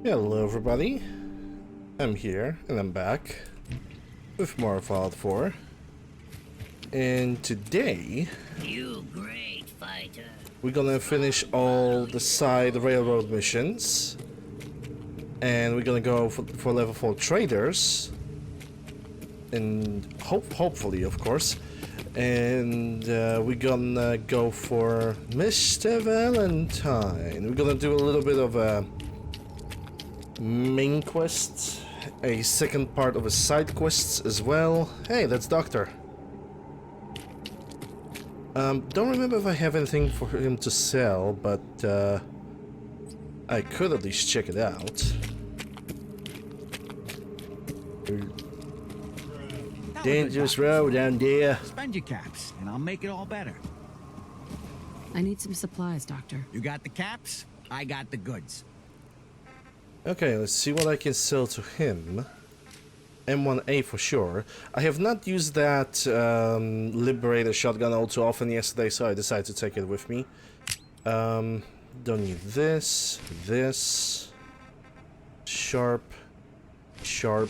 Hello everybody, I'm here and I'm back with more Fallout 4, and today You great fighter. we're gonna finish all the side railroad missions, and we're gonna go for level 4 traders, and hopefully of course, and we're gonna go for Mr. Valentine. We're gonna do a little bit of a main quest, a second part of a side quests as well. Hey, that's Doctor. Don't remember if I have anything for him to sell, but I could at least check it out. Dangerous road down there. Spend your caps, and I'll make it all better. I need some supplies, Doctor. You got the caps, I got the goods. Okay, let's see what I can sell to him. M1A for sure. I have not used that Liberator shotgun all too often yesterday, so I decided to take it with me. Don't need this, sharp. I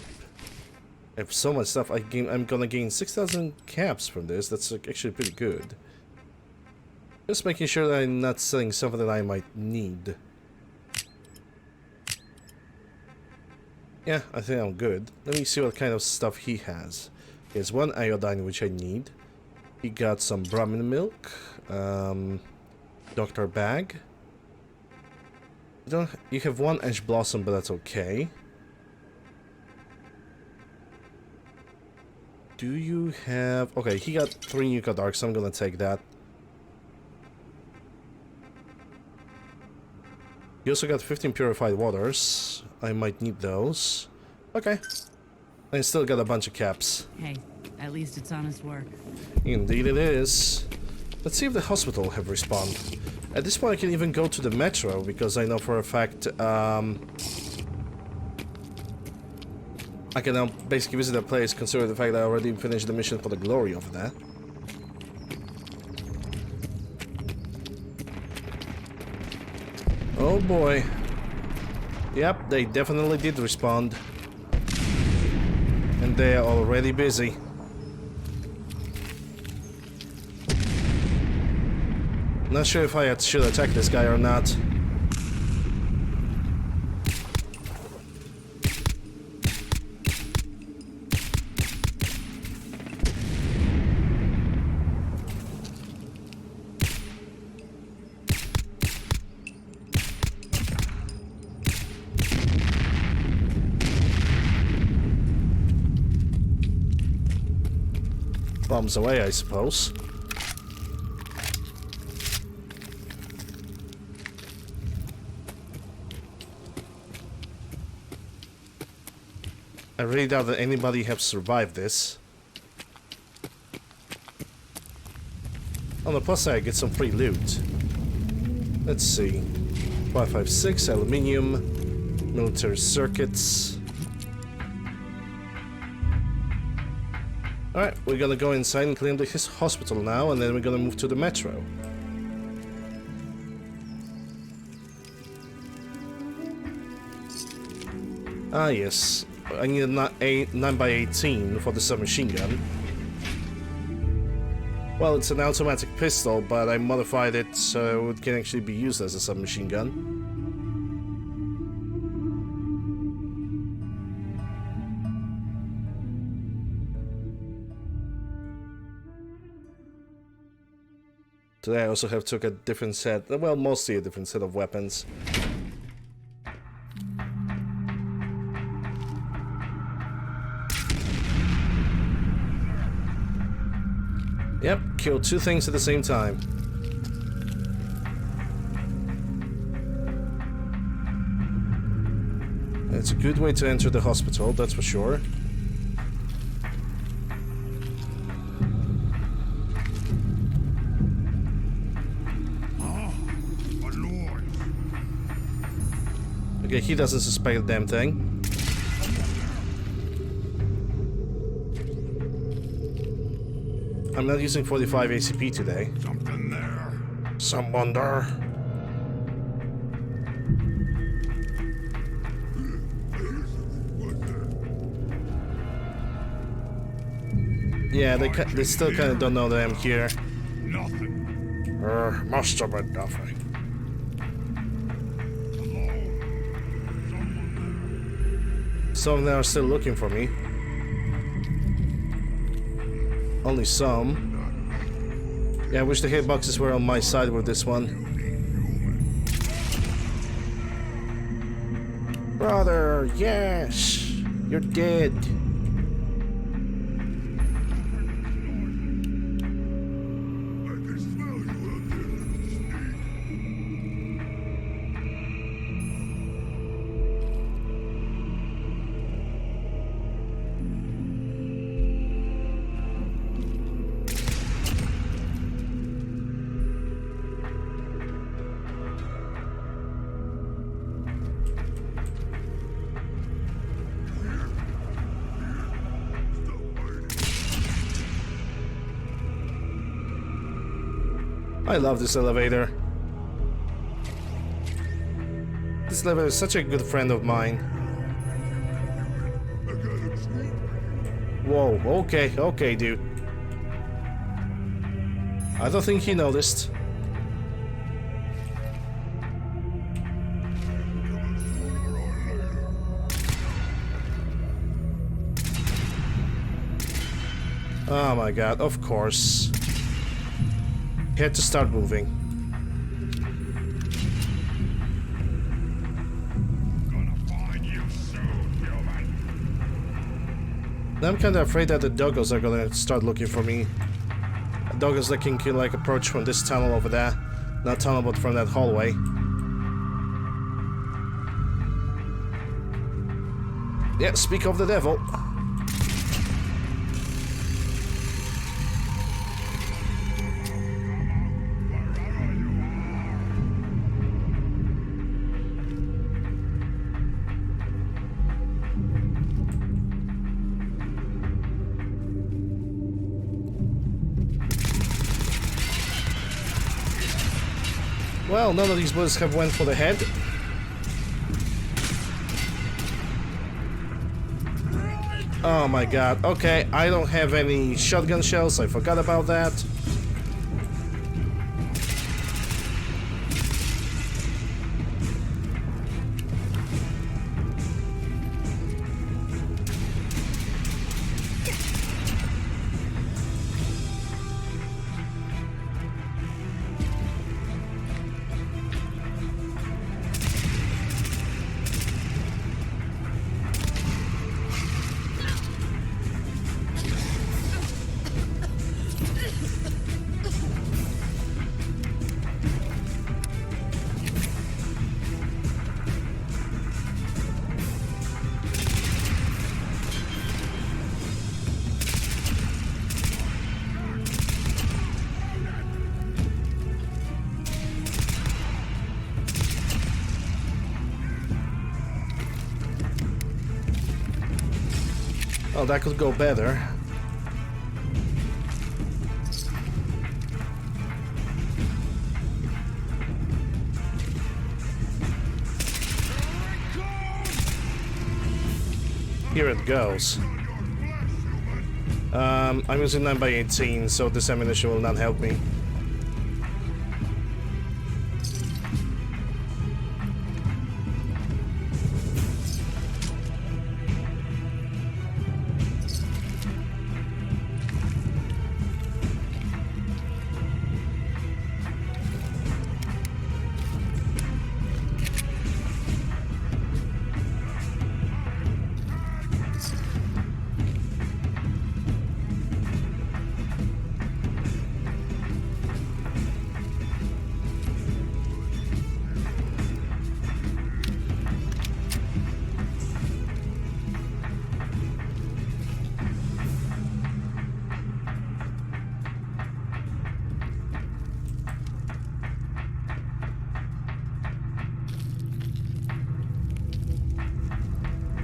have so much stuff. I'm gonna gain 6,000 caps from this. That's actually pretty good. Just making sure that I'm not selling something that I might need. Yeah, I think I'm good. Let me see what kind of stuff he has. He has one iodine, which I need. He got some Brahmin milk. Doctor bag. You have one ash blossom, but that's okay. Do you have... Okay, he got 3 Nuka Dark, so I'm gonna take that. You also got 15 purified waters. I might need those. Okay. I still got a bunch of caps. Hey, at least it's honest work. Indeed it is. Let's see if the hospital have respawned. At this point I can even go to the metro, because I know for a fact I can now basically visit that place, considering the fact that I already finished the mission for the glory over there. Oh boy. Yep, they definitely did respond. And they are already busy. Not sure if I should attack this guy or not. Bombs away, I suppose. I really doubt that anybody have survived this. On the plus side, I get some free loot. Let's see. 556, aluminium, military circuits. Alright, we're gonna go inside and clean his hospital now, and then we're gonna move to the metro. Ah yes, I need a 9x18 for the submachine gun. Well, it's an automatic pistol, but I modified it so it can actually be used as a submachine gun. Today I also have took a different set, well, mostly a different set of weapons. Yep, kill 2 things at the same time. It's a good way to enter the hospital, that's for sure. Okay, he doesn't suspect a damn thing. I'm not using 45 ACP today. Something there. Someone there. Yeah, they still kind of don't know that I'm here. Nothing. Must have been nothing. Some of them are still looking for me. Only some. Yeah, I wish the hitboxes were on my side with this one. Brother, yes! You're dead. I love this elevator. This elevator is such a good friend of mine. Whoa, okay, dude. I don't think he noticed. Oh my god, of course. He had to start moving. Gonna find you soon, human. I'm kind of afraid that the doggos are gonna start looking for me. Doggos that can like approach from this tunnel over there. Not tunnel, but from that hallway. Yeah, speak of the devil. Well, none of these bullets have went for the head. Oh my god. Okay, I don't have any shotgun shells. I forgot about that. Oh, that could go better. Here it goes. I'm using 9x18, so this ammunition will not help me.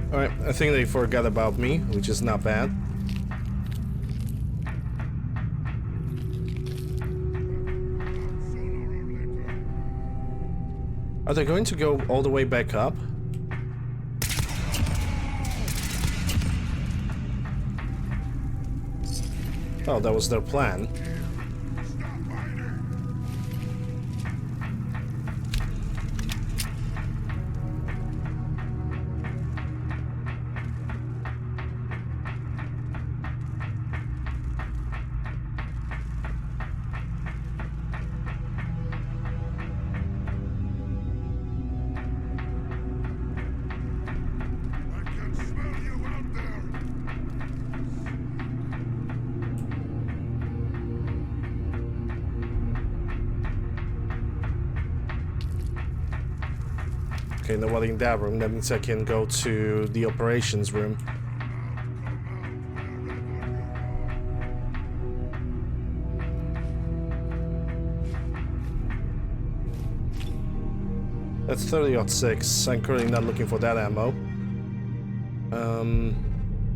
Alright, I think they forgot about me, which is not bad. Are they going to go all the way back up? Oh, that was their plan. I can smell you out there. Okay, nobody in that room. That means I can go to the operations room. That's 30-06. I'm currently not looking for that ammo.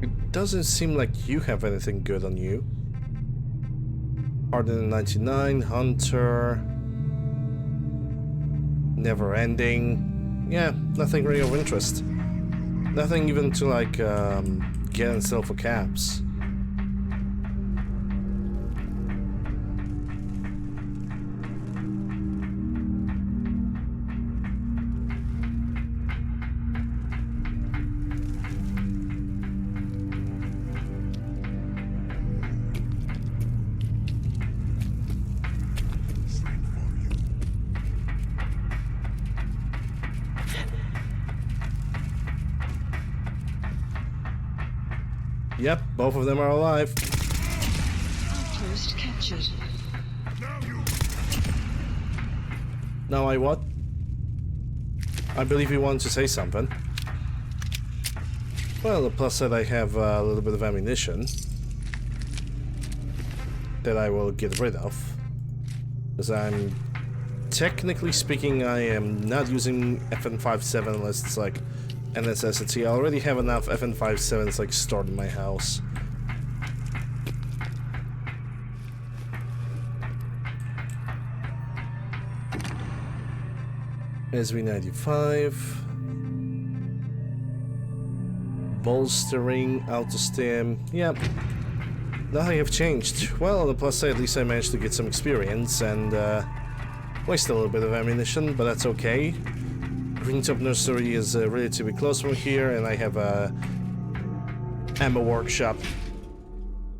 It doesn't seem like you have anything good on you. Hardened 99, Hunter. Never Ending. Yeah, nothing really of interest. Nothing even to like get and sell for caps. Yep, both of them are alive. Outpost captured. Now I what? I believe you wanted to say something. Well, the plus side I have a little bit of ammunition that I will get rid of. Because I'm... Technically speaking, I am not using FN57 unless it's like a necessity. I already have enough FN57s like stored in my house. SV95. Bolstering, auto-stim. Yep. Nothing have changed. Well, on the plus side, at least I managed to get some experience and waste a little bit of ammunition, but that's okay. Greentop Nursery is relatively close from here, and I have a ammo workshop,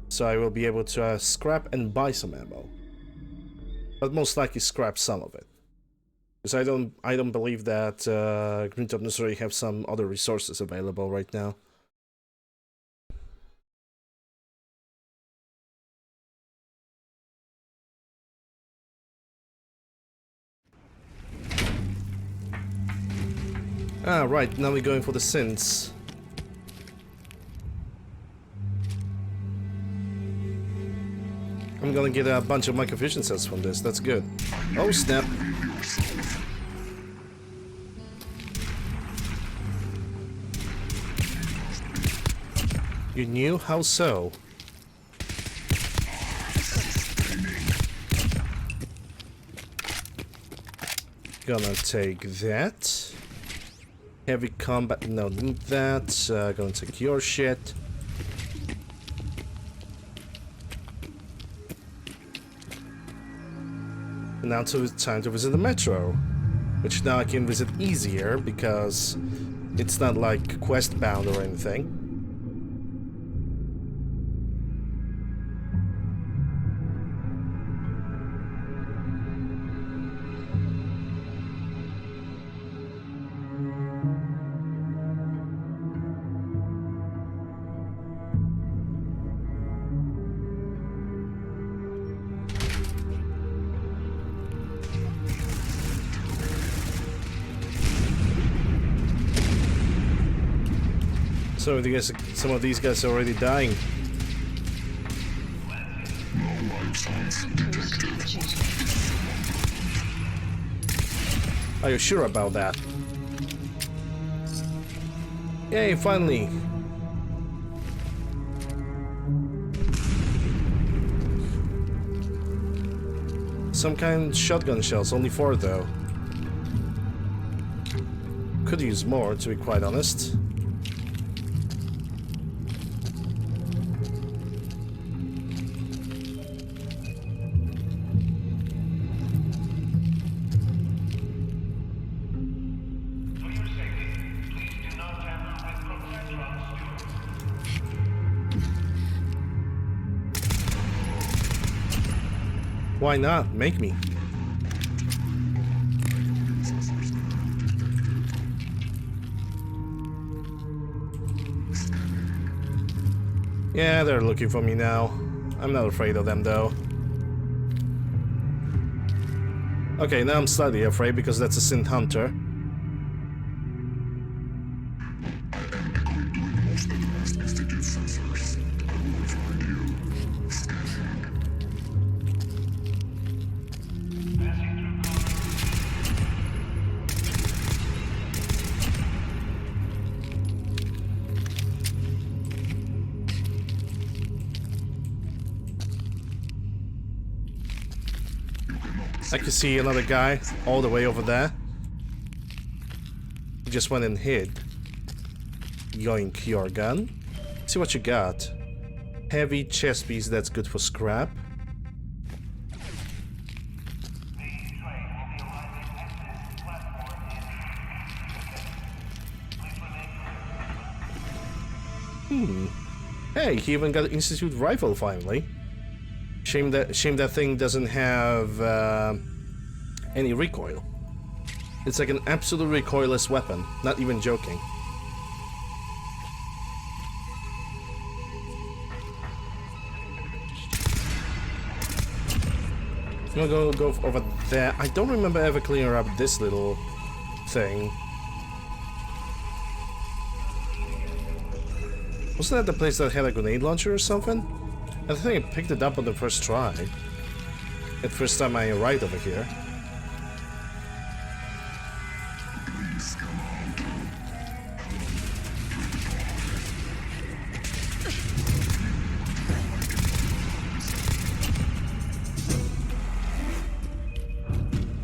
so I will be able to scrap and buy some ammo, but most likely scrap some of it, because I don't believe that Greentop Nursery have some other resources available right now. Ah, right, now we're going for the synths. I'm gonna get a bunch of microfusion cells from this, that's good. Oh snap. You knew? How so? Gonna take that. Heavy combat, no, need that. Gonna take your shit. And now it's time to visit the metro, which now I can visit easier because it's not like quest bound or anything. Some of these guys are already dying. Are you sure about that? Yay, finally! Some kind of shotgun shells, only 4 though. Could use more, to be quite honest. Why not? Make me. Yeah, they're looking for me now. I'm not afraid of them though. Okay, now I'm slightly afraid because that's a synth hunter. I can see another guy all the way over there. He just went and hid. Yoink your gun. See what you got. Heavy chest piece that's good for scrap. Hey, he even got an Institute rifle finally. Shame that thing doesn't have any recoil. It's like an absolute recoilless weapon. Not even joking. I'm gonna go over there. I don't remember ever clearing up this little thing. Wasn't that the place that had a grenade launcher or something? I think I picked it up on the first try. The first time I arrived over here.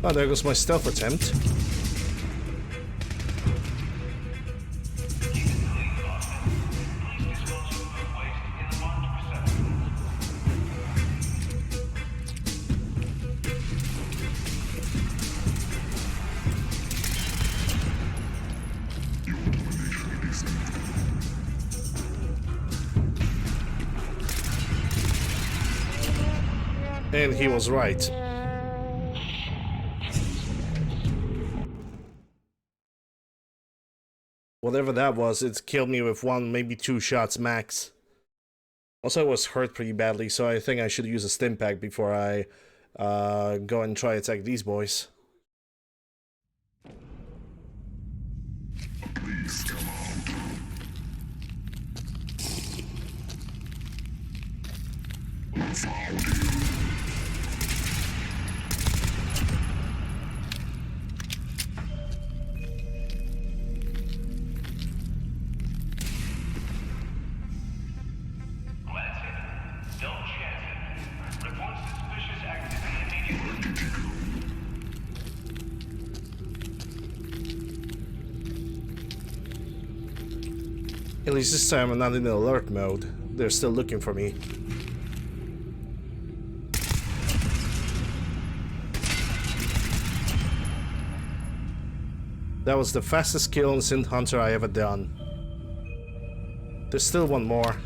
Oh, there goes my stealth attempt. And he was right. Whatever that was, it killed me with one, maybe two shots max. Also, I was hurt pretty badly, so I think I should use a stim pack before I go and try attack these boys. Please come out. I found you. At least this time I'm not in alert mode. They're still looking for me. That was the fastest kill on Synth Hunter I ever done. There's still one more.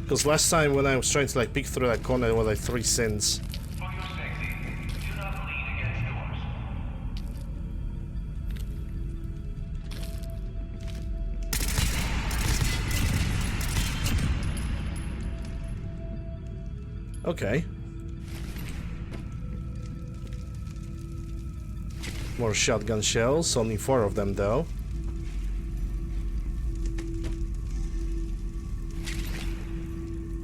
Because last time when I was trying to like peek through that corner there were like 3 synths. For your safety, do not lean against doors. Okay. More shotgun shells, only 4 of them though.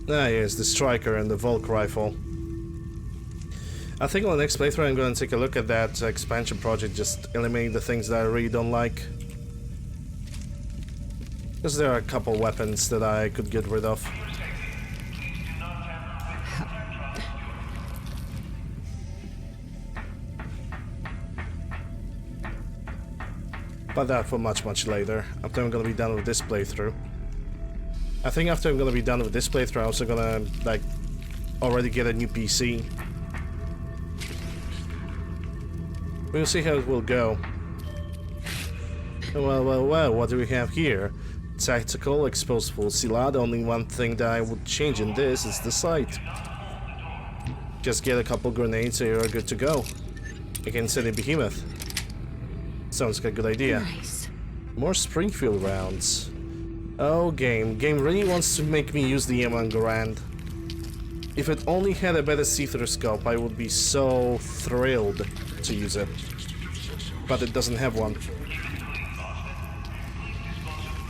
Ah yes, the Striker and the Volk rifle. I think on the next playthrough I'm going to take a look at that expansion project, just eliminate the things that I really don't like. Because there are a couple weapons that I could get rid of. But that for much later, after I'm gonna be done with this playthrough. I think after I'm gonna be done with this playthrough, I'm also gonna, like, already get a new PC. We'll see how it will go. Well, what do we have here? Tactical, exposed full Scylla. The only one thing that I would change in this is the sight. Just get a couple grenades and you're good to go against any behemoth. Sounds like a good idea. Nice. More Springfield rounds. Oh, game really wants to make me use the M1 Garand. If it only had a better see-through scope, I would be so thrilled to use it. But it doesn't have one.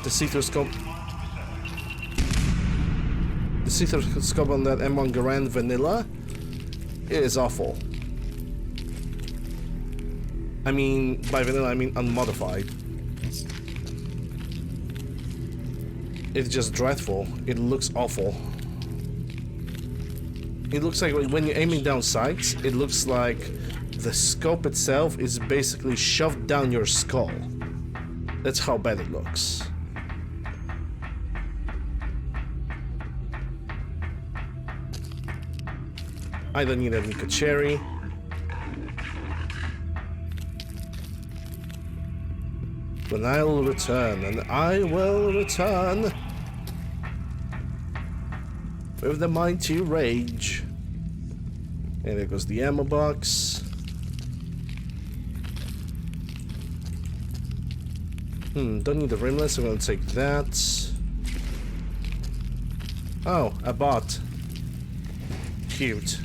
The see-through scope... The see-through scope on that M1 Garand Vanilla is awful. I mean, by vanilla I mean unmodified. It's just dreadful. It looks awful. It looks like when you're aiming down sights, it looks like the scope itself is basically shoved down your skull. That's how bad it looks. I don't need a Nico Cherry. When I'll return, and I will return with the mighty rage. And there goes the ammo box. Don't need the rimless, I'm gonna take that. Oh, a bot. Cute.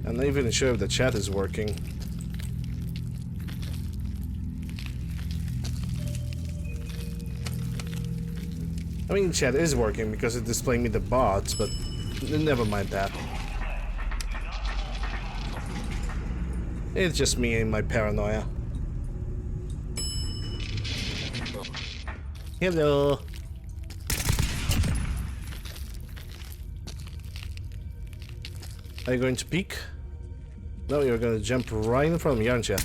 I'm not even sure if the chat is working. I mean, chat is working because it's displaying me the bots, but never mind that. It's just me and my paranoia. Hello. Are you going to peek? No, you're gonna jump right in front of me, aren't you?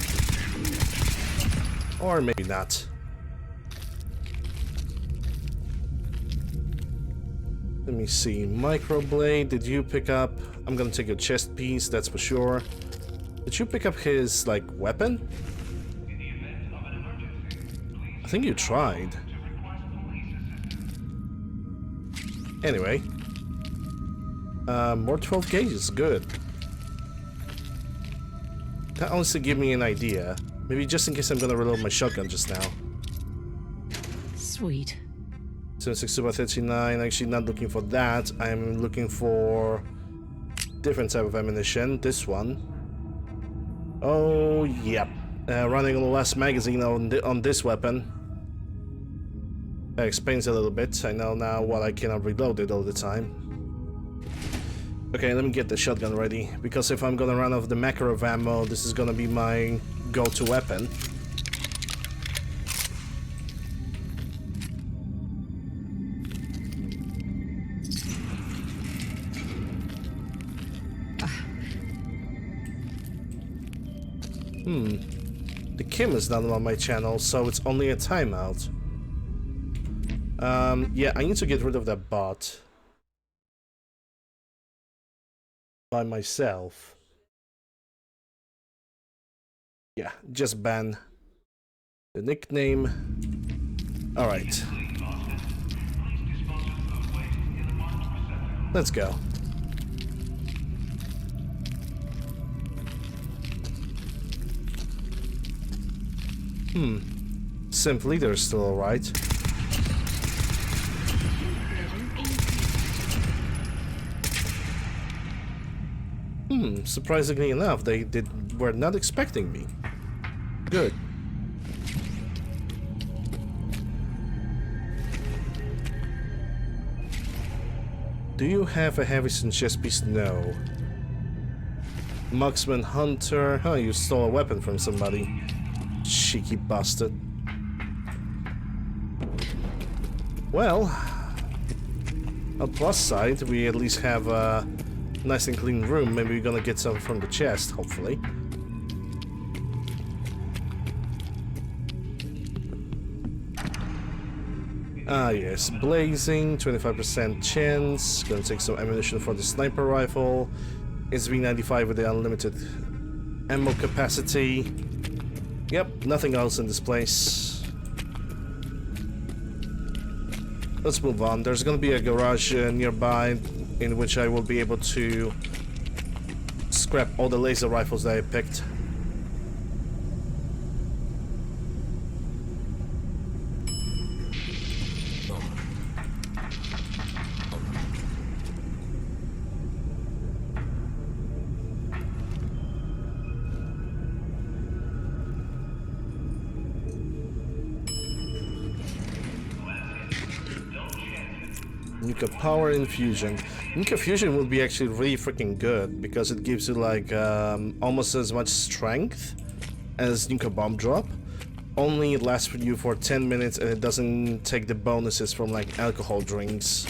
Or maybe not. Let me see. Microblade, did you pick up? I'm gonna take your chest piece, that's for sure. Did you pick up his, like, weapon? I think you tried. Anyway. More 12 gauges, good. That honestly gave me an idea. Maybe just in case I'm gonna reload my shotgun just now. Sweet. 7.62x39, actually not looking for that. I'm looking for different type of ammunition. This one. Oh, yep. Running on the last magazine on this weapon. That explains a little bit. I know now why I cannot reload it all the time. Okay, let me get the shotgun ready, because if I'm gonna run out of the Makarov ammo, this is gonna be my go-to weapon. The Kim is not on my channel, so it's only a timeout. Yeah, I need to get rid of that bot. By myself. Yeah, just ban the nickname. Alright. Let's go. Simp leader is still alright. Surprisingly enough, they were not expecting me. Good. Do you have a Heavison chest piece? No. Marksman Hunter. Huh, you stole a weapon from somebody. Cheeky bastard. Well, on plus side, we at least have a nice and clean room. Maybe we're gonna get some from the chest, hopefully. Ah yes, blazing, 25% chance. Gonna take some ammunition for the sniper rifle. It's V95 with the unlimited ammo capacity. Yep, nothing else in this place. let's move on. There's gonna be a garage nearby in which I will be able to scrap all the laser rifles that I picked. Nuka Power Infusion. Nuka Fusion would be actually really freaking good because it gives you like almost as much strength as Nuka Bomb Drop. Only it lasts for you for 10 minutes and it doesn't take the bonuses from like alcohol drinks.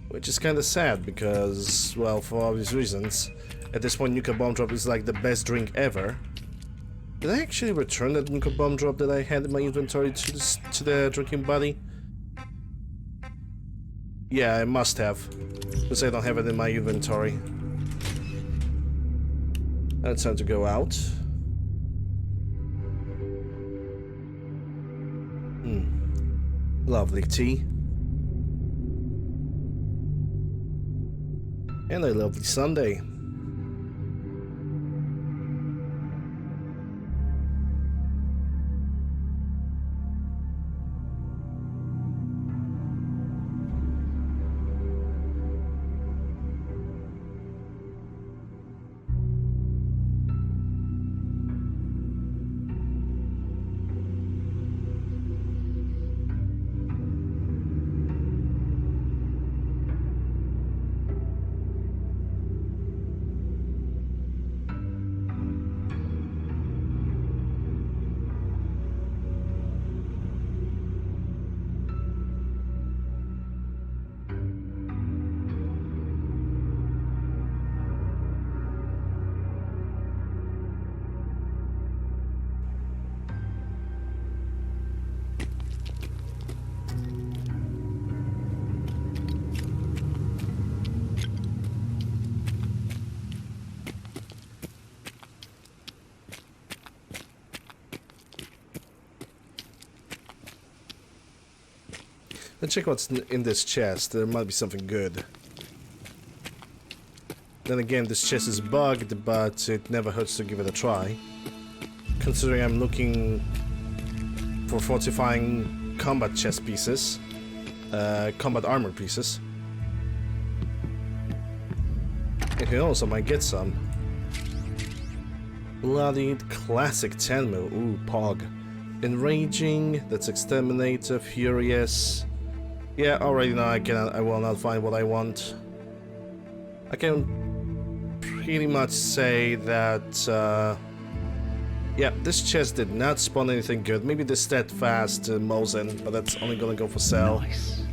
Which is kind of sad because, well, for obvious reasons. At this point, Nuka Bomb Drop is like the best drink ever. Did I actually return that Nuka Bomb Drop that I had in my inventory to the drinking buddy? Yeah, I must have, because I don't have it in my inventory. Now it's time to go out. Lovely tea. And a lovely Sunday. Let's check what's in this chest. There might be something good. Then again, this chest is bugged, but it never hurts to give it a try. Considering I'm looking for fortifying combat chest pieces. Combat armor pieces. And who knows, I might get some. Bloodied classic 10mm. Ooh, Pog. Enraging, that's Exterminator, Furious. Yeah, already now I will not find what I want. I can pretty much say that, yeah, this chest did not spawn anything good. Maybe the Steadfast Mosin, but that's only gonna go for sale. Nice.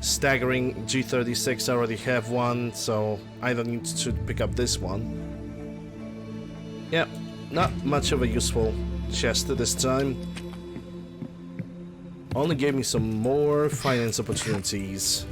Staggering G36, I already have one, so I don't need to pick up this one. Yeah, not much of a useful chest this time. Only gave me some more finance opportunities.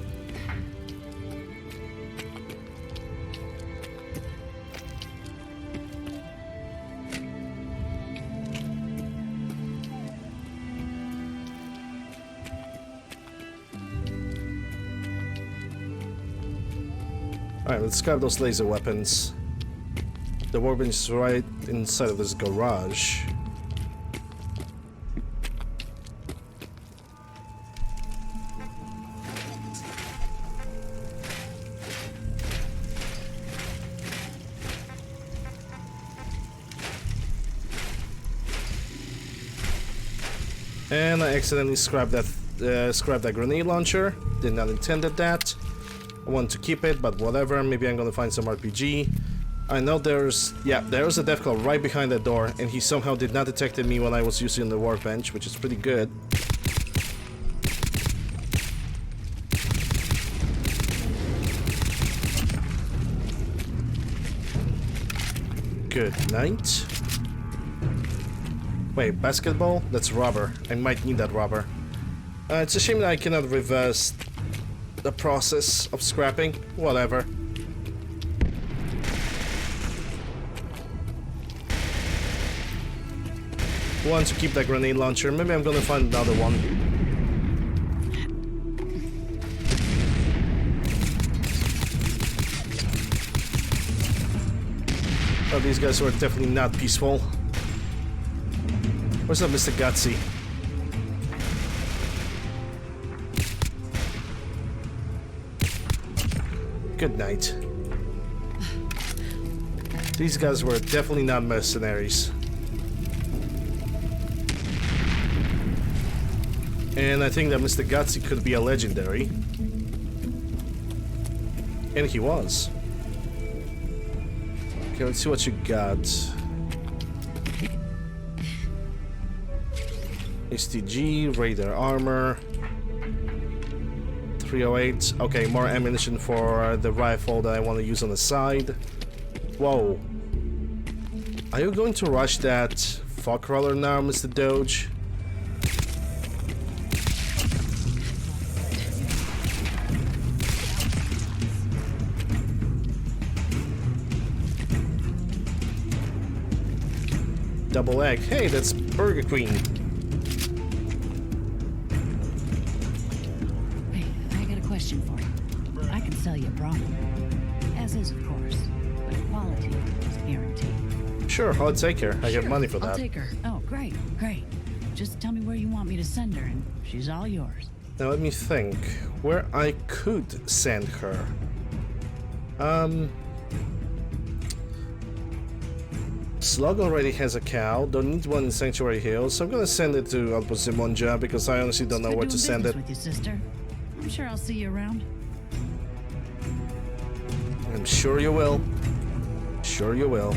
Alright, let's grab those laser weapons. The workbench is right inside of this garage. And I accidentally scrapped that grenade launcher. Did not intended that. I want to keep it, but whatever. Maybe I'm gonna find some RPG. I know there's a Deathclaw right behind that door, and he somehow did not detect me when I was using the workbench, which is pretty good. Good night. Wait, basketball? That's rubber. I might need that rubber. It's a shame that I cannot reverse the process of scrapping. Whatever. Want to keep that grenade launcher. Maybe I'm gonna find another one. these guys were definitely not peaceful. What's up, Mr. Gutsy? Good night. These guys were definitely not mercenaries. And I think that Mr. Gutsy could be a legendary. And he was. Okay, let's see what you got. STG, radar armor. 308. Okay, more ammunition for the rifle that I want to use on the side. Whoa. Are you going to rush that fog crawler now, Mr. Doge? Double egg. Hey, that's Burger Queen. Hey, I got a question for you. I can sell you a Brahma. As is, of course. But quality is guaranteed. Sure, I'll take her. I get money for I'll that. take her. Oh, great, great. Just tell me where you want me to send her, and she's all yours. Now let me think where I could send her. Slug already has a cow. Don't need one in Sanctuary Hills, so I'm gonna send it to Alpo Simonja because I honestly don't know Good where doing to send it. business with you, sister. I'm sure I'll see you around. I'm sure you will. Sure you will.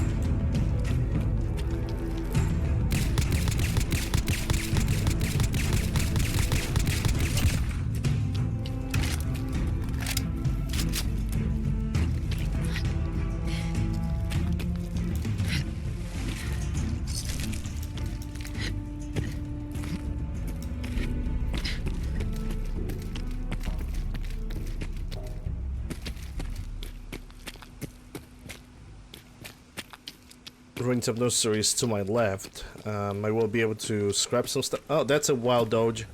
Ruins of Nursery is to my left. I will be able to scrap some stuff. Oh, that's a wild Doge.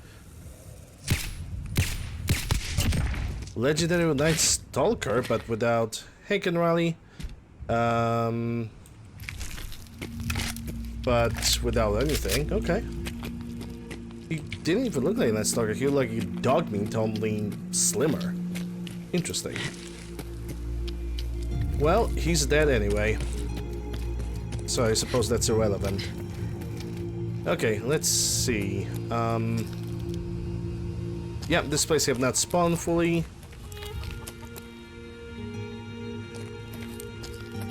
Legendary Night Stalker, but without Haken Rally. But without anything. Okay. He didn't even look like a Night Stalker. He looked like a dog meat, only slimmer. Interesting. Well, he's dead anyway. So I suppose that's irrelevant. Okay, let's see. Yeah, this place have not spawned fully.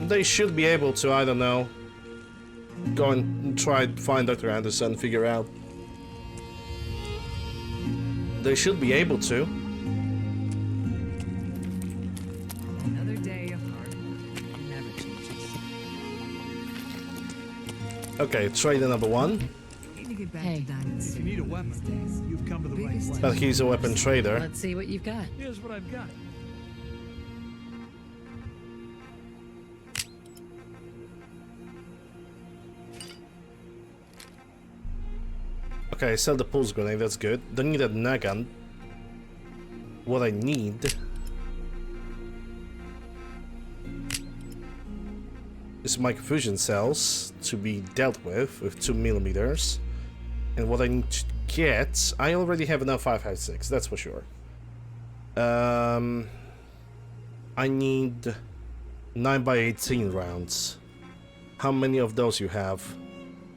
They should be able to, I don't know, go and try to find Dr. Anderson, figure out. They should be able to. Another day of hard work. It never changes. Okay, trader number one. Need to get back Hey. to diamonds. If you need a weapon, you've come to the right place. But he's a weapon trader. Let's see what you've got. Here's what I've got. Okay, sell the pulse grenade, that's good. Don't need a Nagan. What I need is microfusion cells to be dealt with 2mm. And what I need to get, I already have enough 5.56, that's for sure. I need 9x18 rounds. How many of those you have?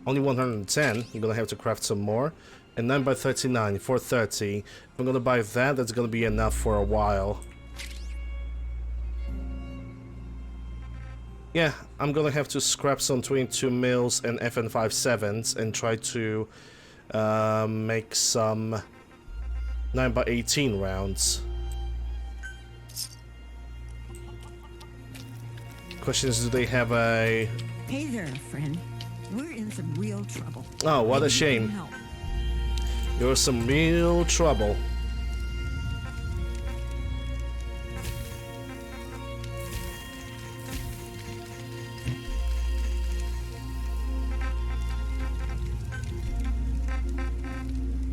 Only 110. You're gonna have to craft some more. And 9x39, 430. If I'm gonna buy that, that's gonna be enough for a while. Yeah, I'm gonna have to scrap some 22 mils and FN57s and try to make some 9x18 rounds. Question is, do they have a... Hey there, friend. We're in some real trouble. Oh, what a Maybe you can shame. help. You're some real trouble.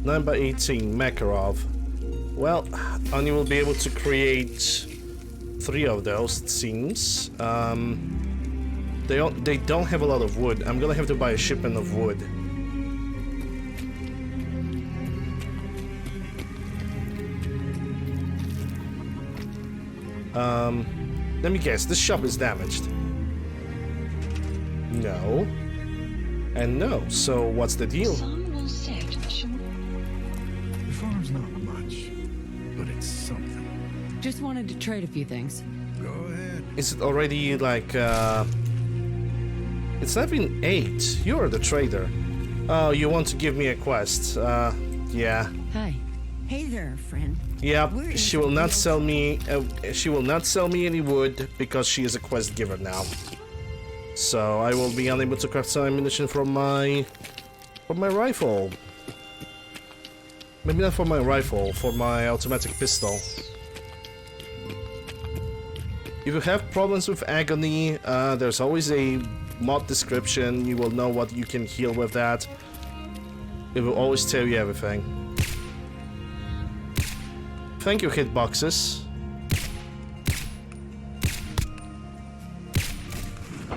Number 18, Makarov. Well, only will be able to create 3 of those, it seems. They don't have a lot of wood. I'm gonna have to buy a shipment of wood. Let me guess. This shop is damaged. No. And no. So what's the deal? The farm's not much, but it's something. Just wanted to trade a few things. Go ahead. Is it already like It's not been 8. You're the trader. Oh, you want to give me a quest? Yeah. Hi. Hey there, friend. Yep. We're in She will some not real sell me. She will not sell me any wood because she is a quest giver now. So I will be unable to craft some ammunition from my rifle. Maybe not for my rifle, for my automatic pistol. If you have problems with agony, there's always a mod description. You will know what you can heal with that. It will always tell you everything. Thank you, hitboxes.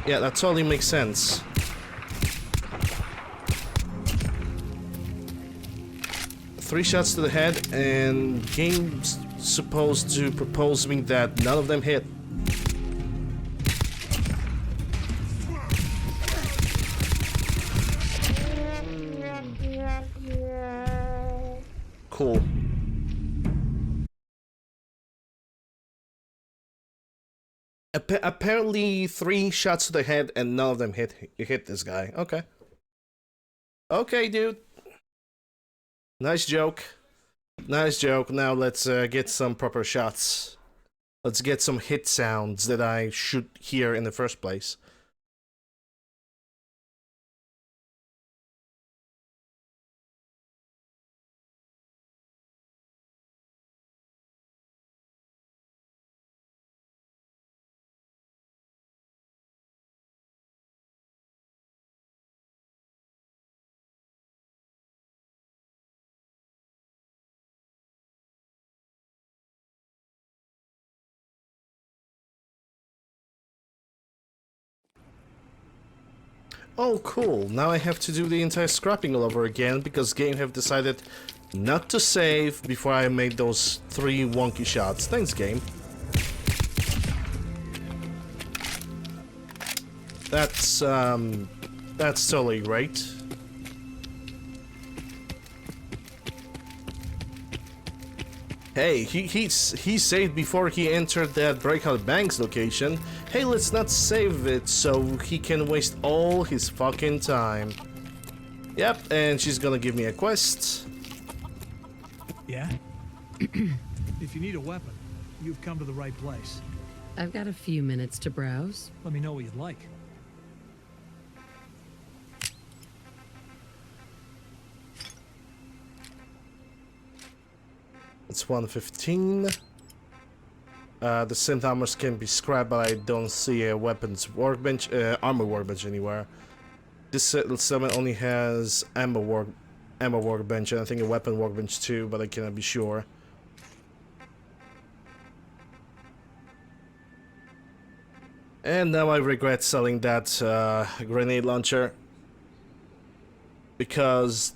Yeah, that totally makes sense. Three shots to the head, and game's supposed to propose me that none of them hit. Cool. Apparently 3 shots to the head and none of them hit this guy. Okay. Okay, dude. Nice joke. Nice joke. Now let's get some proper shots. Let's get some hit sounds that I should hear in the first place. Oh, cool. Now I have to do the entire scrapping all over again because game have decided not to save before I made those 3 wonky shots. Thanks, game. That's totally great. Hey, he saved before he entered that Breakout Banks location. Hey, let's not save it so he can waste all his fucking time. Yep, and she's gonna give me a quest. Yeah? If you need a weapon, you've come to the right place. I've got a few minutes to browse. Let me know what you'd like. It's 115. The synth armors can be scrapped, but I don't see a weapons workbench, armor workbench anywhere. This settlement only has ammo workbench, and I think a weapon workbench too, but I cannot be sure. And now I regret selling that grenade launcher because,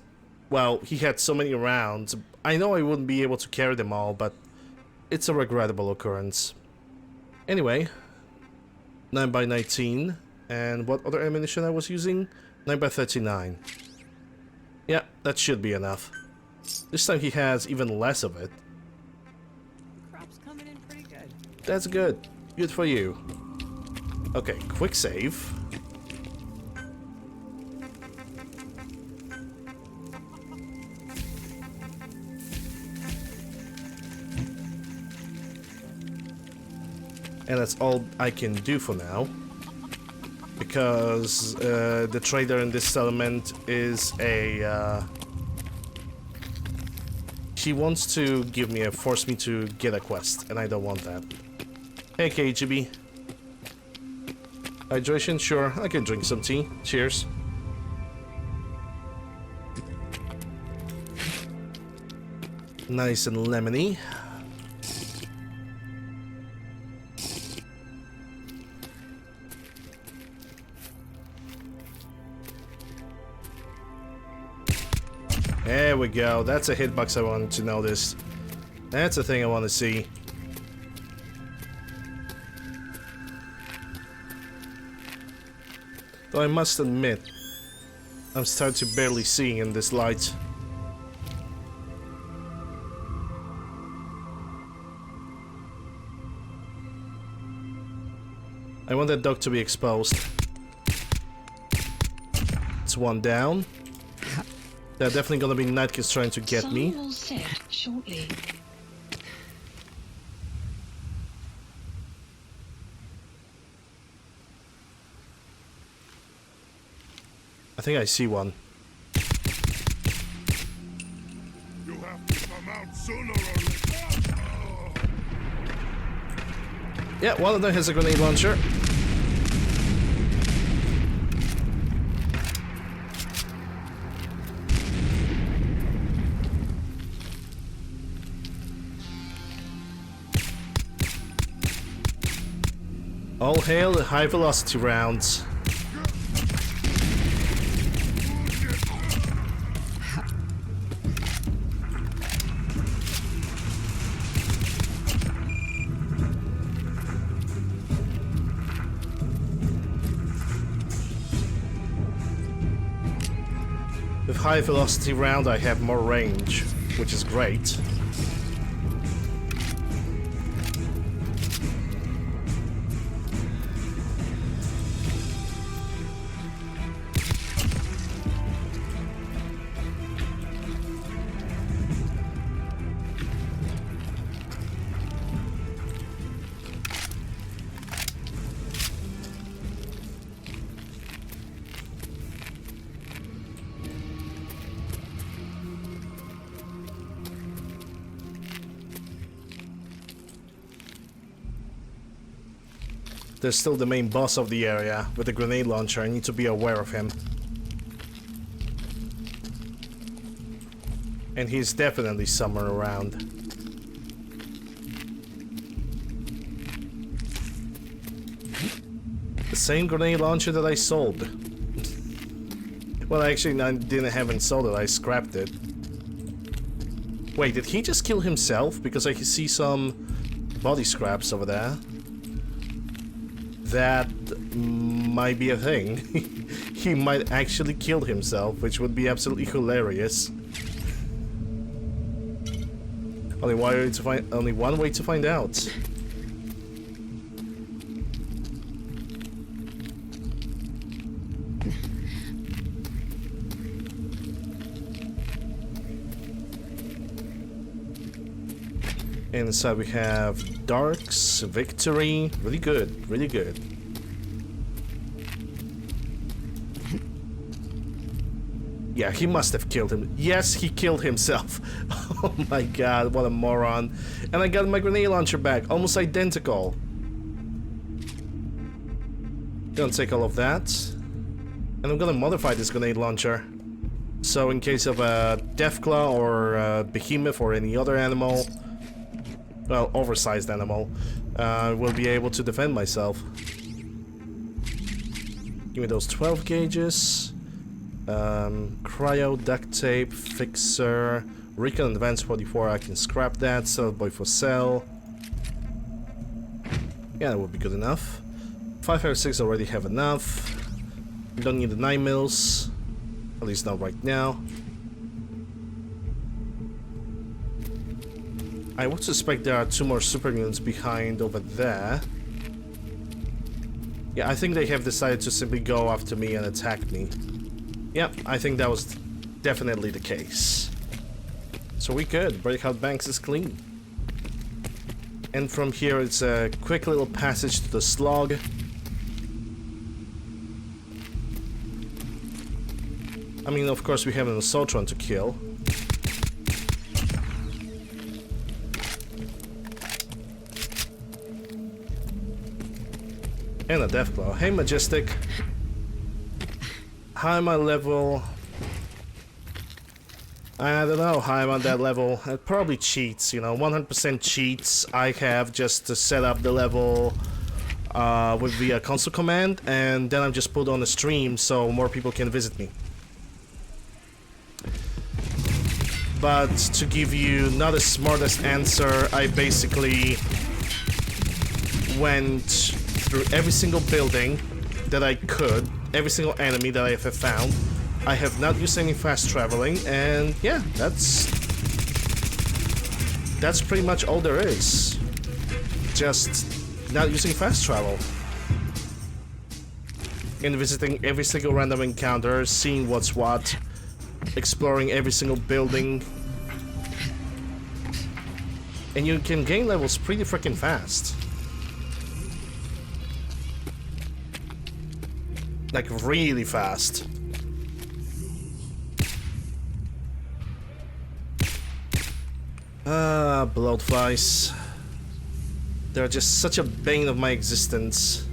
well, he had so many rounds. I know I wouldn't be able to carry them all, but it's a regrettable occurrence. Anyway, 9x19, and what other ammunition I was using? 9x39. Yeah, that should be enough. This time he has even less of it. Crop's coming in pretty good. That's good. Good for you. Okay, quick save. And that's all I can do for now. Because the trader in this settlement is a... She wants to give me force me to get a quest, and I don't want that. Hey KGB. Hydration? Sure, I can drink some tea. Cheers. Nice and lemony. There we go. That's a hitbox I wanted to notice. That's the thing I want to see. Though I must admit, I'm starting to barely see in this light. I want that dog to be exposed. It's one down. They're definitely gonna be Nightkids trying to get me. Sun will set shortly. I think I see one. You have to come out sooner or later. Yeah, one of them has a grenade launcher. All hail the high velocity rounds. With high velocity round I have more range, which is great. There's still the main boss of the area with the grenade launcher. I need to be aware of him. And he's definitely somewhere around. The same grenade launcher that I sold. Well, actually, I haven't sold it. I scrapped it. Wait, did he just kill himself? Because I can see some body scraps over there. That might be a thing. He might actually kill himself, which would be absolutely hilarious. Only one way to find out. Inside we have Darks, Victory. Really good, really good. Yeah, he must have killed him. Yes, he killed himself. Oh my god, what a moron. And I got my grenade launcher back, almost identical. Gonna take all of that. And I'm gonna modify this grenade launcher. So in case of a Deathclaw or a Behemoth or any other animal, well, oversized animal, will be able to defend myself. Give me those 12 gauges. Cryo, duct tape, fixer, Recon Advanced 44, I can scrap that, sell it for sale. Yeah, that would be good enough. 556 already have enough. Don't need the 9 mils, at least not right now. I would suspect there are 2 more super units behind over there. Yeah, I think they have decided to simply go after me and attack me. Yep, I think that was definitely the case. So we could. Breakout Banks is clean. And from here it's a quick little passage to the slog. I mean, of course we have an Assaultron to kill. And a Deathclaw. Hey, Majestic. How am I level? I don't know how I'm on that level. It probably cheats, you know, 100% cheats I have just to set up the level with the console command, and then I'm just put on the stream so more people can visit me. But to give you not the smartest answer, I basically went through every single building that I could, every single enemy that I have found. I have not used any fast traveling, and yeah, that's pretty much all there is. Just not using fast travel. And visiting every single random encounter, seeing what's what, exploring every single building. And you can gain levels pretty freaking fast. Like really fast. Ah, bloodflies. They're just such a bane of my existence.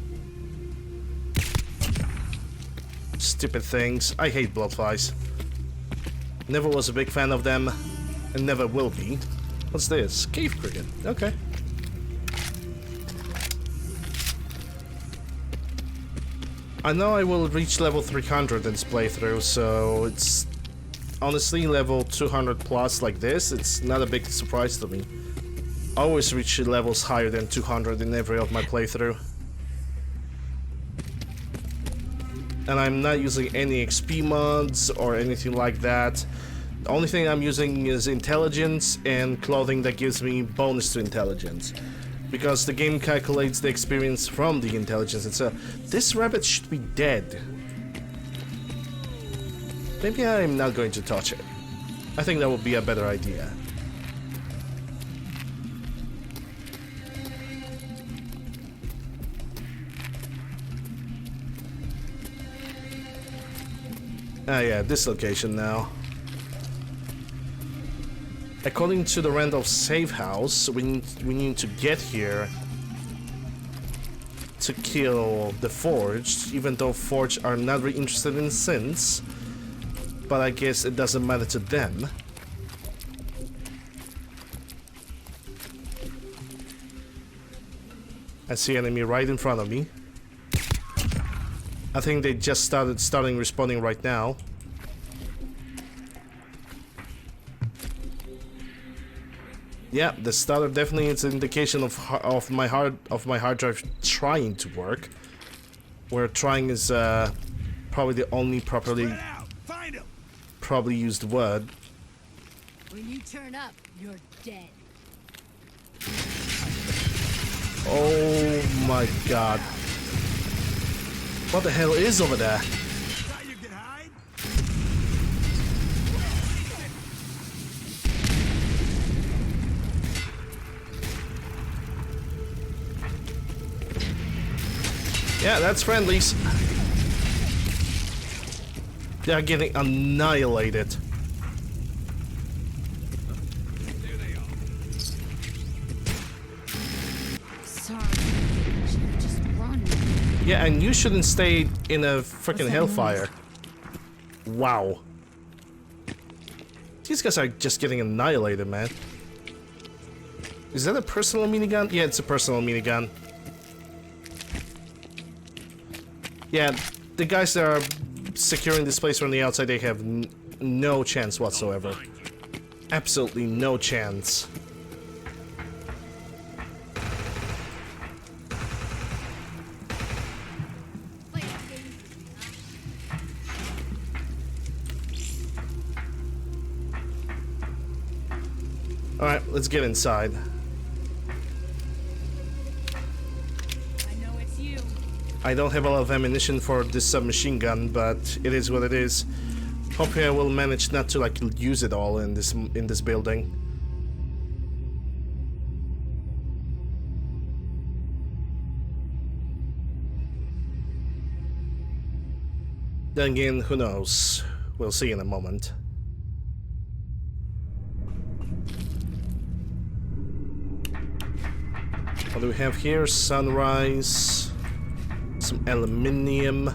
Stupid things. I hate bloodflies. Never was a big fan of them, and never will be. What's this? Cave cricket. Okay. I know I will reach level 300 in this playthrough, so it's honestly level 200 plus like this. It's not a big surprise to me. I always reach levels higher than 200 in every of my playthrough. And I'm not using any XP mods or anything like that. The only thing I'm using is intelligence and clothing that gives me bonus to intelligence. Because the game calculates the experience from the intelligence itself. This rabbit should be dead. Maybe I'm not going to touch it. I think that would be a better idea. Ah yeah, this location now. According to the Randolph safe house, we need to get here to kill the Forged, even though Forged are not really interested in sins. But I guess it doesn't matter to them. I see enemy right in front of me. I think they just starting responding right now. Yeah, the starter definitely is an indication of my hard drive trying to work. Where trying is probably the only properly used word. When you turn up, you're dead. Oh my god. What the hell is over there? Yeah, that's friendlies. They're getting annihilated. Sorry. Just run. Yeah, and you shouldn't stay in a freaking hellfire. Wow. These guys are just getting annihilated, man. Is that a personal minigun? Yeah, it's a personal minigun. Yeah, the guys that are securing this place from the outside, they have no chance whatsoever. Absolutely no chance. Alright, let's get inside. I don't have a lot of ammunition for this submachine gun, but it is what it is. Hopefully I will manage not to like use it all in this building. Then again, who knows? We'll see in a moment. What do we have here? Sunrise. Some aluminium.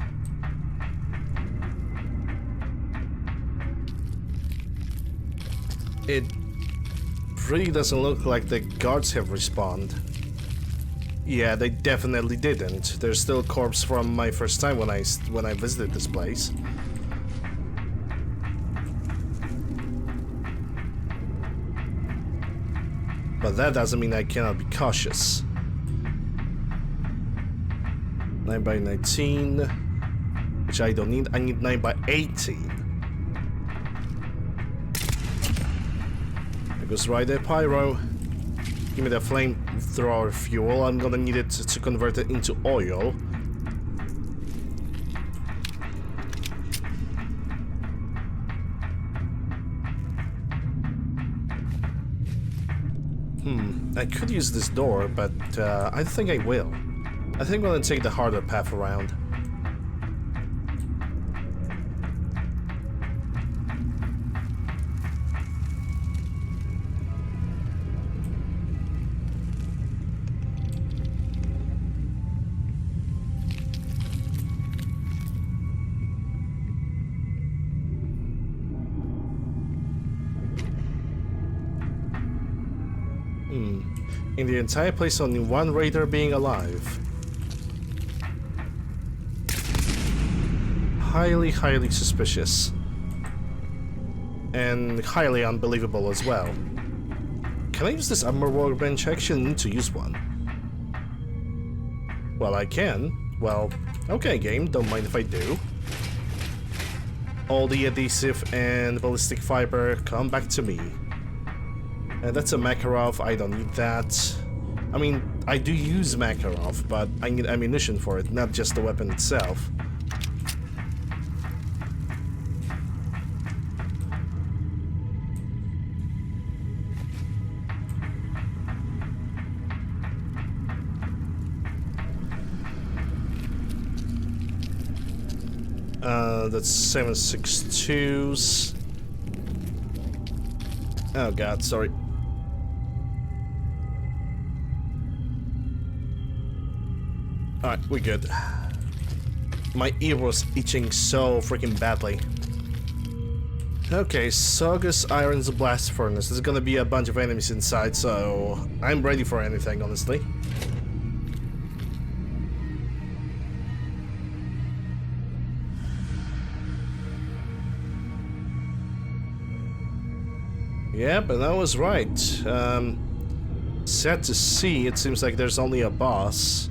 It really doesn't look like the guards have respawned. Yeah, they definitely didn't. There's still a corpse from my first time when I visited this place. But that doesn't mean I cannot be cautious. 9x19, which I don't need. I need 9x18. It goes right there, Pyro. Give me the flamethrower fuel. I'm gonna need it to convert it into oil. I could use this door, but I think I will. I think I'm gonna take the harder path around. In the entire place, only one raider being alive. Highly, highly suspicious. And highly unbelievable as well. Can I use this armor workbench? I actually need to use one. Well, I can. Well, okay, game, don't mind if I do. All the adhesive and ballistic fiber come back to me. And that's a Makarov, I don't need that. I mean, I do use Makarov, but I need ammunition for it, not just the weapon itself. That's 7.62s. Oh god, sorry. Alright, we're good. My ear was itching so freaking badly. Okay, Saugus Iron's Blast Furnace. There's gonna be a bunch of enemies inside, so I'm ready for anything, honestly. Yeah, but I was right. Sad to see, it seems like there's only a boss.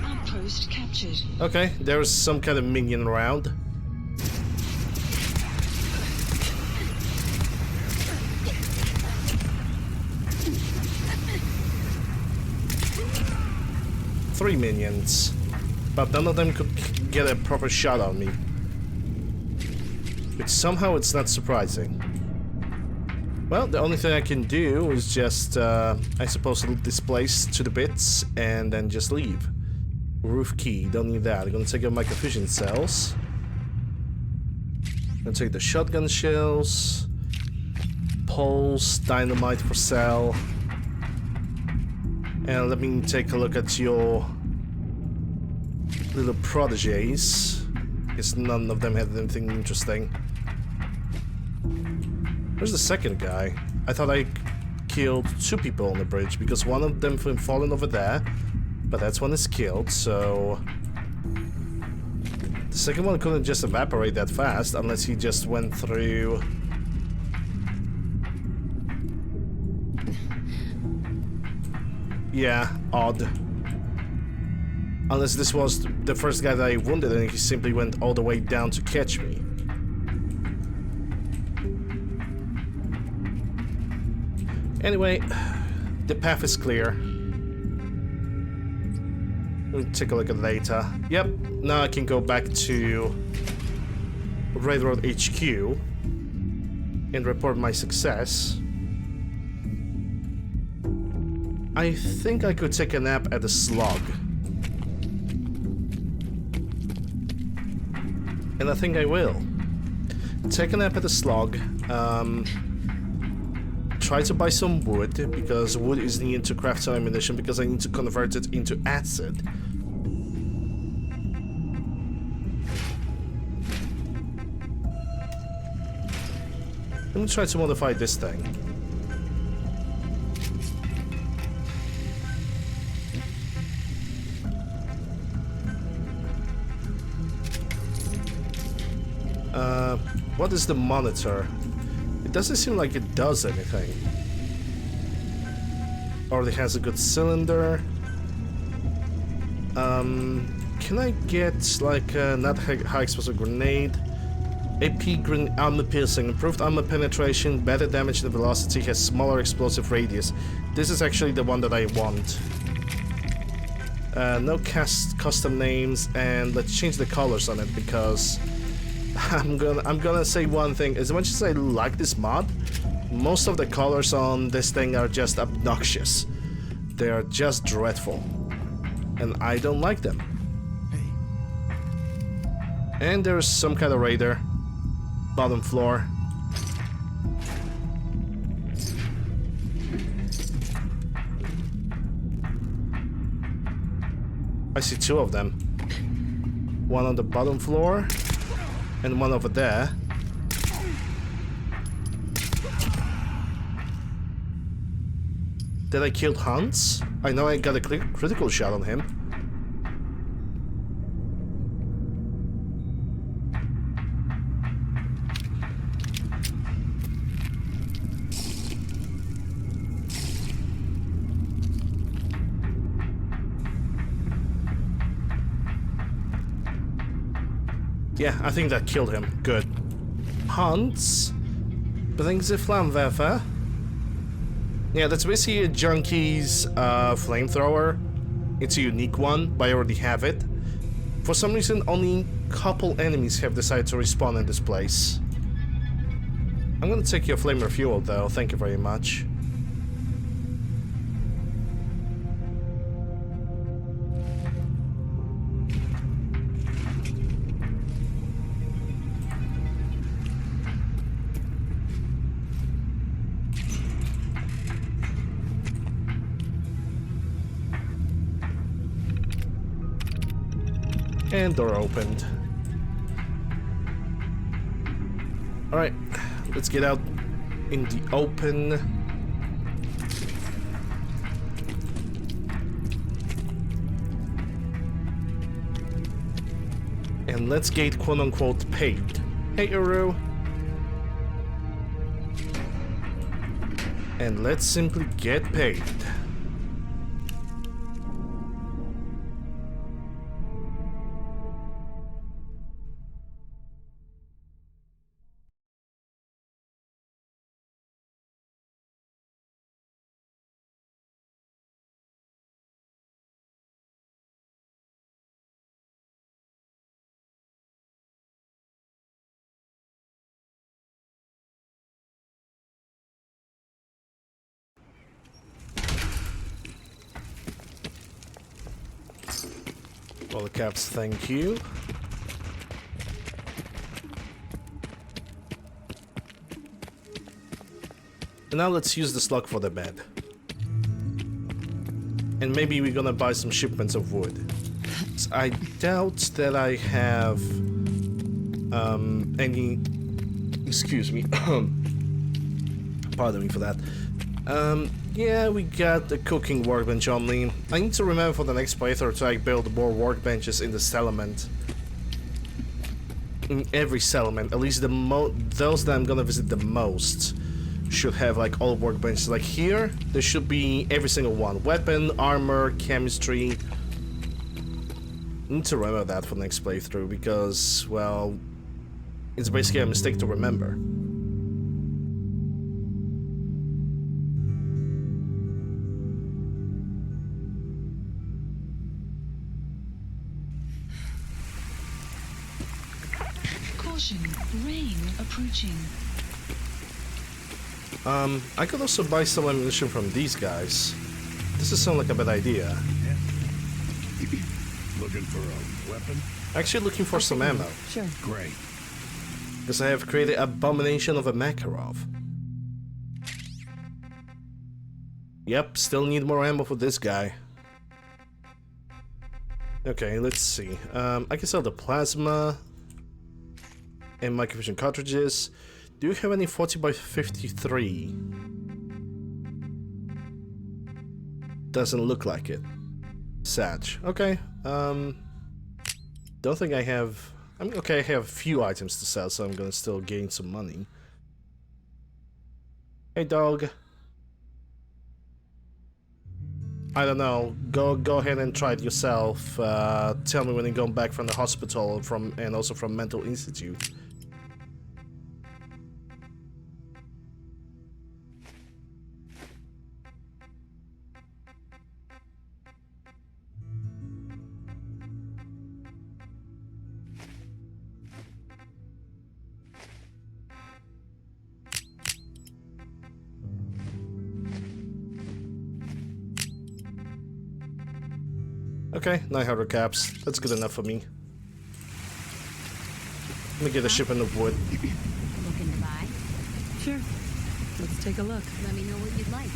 Outpost captured. Okay, there's some kind of minion around. Three minions, but none of them could get a proper shot on me. Which somehow it's not surprising. Well, the only thing I can do is just, I suppose, loot this place to the bits and then just leave. Roof key, don't need that. I'm gonna take out microfusion cells. I'm gonna take the shotgun shells. Poles, dynamite for cell. And let me take a look at your little proteges. Because none of them had anything interesting. Where's the second guy? I thought I killed two people on the bridge because one of them fallen over there, but that's one is killed, so the second one couldn't just evaporate that fast unless he just went through. Yeah, odd. Unless this was the first guy that I wounded and he simply went all the way down to catch me. Anyway, the path is clear. We'll take a look at later. Yep, now I can go back to Railroad HQ and report my success. I think I could take a nap at the slug. And I think I will. Take a nap at the slug. Try to buy some wood, because wood is needed to craft some ammunition, because I need to convert it into acid. Let me try to modify this thing. What is the monitor? It it doesn't seem like it does anything. Already has a good cylinder. Can I get like a not high explosive grenade? AP green armor piercing, improved armor penetration, better damage and velocity, has smaller explosive radius. This is actually the one that I want. No custom names, and let's change the colors on it because I'm gonna say one thing. As much as I like this mod, most of the colors on this thing are just obnoxious. They are just dreadful, and I don't like them. And there's some kind of raider. Bottom floor. I see two of them. One on the bottom floor and one over there. Did I kill Hans? I know I got a critical shot on him. Yeah, I think that killed him. Good. Hans brings a Flammenwerfer. Yeah, that's basically a junkie's flamethrower. It's a unique one, but I already have it. For some reason, only a couple enemies have decided to respawn in this place. I'm gonna take your flame refuel though, thank you very much. And door opened. Alright, let's get out in the open. And let's get quote-unquote paid. Hey, Uru. And let's simply get paid. Well, the caps, thank you. And now let's use the slug for the bed. And maybe we're gonna buy some shipments of wood. So I doubt that I have any... Excuse me. Pardon me for that. Yeah, we got the cooking workbench only. I need to remember for the next playthrough to like build more workbenches in the settlement. In every settlement, at least those that I'm gonna visit the most should have like all workbenches. Like here, there should be every single one. Weapon, armor, chemistry. I need to remember that for the next playthrough because, well, it's basically a mistake to remember. Rain approaching. I could also buy some ammunition from these guys. This does sound like a bad idea. Yeah. Looking for a weapon? Actually looking for some ammo. Sure. Great. Because I have created Abomination of a Makarov. Yep, still need more ammo for this guy. Okay, let's see. I can sell the plasma and microvision cartridges. Do you have any 40x53? Doesn't look like it. Satch. Okay. Don't think I have... I mean, okay, I have a few items to sell, so I'm gonna still gain some money. Hey, dog. I don't know. Go ahead and try it yourself. Tell me when you go back from the hospital and also from mental institute. Okay, 900 caps. That's good enough for me. Let me get a shipment of wood. Looking to buy? Sure. Let's take a look. Let me know what you'd like.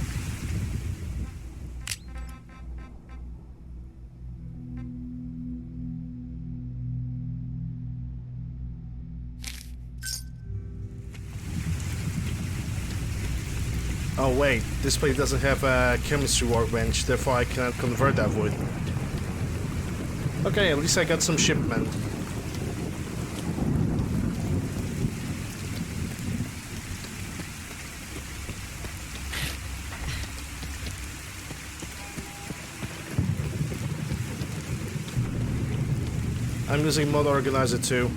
Oh wait, this place doesn't have a chemistry workbench, therefore I cannot convert that wood. Okay, at least I got some shipment. I'm using Mod Organizer too.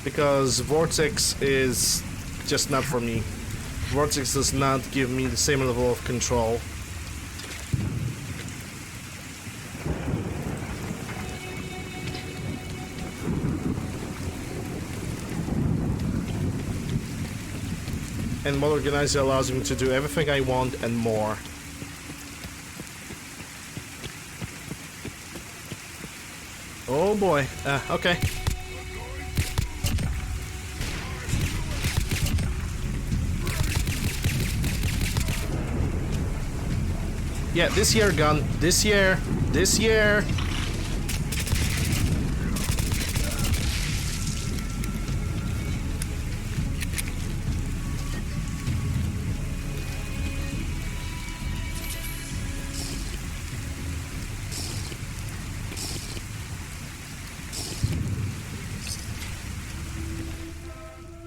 Because Vortex is just not for me. Vortex does not give me the same level of control. And Mod Organizer allows me to do everything I want and more. Oh boy, okay. Yeah, this year, gun. This year. This year.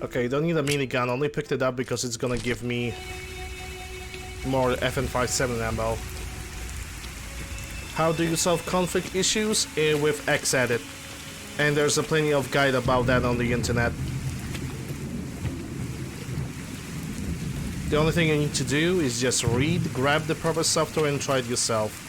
Okay, don't need a minigun. Only picked it up because it's gonna give me more FN57 ammo. How do you solve conflict issues? With Xedit. And there's a plenty of guide about that on the internet. The only thing you need to do is just read, grab the proper software and try it yourself.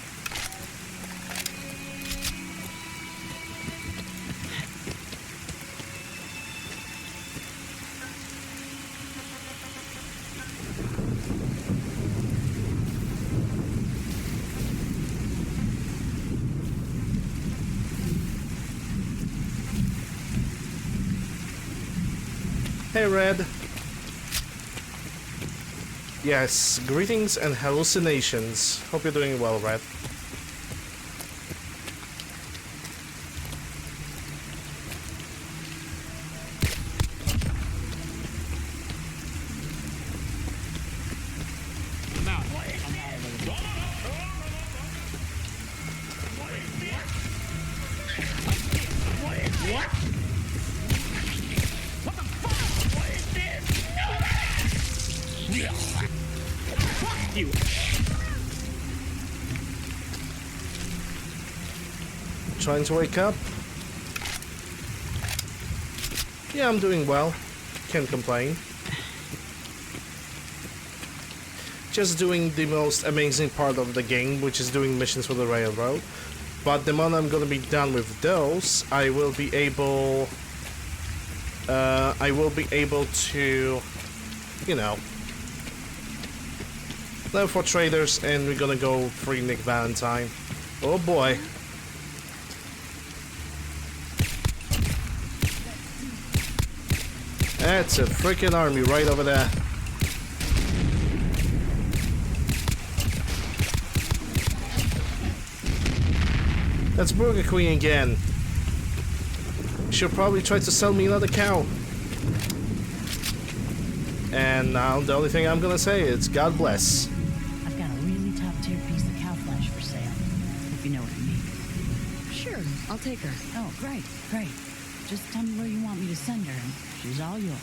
Hey, Red. Yes, greetings and hallucinations. Hope you're doing well, Red. Trying to wake up? Yeah, I'm doing well. Can't complain. Just doing the most amazing part of the game, which is doing missions for the railroad. But the moment I'm gonna be done with those, I will be able to, you know, level 4 traders, and we're gonna go free Nick Valentine. Oh boy. That's a freaking army right over there. That's Burger Queen again. She'll probably try to sell me another cow. And now the only thing I'm gonna say is God bless. I've got a really top-tier piece of cow flesh for sale, if you know what I mean. Sure, I'll take her. Oh, great, great. Just tell me where you want me to send her, and she's all yours.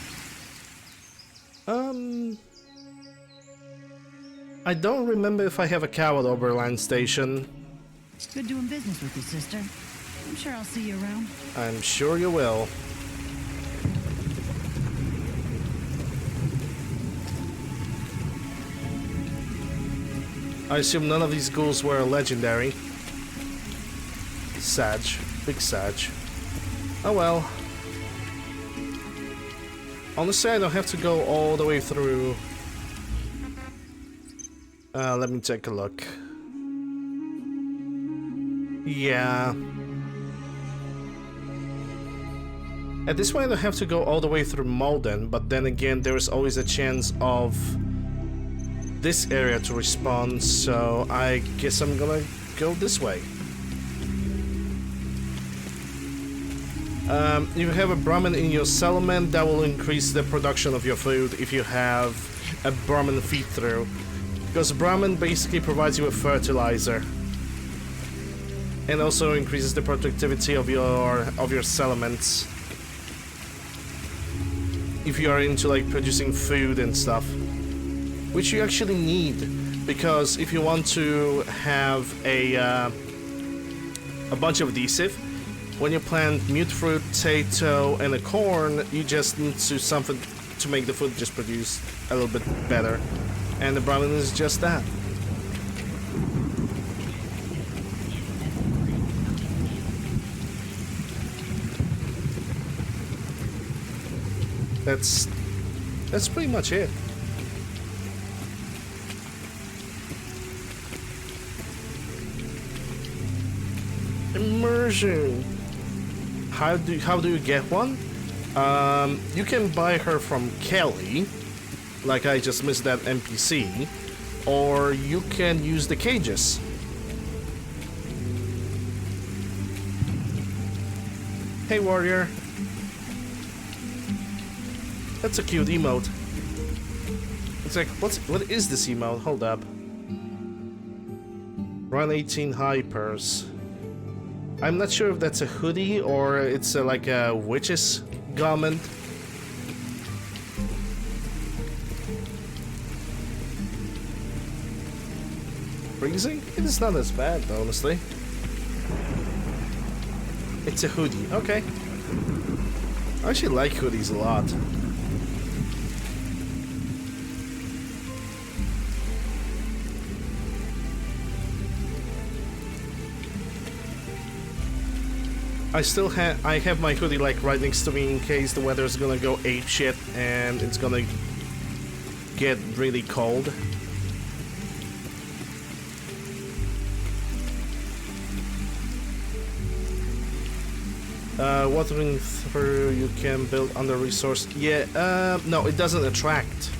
I don't remember if I have a cow at Oberland Station. Good doing business with you, sister. I'm sure I'll see you around. I'm sure you will. I assume none of these ghouls were legendary. Sag. Big Sag. Oh well. Honestly, I don't have to go all the way through. Let me take a look. Yeah. At this point, I don't have to go all the way through Malden, but then again, there is always a chance of this area to respawn, so I guess I'm gonna go this way. You have a Brahmin in your settlement, that will increase the production of your food if you have a Brahmin feed through. Because Brahmin basically provides you with fertilizer. And also increases the productivity of your settlements. If you are into like producing food and stuff. Which you actually need, because if you want to have a bunch of adhesive, when you plant mutfruit, potato, and a corn, you just need to something to make the food just produce a little bit better, and the Brahmin is just that. That's pretty much it. Immersion. How do you get one? You can buy her from Kelly, like I just missed that NPC, or you can use the cages. Hey warrior. That's a cute emote. It's like, what is this emote? Hold up. Run 18 hypers. I'm not sure if that's a hoodie or it's like a witch's garment. Freezing? It is not as bad, honestly. It's a hoodie. Okay. I actually like hoodies a lot. I have my hoodie like right next to me in case the weather is gonna go apeshit and it's gonna get really cold. Watering through, you can build under resource. Yeah, no, it doesn't attract.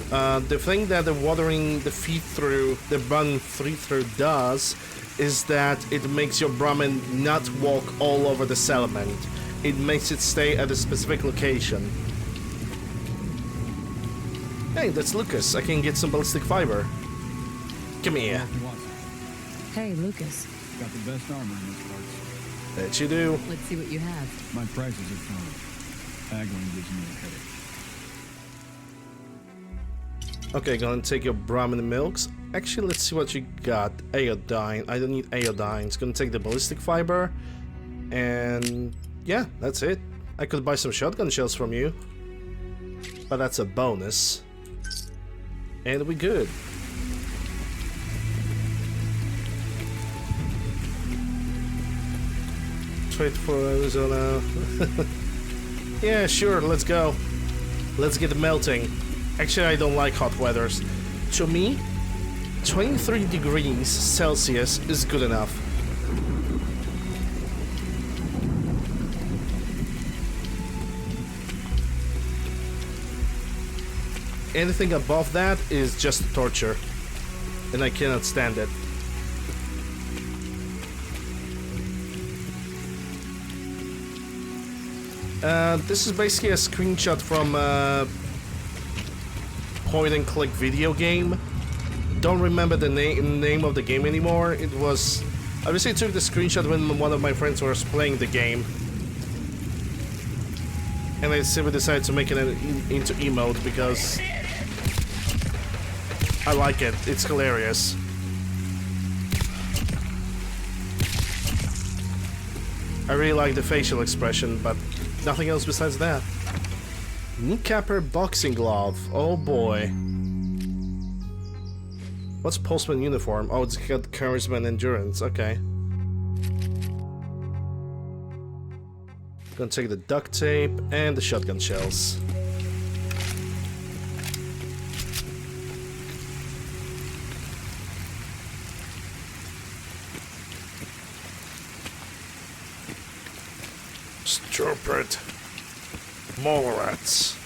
The thing that the watering the feed through, the run feed through does is that it makes your Brahmin not walk all over the settlement. It makes it stay at a specific location. Hey, that's Lucas. I can get some ballistic fiber. Come here. Hey, Lucas. Got the best armor in this parts. That you do. Let's see what you have. My prices are fine. Haggling gives me a headache. Okay, gonna take your Brahmin milks. Actually, let's see what you got. Iodine. I don't need iodine. It's gonna take the ballistic fiber. And yeah, that's it. I could buy some shotgun shells from you. But that's a bonus. And we're good. Trade for Arizona. Yeah, sure, let's go. Let's get melting. Actually, I don't like hot weathers. To me, 23 degrees Celsius is good enough. Anything above that is just torture, and I cannot stand it. This is basically a screenshot from point-and-click video game. Don't remember the name of the game anymore. It was... Obviously, I took the screenshot when one of my friends was playing the game. And I simply decided to make it into emote because I like it. It's hilarious. I really like the facial expression, but nothing else besides that. Kneecapper boxing glove. Oh boy. What's Postman uniform? Oh, it's got charisma and endurance. Okay. Gonna take the duct tape and the shotgun shells. Stupid mole rats.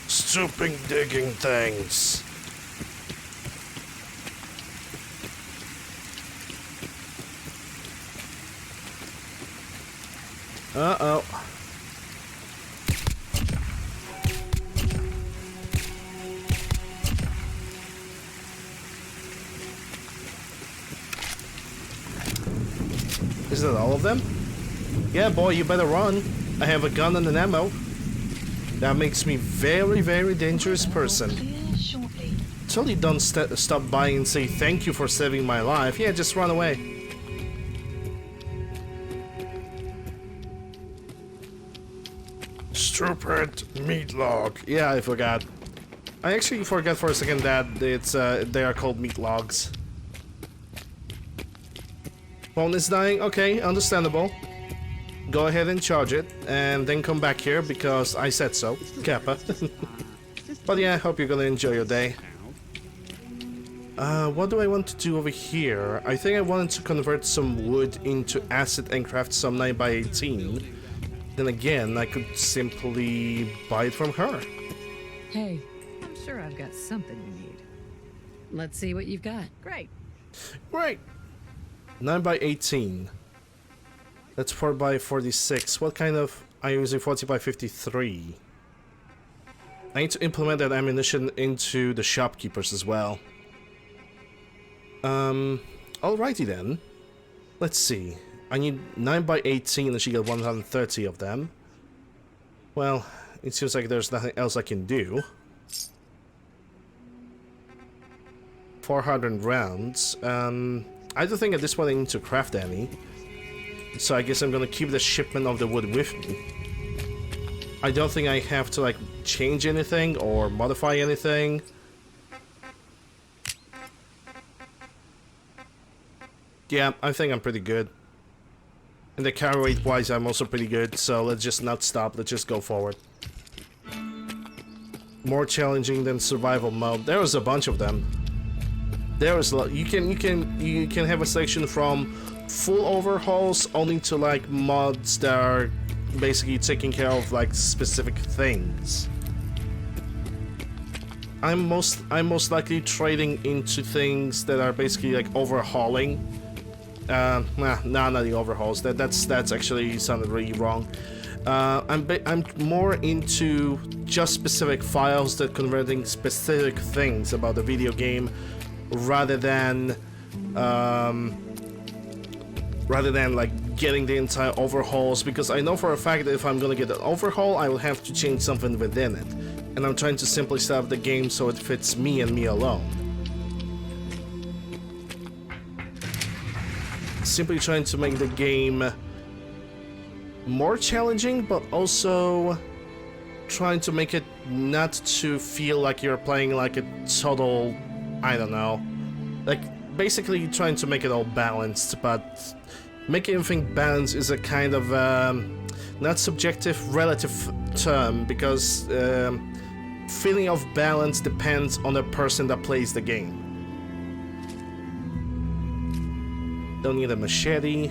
Stooping digging things. Uh-oh. Is that all of them? Yeah, boy, you better run. I have a gun and an ammo. That makes me very, very dangerous person. Totally don't stop by and say thank you for saving my life. Yeah, just run away. Stupid meat log. Yeah, I forgot. I actually forgot for a second that it's they are called meat logs. Phone is dying. Okay, understandable. Go ahead and charge it, and then come back here because I said so, Kappa. But yeah, I hope you're gonna enjoy your day. What do I want to do over here? I think I wanted to convert some wood into acid and craft some 9x18. Then again, I could simply buy it from her. Hey, I'm sure I've got something you need. Let's see what you've got. Great. Great. 9x18. That's 4x46. What kind of... I'm using 40x53. I need to implement that ammunition into the shopkeepers as well. Alrighty then. Let's see. I need 9x18 and she got 130 of them. Well, it seems like there's nothing else I can do. 400 rounds. I don't think at this point I need to craft any. So I guess I'm gonna keep the shipment of the wood with me. I don't think I have to like change anything or modify anything. Yeah, I think I'm pretty good. And the carry weight wise I'm also pretty good, so let's just not stop, let's just go forward. More challenging than survival mode. There was a bunch of them. There was a lot. You can have a section from full overhauls only to like mods that are basically taking care of like specific things. I'm most likely trading into things that are basically like overhauling. Not the overhauls. That's actually sounded really wrong. I'm more into just specific files that converting specific things about the video game, rather than like getting the entire overhauls, because I know for a fact that if I'm gonna get an overhaul, I will have to change something within it, and I'm trying to simply set up the game so it fits me and me alone. Simply trying to make the game more challenging, but also trying to make it not to feel like you're playing like a total, I don't know, like basically trying to make it all balanced. But making everything balanced is a kind of not subjective, relative term, because feeling of balance depends on the person that plays the game. Don't need a machete.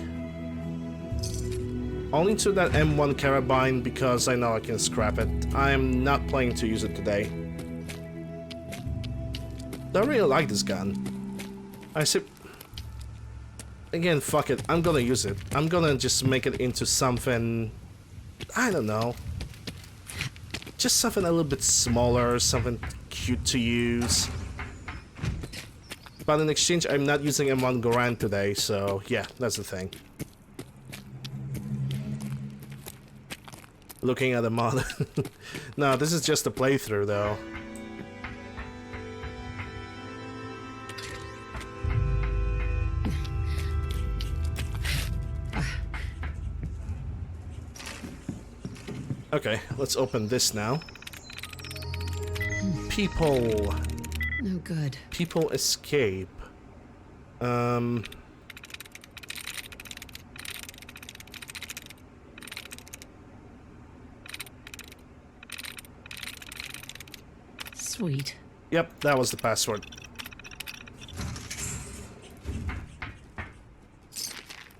Only to that M1 carabine because I know I can scrap it. I am not planning to use it today. Don't really like this gun. Again, fuck it. I'm gonna use it. I'm gonna just make it into something, I don't know, just something a little bit smaller, something cute to use. But in exchange, I'm not using M1 Garand today, so yeah, that's the thing. looking at the mod. No, this is just a playthrough, though. Okay, let's open this now. People. No good. People escape. Sweet. Yep, that was the password.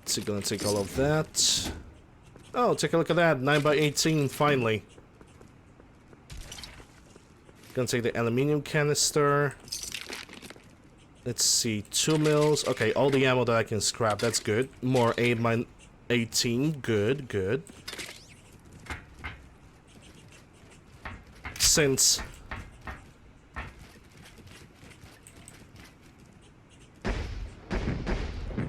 So gonna take all of that. Oh, take a look at that. 9x18, finally. Gonna take the aluminium canister. Let's see, 2 mils. Okay, all the ammo that I can scrap, that's good. More 8x18, good, good. Since...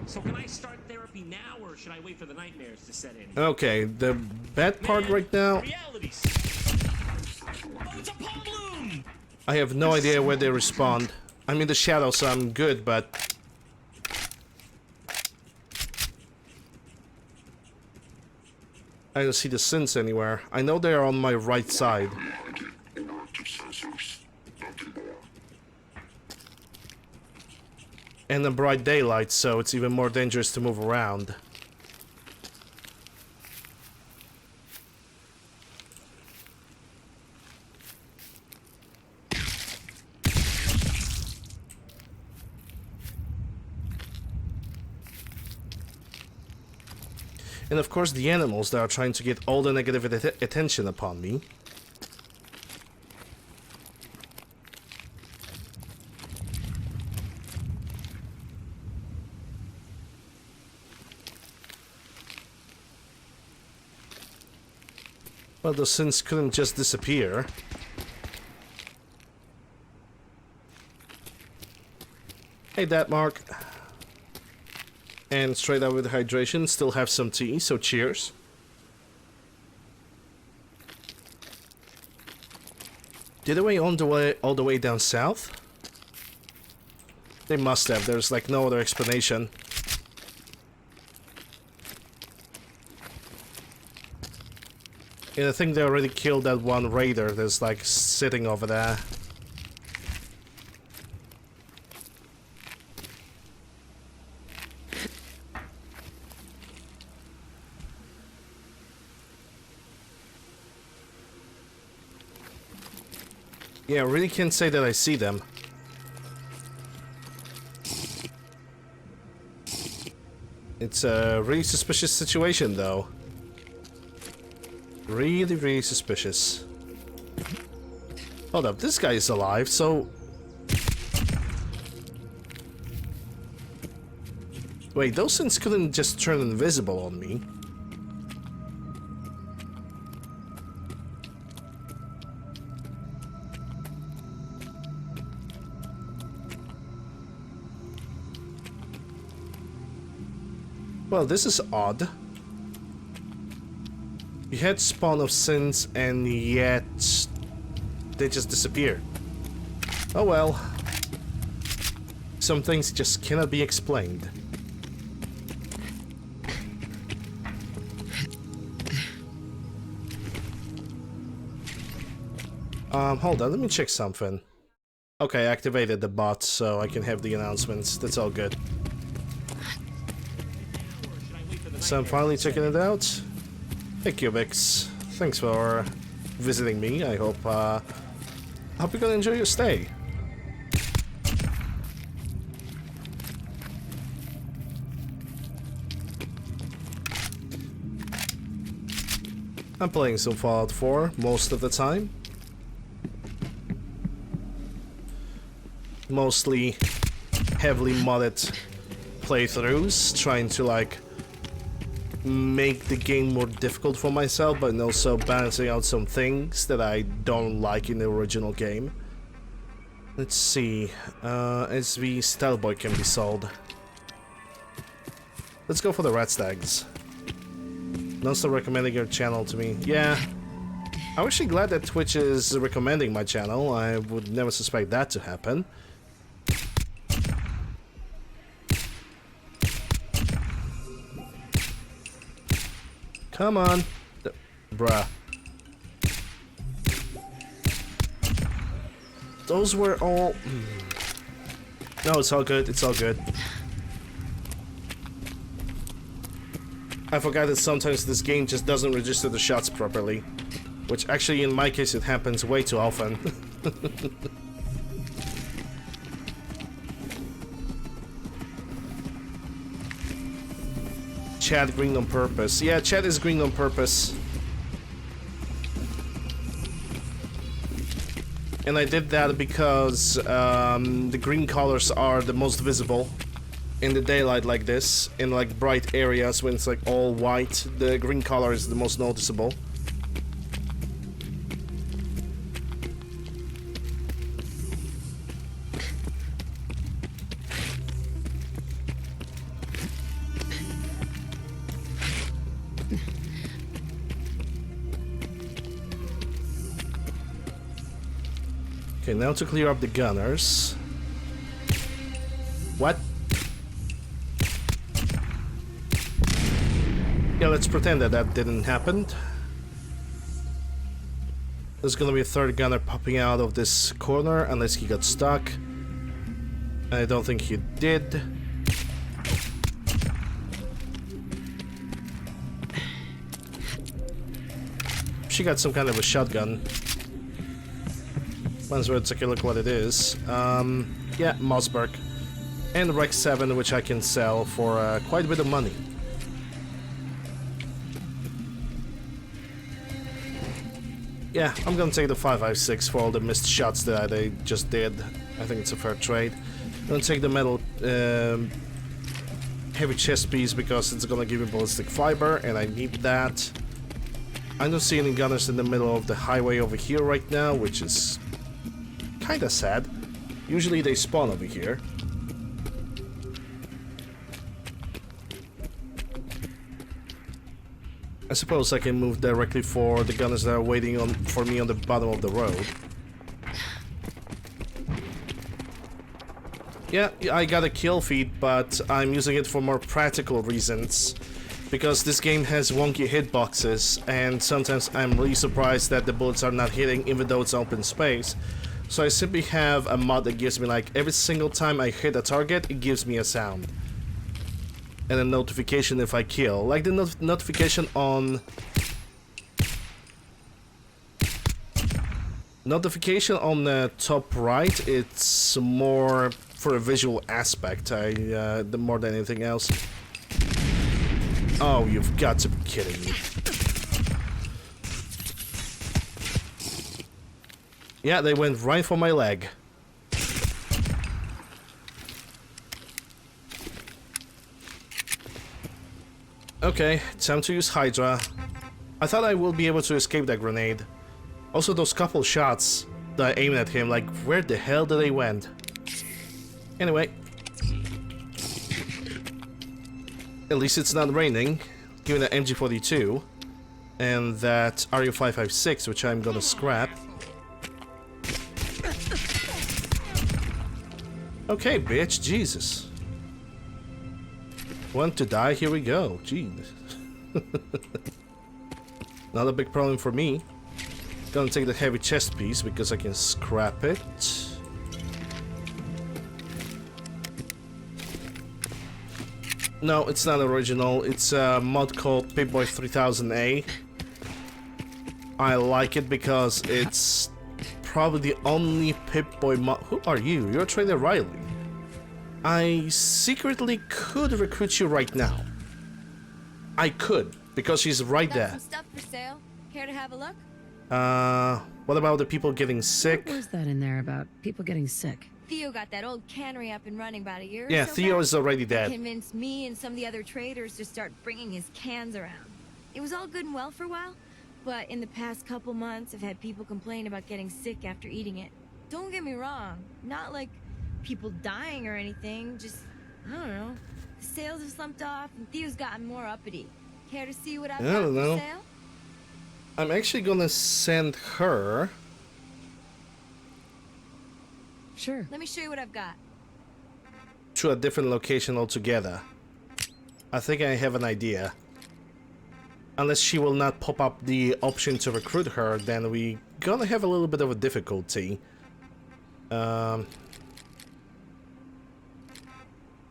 So can I start therapy now, or should I wait for the nightmares to set in? Okay, the bad part right now... Reality. Oh, it's a palm bloom! I have no idea where they respond. I'm in the shadow, so I'm good, but... I don't see the synths anywhere. I know they are on my right side. And in bright daylight, so it's even more dangerous to move around. And of course the animals that are trying to get all the negative attention upon me. Well, the sins couldn't just disappear. Hey, that Mark. And straight out with hydration, still have some tea, so cheers. Did they wait all the way down south? They must have, there's like no other explanation. And I think they already killed that one raider that's like sitting over there. Yeah, I really can't say that I see them. It's a really suspicious situation, though. Really, really suspicious. Hold up, this guy is alive, so... Wait, those things couldn't just turn invisible on me. Well, this is odd. You had spawn of sins and yet they just disappeared. Oh well. Some things just cannot be explained. Hold on, let me check something. Okay, I activated the bot so I can have the announcements. That's all good. So I'm finally checking it out. Hey Cubix, thanks for visiting me. I hope you're gonna enjoy your stay. I'm playing some Fallout 4 most of the time. Mostly heavily modded playthroughs, trying to like make the game more difficult for myself, but also balancing out some things that I don't like in the original game. Let's see, SV Styleboy can be sold. Let's go for the rat stags. Also recommending your channel to me. Yeah, I'm actually glad that Twitch is recommending my channel. I would never suspect that to happen. Come on. Bruh. Those were all... No, it's all good. It's all good. I forgot that sometimes this game just doesn't register the shots properly. Which actually, in my case, it happens way too often. Chat green on purpose. Yeah, chat is green on purpose. And I did that because the green colors are the most visible in the daylight like this. In like bright areas when it's like all white, the green color is the most noticeable. Okay, now to clear up the gunners. What? Yeah, let's pretend that that didn't happen. There's gonna be a third gunner popping out of this corner unless he got stuck. I don't think he did. She got some kind of a shotgun. Might as well take a look what it is. Yeah, Mossberg. And Rex 7, which I can sell for quite a bit of money. Yeah, I'm gonna take the 5.56 for all the missed shots that I just did. I think it's a fair trade. I'm gonna take the metal heavy chest piece because it's gonna give me ballistic fiber, and I need that. I don't see any gunners in the middle of the highway over here right now, which is kinda sad. Usually they spawn over here. I suppose I can move directly for the gunners that are waiting for me on the bottom of the road. Yeah, I got a kill feed, but I'm using it for more practical reasons. Because this game has wonky hitboxes, and sometimes I'm really surprised that the bullets are not hitting even though it's open space. So I simply have a mod that gives me, like, every single time I hit a target, it gives me a sound. And a notification if I kill. Like the notification on... Notification on the top right, it's more for a visual aspect, more than anything else. Oh, you've got to be kidding me. Yeah, they went right for my leg. Okay, time to use Hydra. I thought I would be able to escape that grenade. Also, those couple shots that I aimed at him, like, where the hell did they went? Anyway. At least it's not raining, given that MG42 and that RU556, which I'm gonna scrap. Okay, bitch, Jesus. Want to die? Here we go. Jeez. Not a big problem for me. Gonna take the heavy chest piece because I can scrap it. No, it's not original. It's a mod called Pip-Boy 3000A. I like it because it's probably the only Pip-Boy mod. Who are you? You're Trader Riley. I secretly could recruit you right now. I could, because she's right there. Got some stuff for sale. Care to have a look? What about the people getting sick? What was that in there about people getting sick? Theo got that old cannery up and running about a year Yeah, or so Theo back. is already dead. Convinced me and some of the other traders to start bringing his cans around. It was all good and well for a while, but in the past couple months, I've had people complain about getting sick after eating it. Don't get me wrong, not like people dying or anything, just, I don't know. The sales have slumped off and Theo's gotten more uppity. Care to see what I've got don't know. for sale? I'm actually gonna send her. Sure. Let me show you what I've got. To a different location altogether. I think I have an idea. Unless she will not pop up the option to recruit her, then we gonna have a little bit of a difficulty. I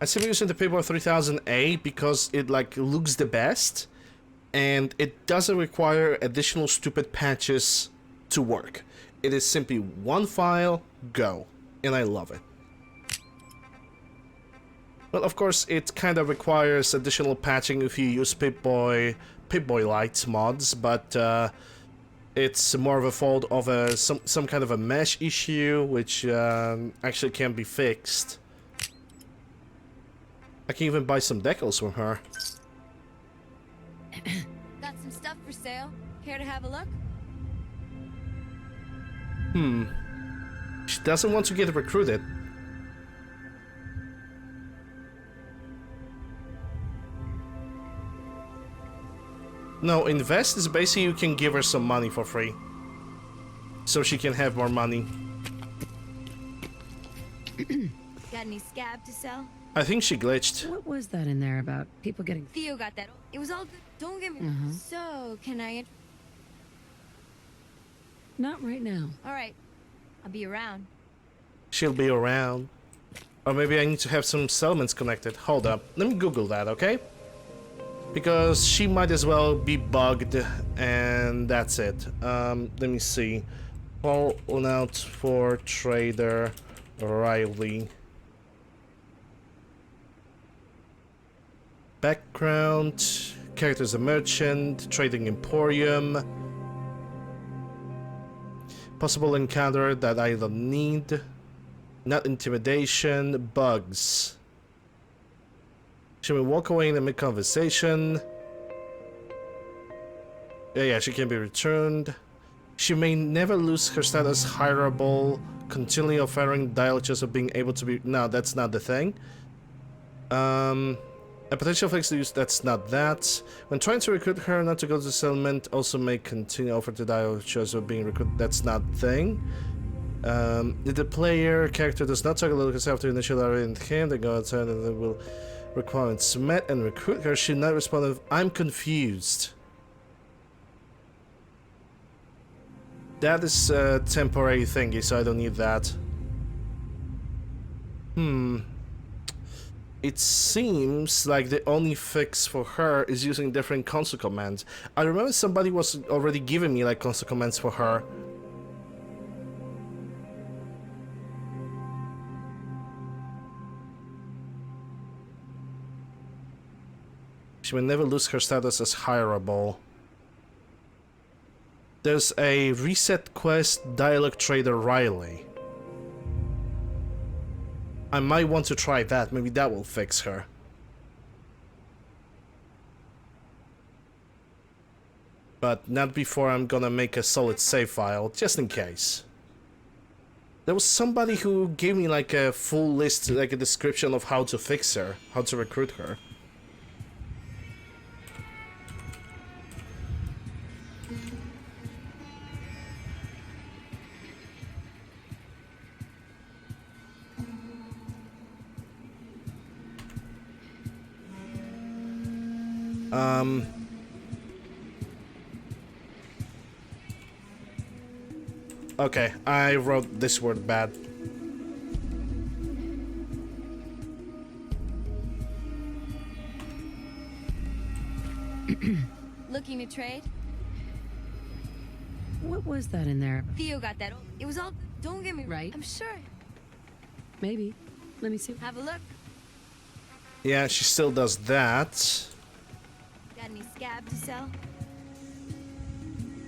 seem to be using the Pip-Boy 3000A because it like looks the best, and it doesn't require additional stupid patches to work. It is simply one file, go, and I love it. Well, of course, it kind of requires additional patching if you use Pip-Boy Lite mods, but it's more of a fault of some kind of a mesh issue, which actually can be fixed. I can even buy some decals from her. Got some stuff for sale. Care to have a look? She doesn't want to get recruited. No, invest is basically you can give her some money for free. So she can have more money. Got any scab to sell? I think she glitched. What was that in there about people getting... Theo got that. It was all good. Don't get me. So, can I... Not right now. All right. I'll be around. She'll be around. Or maybe I need to have some settlements connected. Hold up. Let me Google that, okay? Because she might as well be bugged, and that's it. Let me see. Call out for trader Riley. Background, characters a merchant, trading emporium. Possible encounter that I don't need. Not intimidation, bugs. She may walk away in a mid-conversation. Yeah, she can be returned. She may never lose her status hireable, continually offering dialogues of being able to be... No, that's not the thing. A potential fix to use, that's not that. When trying to recruit her not to go to the settlement, also may continue offer to dialogue choice of being recruited, that's not thing. If the player character does not talk a little bit after initial area in game, they go outside and they will requirements met and recruit her. She not respond with, I'm confused. That is a temporary thingy, so I don't need that. It seems like the only fix for her is using different console commands. I remember somebody was already giving me like console commands for her. She will never lose her status as hireable. There's a reset quest, dialogue trader Riley. I might want to try that, maybe that will fix her. But not before I'm gonna make a solid save file, just in case. There was somebody who gave me like a full list, like a description of how to fix her, how to recruit her. Okay, I wrote this word bad. Looking to trade? What was that in there? Theo got that. It was all... Don't get me... Right. I'm sure. Maybe. Let me see. Have a look. Yeah, she still does that. Got any scab to sell?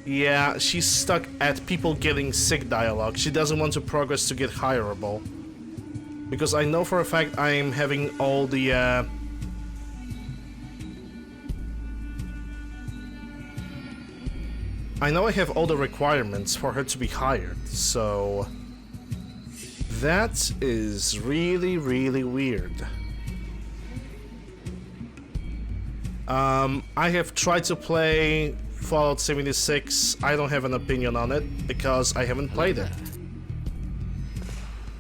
Yeah, she's stuck at people getting sick dialogue. She doesn't want to progress to get hireable. Because I know for a fact I'm having all the... I know I have all the requirements for her to be hired, so... That is really, really weird. I have tried to play Fallout 76, I don't have an opinion on it because I haven't played it.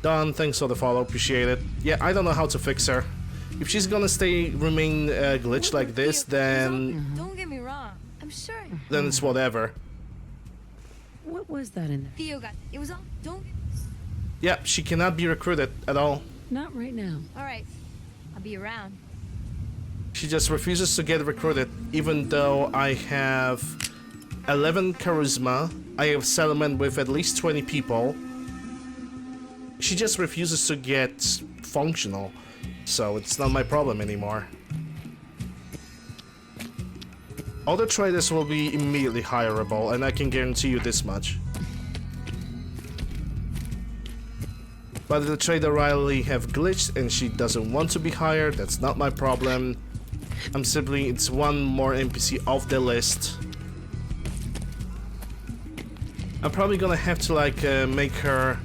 Don, thanks for the follow, appreciate it. Yeah, I don't know how to fix her. If she's gonna remain glitched like this, then Don't get me wrong. I'm sure. then it's whatever. What was that in there? Theo got it. Was all. Don't. Yeah, she cannot be recruited at all. Not right now. All right. I'll be around. She just refuses to get recruited, even though I have 11 charisma, I have settlement with at least 20 people. She just refuses to get functional, so it's not my problem anymore. Other traders will be immediately hireable, and I can guarantee you this much. But if the trader Riley have glitched and she doesn't want to be hired, that's not my problem. It's one more NPC off the list. I'm probably gonna have to like make her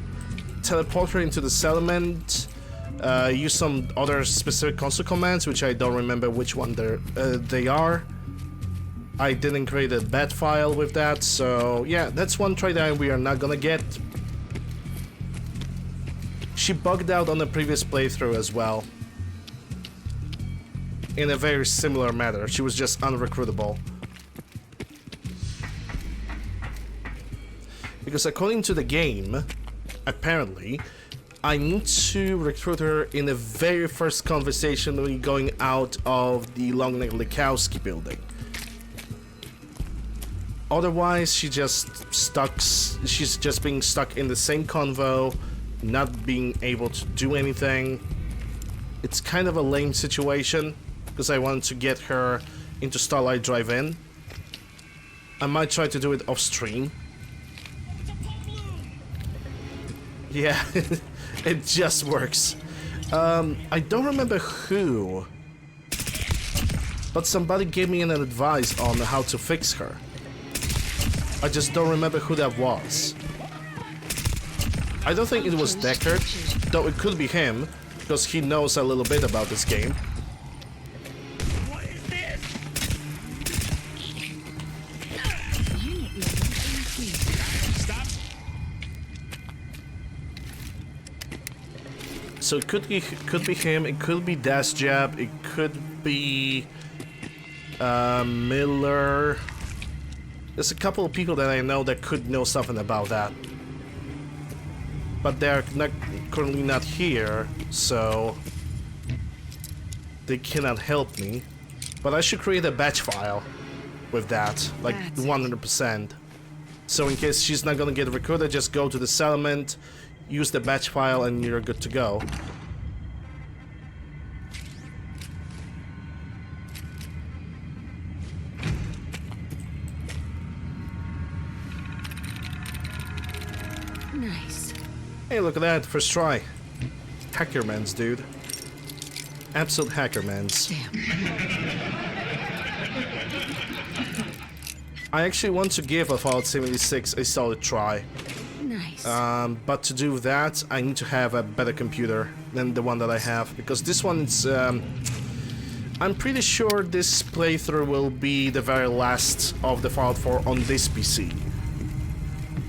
teleport her into the settlement, use some other specific console commands, which I don't remember which one they are. I didn't create a bat file with that, so yeah, that's one trader we are not gonna get. She bugged out on the previous playthrough as well. In a very similar manner, she was just unrecruitable. Because according to the game, apparently, I need to recruit her in the very first conversation when going out of the Long-Neck Lekowski building. Otherwise, she's just being stuck in the same convo, not being able to do anything. It's kind of a lame situation, because I wanted to get her into Starlight Drive-In. I might try to do it off stream. Yeah, it just works. I don't remember who, but somebody gave me an advice on how to fix her. I just don't remember who that was. I don't think it was Deckard, though it could be him, because he knows a little bit about this game. What is this? Stop. So it could be him, it could be Dasjab, it could be Miller. There's a couple of people that I know that could know something about that. But they're currently not here, so they cannot help me. But I should create a batch file with that, like 100%. So in case she's not gonna get recruited, just go to the settlement, use the batch file, and you're good to go. Nice. Hey, look at that, first try. Hackermans, dude. Absolute Hackermans. Damn. I actually want to give a Fallout 76 a solid try. Nice. But to do that, I need to have a better computer than the one that I have, because this one's, I'm pretty sure this playthrough will be the very last of the Fallout 4 on this PC.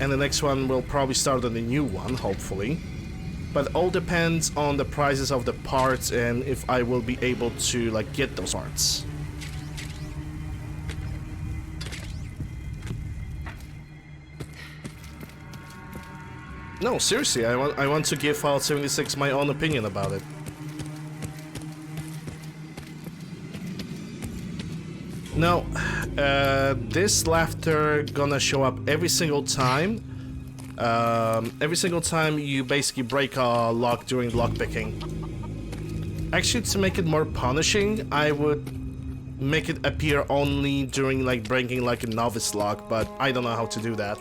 And the next one will probably start on the new one, hopefully. But all depends on the prices of the parts and if I will be able to, like, get those parts. No, seriously, I want to give Fallout 76 my own opinion about it. No, this laughter gonna show up every single time. Every single time you basically break a lock during lockpicking. Actually, to make it more punishing, I would make it appear only during like breaking like a novice lock, but I don't know how to do that.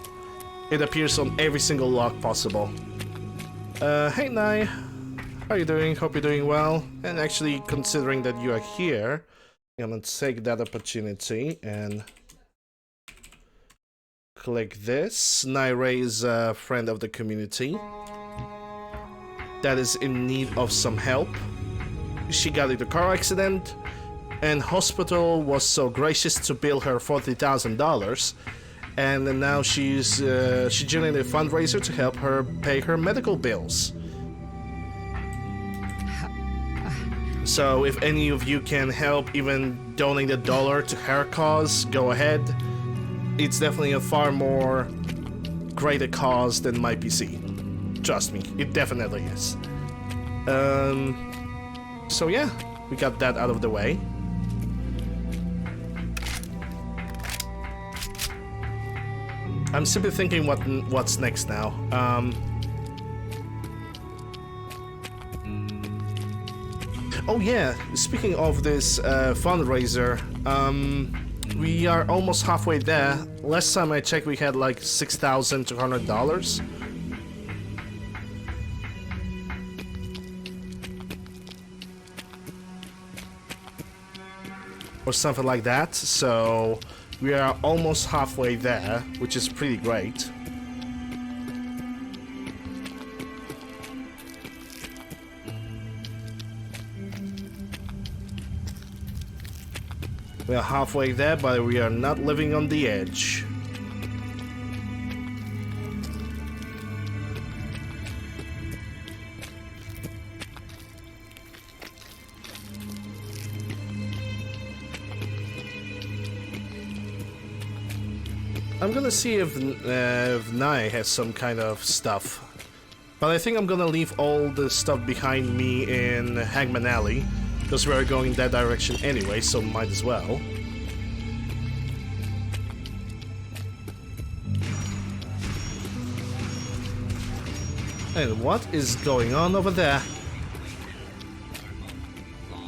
It appears on every single lock possible. Hey Nai, how are you doing? Hope you're doing well. And actually, considering that you are here, I'm gonna take that opportunity and click this. Naira is a friend of the community that is in need of some help. She got into a car accident and hospital was so gracious to bill her $40,000, and then now she generated a fundraiser to help her pay her medical bills. So if any of you can help, even donate $1 to her cause, go ahead. It's definitely a far more greater cause than my PC. Trust me, it definitely is. So yeah, we got that out of the way. I'm simply thinking what's next now. Oh yeah, speaking of this fundraiser, we are almost halfway there. Last time I checked, we had like $6,200. Or something like that, so we are almost halfway there, which is pretty great. We are halfway there, but we are not living on the edge. I'm gonna see if Nye has some kind of stuff. But I think I'm gonna leave all the stuff behind me in Hangman Alley, because we're going that direction anyway, so might as well. And what is going on over there?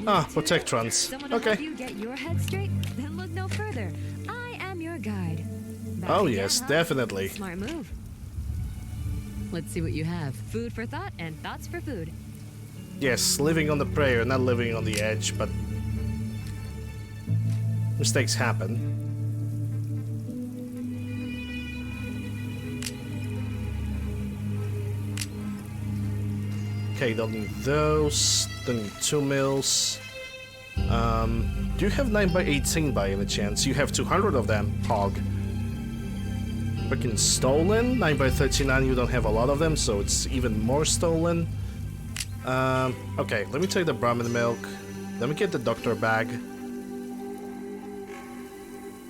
Ah, Protectrons. Someone to Okay. help you get your head straight? Then look no further. I am your guide. Back Oh again, yes, huh? definitely. Smart move. Let's see what you have. Food for thought and thoughts for food. Yes, living on the prairie, not living on the edge, but mistakes happen. Okay, don't need those. Don't need 2 mils. Do you have 9x18 by any chance? You have 200 of them, Hog. Freaking stolen? 9x39, you don't have a lot of them, so it's even more stolen. Okay, let me take the Brahmin milk. Let me get the doctor bag.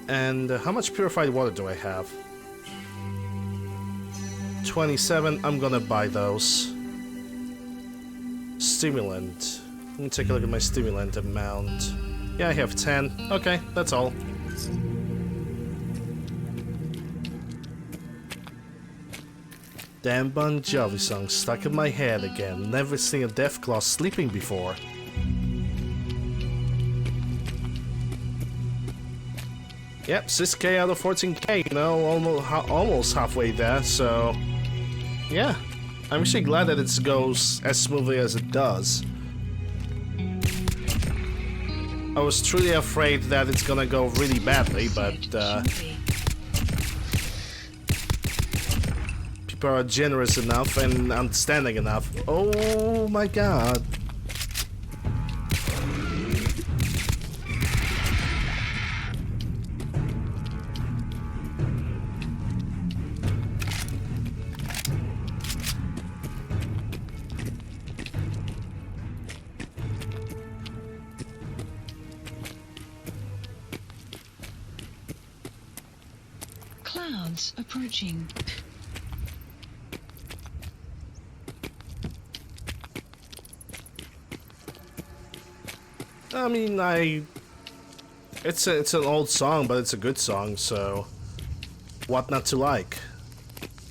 And how much purified water do I have? 27, I'm gonna buy those. Stimulant. Let me take a look at my stimulant amount. Yeah, I have 10. Okay, that's all. Damn Bon Jovi song stuck in my head again. Never seen a Deathclaw sleeping before. Yep, 6k out of 14k, you know, almost halfway there, so... Yeah, I'm actually glad that it goes as smoothly as it does. I was truly afraid that it's gonna go really badly, but people are generous enough and understanding enough. Oh my god. Clouds approaching. I mean, it's an old song, but it's a good song, so what not to like?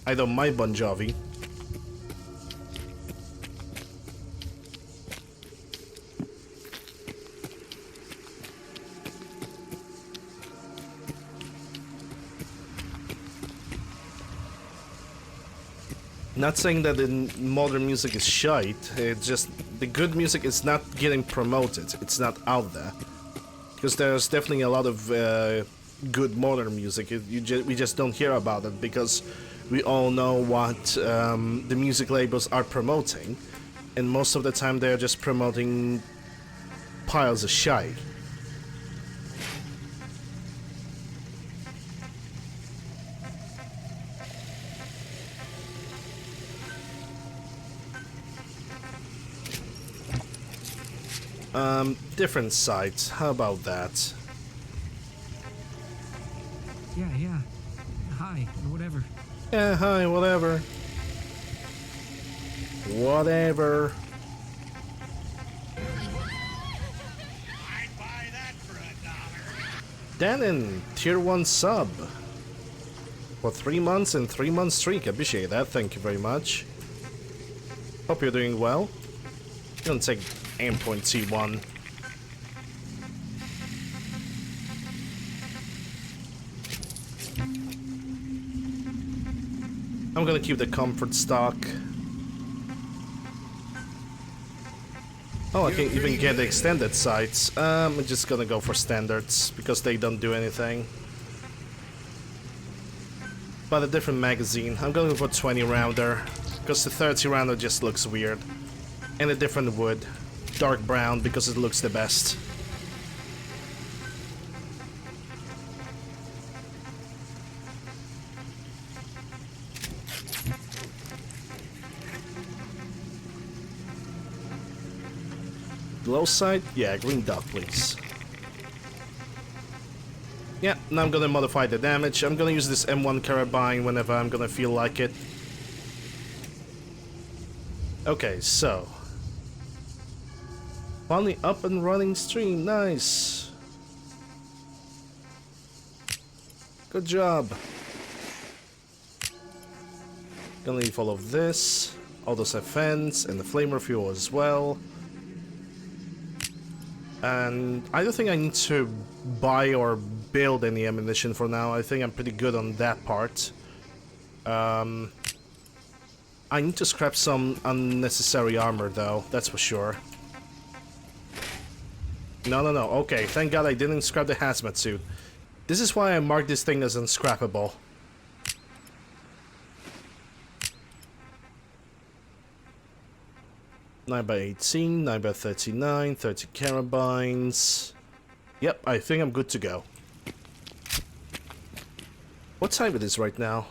I don't mind Bon Jovi. Not saying that the modern music is shite, it's just the good music is not getting promoted, it's not out there. Because there's definitely a lot of good modern music, we just don't hear about it because we all know what the music labels are promoting. And most of the time they're just promoting piles of shite. Different sites. How about that? Yeah. Hi, or whatever. Yeah, hi, whatever. Whatever. I'd buy that for $1. Danon, tier 1 sub. For 3 months and 3 month streak. Appreciate that. Thank you very much. Hope you're doing well. Gonna take aimpoint T1. I'm gonna keep the comfort stock. Oh, I can even get the extended sights. I'm just gonna go for standards because they don't do anything. But a different magazine. I'm gonna go for 20 rounder because the 30 rounder just looks weird. And a different wood. Dark brown because it looks the best. Low side? Yeah, green dot, please. Yeah, now I'm gonna modify the damage. I'm gonna use this M1 carabine whenever I'm gonna feel like it. Okay, so. Finally up and running stream, nice. Good job. Gonna leave all of this. All those fans and the flamer fuel as well. And I don't think I need to buy or build any ammunition for now. I think I'm pretty good on that part. I need to scrap some unnecessary armor though, that's for sure. No. Okay, thank God I didn't scrap the hazmat suit. This is why I marked this thing as unscrappable. Nine by 18, 9 by 39, 30 carabines. Yep, I think I'm good to go. What time it is right now?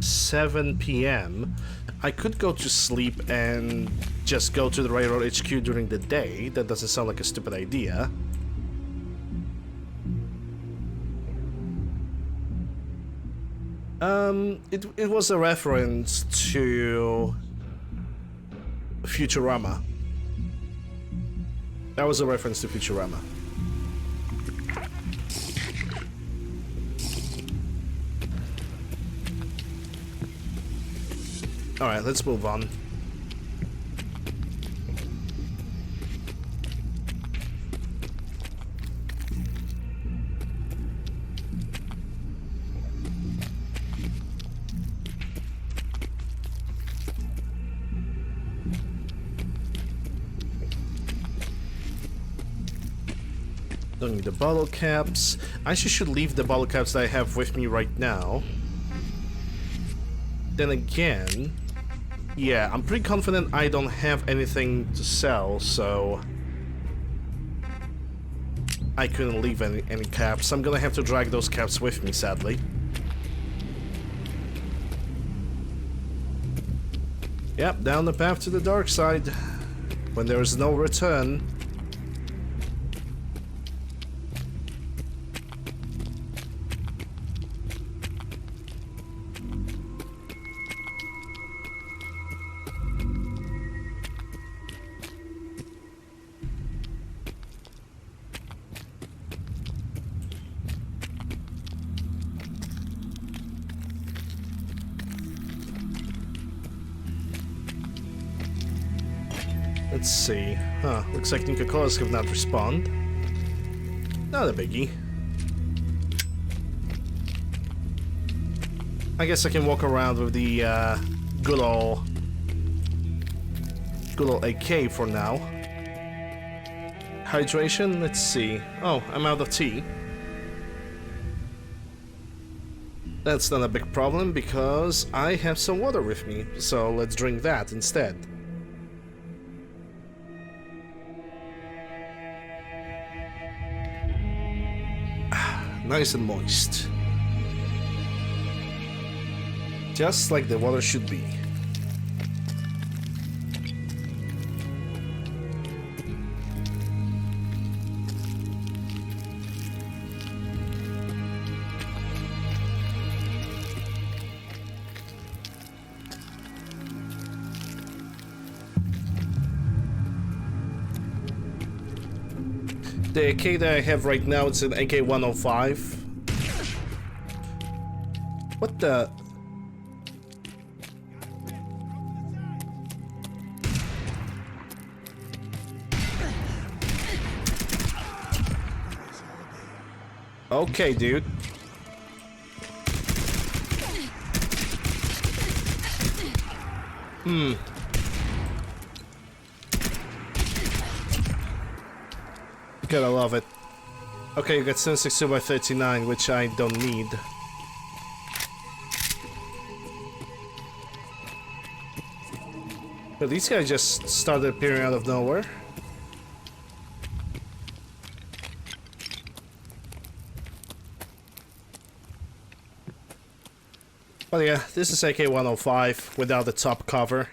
7 PM. I could go to sleep and just go to the Railroad HQ during the day. That doesn't sound like a stupid idea. It was a reference to Futurama. That was a reference to Futurama. Alright, let's move on. Don't need the bottle caps. I actually should leave the bottle caps that I have with me right now. Then again, yeah, I'm pretty confident I don't have anything to sell, so I couldn't leave any caps. I'm gonna have to drag those caps with me, sadly. Yep, down the path to the dark side, when there is no return. Let's see. Huh, looks like Nuka-Colas have not responded. Not a biggie. I guess I can walk around with the good old AK for now. Hydration, let's see. Oh, I'm out of tea. That's not a big problem because I have some water with me, so let's drink that instead. Nice and moist. Just like the water should be. The AK that I have right now, it's an AK-105. What the? Okay, dude. Gotta love it. Okay, you got 762 by 39, which I don't need. But these guys just started appearing out of nowhere. But yeah, this is AK-105 without the top cover.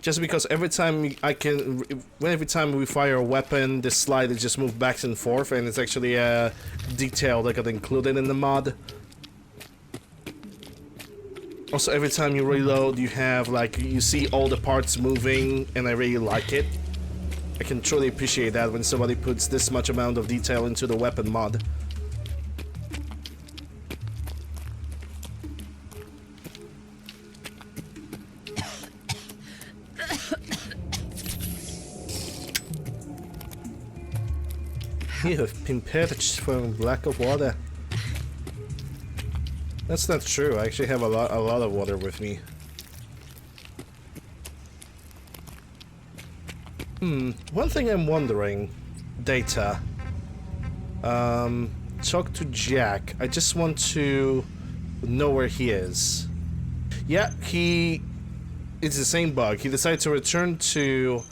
Just because every time every time we fire a weapon, the slide is just moved back and forth, and it's actually a detail that got included in the mod. Also, every time you reload, you have like you see all the parts moving, and I really like it. I can truly appreciate that when somebody puts this much amount of detail into the weapon mod. You have been perished from lack of water. That's not true. I actually have a lot of water with me. One thing I'm wondering, Data. Talk to Jack. I just want to know where he is. Yeah, it's the same bug. He decided to return to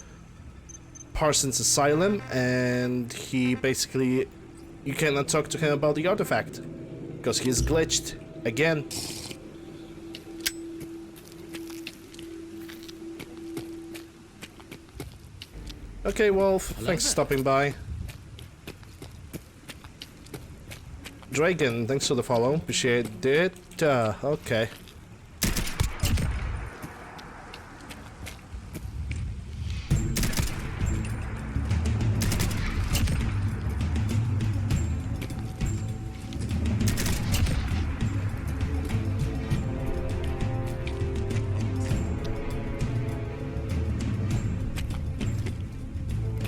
Parsons Asylum, and he basically, you cannot talk to him about the artifact because he's glitched again. Okay, Wolf, thanks for stopping by. Dragon, thanks for the follow, appreciate it. Okay.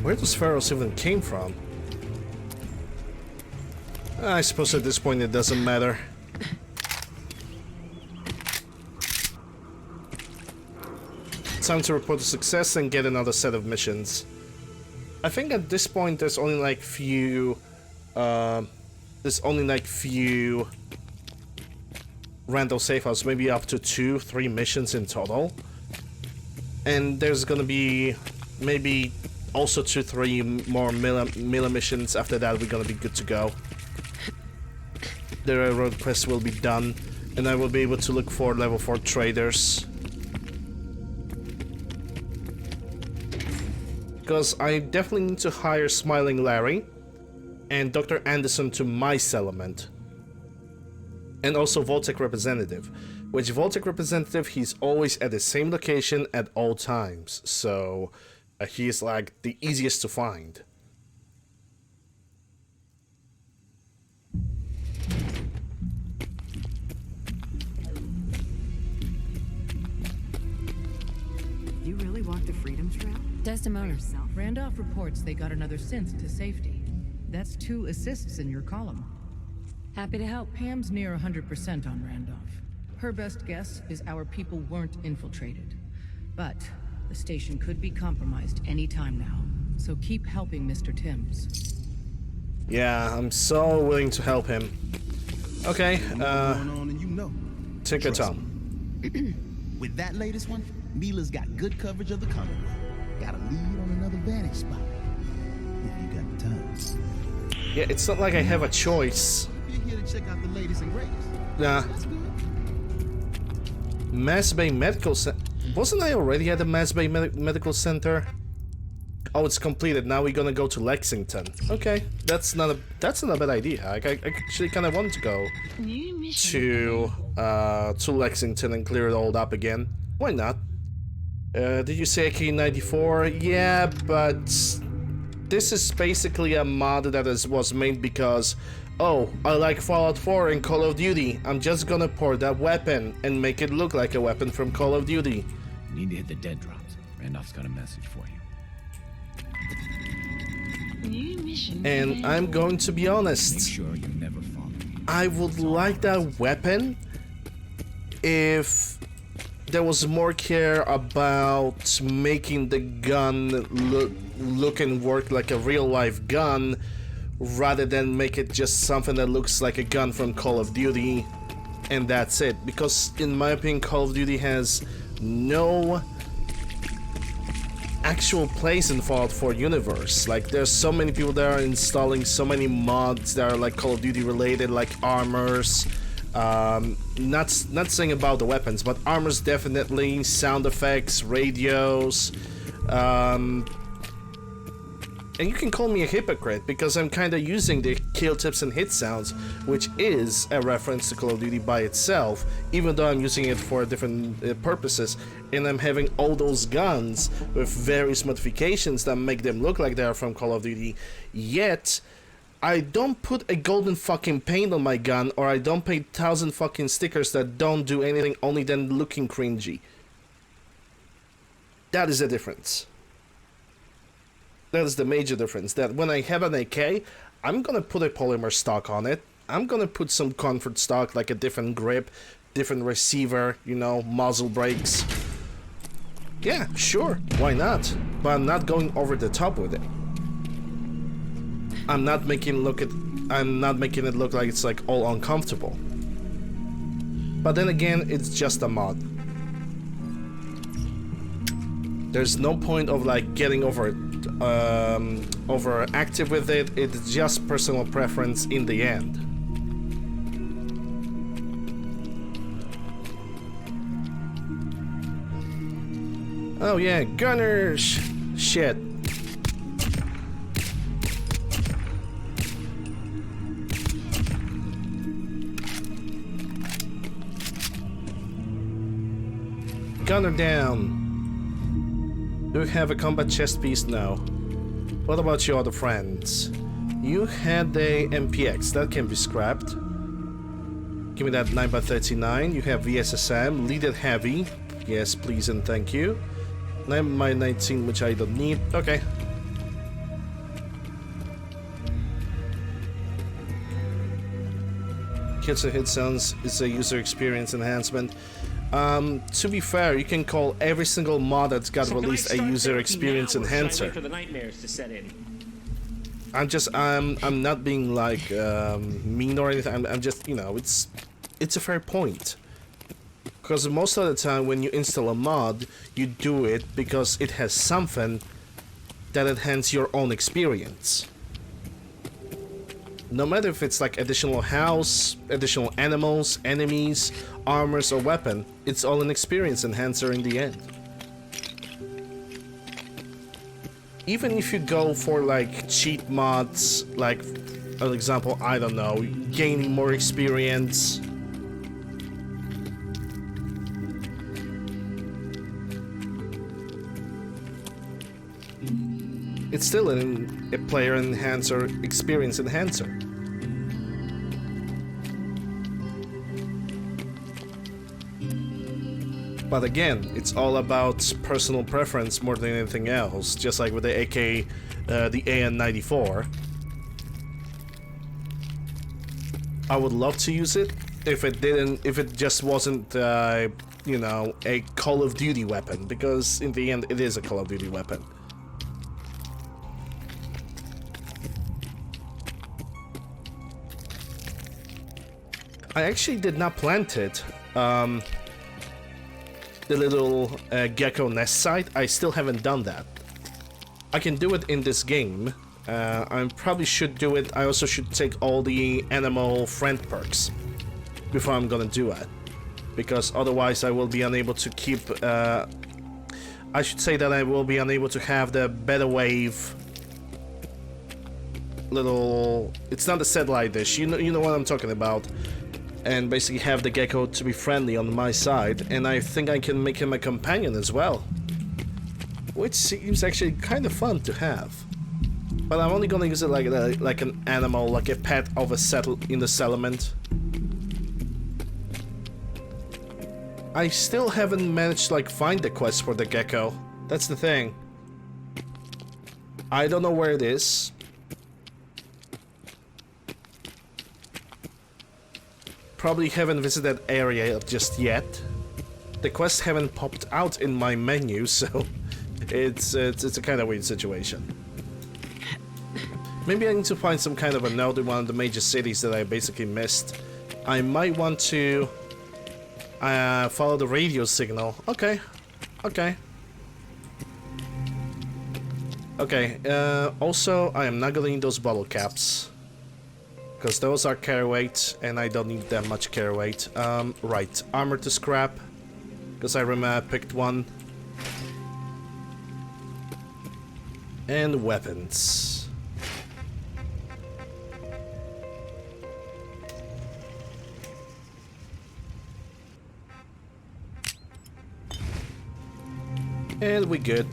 Where those pharaohs even came from? I suppose at this point it doesn't matter. Time to report a success and get another set of missions. I think at this point there's only like few random safe houses, maybe up to 2-3 missions in total. And there's gonna be maybe also 2-3 more Mila missions. After that, we're gonna be good to go. The railroad quest will be done, and I will be able to look for level 4 traders. Because I definitely need to hire Smiling Larry and Dr. Anderson to my settlement. And also Vault-Tec representative. Which Vault-Tec representative, he's always at the same location at all times. So he is like the easiest to find. You really walked the Freedom Trail? Desdemona. Randolph reports they got another synth to safety. That's 2 assists in your column. Happy to help. Pam's near 100% on Randolph. Her best guess is our people weren't infiltrated. But the station could be compromised any time now. So keep helping Mr. Timms. Yeah, I'm so willing to help him. Okay, take your time. With that latest one, Mila's got good coverage of the Commonwealth. Got a lead on another vantage spot. If you got the time. Yeah, it's not like I have a choice. You're here to check out the latest and greatest. Nah. That's good. Mass Bay Medical Center. Wasn't I already at the Mass Bay Medical Center? Oh, it's completed. Now we're gonna go to Lexington. Okay, that's not a bad idea. I actually kind of want to go to Lexington and clear it all up again. Why not? Did you say AK-94? Yeah, but this is basically a mod that was made because, oh, I like Fallout 4 and Call of Duty. I'm just gonna port that weapon and make it look like a weapon from Call of Duty. You need to hit the dead drops. Randolph's got a message for you. And I'm going to be honest. Make sure you never follow me. I would like that weapon if there was more care about making the gun look and work like a real-life gun, rather than make it just something that looks like a gun from Call of Duty, and that's it. Because in my opinion, Call of Duty has no actual place in Fallout 4 universe. Like, there's so many people that are installing so many mods that are like Call of Duty related, like armors. Not saying about the weapons, but armors definitely, sound effects, radios, and you can call me a hypocrite because I'm kind of using the kill tips and hit sounds, which is a reference to Call of Duty by itself, even though I'm using it for different purposes, and I'm having all those guns with various modifications that make them look like they are from Call of Duty, yet I don't put a golden fucking paint on my gun, or I don't paint 1,000 fucking stickers that don't do anything only than looking cringy. That is the difference. That is the major difference, that when I have an AK, I'm gonna put a polymer stock on it. I'm gonna put some comfort stock, like a different grip, different receiver, you know, muzzle brakes. Yeah, sure, why not? But I'm not going over the top with it. I'm not making it look like it's like all uncomfortable. But then again, it's just a mod. There's no point of like getting over active with it. It's just personal preference in the end. Oh yeah, gunners! Shit. Gunner down. Do you have a combat chest piece? No. What about your other friends? You had a MPX, that can be scrapped. Give me that 9x39. You have VSSM, leaded heavy. Yes, please and thank you. 9x19, which I don't need. Okay. Kills and hit sounds is a user experience enhancement. To be fair, you can call every single mod that's got released a user experience enhancer. For the nightmares to set in. I'm not being like mean or anything. I'm just, you know, it's a fair point. Because most of the time when you install a mod, you do it because it has something that enhances your own experience. No matter if it's like additional house, additional animals, enemies, armors, or weapon, it's all an experience enhancer in the end. Even if you go for like cheat mods, like, for example, I don't know, gaining more experience. It's still a player enhancer, experience enhancer. But again, it's all about personal preference more than anything else, just like with the AK, the AN-94. I would love to use it if it just wasn't, you know, a Call of Duty weapon, because in the end it is a Call of Duty weapon. I actually did not plant it. The little gecko nest site, I still haven't done that. I can do it in this game. I probably should do it. I also should take all the animal friend perks before I'm gonna do it, because otherwise I will be unable to keep. I should say that I will be unable to have the Better Wave little. It's not a satellite dish. You know what I'm talking about. And basically have the gecko to be friendly on my side, and I think I can make him a companion as well, which seems actually kind of fun to have. But I'm only gonna use it like an animal, like a pet of a in the settlement. I still haven't managed to like find the quest for the gecko. That's the thing. I don't know where it is. Probably haven't visited that area just yet. The quests haven't popped out in my menu, so it's a kind of weird situation. Maybe I need to find some kind of a node in one of the major cities that I basically missed. I might want to follow the radio signal. Okay. Also, I am not gonna need those bottle caps. Because those are carry weight, and I don't need that much carry weight. Right, armor to scrap. Because I remember I picked one. And weapons. And we good.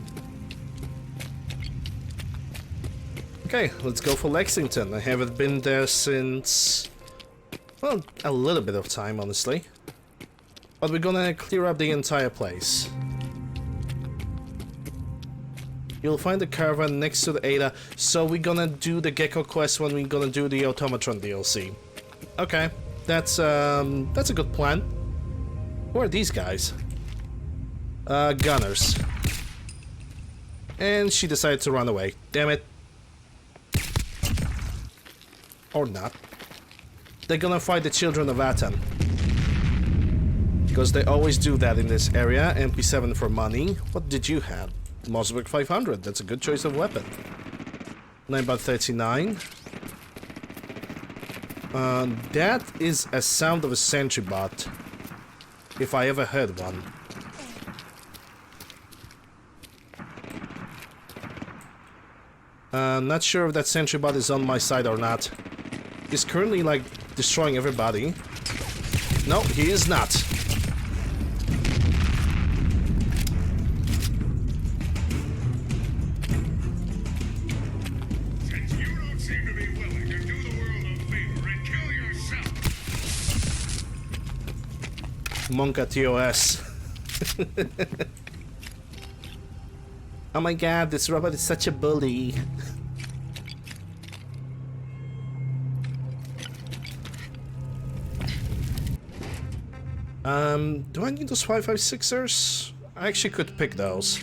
Okay, let's go for Lexington. I haven't been there since, well, a little bit of time, honestly. But we're gonna clear up the entire place. You'll find the caravan next to the Ada, so we're gonna do the Gecko quest when we're gonna do the Automatron DLC. Okay, that's a good plan. Who are these guys? Gunners. And she decided to run away. Damn it. Or not. They're gonna fight the children of Aten. Because they always do that in this area. MP7 for money. What did you have? Mossberg 500. That's a good choice of weapon. 9x39. That is a sound of a sentry bot. If I ever heard one. Not sure if that sentry bot is on my side or not. He's currently like destroying everybody. No, he is not. Since you don't seem to be willing to do the world a favor and kill yourself. Monka TOS. Oh my god, this robot is such a bully. Do I need those 5.56ers? I actually could pick those.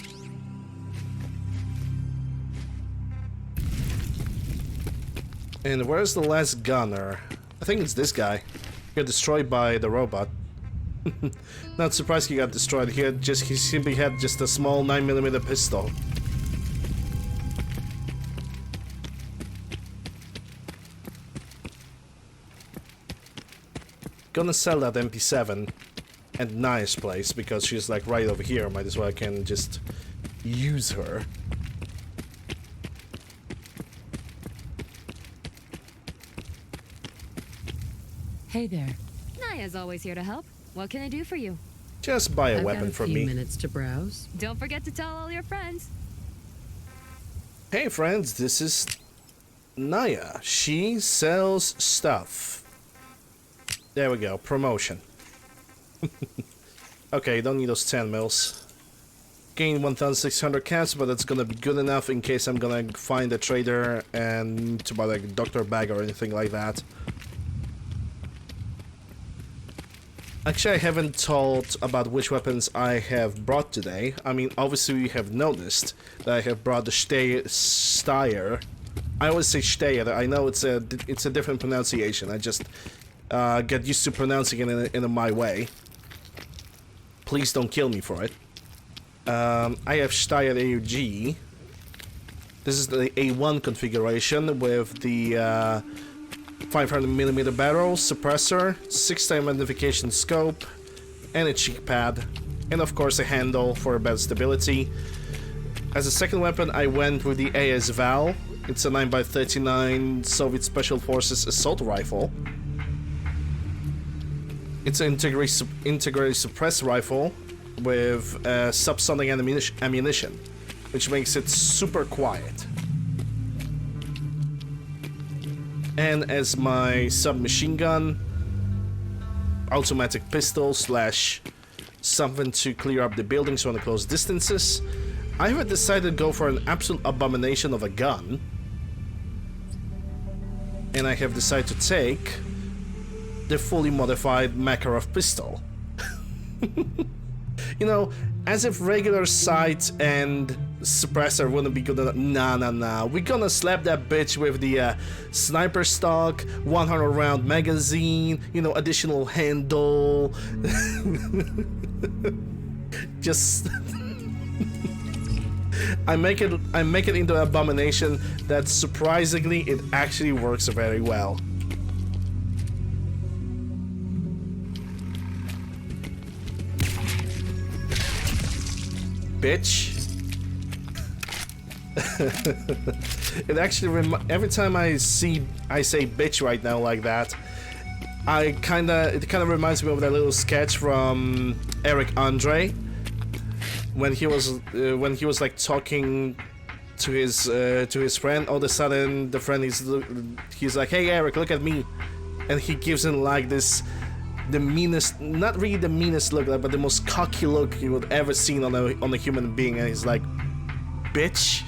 And where's the last gunner? I think it's this guy. He got destroyed by the robot. Not surprised he got destroyed. He simply had just a small 9mm pistol. Gonna sell that MP7 at Naya's place because she's like right over here. Might as well I can just use her. Hey there. Naya's always here to help. What can I do for you? Just buy a I've weapon got a for few me. minutes to browse. Don't forget to tell all your friends. Hey friends, this is Naya. She sells stuff. There we go, promotion. Okay, don't need those 10 mils. Gain 1,600 caps, but that's gonna be good enough in case I'm gonna find a trader and to buy like a doctor bag or anything like that. Actually, I haven't told about which weapons I have brought today. I mean, obviously you have noticed that I have brought the Steyr. I always say Steyr. I know it's a different pronunciation. I just get used to pronouncing it in my way. Please don't kill me for it. I have Steyr AUG. This is the A1 configuration with the 500mm barrel, suppressor, 6-time magnification scope, and a cheek pad, and of course a handle for better stability. As a second weapon, I went with the AS Val. It's a 9x39 Soviet Special Forces assault rifle. It's an integrated suppressed rifle with subsonic ammunition, which makes it super quiet. and as my submachine gun, automatic pistol slash something to clear up the buildings from the close distances. I have decided to go for an absolute abomination of a gun, and I have decided to take the fully modified Makarov pistol. You know, as if regular sight and suppressor wouldn't be good enough. Nah. We're gonna slap that bitch with the sniper stock, 100 round magazine, you know, additional handle. Just I make it into an abomination that surprisingly it actually works very well. Bitch. It actually every time I say bitch right now like that, it kind of reminds me of that little sketch from Eric Andre when he was like talking to his friend. All of a sudden the friend he's like, "Hey Eric, look at me," and he gives him like the meanest, not really the meanest look, but the most cocky look you would ever seen on a human being, and he's like, "Bitch."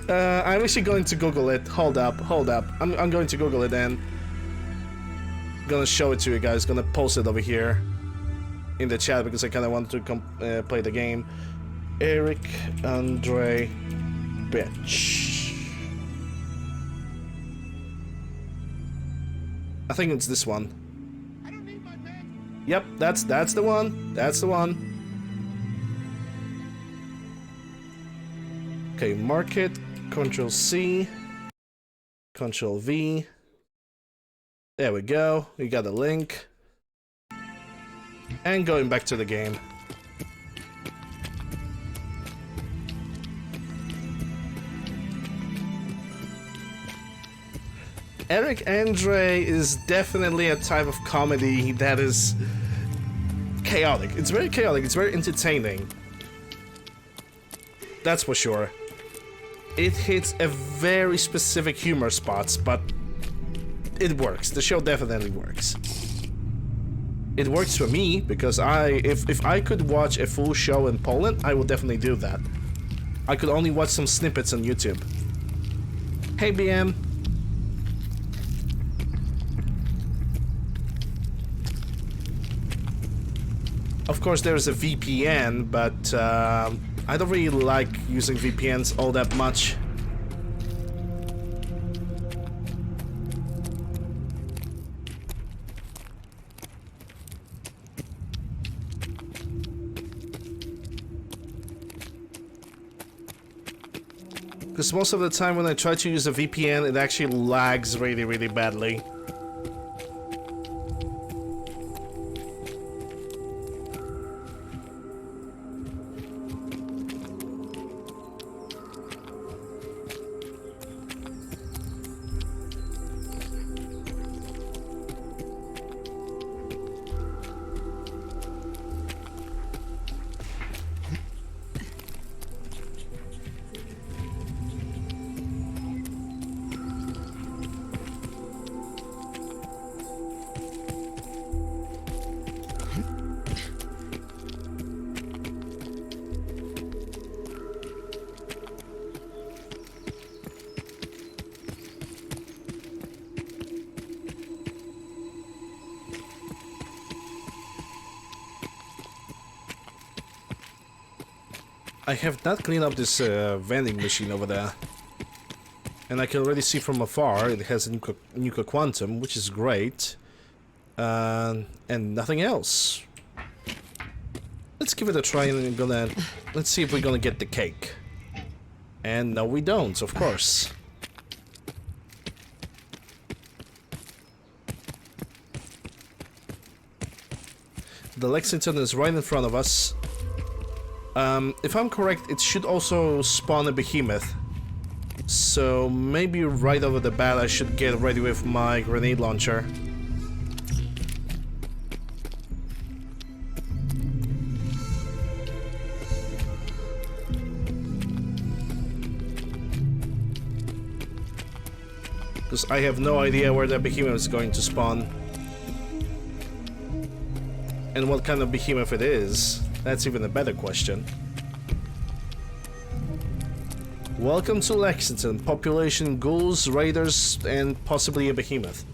I'm actually going to Google it. Hold up. I'm going to Google it and gonna show it to you guys. Gonna post it over here in the chat because I kind of want to play the game. Eric Andre, bitch. I think it's this one. Yep, that's the one. That's the one. Okay, mark it. Control C. Control V. There we go. We got a link. And going back to the game. Eric Andre is definitely a type of comedy that is chaotic. It's very chaotic, it's very entertaining. That's for sure. It hits a very specific humor spots, but it works. The show definitely works. It works for me because if I could watch a full show in Poland, I would definitely do that. I could only watch some snippets on YouTube. Hey BM. Of course there's a VPN, but I don't really like using VPNs all that much. Because most of the time when I try to use a VPN, it actually lags really, really badly. I have not cleaned up this vending machine over there. And I can already see from afar it has a Nuka Quantum, which is great. And nothing else. Let's give it a try and let's see if we're gonna get the cake. And no, we don't, of course. The Lexington is right in front of us. If I'm correct, it should also spawn a behemoth. So maybe right over the bat I should get ready with my grenade launcher. Because I have no idea where the behemoth is going to spawn. And what kind of behemoth it is. That's even a better question. Welcome to Lexington. Population ghouls, raiders, and possibly a behemoth.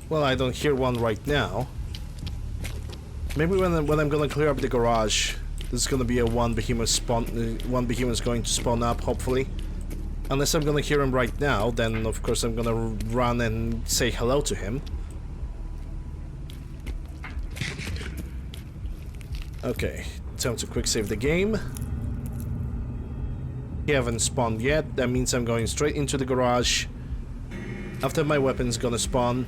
Well, I don't hear one right now. Maybe when I'm gonna clear up the garage, there's gonna be a one behemoth is going to spawn up, hopefully. Unless I'm gonna hear him right now, then of course I'm gonna run and say hello to him. Okay, time to quick save the game. He haven't spawned yet, that means I'm going straight into the garage. After my weapon's gonna spawn.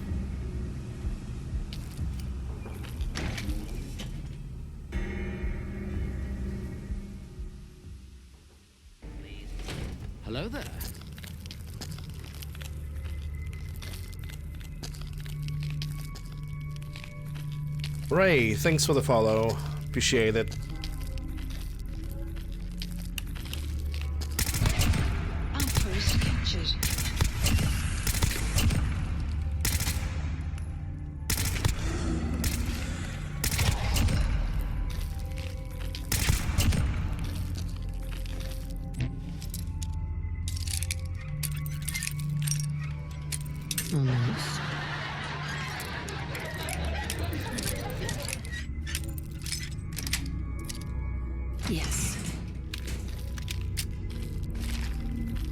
Hello there. Ray, thanks for the follow. Appreciate it. Almost. Yes.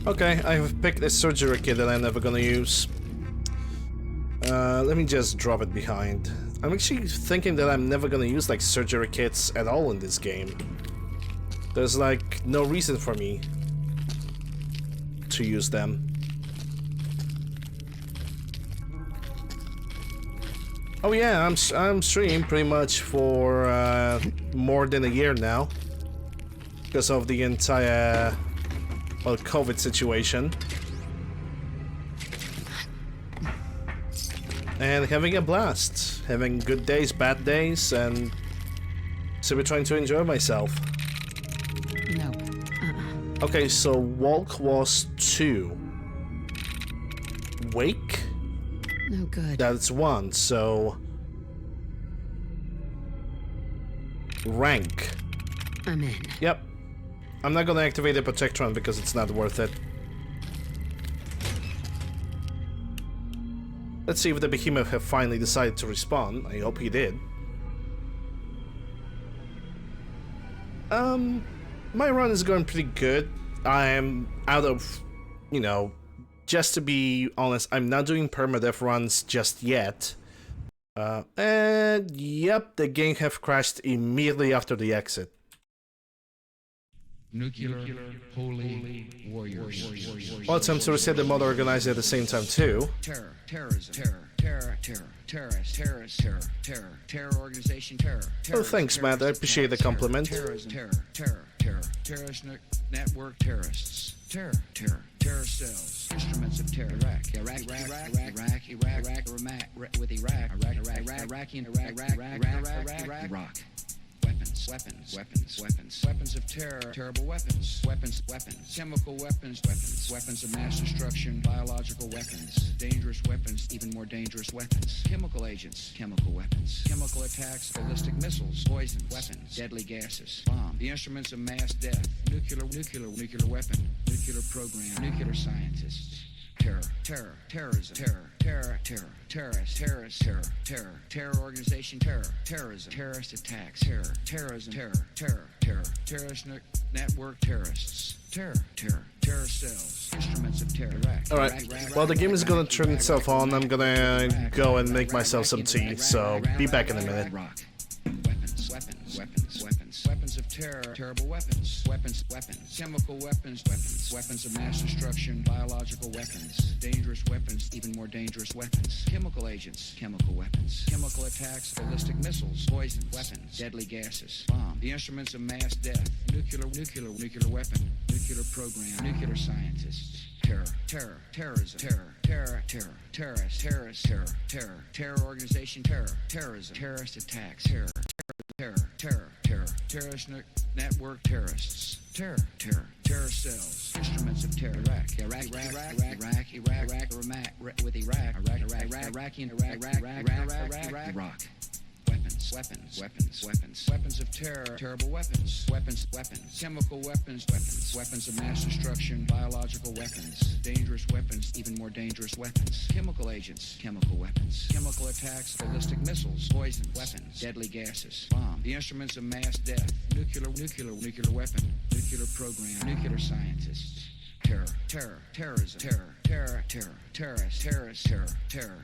Okay, I have picked a surgery kit that I'm never gonna use. Let me just drop it behind. I'm actually thinking that I'm never gonna use like surgery kits at all in this game. There's like no reason for me to use them. Oh yeah, I'm streaming pretty much for more than a year now because of the entire well, COVID situation. And having a blast, having good days, bad days, and simply trying to enjoy myself. No. Okay, so Walk was 2. Wake? No good. That's 1, so... Rank. I'm in. Yep. I'm not gonna activate the Protectron because it's not worth it. Let's see if the behemoth have finally decided to respawn. I hope he did. My run is going pretty good. I'm out of, you know, just to be honest, I'm not doing permadeath runs just yet. And yep, the game have crashed immediately after the exit. Nuclear holy warriors. Well, time to reset the mod organizer at the same time too. Terror, terrorism, terror, terrorist, terror organization, terror. Oh, thanks, Matt. I appreciate the compliment. Terrorism, terrorist network, terrorists, terror cells, instruments of terror. Iraq, weapons of terror, terrible weapons, chemical weapons of mass destruction, biological weapons, dangerous weapons, even more dangerous weapons, chemical agents, chemical weapons, chemical attacks, ballistic missiles, poison weapons, deadly gases, bomb, the instruments of mass death, nuclear weapon, nuclear program, nuclear scientists. Terrorism, terror organization, terrorism, terrorist attacks, terrorism, terrorist network, terrorists, terror cells, instruments of terror. Alright, well the game is gonna turn itself on. I'm gonna go and make myself some tea, so be back in a minute. Weapons of terror, terrible weapons, chemical weapons, weapons of mass destruction, biological weapons, dangerous weapons, even more dangerous weapons, chemical agents, chemical weapons, chemical attacks, ballistic missiles, poison, weapons, deadly gases, bomb, the instruments of mass death, nuclear weapon, nuclear program, nuclear scientists. Terrorism, terror organization, terrorism, terrorist attacks, terrorist network, terrorists, terror cells, instruments of terror, Iraq, weapons of terror, terrible weapons, chemical weapons, weapons of mass destruction, biological weapons, dangerous weapons, even more dangerous weapons, chemical agents, chemical weapons, chemical attacks, ballistic missiles, poison, weapons, deadly gases, bomb, the instruments of mass death, nuclear weapon, nuclear program, nuclear scientists. Terrorism,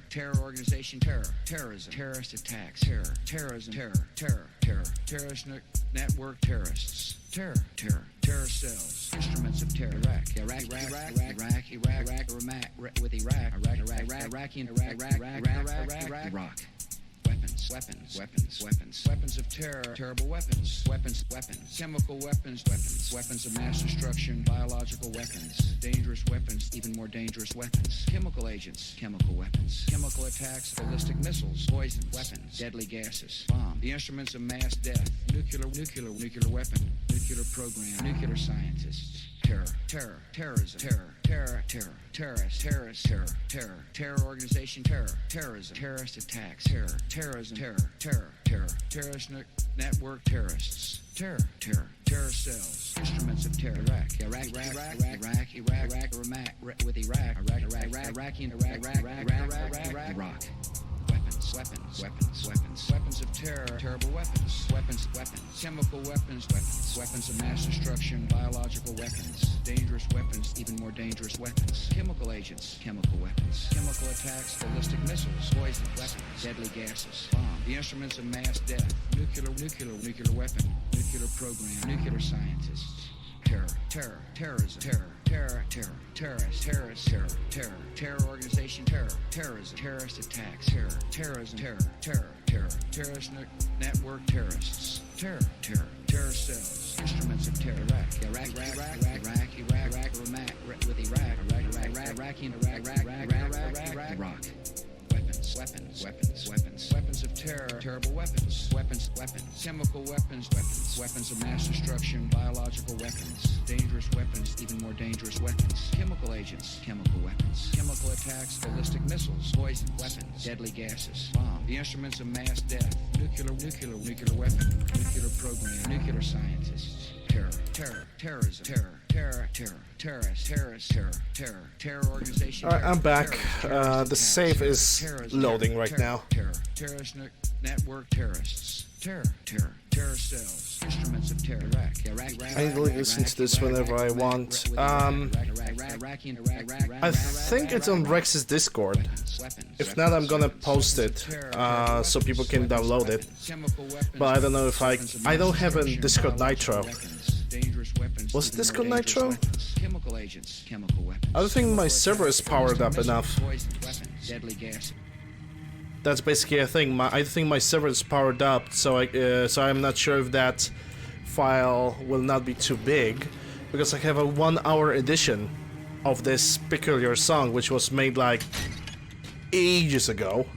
terror organization, terrorism, terrorist attacks, terrorism, terrorist network, terrorists, terror cells, instruments of terror, Iraq, with Iraq. Weapons of terror, terrible weapons, chemical weapons, weapons of mass destruction, biological weapons, dangerous weapons, even more dangerous weapons, chemical agents, chemical weapons, chemical attacks, ballistic missiles, poison, weapons, deadly gases, bomb, the instruments of mass death, nuclear weapon, nuclear program, nuclear scientists. Terrorism, terror organization, terrorism, terrorist attacks, terrorism, terrorist network, terrorists, terror cells, instruments of terror, Iraq, with Iraq. Weapons of terror, terrible weapons, chemical weapons, weapons of mass destruction, biological weapons, dangerous weapons, even more dangerous weapons, chemical agents, chemical weapons, chemical attacks, ballistic missiles, poison, weapons, deadly gases, bomb, the instruments of mass death, nuclear weapon, nuclear program, nuclear scientists. Terrorism, terror organization, terrorism, terrorist attacks, terrorism, terrorist network, terrorists, terror cells, instruments of terror, Iraq, with Iraq. Weapons of terror, terrible weapons, chemical weapons, weapons of mass destruction, biological weapons, dangerous weapons, even more dangerous weapons, chemical agents, chemical weapons, chemical attacks, ballistic missiles, poison, weapons, deadly gases, bomb, the instruments of mass death, nuclear weapon, nuclear program, nuclear scientists. Terrorism, terror organization. Alright, I'm back. The save is loading right now. Terrorist network, terrorists. Terror cells, instruments of terror. I need to listen to this whenever I want. I think it's on Rex's Discord. If not, I'm gonna post it so people can download it. But I don't know if I don't have a Discord Nitro. Was it Discord Nitro? I don't think my server is powered up enough. That's basically a thing. I think my server is powered up, so I'm not sure if that file will not be too big, because I have a 1-hour edition of this peculiar song, which was made like ages ago.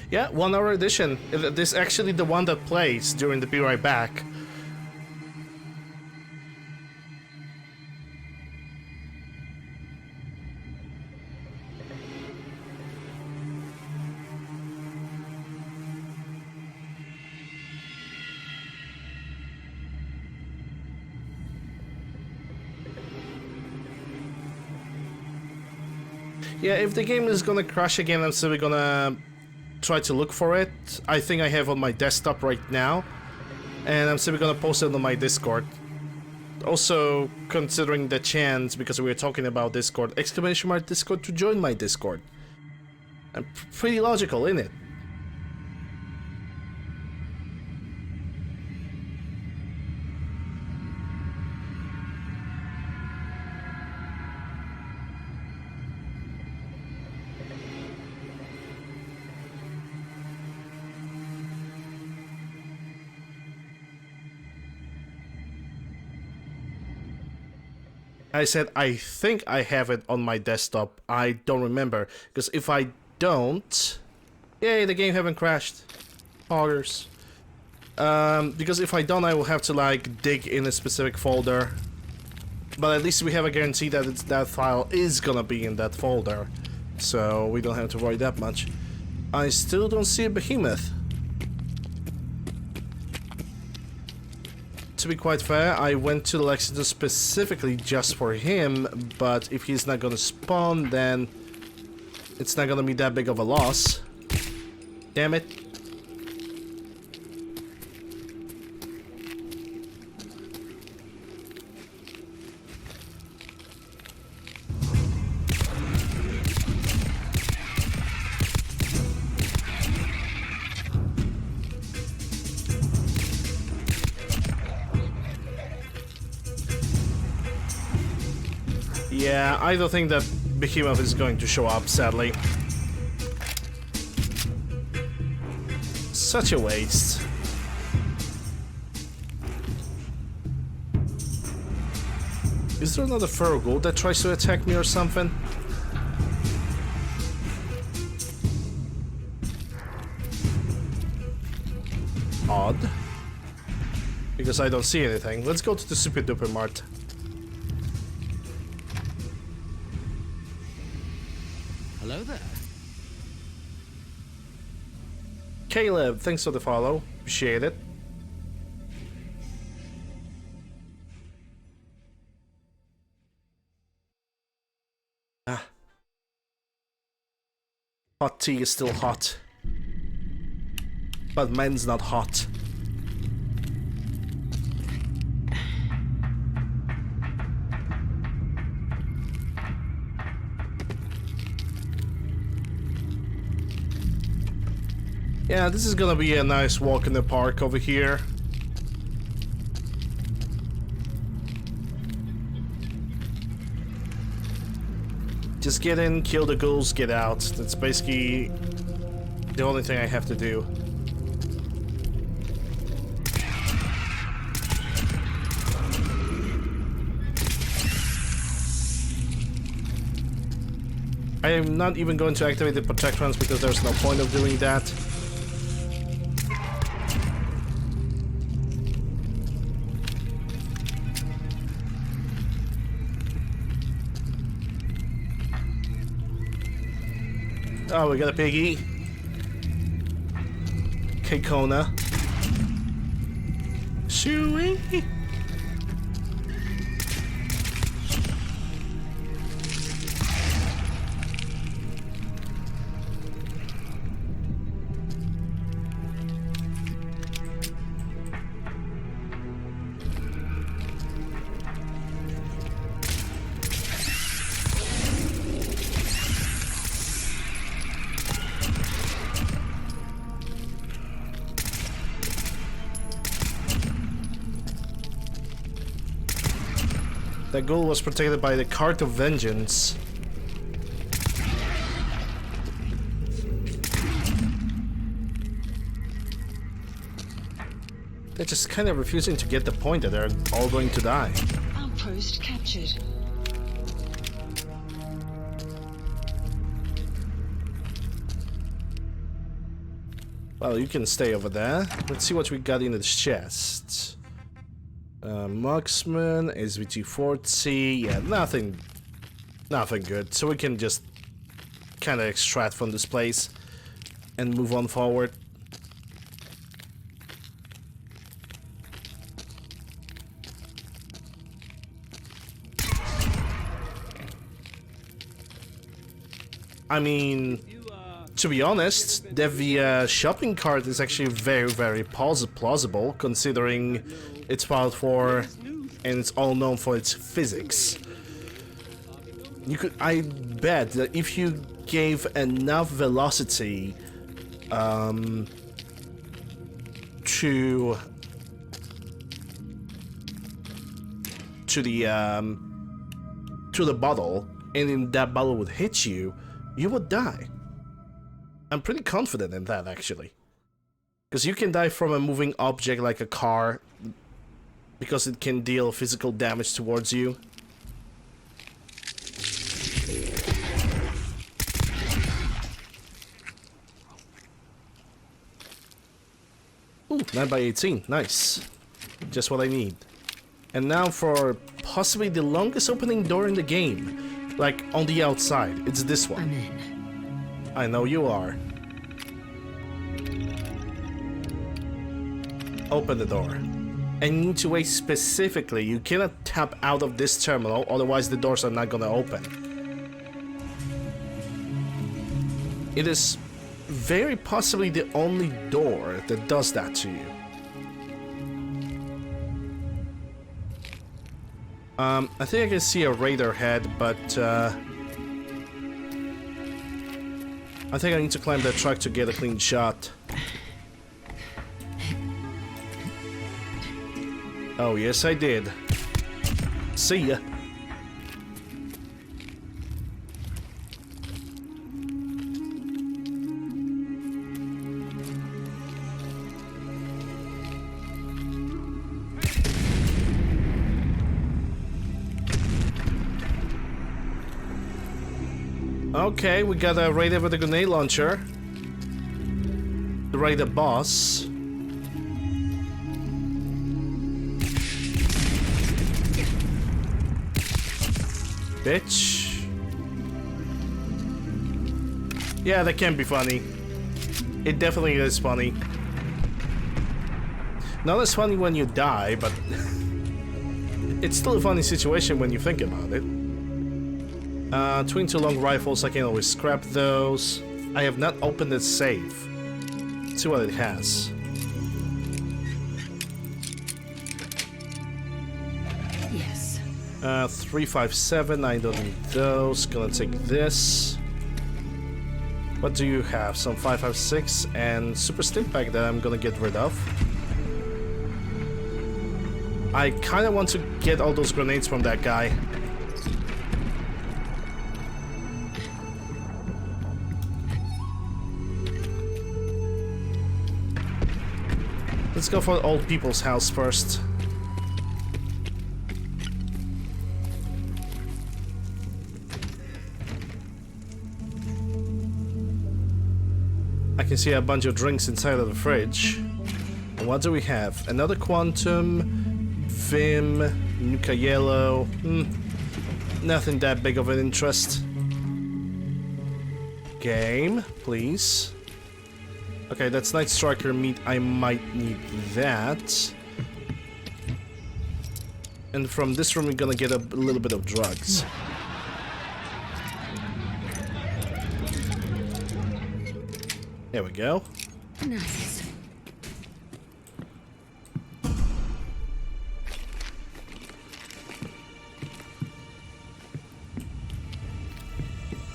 Yeah, 1-hour edition. This is actually the one that plays during the Be Right Back. Yeah, if the game is gonna crash again, I'm still gonna try to look for it. I think I have on my desktop right now, and I'm simply gonna post it on my Discord. Also, considering the chance, because we were talking about Discord, exclamation mark Discord to join my Discord. And pretty logical, isn't it? I said I think I have it on my desktop. I don't remember, because if I don't, yay, the game haven't crashed. Hoggers. Because if I don't, I will have to like dig in a specific folder. But at least we have a guarantee that that file is gonna be in that folder, so we don't have to worry that much. I still don't see a behemoth. To be quite fair, I went to Lexington specifically just for him, but if he's not gonna spawn, then it's not gonna be that big of a loss. Damn it. Yeah, I don't think that Behemoth is going to show up, sadly. Such a waste. Is there another Ferrogul that tries to attack me or something? Odd. Because I don't see anything. Let's go to the Super Duper Mart. Hello there. Caleb, thanks for the follow. Appreciate it. Ah. Hot tea is still hot. But men's not hot. Yeah, this is gonna be a nice walk in the park over here. Just get in, kill the ghouls, get out. That's basically the only thing I have to do. I am not even going to activate the protectrons because there's no point of doing that. Oh, we got a piggy. Kekona. Shooey. That ghoul was protected by the Cart of Vengeance. They're just kind of refusing to get the point that they're all going to die. Outpost captured. Well, you can stay over there. Let's see what we got in the chest. Marksman, SVT-40, yeah, nothing good. So we can just kind of extract from this place and move on forward. I mean, to be honest, the shopping cart is actually very, very plausible, considering it's filed for and it's all known for its physics. I bet that if you gave enough velocity to the bottle, and then that bottle would hit you, you would die. I'm pretty confident in that, actually. Because you can die from a moving object like a car, because it can deal physical damage towards you. Ooh, 9x18, nice. Just what I need. And now for possibly the longest opening door in the game. Like, on the outside. It's this one. I'm in. I know you are. Open the door. And you need to wait specifically. You cannot tap out of this terminal, otherwise the doors are not gonna open. It is very possibly the only door that does that to you. I think I can see a radar head, but I think I need to climb that truck to get a clean shot. Oh, yes, I did. See ya. Okay, we got a Raider with a grenade launcher. The Raider boss. Bitch. Yeah, that can be funny. It definitely is funny. Not as funny when you die, but it's still a funny situation when you think about it. Twin too long rifles, I can always scrap those. I have not opened its save. Let's see what it has. Yes. 357, I don't need those. Gonna take this. What do you have? Some 556 and Super Stimpack that I'm gonna get rid of. I kinda want to get all those grenades from that guy. Let's go for the old people's house first. I can see a bunch of drinks inside of the fridge. And what do we have? Another Quantum, Vim, Nuka Yellow. Nothing that big of an interest. Game, please. Okay, that's Night Striker meat. I might need that. And from this room, we're gonna get a little bit of drugs. There we go. Nice.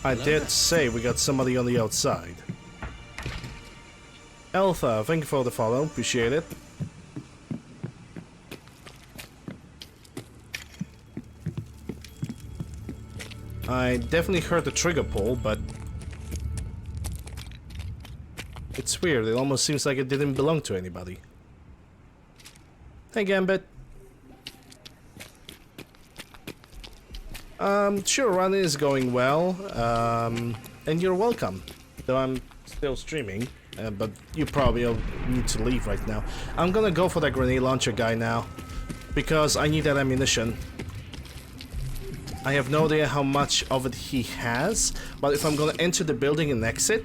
I dare to say we got somebody on the outside. Alpha, thank you for the follow, appreciate it. I definitely heard the trigger pull, but it's weird, it almost seems like it didn't belong to anybody. Hey Gambit. Sure, run is going well, and you're welcome, though I'm still streaming. But you probably need to leave right now. I'm gonna go for that grenade launcher guy now, because I need that ammunition. I have no idea how much of it he has, but if I'm gonna enter the building and exit,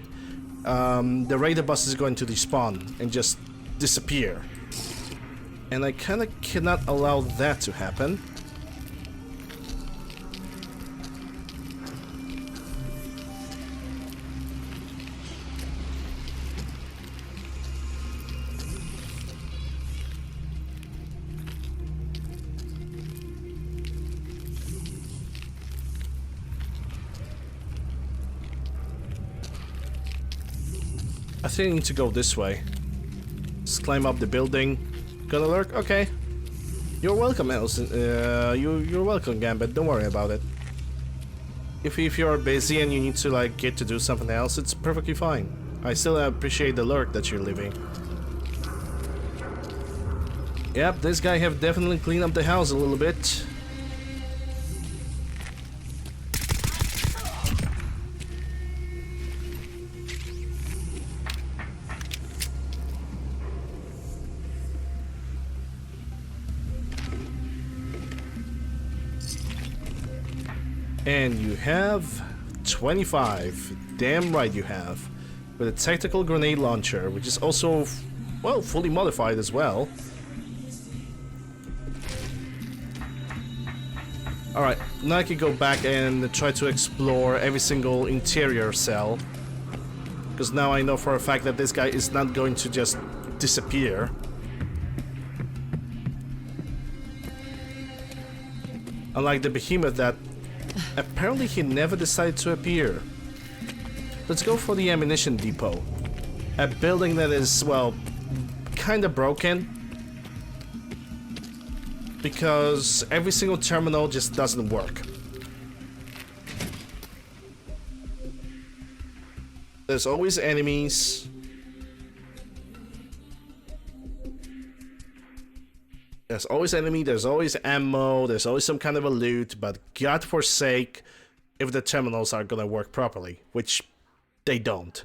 the Raider bus is going to despawn and just disappear. And I kinda cannot allow that to happen. I think I need to go this way. Just climb up the building. Gonna lurk? Okay. You're welcome, Elson. You're welcome, Gambit. Don't worry about it. If you're busy and you need to like get to do something else, it's perfectly fine. I still appreciate the lurk that you're leaving. Yep, this guy have definitely cleaned up the house a little bit. And you have 25. Damn right you have. With a tactical grenade launcher, which is also, well, fully modified as well. Alright, now I can go back and try to explore every single interior cell. Because now I know for a fact that this guy is not going to just disappear. Unlike the behemoth that apparently he never decided to appear. Let's go for the ammunition depot. A building that is, well, kinda broken. Because every single terminal just doesn't work. There's always enemies. There's always enemy, there's always ammo, there's always some kind of a loot, but God forsake if the terminals are gonna work properly, which they don't.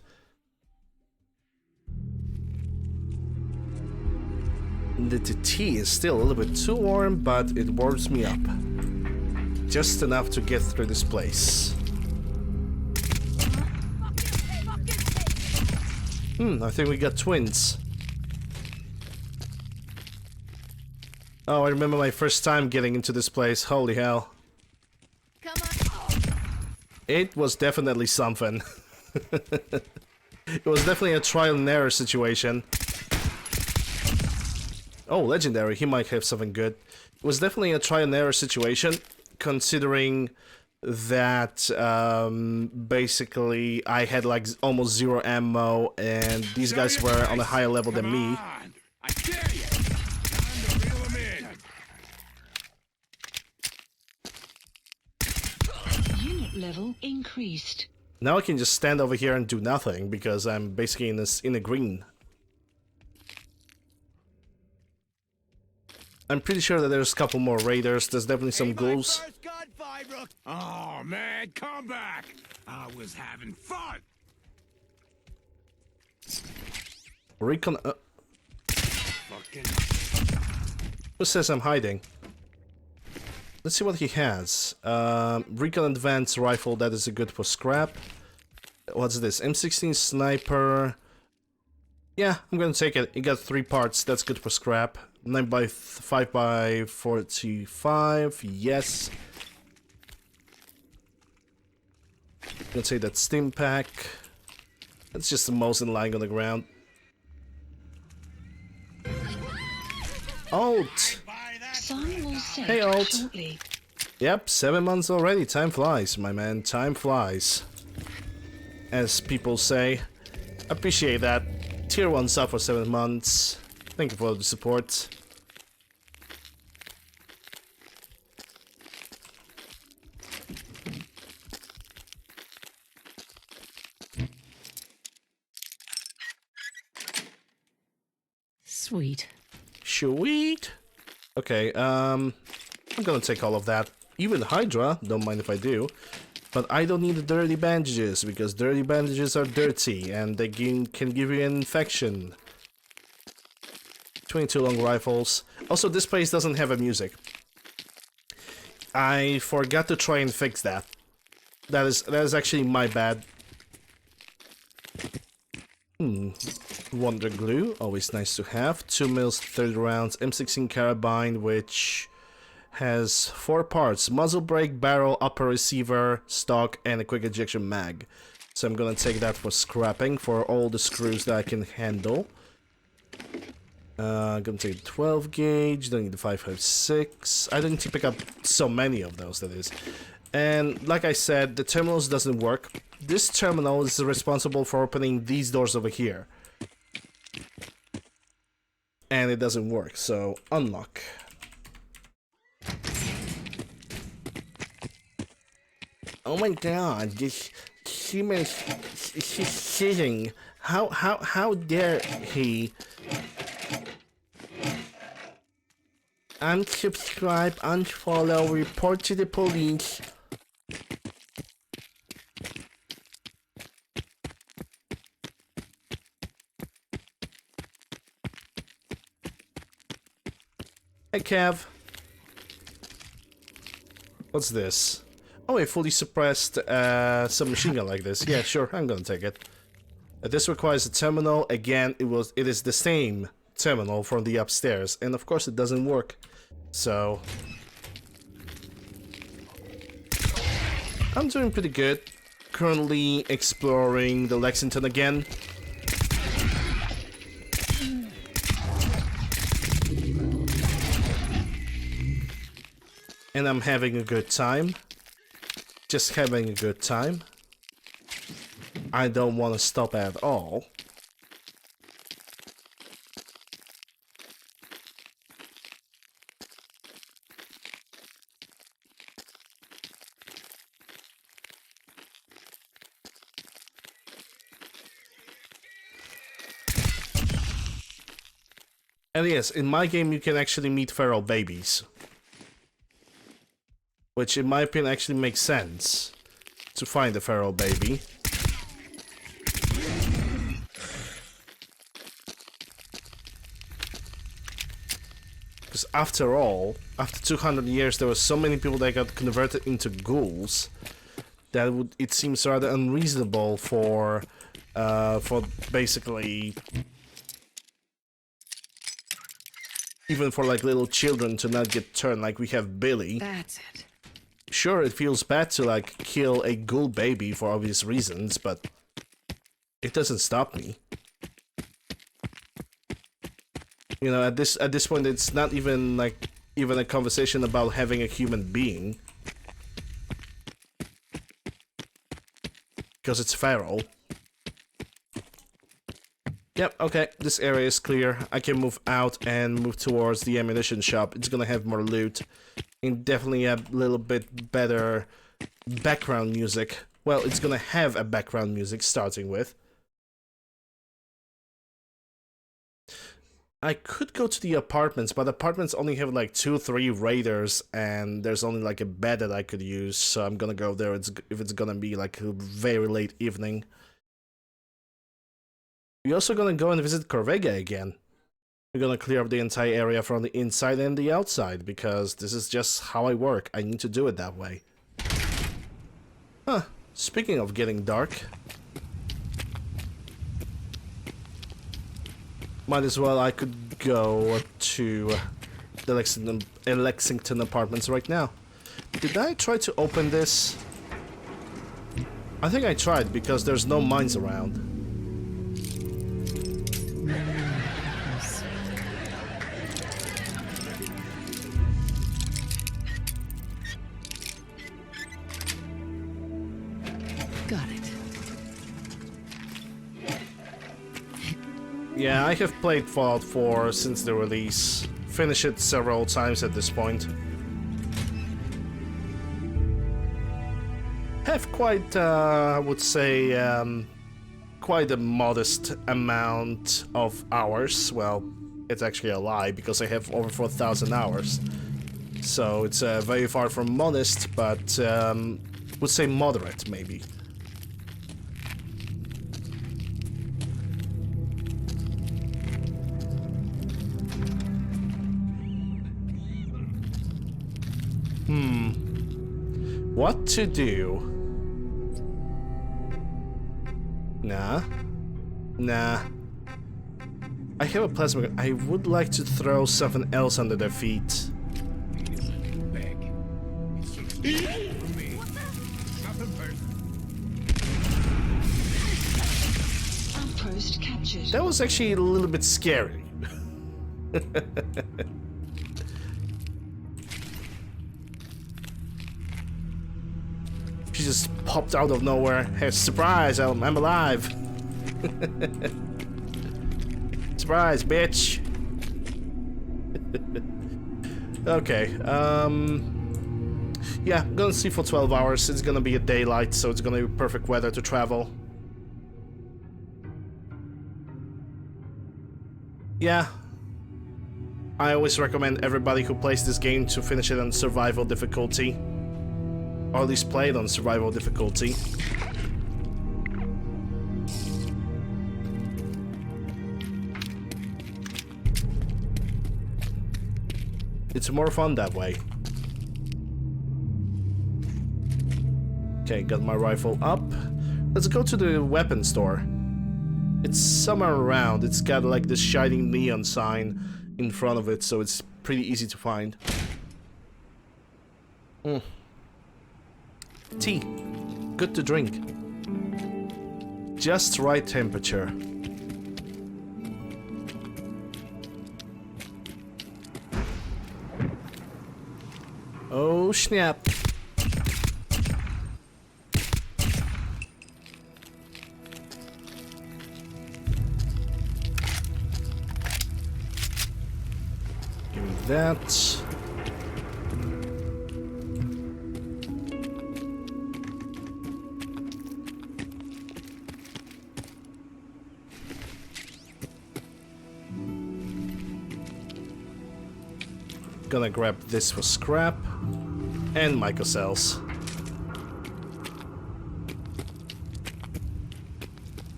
The tea is still a little bit too warm, but it warms me up. Just enough to get through this place. I think we got twins. Oh, I remember my first time getting into this place. Holy hell. Come on. It was definitely something. It was definitely a trial and error situation. Oh, legendary. He might have something good. It was definitely a trial and error situation, considering that basically I had like almost zero ammo and these guys were on a higher level than me. I dare you. Time to reel 'em in. Unit level increased. Now I can just stand over here and do nothing because I'm basically in the green. I'm pretty sure that there's a couple more raiders. There's definitely some ghouls. Oh man, come back! I was having fun. Recon. Who says I'm hiding? Let's see what he has. Recon advanced rifle. That is a good for scrap. What's this? M16 sniper. Yeah, I'm gonna take it. It got 3 parts. That's good for scrap. 5x45. Yes. I'm gonna take that stim pack. That's just the most in lying on the ground. Alt. Hey, Alt. Yep, 7 months already. Time flies, my man. Time flies. As people say. Appreciate that. Tier 1 sub for 7 months. Thank you for the support. Sweet. Sweet. Okay, I'm gonna take all of that. Even Hydra, don't mind if I do. But I don't need the dirty bandages, because dirty bandages are dirty, and they can give you an infection. 22 long rifles. Also, this place doesn't have a music. I forgot to try and fix that. That is actually my bad. Wonder glue, always nice to have. 2 mils, 30 rounds. M16 carabine, which has 4 parts: muzzle brake, barrel, upper receiver, stock, and a quick ejection mag. So I'm gonna take that for scrapping for all the screws that I can handle. I'm gonna take 12 gauge. Don't need the 5.56. I don't need to pick up so many of those, that is. And like I said, the terminals doesn't work. this terminal is responsible for opening these doors over here. And it doesn't work, so unlock. Oh my god, this human is sitting. How dare he? Unsubscribe, unfollow, report to the police. Hey Kev. What's this? Oh, a fully suppressed submachine gun like this. Yeah, sure, I'm gonna take it. This requires a terminal. Again, it is the same terminal from the upstairs, and of course it doesn't work. So I'm doing pretty good. Currently exploring the Lexington again. And I'm having a good time. Just having a good time. I don't want to stop at all. And yes, in my game you can actually meet feral babies. Which in my opinion actually makes sense to find a feral baby. Because after all, after 200 years there were so many people that got converted into ghouls that it seems rather unreasonable for basically even for like little children to not get turned like we have Billy. That's it. Sure, it feels bad to like kill a ghoul baby for obvious reasons, but it doesn't stop me. You know, at this point, it's not even like a conversation about having a human being, because it's feral. Yep, okay, this area is clear. I can move out and move towards the ammunition shop. It's gonna have more loot. And definitely a little bit better background music. Well, it's gonna have a background music starting with. I could go to the apartments, but apartments only have like 2-3 raiders, and there's only like a bed that I could use, so I'm gonna go there if it's gonna be like a very late evening. We're also gonna go and visit Corvega again. We're gonna clear up the entire area from the inside and the outside, because this is just how I work. I need to do it that way. Huh, speaking of getting dark. Might as well, I could go to the Lexington apartments right now. Did I try to open this? I think I tried, because there's no mines around. Got it. Yeah, I have played Fallout 4 since the release. Finished it several times at this point. Have quite, I would say, quite a modest amount of hours. Well, it's actually a lie, because I have over 4,000 hours. So it's very far from modest, but would say moderate, maybe. What to do? Nah. I have a plasma gun. I would like to throw something else under their feet. Outpost captured. That was actually a little bit scary. just popped out of nowhere. Hey, surprise! I'm alive. Surprise, bitch. Okay. Yeah, I'm gonna sleep for 12 hours. It's gonna be a daylight, so it's gonna be perfect weather to travel. Yeah. I always recommend everybody who plays this game to finish it on survival difficulty. Or at least play it on survival difficulty. It's more fun that way. Okay, got my rifle up. Let's go to the weapon store. It's somewhere around. It's got like this shining neon sign in front of it, so it's pretty easy to find. Tea. Good to drink. Just right temperature. Oh snap. Give me that. Gonna grab this for scrap and microcells.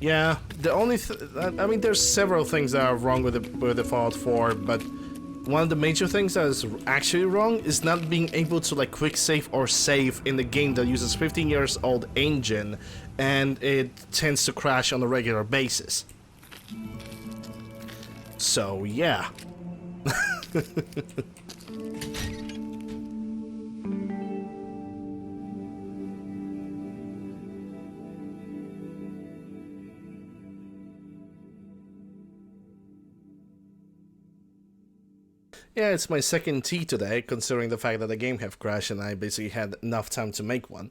Yeah, the only I mean, there's several things that are wrong with the Fallout 4, but one of the major things that is actually wrong is not being able to like quick save or save in the game that uses 15 years old engine, and it tends to crash on a regular basis. So yeah. Yeah, it's my second tea today, considering the fact that the game have crashed and I basically had enough time to make one.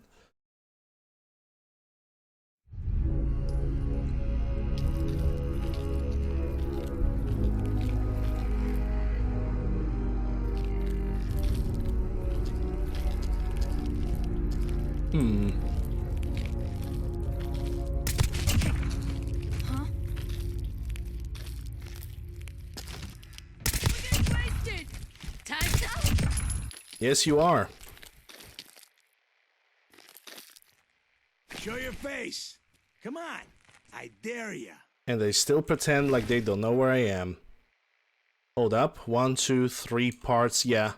Yes, you are. Show your face. Come on. I dare ya. And they still pretend like they don't know where I am. Hold up. 1, 2, 3 parts. Yeah.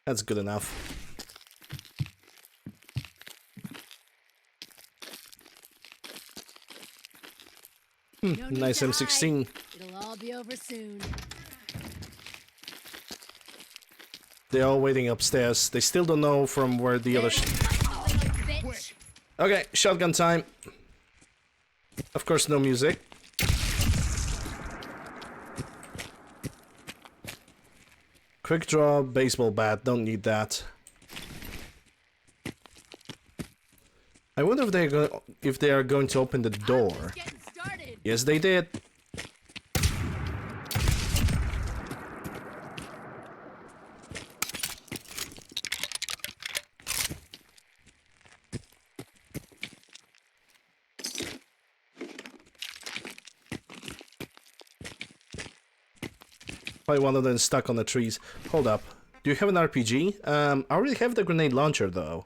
That's good enough. Nice M16. It'll all be over soon. They're all waiting upstairs. They still don't know from where the other... Okay, shotgun time. Of course, no music. Quick draw, baseball bat. Don't need that. I wonder if they are going to open the door. Yes, they did. Probably one of them stuck on the trees. Hold up. Do you have an RPG? I already have the grenade launcher though,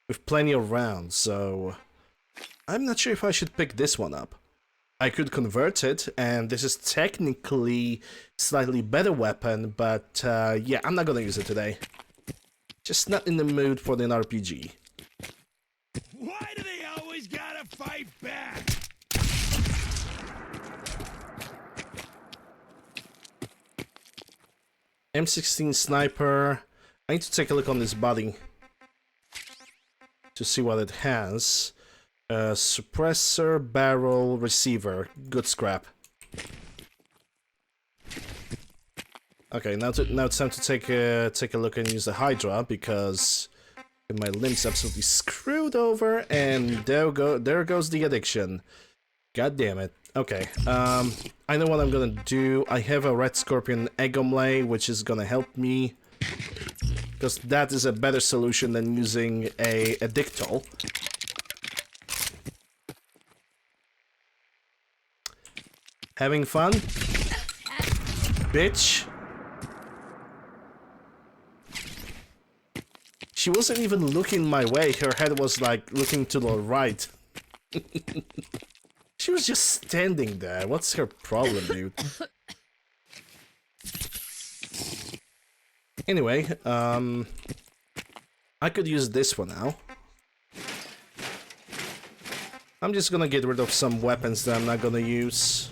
with plenty of rounds, so I'm not sure if I should pick this one up. I could convert it, and this is technically slightly better weapon, but yeah, I'm not gonna use it today. Just not in the mood for an RPG. Why do they always gotta fight back? M16 sniper. I need to take a look on this body to see what it has. Suppressor, barrel, receiver. Good scrap. Okay, now it's time to take a look and use the Hydra, because And my limbs absolutely screwed over, and there goes the addiction. God damn it. Okay, I know what I'm gonna do. I have a Red Scorpion Egomlay, which is gonna help me, because that is a better solution than using a Dictol. Having fun? Bitch. She wasn't even looking my way, her head was like looking to the right. She was just standing there. What's her problem, dude? Anyway, I could use this for now. I'm just gonna get rid of some weapons that I'm not gonna use.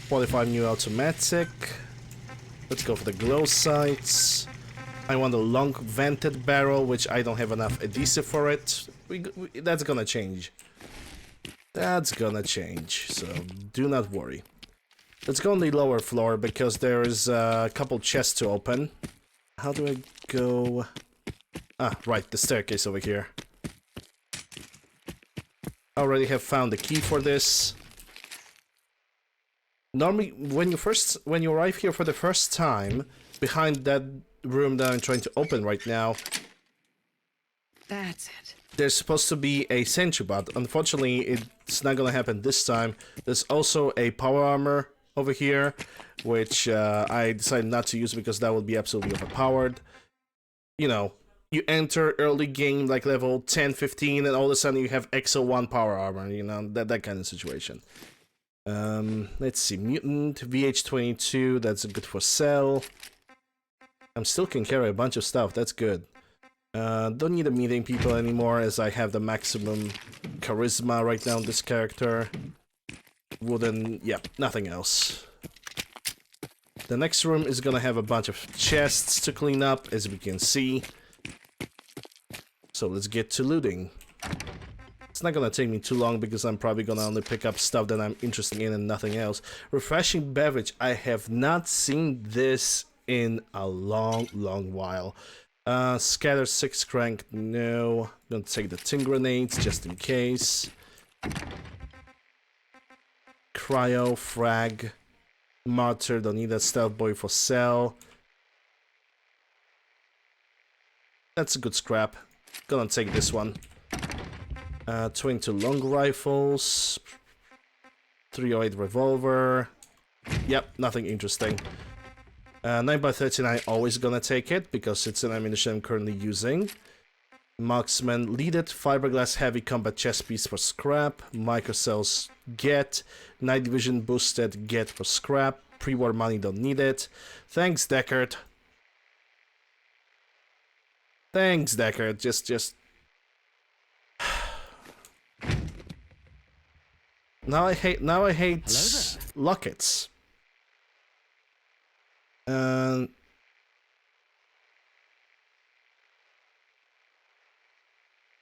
45 new automatic. Let's go for the glow sights. I want a long vented barrel, which I don't have enough adhesive for it. That's gonna change. That's gonna change, so do not worry. Let's go on the lower floor because there is a couple chests to open. How do I go? Ah, right, the staircase over here. I already have found the key for this. Normally, when you arrive here for the first time, behind that room that I'm trying to open right now, That's it. there's supposed to be a sentry bot. Unfortunately, it's not gonna happen this time. There's also a power armor over here, which I decided not to use because that would be absolutely overpowered. You know, you enter early game like level 10, 15, and all of a sudden you have XO1 power armor, you know, that kind of situation. Let's see, Mutant, VH22, that's good for Cell. I still can carry a bunch of stuff, that's good. Don't need a meeting people anymore as I have the maximum charisma right now in this character. Wooden, yeah, nothing else. The next room is gonna have a bunch of chests to clean up, as we can see. So let's get to looting. It's not gonna take me too long because I'm probably gonna only pick up stuff that I'm interested in and nothing else. Refreshing beverage. I have not seen this in a long while. Scatter 6 crank, no. I'm gonna take the tin grenades just in case. Cryo, frag, martyr, don't need that. Stealth boy for Cell. That's a good scrap. Gonna take this one. 22 long rifles. 308 revolver. Yep, nothing interesting. 9x39, always gonna take it because it's an ammunition I'm currently using. Marksman, leaded, fiberglass heavy combat chest piece for scrap. Microcells, get. Night vision boosted, get for scrap. Pre-war money, don't need it. Thanks, Deckard. Thanks, Deckard. Just... Now I hate lockets.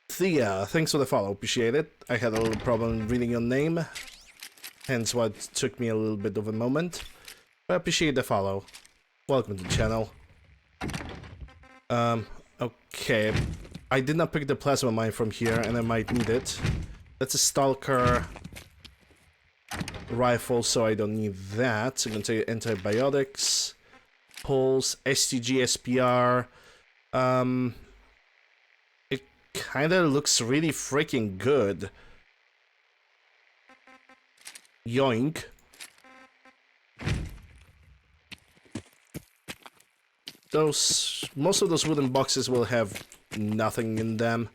Thea, thanks for the follow, appreciate it. I had a little problem reading your name, hence why it took me a little bit of a moment. But I appreciate the follow. Welcome to the channel. Okay. I did not pick the plasma mine from here, and I might need it. That's a Stalker rifle, so I don't need that. I'm gonna take antibiotics, pulse, STG, SPR. It kinda looks really freaking good. Yoink. Most of those wooden boxes will have nothing in them.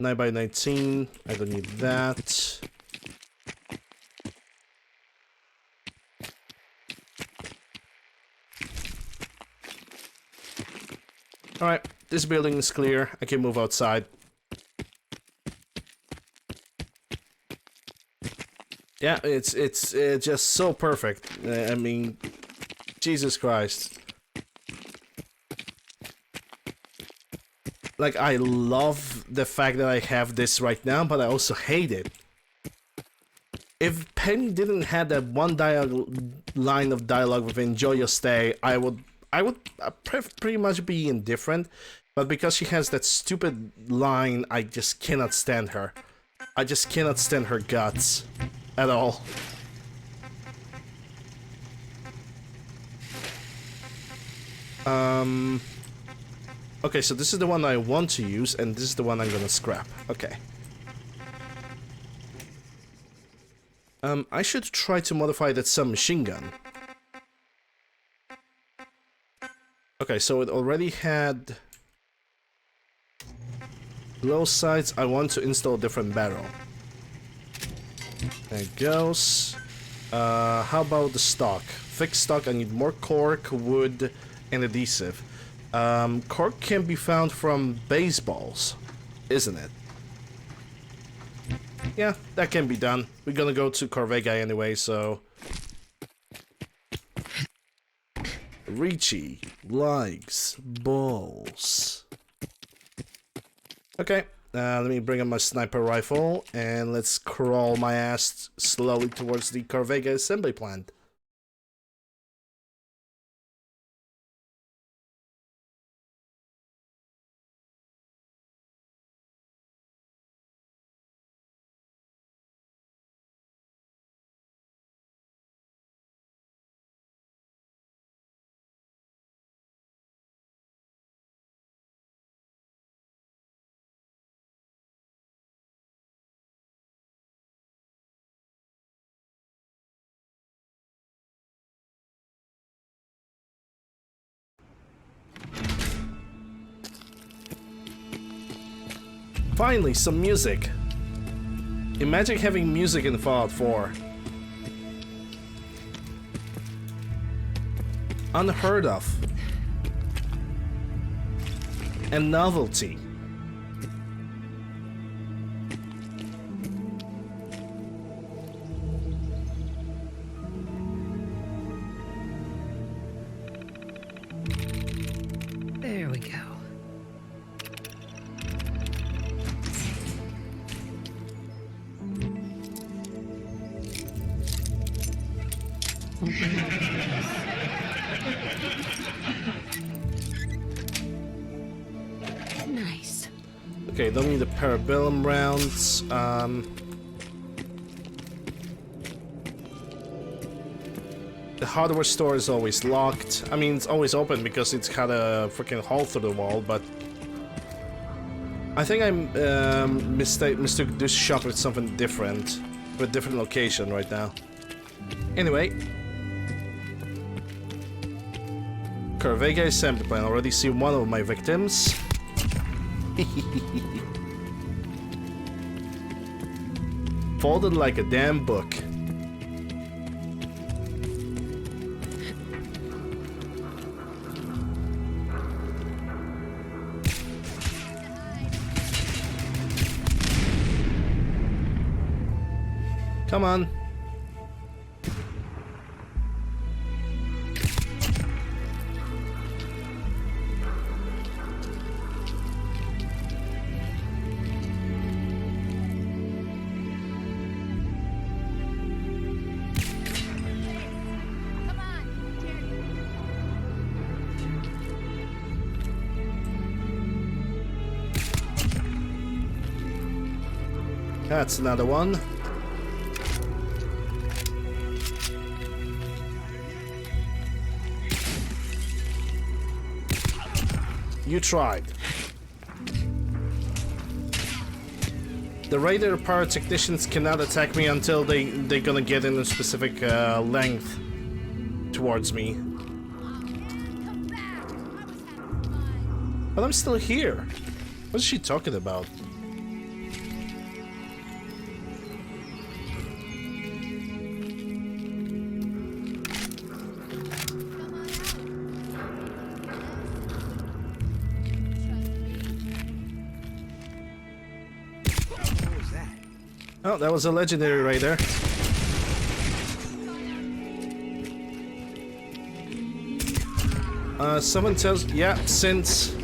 Nine by 19, I don't need that. Alright, this building is clear, I can move outside. Yeah, it's just so perfect. I mean, Jesus Christ. Like, I love the fact that I have this right now, but I also hate it. if Penny didn't have that one line of dialogue with "Enjoy your stay," I would pretty much be indifferent. But because she has that stupid line, I just cannot stand her. I just cannot stand her guts at all. Okay, so this is the one I want to use, and this is the one I'm gonna scrap. Okay. I should try to modify that submachine gun. Okay, so it already had low sights. I want to install a different barrel. There it goes. How about the stock? Fixed stock, I need more cork, wood, and adhesive. Cork can be found from baseballs, isn't it? Yeah, that can be done. We're gonna go to Corvega anyway, so... Ricci likes balls. Okay, let me bring up my sniper rifle, and let's crawl my ass slowly towards the Corvega assembly plant. Finally, some music. Imagine having music in Fallout 4. Unheard of. And novelty. There we go. Nice. Okay, don't need the parabellum rounds. The hardware store is always locked. I mean, it's always open because it's got a freaking hole through the wall, but... I think I mistook this shop with something different. With a different location right now. Anyway. Corvega assembly plant. Already see one of my victims. Folded like a damn book. Come on. That's another one. You tried. The radar pyrotechnicians cannot attack me until they're gonna get in a specific length towards me. But I'm still here. What's she talking about? Oh, that was a legendary raider. Someone tells... Yeah, since...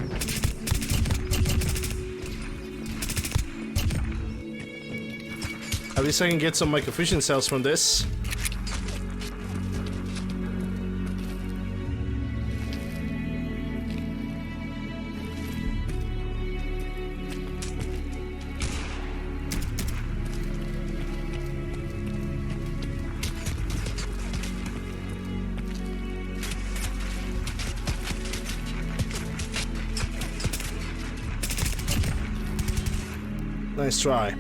At least I can get some microfusion cells from this. Nice try.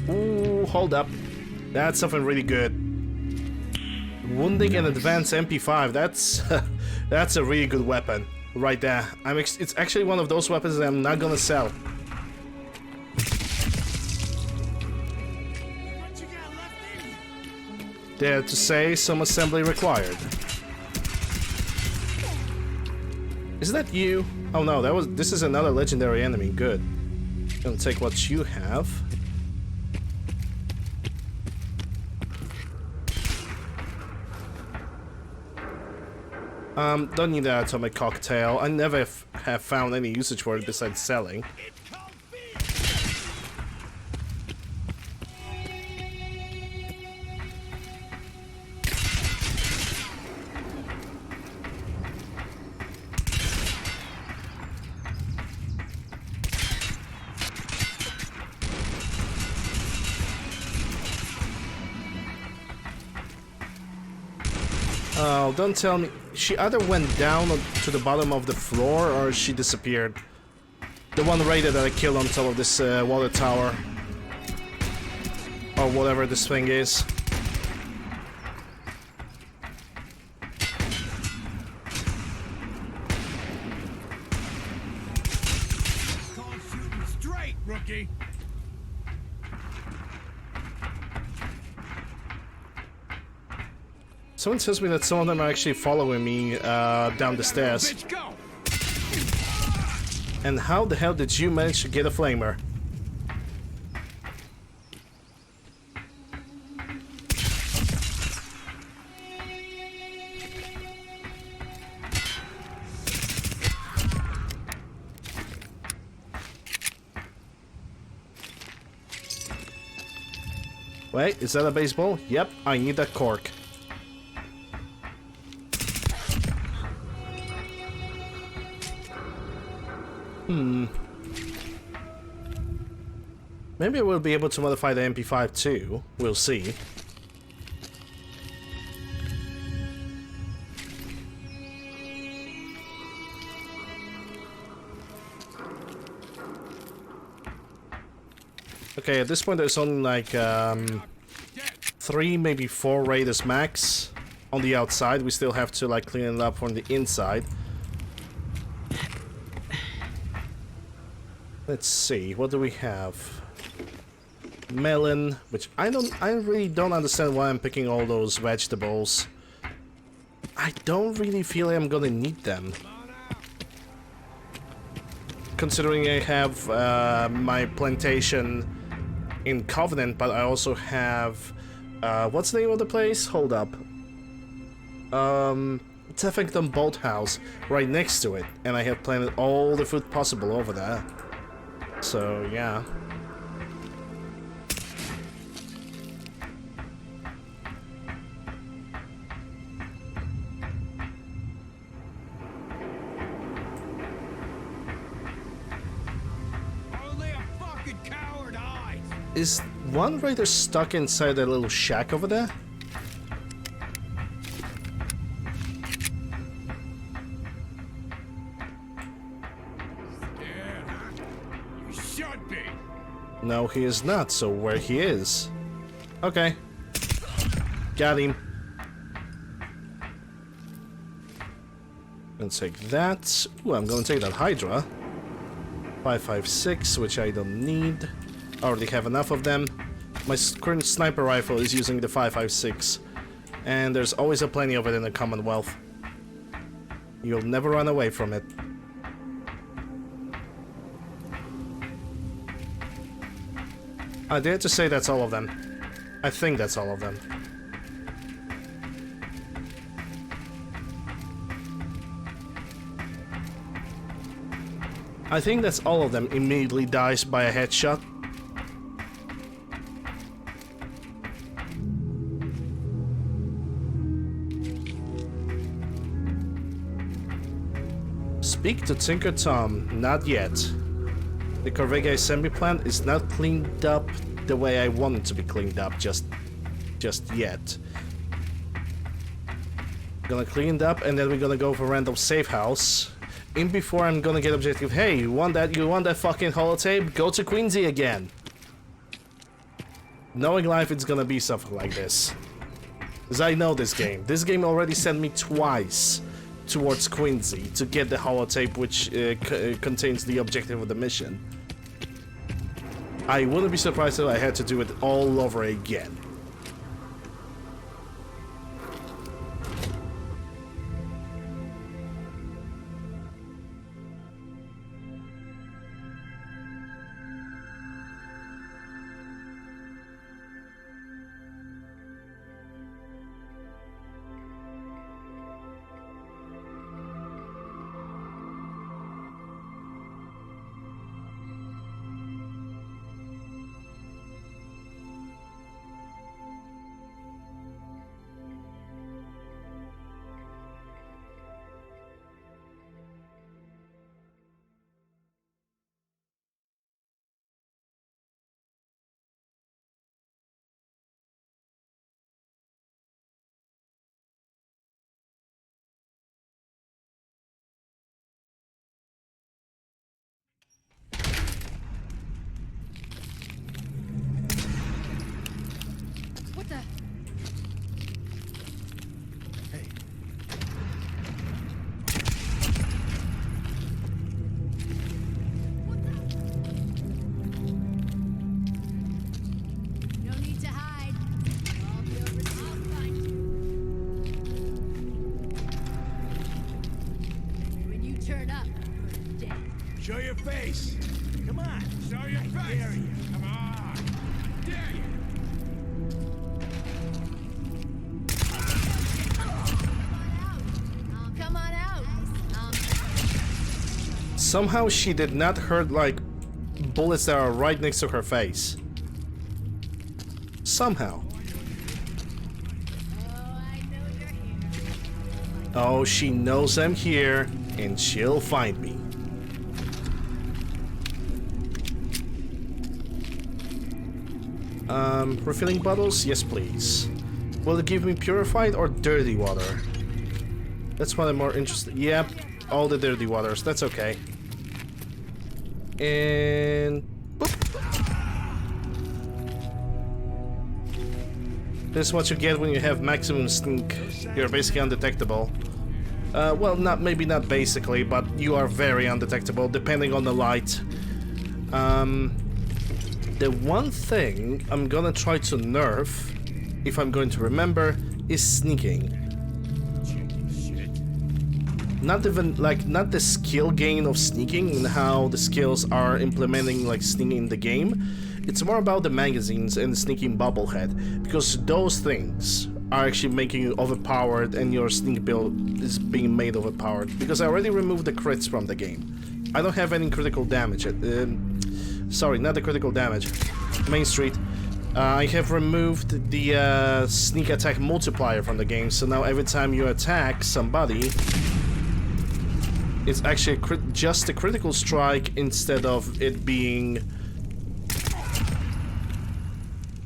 Ooh, hold up. That's something really good. Wounding and advanced MP5. That's that's a really good weapon right there. It's actually one of those weapons that I'm not gonna sell. Dare to say, some assembly required. Is that you? Oh no, this is another legendary enemy. Good. Gonna take what you have. Don't need that atomic cocktail. I never have found any usage for it besides selling. Oh, don't tell me. She either went down to the bottom of the floor or she disappeared. The one raider that I killed on top of this water tower. Or whatever this thing is. Straight, rookie. Someone tells me that some of them are actually following me down the stairs. And how the hell did you manage to get a flamer? Wait, is that a baseball? Yep, I need that cork. Maybe I will be able to modify the MP5 too. We'll see. Okay, at this point there's only like 3, maybe 4 raiders max on the outside. We still have to like clean it up from the inside. Let's see, what do we have? Melon, which I really don't understand why I'm picking all those vegetables. I don't really feel like I'm gonna need them. Considering I have my plantation in Covenant, but I also have what's the name of the place? Hold up. Teffington Boathouse right next to it, and I have planted all the food possible over there. So, yeah. Only a fucking coward hides. Is one raider stuck inside that little shack over there? No, he is not, so where he is. Okay. Got him. Gonna take that. Ooh, I'm gonna take that Hydra. 5.56, which I don't need. I already have enough of them. My current sniper rifle is using the 5.56. And there's always a plenty of it in the Commonwealth. You'll never run away from it. I dare to say that's all of them. I think that's all of them. I think that's all of them immediately dies by a headshot. Speak to Tinker Tom, not yet. The Corvega assembly plant is not cleaned up the way I want it to be cleaned up just yet. Gonna clean it up and then we're gonna go for random safe house. In before I'm gonna get objective, hey, you want that fucking holotape? Go to Quincy again. Knowing life, it's gonna be something like this. Because I know this game. This game already sent me twice towards Quincy to get the holotape which contains the objective of the mission. I wouldn't be surprised if I had to do it all over again. What the? Hey. No need to hide. I'll be over soon. I'll find you. When you turn up, you're dead. Show your face. Come on. Show your face. Dare you. Come on. Dare you. Come on out. Somehow she did not hurt like bullets that are right next to her face. Somehow. Oh, she knows I'm here and she'll find me. Refilling bottles? Yes, please. Will it give me purified or dirty water? That's what I'm more interested. Yep, all the dirty waters. That's okay. And boop. This is what you get when you have maximum sneak. You're basically undetectable. Well, maybe not basically, but you are very undetectable depending on the light. The one thing I'm gonna try to nerf, if I'm going to remember, is sneaking. Not even not the skill gain of sneaking and how the skills are implementing like sneaking in the game. It's more about the magazines and the sneaking bobblehead, because those things are actually making you overpowered and your sneak build is being made overpowered. Because I already removed the crits from the game. I don't have any critical damage. Sorry, not the critical damage. Main Street. I have removed the sneak attack multiplier from the game, so now every time you attack somebody, it's actually just a critical strike instead of it being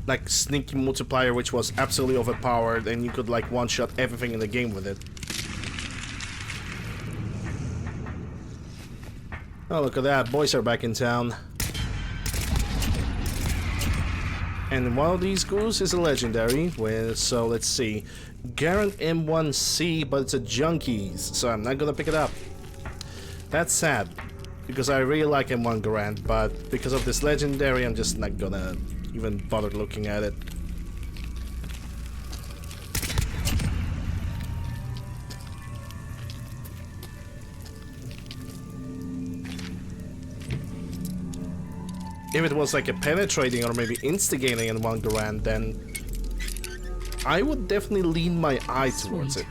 like sneaky multiplier, which was absolutely overpowered and you could like one-shot everything in the game with it. Oh, look at that, boys are back in town. And one of these ghouls is a legendary, so let's see. Garand M1C, but it's a Junkies, so I'm not gonna pick it up. That's sad, because I really like M1 Garand, but because of this legendary, I'm just not gonna even bother looking at it. If it was like a penetrating or maybe instigating in one Garand, then I would definitely lean my eye towards it.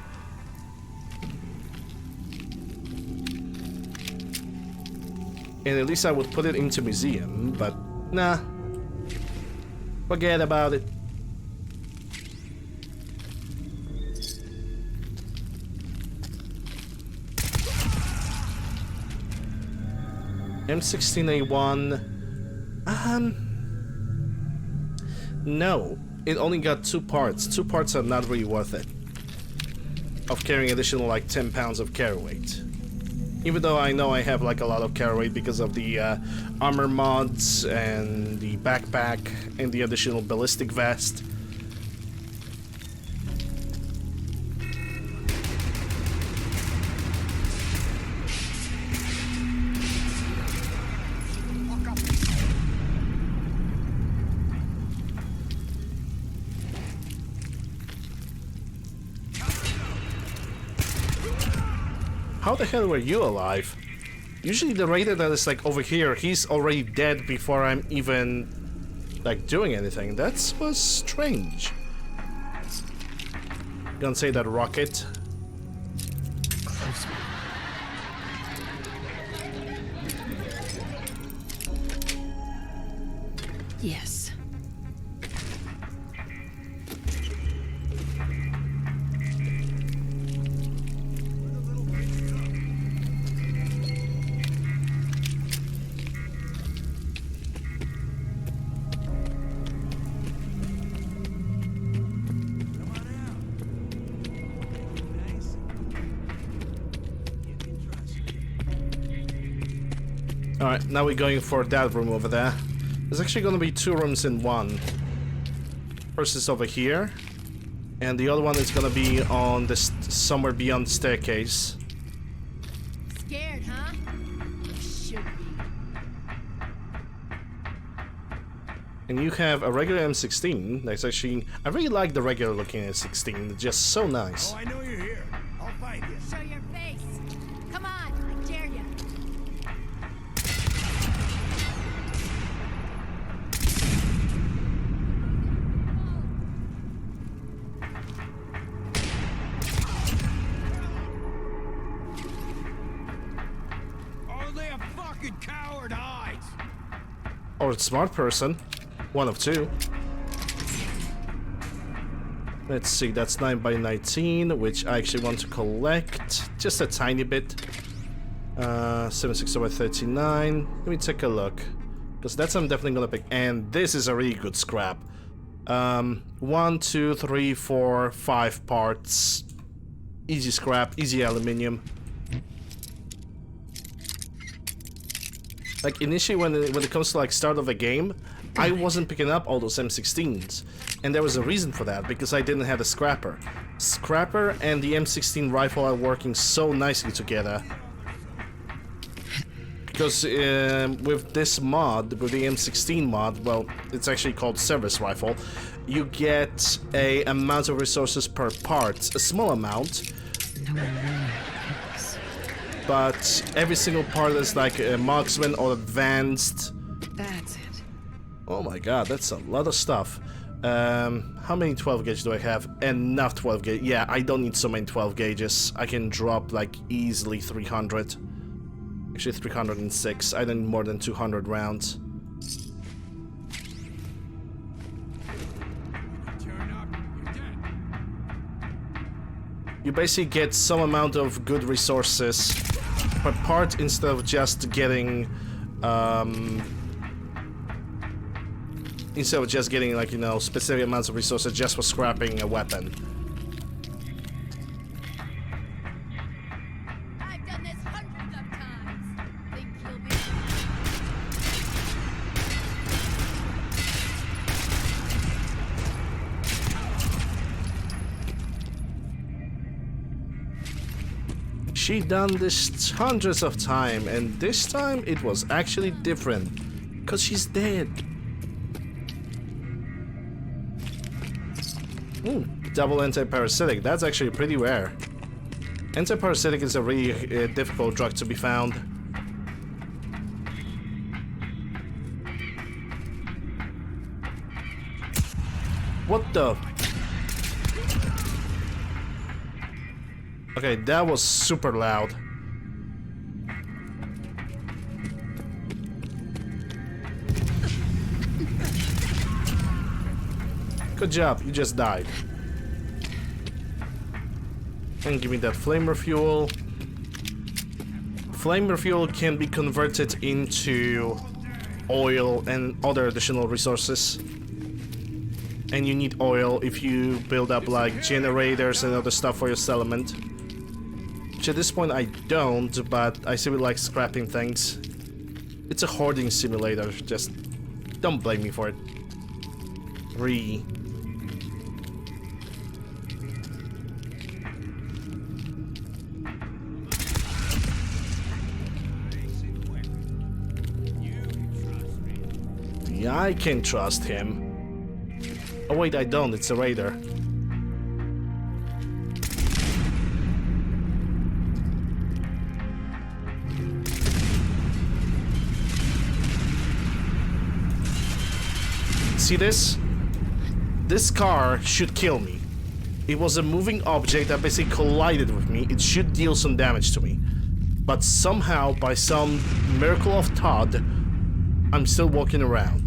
And at least I would put it into museum, but nah. Forget about it. M16A1. No, it only got 2 parts. 2 parts are not really worth it. Of carrying additional like 10 pounds of carry weight. Even though I know I have like a lot of carry weight because of the armor mods and the backpack and the additional ballistic vest. How the hell were you alive? Usually the raider that is like over here, he's already dead before I'm even like doing anything. That was strange. Gonna say that rocket. Yes. Alright, now we're going for that room over there. There's actually gonna be 2 rooms in one. First is over here, and the other one is gonna be on this somewhere beyond the staircase. Scared, huh? Should be. And you have a regular M16. That's actually, I really like the regular looking M16. It's just so nice. Oh, I know you're here. I'll find you. Show your face. Come on, I dare you. Oh, they a fucking coward hides. Or a smart person. One of 2. Let's see, that's 9 by 19, which I actually want to collect. Just a tiny bit. 760 by 39. Let me take a look. Because that's I'm definitely gonna pick. And this is a really good scrap. 1, 2, 3, 4, 5 parts. Easy scrap, easy aluminium. Like initially when it comes to like start of a game, I wasn't picking up all those M16s, and there was a reason for that, because I didn't have a scrapper. Scrapper and the M16 rifle are working so nicely together. Because with this mod, with the M16 mod, well, it's actually called Service Rifle, you get a amount of resources per part, a small amount. But every single part is like a marksman or advanced. That's it. Oh my god, that's a lot of stuff. How many 12 gauge do I have? Enough 12 gauge. Yeah, I don't need so many 12 gauges. I can drop like easily 300. Actually 306. I don't need more than 200 rounds. You basically get some amount of good resources per part instead of just getting like, you know, specific amounts of resources just for scrapping a weapon. I've done this hundreds of times. Think you'll be... She done this hundreds of times, and this time it was actually different, cause she's dead. Ooh, double anti-parasitic. That's actually pretty rare. Anti-parasitic is a really difficult drug to be found. What the? Okay, that was super loud. Good job, you just died. And give me that flame refuel. Flame refuel can be converted into oil and other additional resources. And you need oil if you build up like generators and other stuff for your settlement. Which at this point I don't, but I still like scrapping things. It's a hoarding simulator, just don't blame me for it. Yeah, I can trust him. Oh wait, I don't, it's a raider. See this? This car should kill me. It was a moving object that basically collided with me. It should deal some damage to me. But somehow, by some miracle of Todd, I'm still walking around.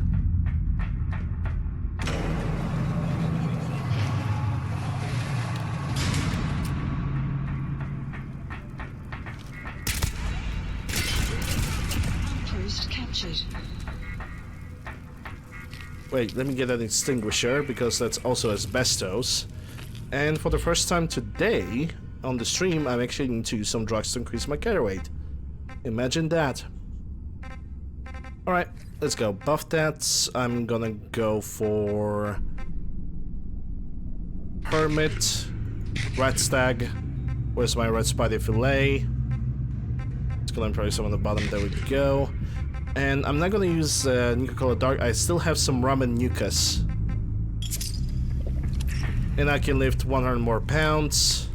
Outpost captured. Wait, let me get an extinguisher, because that's also asbestos. And for the first time today, on the stream, I'm actually into some drugs to increase my carry weight. Imagine that. Alright, let's go. Buff that. I'm gonna go for... Hermit. Rat Stag. Where's my Red Spidey Fillet? It's gonna probably some on the bottom, there we go. And I'm not gonna use Nuka-Cola Dark, I still have some ramen Nukas. And I can lift 100 more pounds.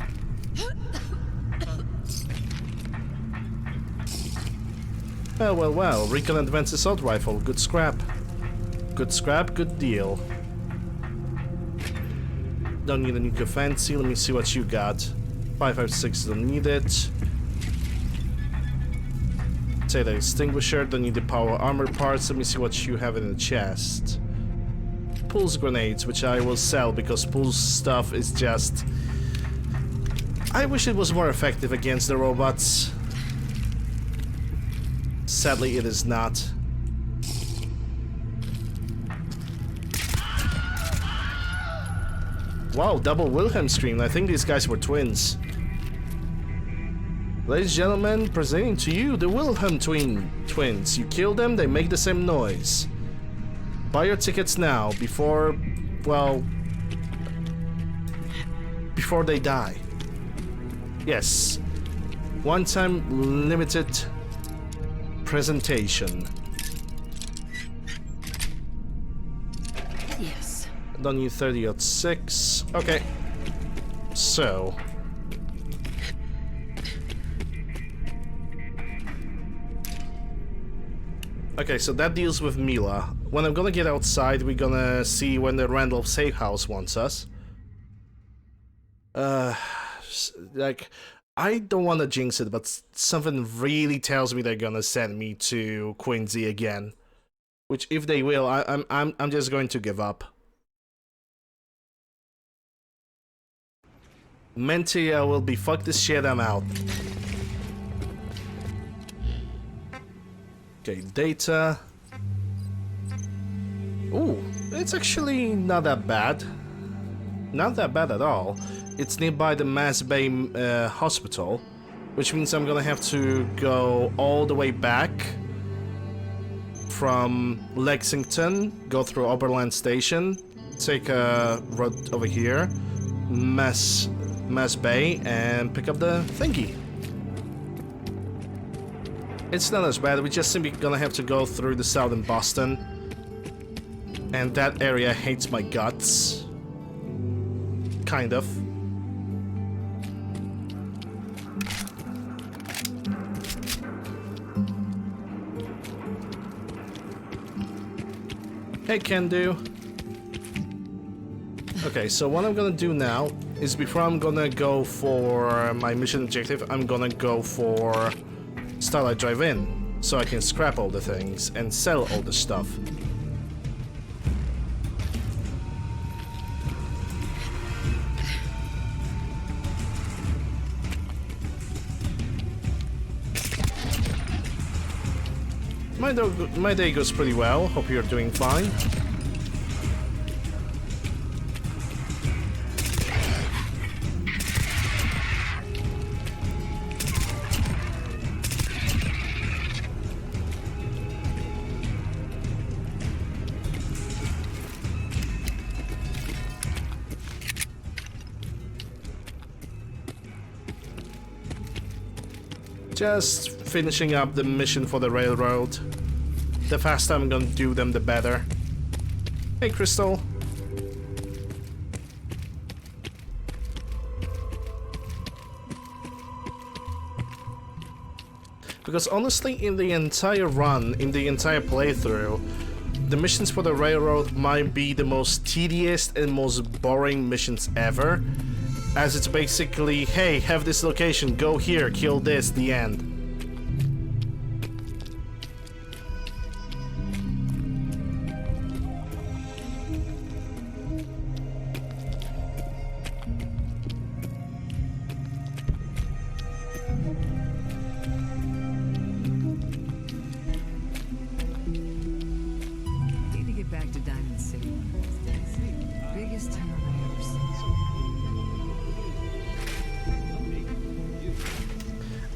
Well, Recon Advanced Assault Rifle, good scrap. Good scrap, good deal. Don't need a Nuka Fancy, let me see what you got. 556, don't need it. Say the extinguisher, don't need the power armor parts, let me see what you have in the chest. Pulse grenades, which I will sell because Pulse stuff is just... I wish it was more effective against the robots. Sadly, it is not. Wow, double Wilhelm scream. I think these guys were twins. Ladies and gentlemen, presenting to you the Wilhelm twins. You kill them, they make the same noise. Buy your tickets now, before, well, before they die. Yes. One-time limited presentation. Yes. Don't need 30-06. Okay. So. Okay, so that deals with Mila. When I'm gonna get outside, we're gonna see when the Randolph safe house wants us. Like, I don't want to jinx it, but something really tells me they're gonna send me to Quincy again. Which, if they will, I'm just going to give up. Mentia will be fuck this shit, I'm out. Okay, data. Ooh, it's actually not that bad. Not that bad at all. It's nearby the Mass Bay Hospital, which means I'm gonna have to go all the way back from Lexington, go through Oberland Station, take a road over here, Mass Bay, and pick up the thingy. It's not as bad, we're just simply gonna have to go through the southern Boston. And that area hates my guts. Kind of. Hey, can do. Okay, so what I'm gonna do now is before I'm gonna go for my mission objective, I'm gonna go for Starlight Drive-In, so I can scrap all the things and sell all the stuff. my day goes pretty well. Hope you're doing fine. Just finishing up the mission for the railroad. The faster I'm gonna do them, the better. Hey, Crystal. Because honestly, in the entire run, in the entire playthrough, the missions for the railroad might be the most tedious and most boring missions ever. As it's basically, hey, have this location, go here, kill this, the end. Need to get back to Diamond City. Biggest town I ever seen.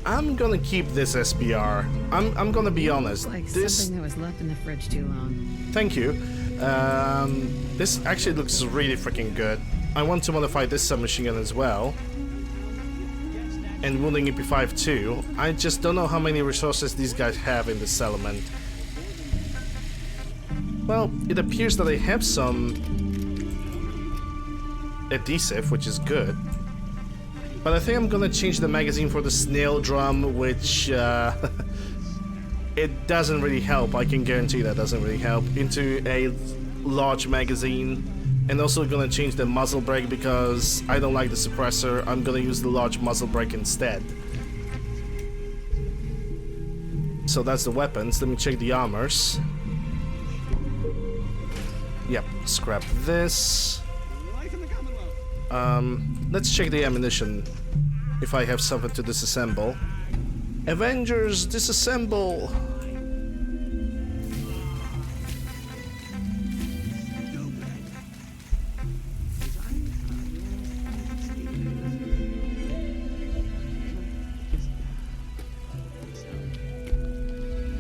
I'm gonna keep this SBR. I'm gonna be honest. Like This, something that was left in the fridge too long. thank you. This actually looks really freaking good. I want to modify this submachine gun as well. And Wounding EP5 too. I just don't know how many resources these guys have in this element. Well, it appears that they have some adhesive, which is good. But I think I'm gonna change the magazine for the snail drum, which it doesn't really help. I can guarantee that doesn't really help. Into a large magazine, and also gonna change the muzzle brake because I don't like the suppressor. I'm gonna use the large muzzle brake instead. So that's the weapons. Let me check the armors. Yep, scrap this. Let's check the ammunition. If I have something to disassemble. Avengers, disassemble!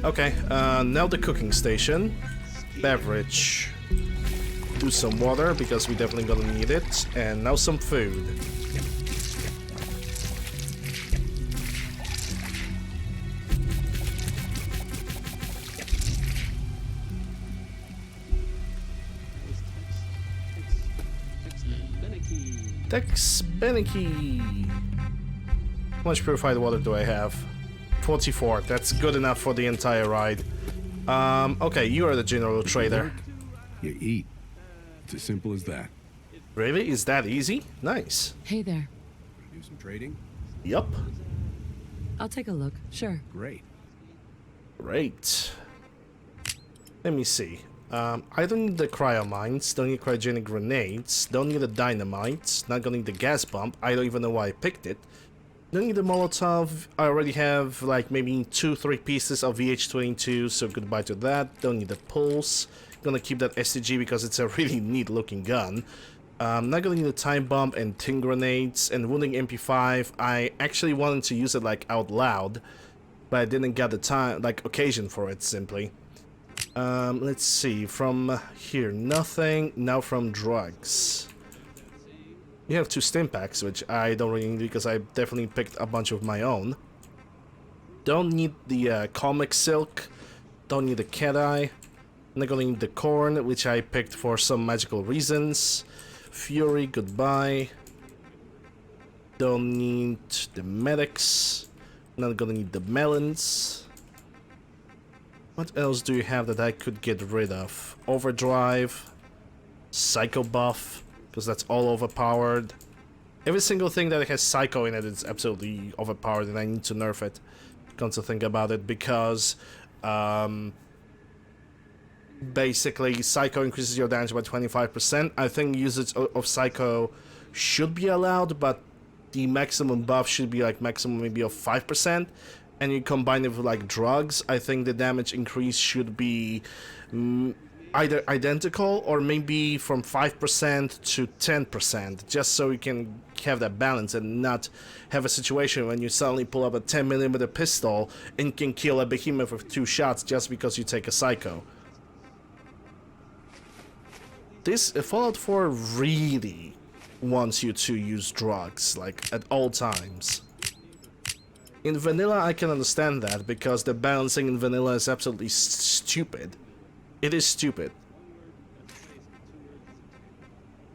Okay, now the cooking station. Beverage. Do some water because we definitely gonna need it. And now some food. Tex Beneke. How much purified water do I have? 44. That's good enough for the entire ride. Okay, you are the general trader. You eat. It's as simple as that. Really? Is that easy? Nice. Hey there. Do some trading? Yup. I'll take a look. Sure. Great. Great. Let me see. I don't need the cryo mines, don't need cryogenic grenades, don't need the dynamite, not gonna need the gas bomb, I don't even know why I picked it. Don't need the Molotov, I already have like maybe 2-3 pieces of VH-22, so goodbye to that. Don't need the pulse, gonna keep that STG because it's a really neat looking gun. Not gonna need the time bomb and tin grenades, and Wounding MP5, I actually wanted to use it like out loud, but I didn't get the time, like occasion for it simply. Let's see, from here, nothing. Now from drugs. You have 2 stim packs, which I don't really need because I definitely picked a bunch of my own. Don't need the comic silk. Don't need the cat eye. Not gonna need the corn, which I picked for some magical reasons. Fury, goodbye. Don't need the medics. Not gonna need the melons. What else do you have that I could get rid of? Overdrive, Psycho buff, because that's all overpowered. Every single thing that has Psycho in it is absolutely overpowered and I need to nerf it. Come to think about it, because basically Psycho increases your damage by 25%. I think usage of Psycho should be allowed, but the maximum buff should be like maximum maybe of 5%. and you combine it with like drugs, I think the damage increase should be either identical or maybe from 5% to 10%, just so you can have that balance and not have a situation when you suddenly pull up a 10mm pistol and can kill a behemoth with 2 shots just because you take a psycho. This Fallout 4 really wants you to use drugs, like, at all times. In vanilla, I can understand that, because the balancing in vanilla is absolutely stupid. It is stupid.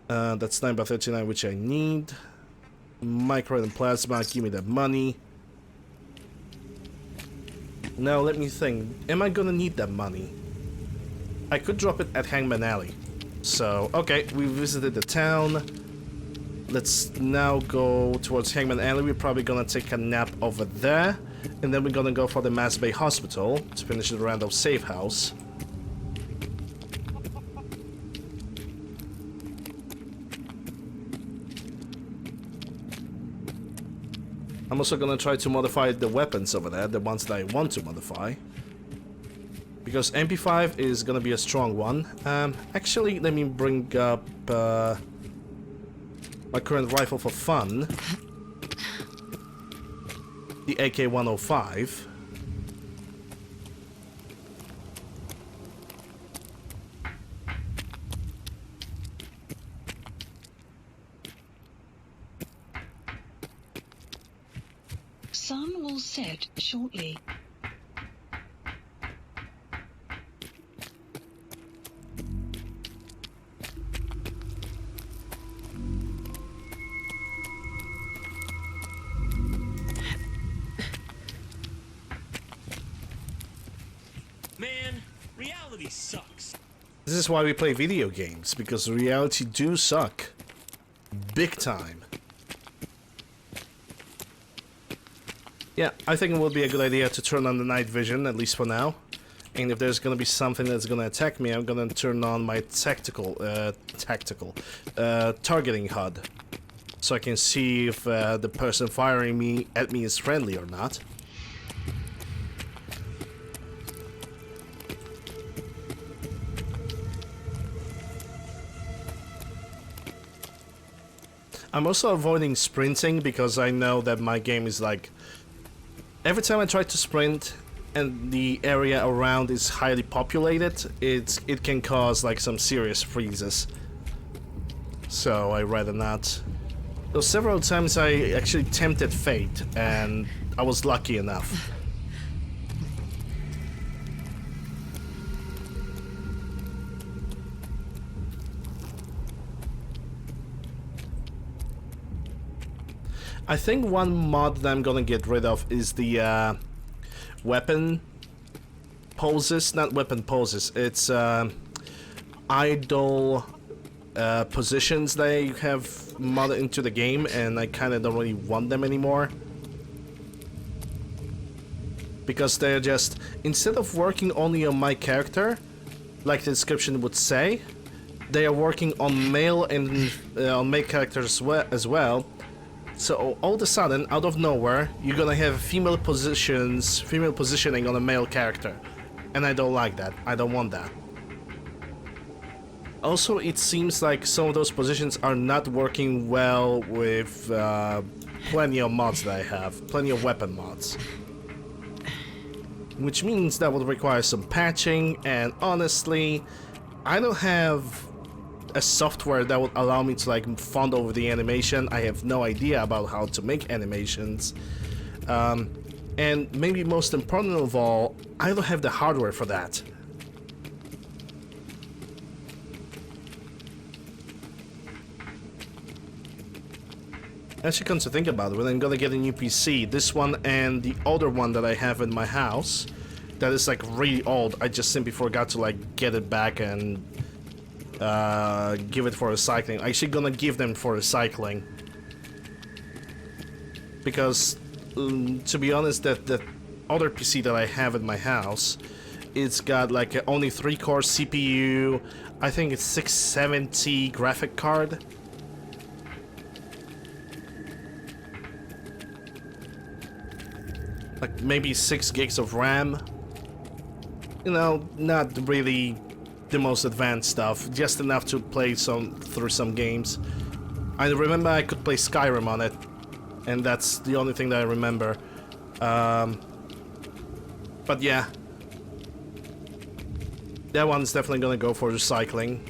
That's 9x39, which I need. Micro and plasma, give me that money. Now, let me think. Am I gonna need that money? I could drop it at Hangman Alley. So, okay, we visited the town. Let's now go towards Hangman Alley. We're probably gonna take a nap over there. And then we're gonna go for the Mass Bay Hospital to finish the Randolph safe house. I'm also gonna try to modify the weapons over there, the ones that I want to modify. Because MP5 is gonna be a strong one. Actually, let me bring up my current rifle for fun. The AK-105. Sun will set shortly. Man, reality sucks. This is why we play video games, because reality do suck. Big time. Yeah, I think it would be a good idea to turn on the night vision, at least for now. And if there's gonna be something that's gonna attack me, I'm gonna turn on my targeting HUD. So I can see if the person firing at me is friendly or not. I'm also avoiding sprinting because I know that my game is like... Every time I try to sprint and the area around is highly populated, it can cause like some serious freezes. So I rather not. Though several times I actually tempted fate and I was lucky enough. I think one mod that I'm gonna get rid of is the weapon poses, not weapon poses, it's idle positions they have modded into the game, and I kinda don't really want them anymore. Because they're just, instead of working only on my character, like the description would say, they are working on male and on male characters as well. So all of a sudden, out of nowhere, you're gonna have female positioning on a male character. And I don't like that. I don't want that. Also, it seems like some of those positions are not working well with plenty of mods that I have. Plenty of weapon mods. Which means that would require some patching, and honestly, I don't have a software that would allow me to like fond over the animation. I have no idea about how to make animations. And maybe most important of all, I don't have the hardware for that. Actually, come to think about it, when I'm gonna get a new PC, this one and the older one that I have in my house, that is like really old, I just simply forgot to like get it back and give it for recycling. I'm actually gonna give them for recycling. Because, to be honest, that other PC that I have in my house, it's got like only 3-core CPU, I think it's 670 graphic card. like maybe 6 gigs of RAM. You know, not really the most advanced stuff, just enough to play through some games. I remember I could play Skyrim on it, and that's the only thing that I remember. But yeah, that one's definitely gonna go for recycling.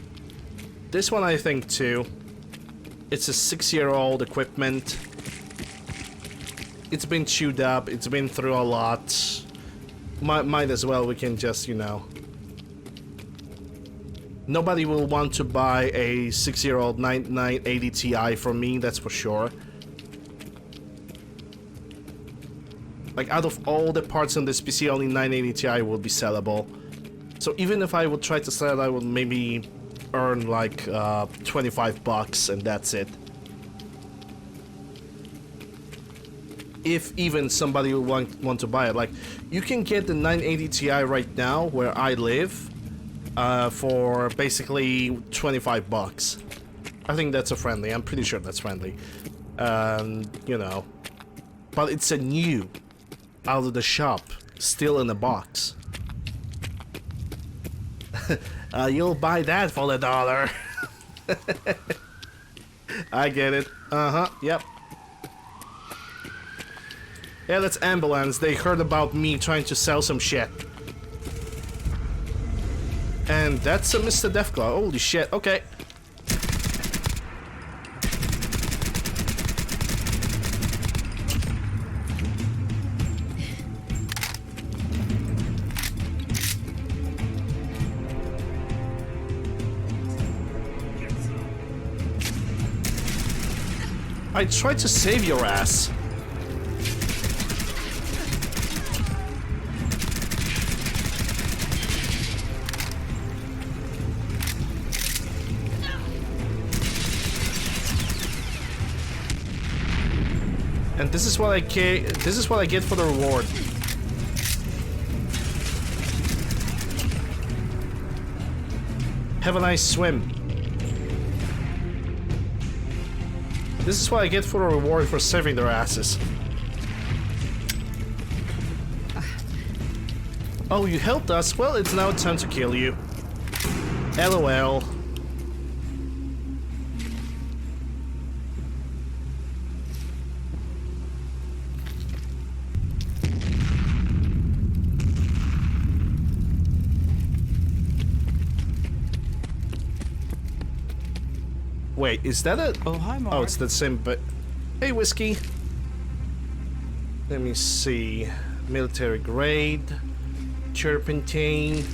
This one I think too. It's a 6-year-old equipment. It's been chewed up, it's been through a lot. Might as well, we can just, you know. Nobody will want to buy a 6-year-old 9980 Ti from me, that's for sure. Like, out of all the parts on this PC, only 980 Ti will be sellable. So even if I would try to sell it, I would maybe earn like $25 and that's it. If even somebody would want to buy it. Like, you can get the 980 Ti right now where I live for basically $25. I think that's a friendly. I'm pretty sure that's friendly. You know, but it's a new out of the shop, still in a box. You'll buy that for $1. I get it. Yep. Yeah, that's ambulance. They heard about me trying to sell some shit. And that's a Mr. Deathclaw. Holy shit. Okay. I tried to save your ass. And this is what I get. This is what I get for the reward. Have a nice swim. This is what I get for a reward for saving their asses. Oh, you helped us? Well, it's now time to kill you. LOL. Wait, is that a... Oh, hi, Mark. Oh, it's the same, but... Hey, Whiskey. Let me see. Military grade. Turpentine.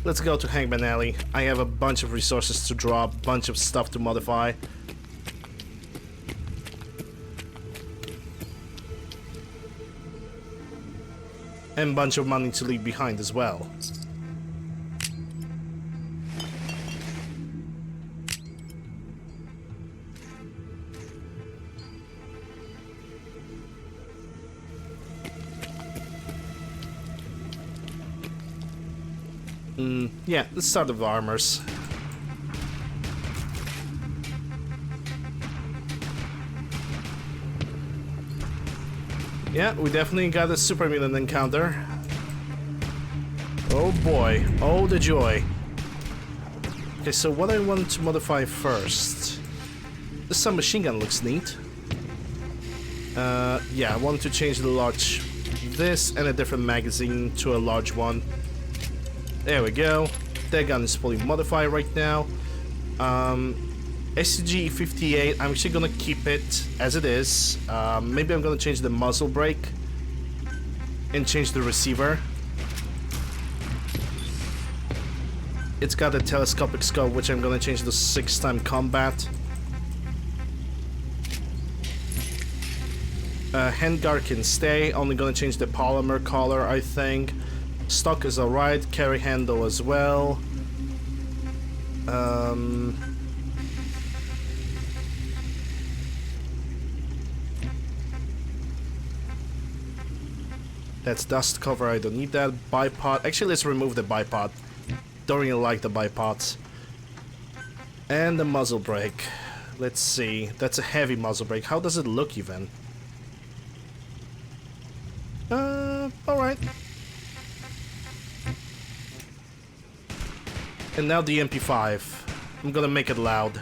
Let's go to Hangman Alley. I have a bunch of resources to drop, bunch of stuff to modify. And a bunch of money to leave behind as well. Yeah, let's start with armors. Yeah, we definitely got a super mutant encounter. Oh boy, oh the joy. Okay, so what I want to modify first. This submachine gun looks neat. Yeah, I want to change the large this and a different magazine to a large one. There we go. That gun is fully modified right now. SCG-58, I'm actually gonna keep it as it is. Maybe I'm gonna change the muzzle brake and change the receiver. It's got a telescopic scope, which I'm gonna change to 6-time combat. Handguard can stay, only gonna change the polymer color, I think. Stock is alright, carry handle as well. That's dust cover, I don't need that. Bipod, actually let's remove the bipod. Don't really like the bipods. And the muzzle brake. Let's see. That's a heavy muzzle brake. How does it look even? Alright. And now the MP5. I'm gonna make it loud.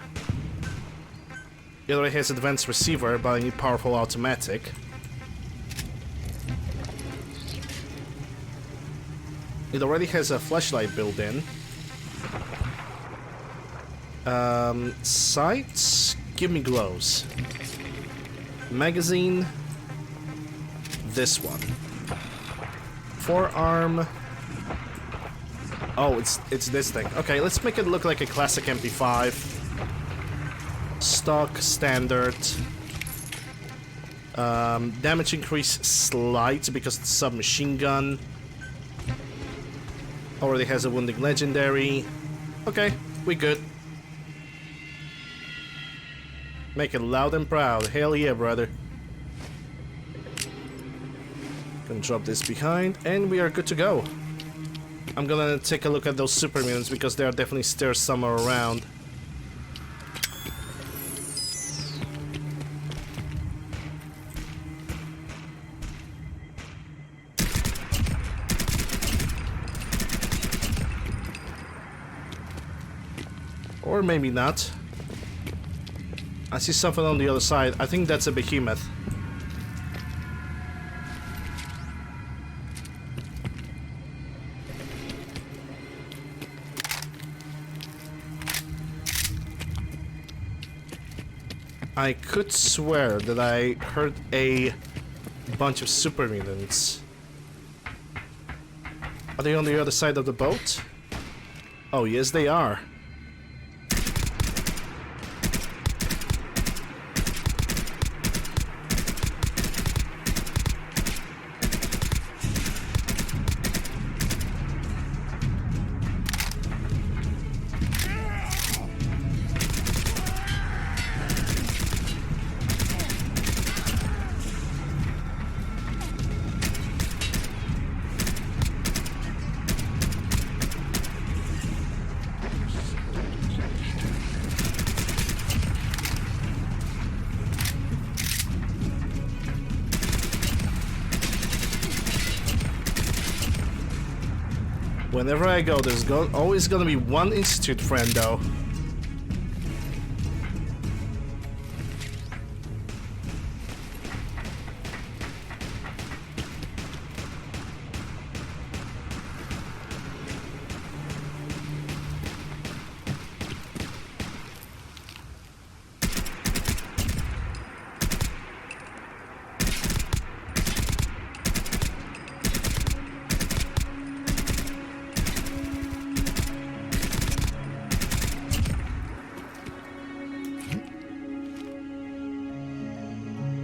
It already has advanced receiver, but I need powerful automatic. It already has a flashlight built in. Sights? Give me glows. Magazine? This one. Forearm? Oh, it's this thing. Okay, let's make it look like a classic MP5. Stock, standard. Damage increase slight because it's a submachine gun. Already has a wounding legendary. Okay, we good. Make it loud and proud. Hell yeah, brother. Gonna drop this behind, and we are good to go. I'm gonna take a look at those super mutants because they are definitely still somewhere around. Or maybe not. I see something on the other side. I think that's a behemoth. I could swear that I heard a bunch of super mutants. Are they on the other side of the boat? Oh, yes, they are. Whenever I go, there's always gonna be one Institute friend, though.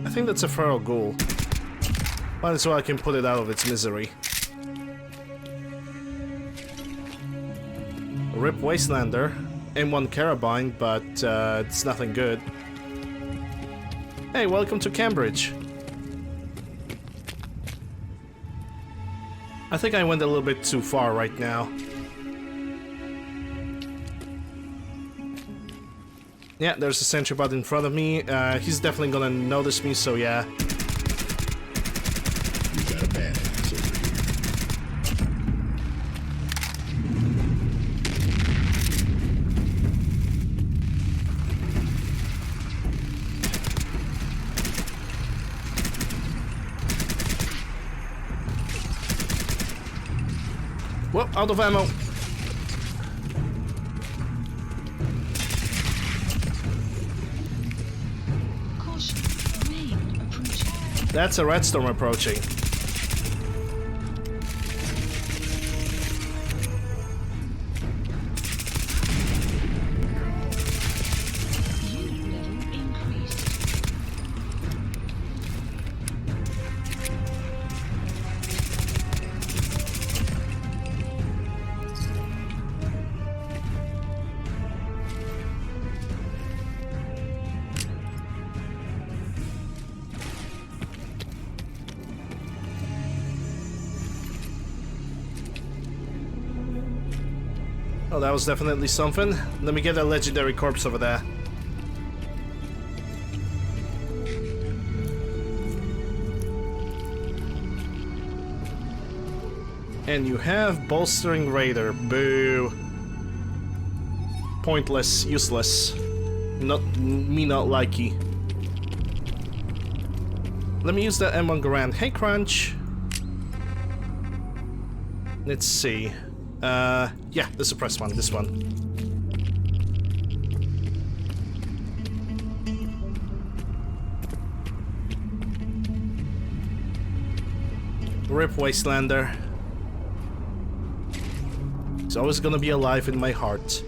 I think that's a feral ghoul. Might as well I can put it out of its misery. Rip Wastelander. M1 Carabine, but it's nothing good. Hey, welcome to Cambridge. I think I went a little bit too far right now. Yeah, there's a sentry bot in front of me. He's definitely gonna notice me, so yeah. You got a badass over Whoa, out of ammo. That's a red storm approaching. Oh, that was definitely something. Let me get a legendary corpse over there. And you have bolstering Raider. Boo. Pointless, useless. Not likey. Let me use that M1 Garand. Hey, Crunch. Let's see. Yeah, the suppressed one. This one. Rip Wastelander. He's always gonna be alive in my heart.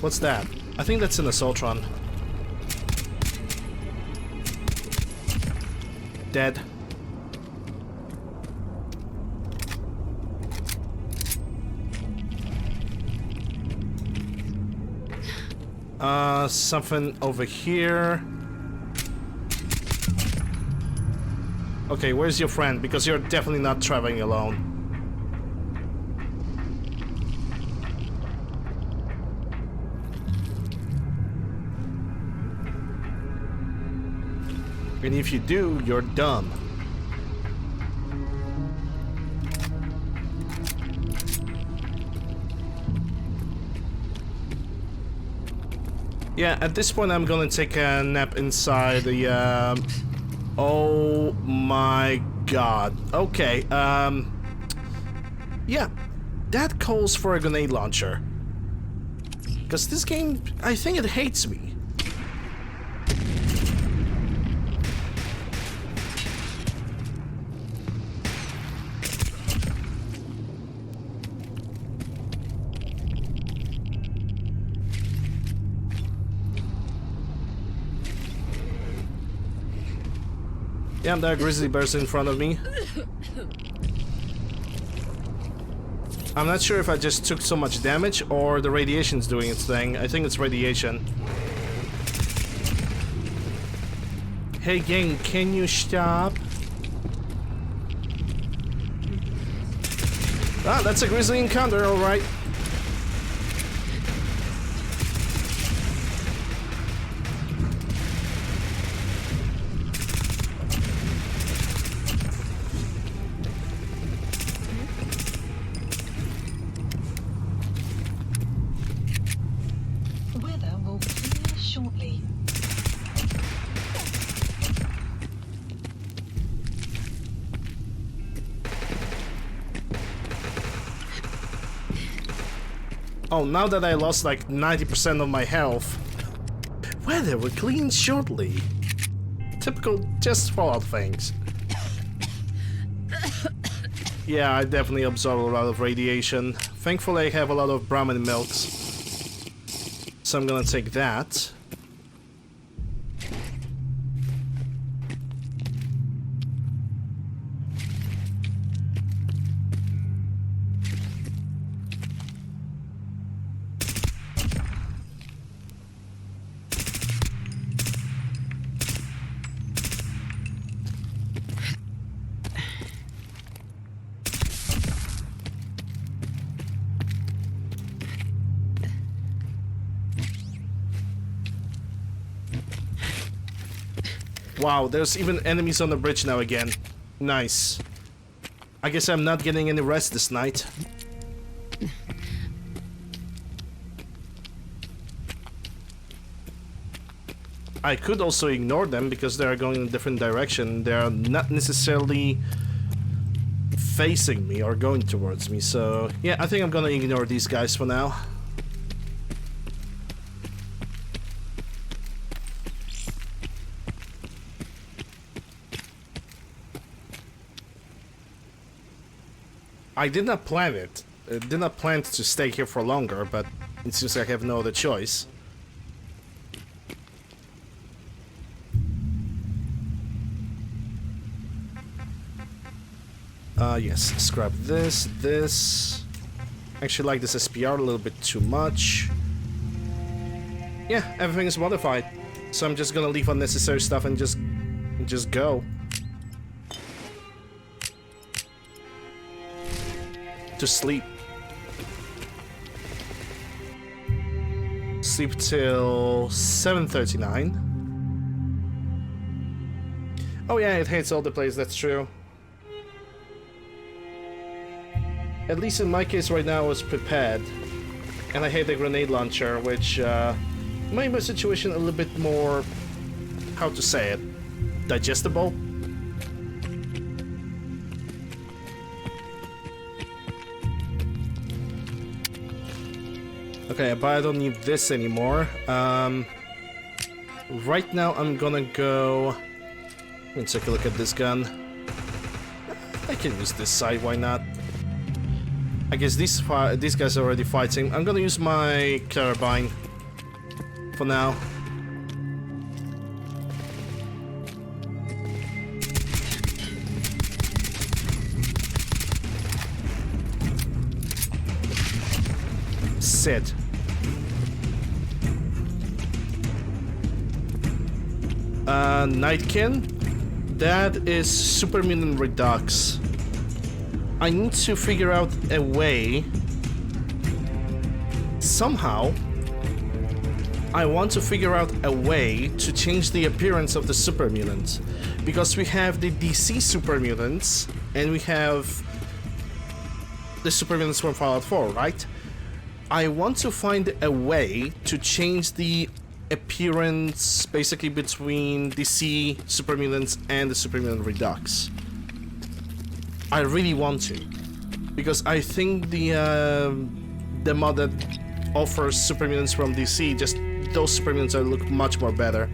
What's that? I think that's an Assaultron. Dead. Something over here. Okay, where's your friend? Because you're definitely not traveling alone. And if you do, you're dumb. Yeah, at this point I'm gonna take a nap inside the, oh my god. Okay, yeah, that calls for a grenade launcher. Because this game, I think it hates me. Yeah, there are grizzly bears in front of me. I'm not sure if I just took so much damage or the radiation's doing its thing. I think it's radiation. Hey gang, can you stop? Ah, that's a grizzly encounter, alright. Oh, now that I lost like 90% of my health. Weather will clean shortly. Typical just Fallout things. Yeah, I definitely absorb a lot of radiation. Thankfully I have a lot of Brahmin milks. So I'm gonna take that. Wow, there's even enemies on the bridge now again. Nice. I guess I'm not getting any rest this night. I could also ignore them because they are going in a different direction. They are not necessarily facing me or going towards me. So yeah, I think I'm gonna ignore these guys for now. I did not plan it. I did not plan to stay here for longer, but it seems like I have no other choice. Yes, scrap this. Actually like this SPR a little bit too much. Yeah, everything is modified. So I'm just gonna leave unnecessary stuff and just go. To sleep. Sleep till 7:39. Oh yeah, it hates all the plays, that's true. at least in my case right now, I was prepared. And I had the grenade launcher, which made my situation a little bit more, how to say it, digestible. Okay, but I don't need this anymore. Right now I'm gonna go... Let's take a look at this gun. I can use this side, why not? I guess these guys are already fighting. I'm gonna use my carabine for now. Sit. Nightkin? That is Super Mutant Redux. I need to figure out a way. Somehow, I want to figure out a way to change the appearance of the Super Mutants. Because we have the DC Super Mutants, and we have the Super Mutants from Fallout 4, right? I want to find a way to change the appearance basically between DC Super Mutants and the Super Mutant Redux. I really want to, because I think the mod that offers Super Mutants from DC, just those Super Mutants look much more better.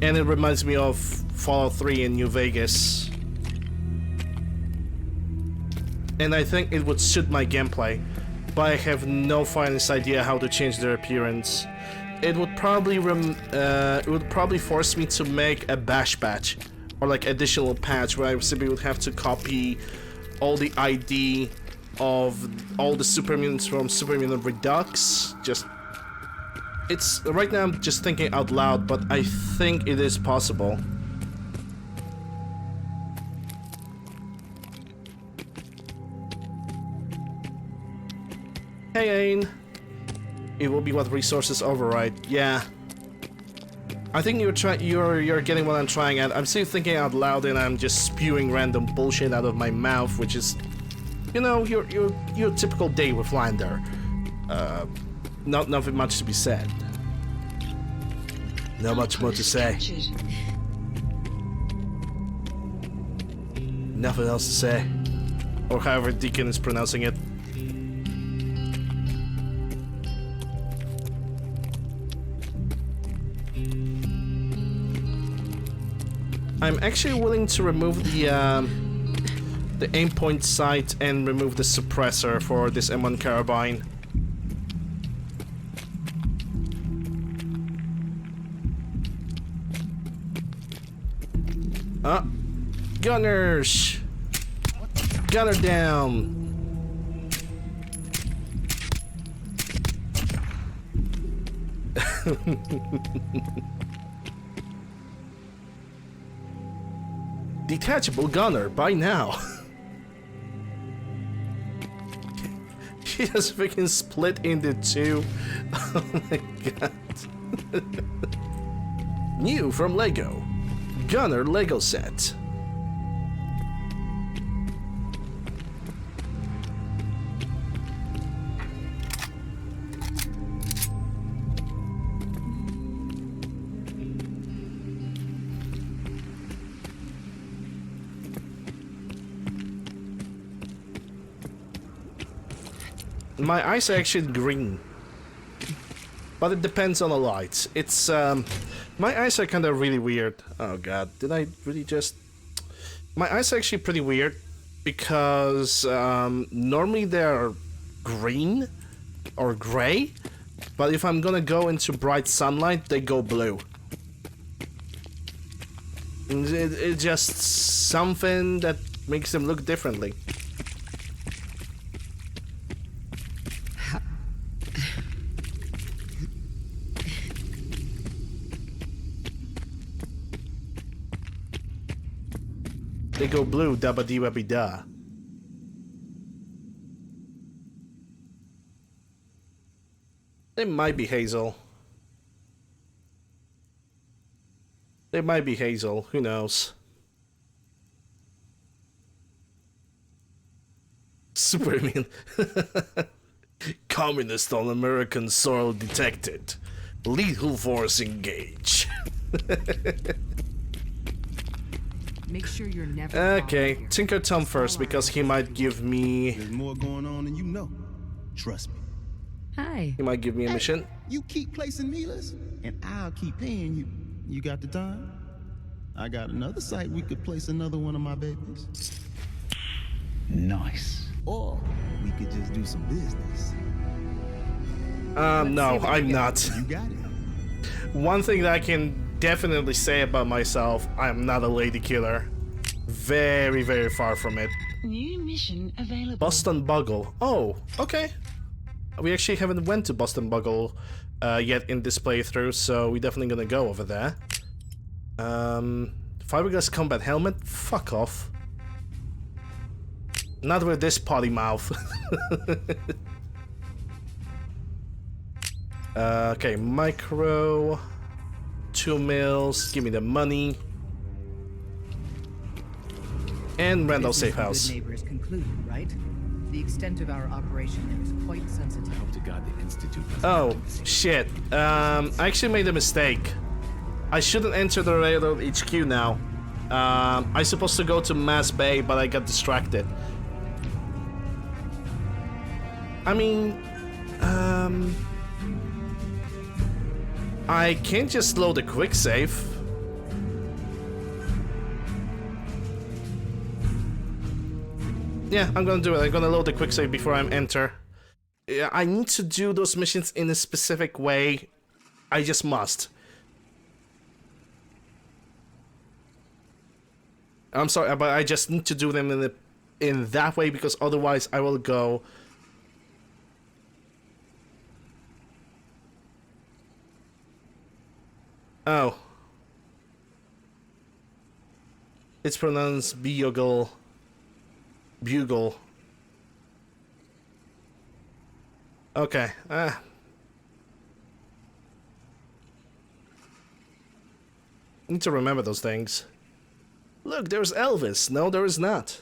And it reminds me of Fallout 3 in New Vegas. And I think it would suit my gameplay, but I have no finest idea how to change their appearance. It would probably force me to make a bash patch, or like additional patch where I simply would have to copy all the ID of all the Super Mutants from Super Mutant Redux. It's right now I'm just thinking out loud, but I think it is possible. Hey, Ain. It will be what resources override. Yeah. I think you're getting what I'm trying at. I'm still thinking out loud and I'm just spewing random bullshit out of my mouth, which is, you know, your typical day with Lander. Nothing much to be said. Not much more to say. Nothing else to say. Or however Deacon is pronouncing it. I'm actually willing to remove the aim point sight and remove the suppressor for this M1 carabine. Gunners! Gunner down! Detachable gunner, by now. She has freaking split into two. Oh my god. New from Lego. Gunner Lego set. My eyes are actually green, but it depends on the lights. It's my eyes are kind of really weird. Oh god, did I really just... My eyes are actually pretty weird because normally they're green or gray, but if I'm gonna go into bright sunlight, they go blue. It's just something that makes them look differently. They go blue, dabba dee wabby da. They might be hazel. They might be hazel, who knows? Super immune. Communist on American soil detected. Lethal force engage. Make sure you're never. Okay, Tinker Tom first because he might give me. There's more going on than you know. Trust me. Hi. He might give me a mission. You keep placing Milas, and I'll keep paying you. You got the time? I got another site we could place another one of my babies. Nice. Or we could just do some business. No, I'm not. You got it. One thing that I can definitely say about myself, I'm not a lady killer. Very, very far from it. New mission available. Boston Bugle. Oh, okay. We actually haven't went to Boston Bugle yet in this playthrough, so we're definitely gonna go over there. Fiberglass combat helmet? Fuck off. Not with this potty mouth. Okay, micro. 2 mils. Give me the money. And Randall Safe House. Good neighbors concluded, right? The extent of our operation is quite sensitive. I hope to God the Institute doesn't Oh, happen this year. shit. I actually made a mistake. I shouldn't enter the Railroad HQ now. I'm supposed to go to Mass Bay, but I got distracted. I mean, I can't just load a quick save. Yeah, I'm gonna do it. I'm gonna load the quick save before I enter. Yeah, I need to do those missions in a specific way. I just must. I'm sorry, but I just need to do them in that way because otherwise I will go. Oh. It's pronounced bugle. Bugle. Okay. Need to remember those things. Look, there's Elvis. No, there is not.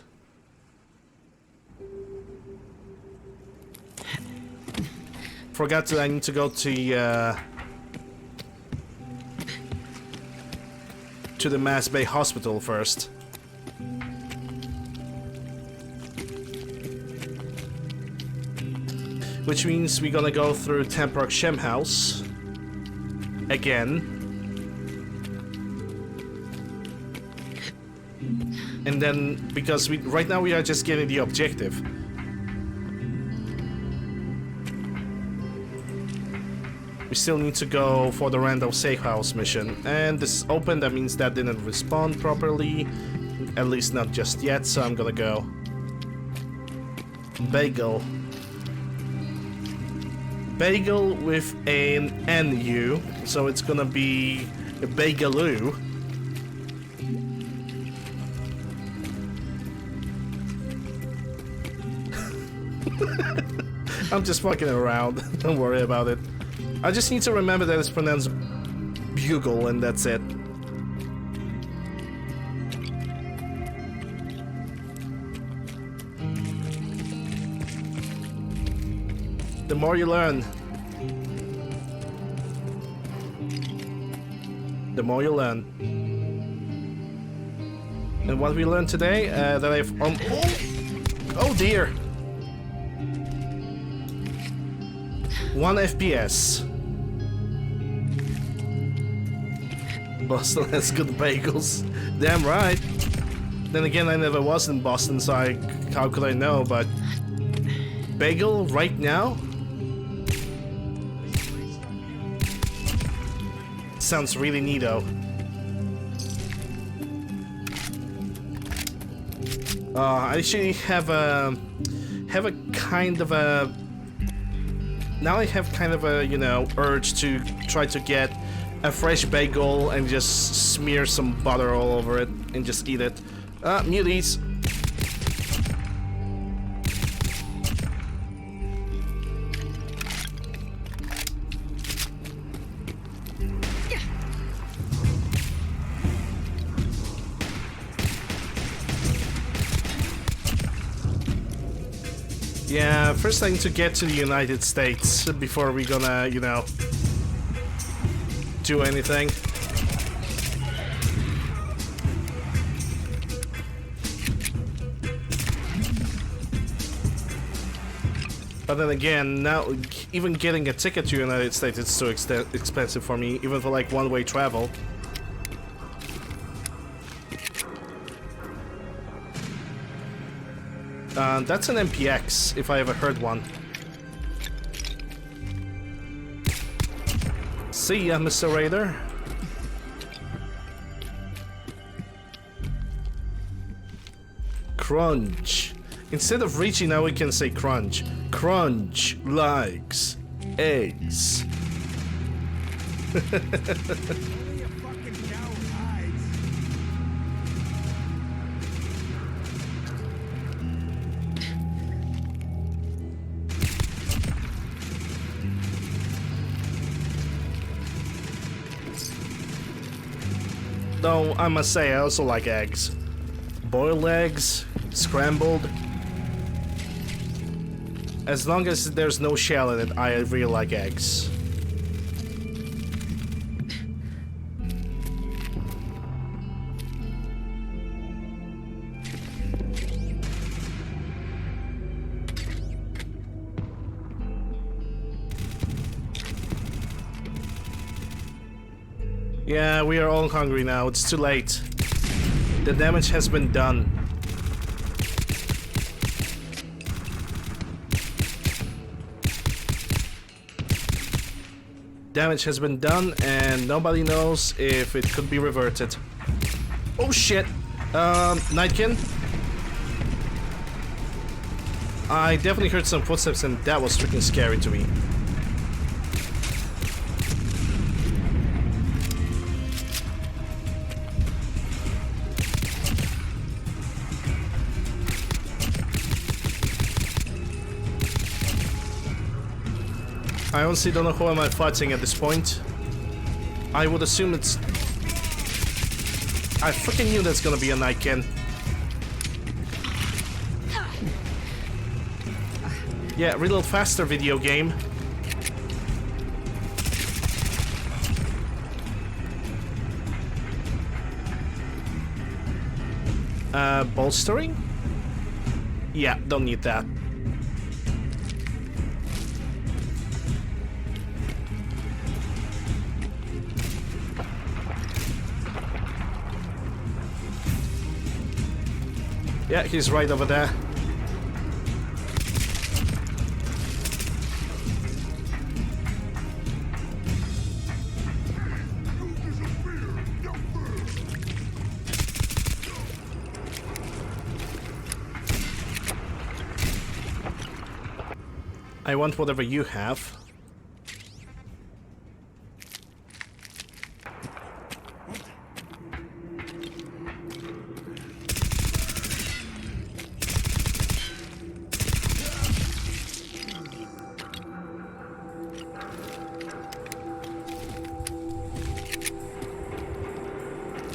Forgot that I need to go to the Mass Bay Hospital first. Which means we're gonna go through Tempark Shem House again. And then, because right now we are just getting the objective. We still need to go for the Randall Safe House mission. And this is open, that means that didn't respond properly. At least not just yet, so I'm gonna go. Bagel. Bagel with an NU, so it's gonna be a Bagaloo. I'm just fucking around, don't worry about it. I just need to remember that it's pronounced bugle and that's it. The more you learn. The more you learn. And what we learned today, that I've... oh dear! 1 FPS. Boston has good bagels. Damn right. Then again, I never was in Boston, so how could I know, but... Bagel right now? Sounds really neato. I actually have a kind of a... Now I have kind of a, you know, urge to try to get a fresh bagel and just smear some butter all over it and just eat it. Muties. Yeah, first I need to get to the United States before we're gonna, you know, do anything. But then again, now even getting a ticket to the United States is so expensive for me, even for like one-way travel. That's an MPX, if I ever heard one. See ya, Mr. Raider. Crunch. Instead of reaching, now we can say crunch. Crunch likes eggs. Though I must say I also like eggs. Boiled eggs, scrambled. As long as there's no shell in it, I really like eggs. Yeah, we are all hungry now. It's too late. The damage has been done. Damage has been done, and nobody knows if it could be reverted. Oh shit! Nightkin? I definitely heard some footsteps, and that was freaking scary to me. I honestly don't know who am I fighting at this point. I would assume it's... I freaking knew that's gonna be a Nightkin. Yeah, reload faster, video game. Bolstering? Yeah, don't need that. Yeah, he's right over there. I want whatever you have.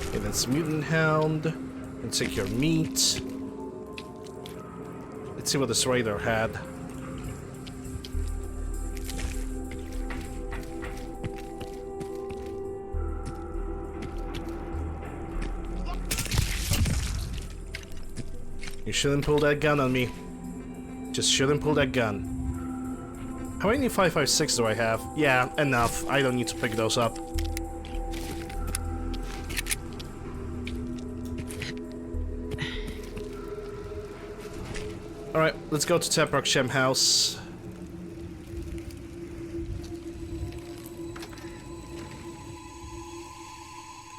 Okay, that's Mutant Hound. And take your meat. Let's see what this raider had. You shouldn't pull that gun on me. Just shouldn't pull that gun. How many 5.56 do I have? Yeah, enough. I don't need to pick those up. Alright, let's go to Teprock Shem House.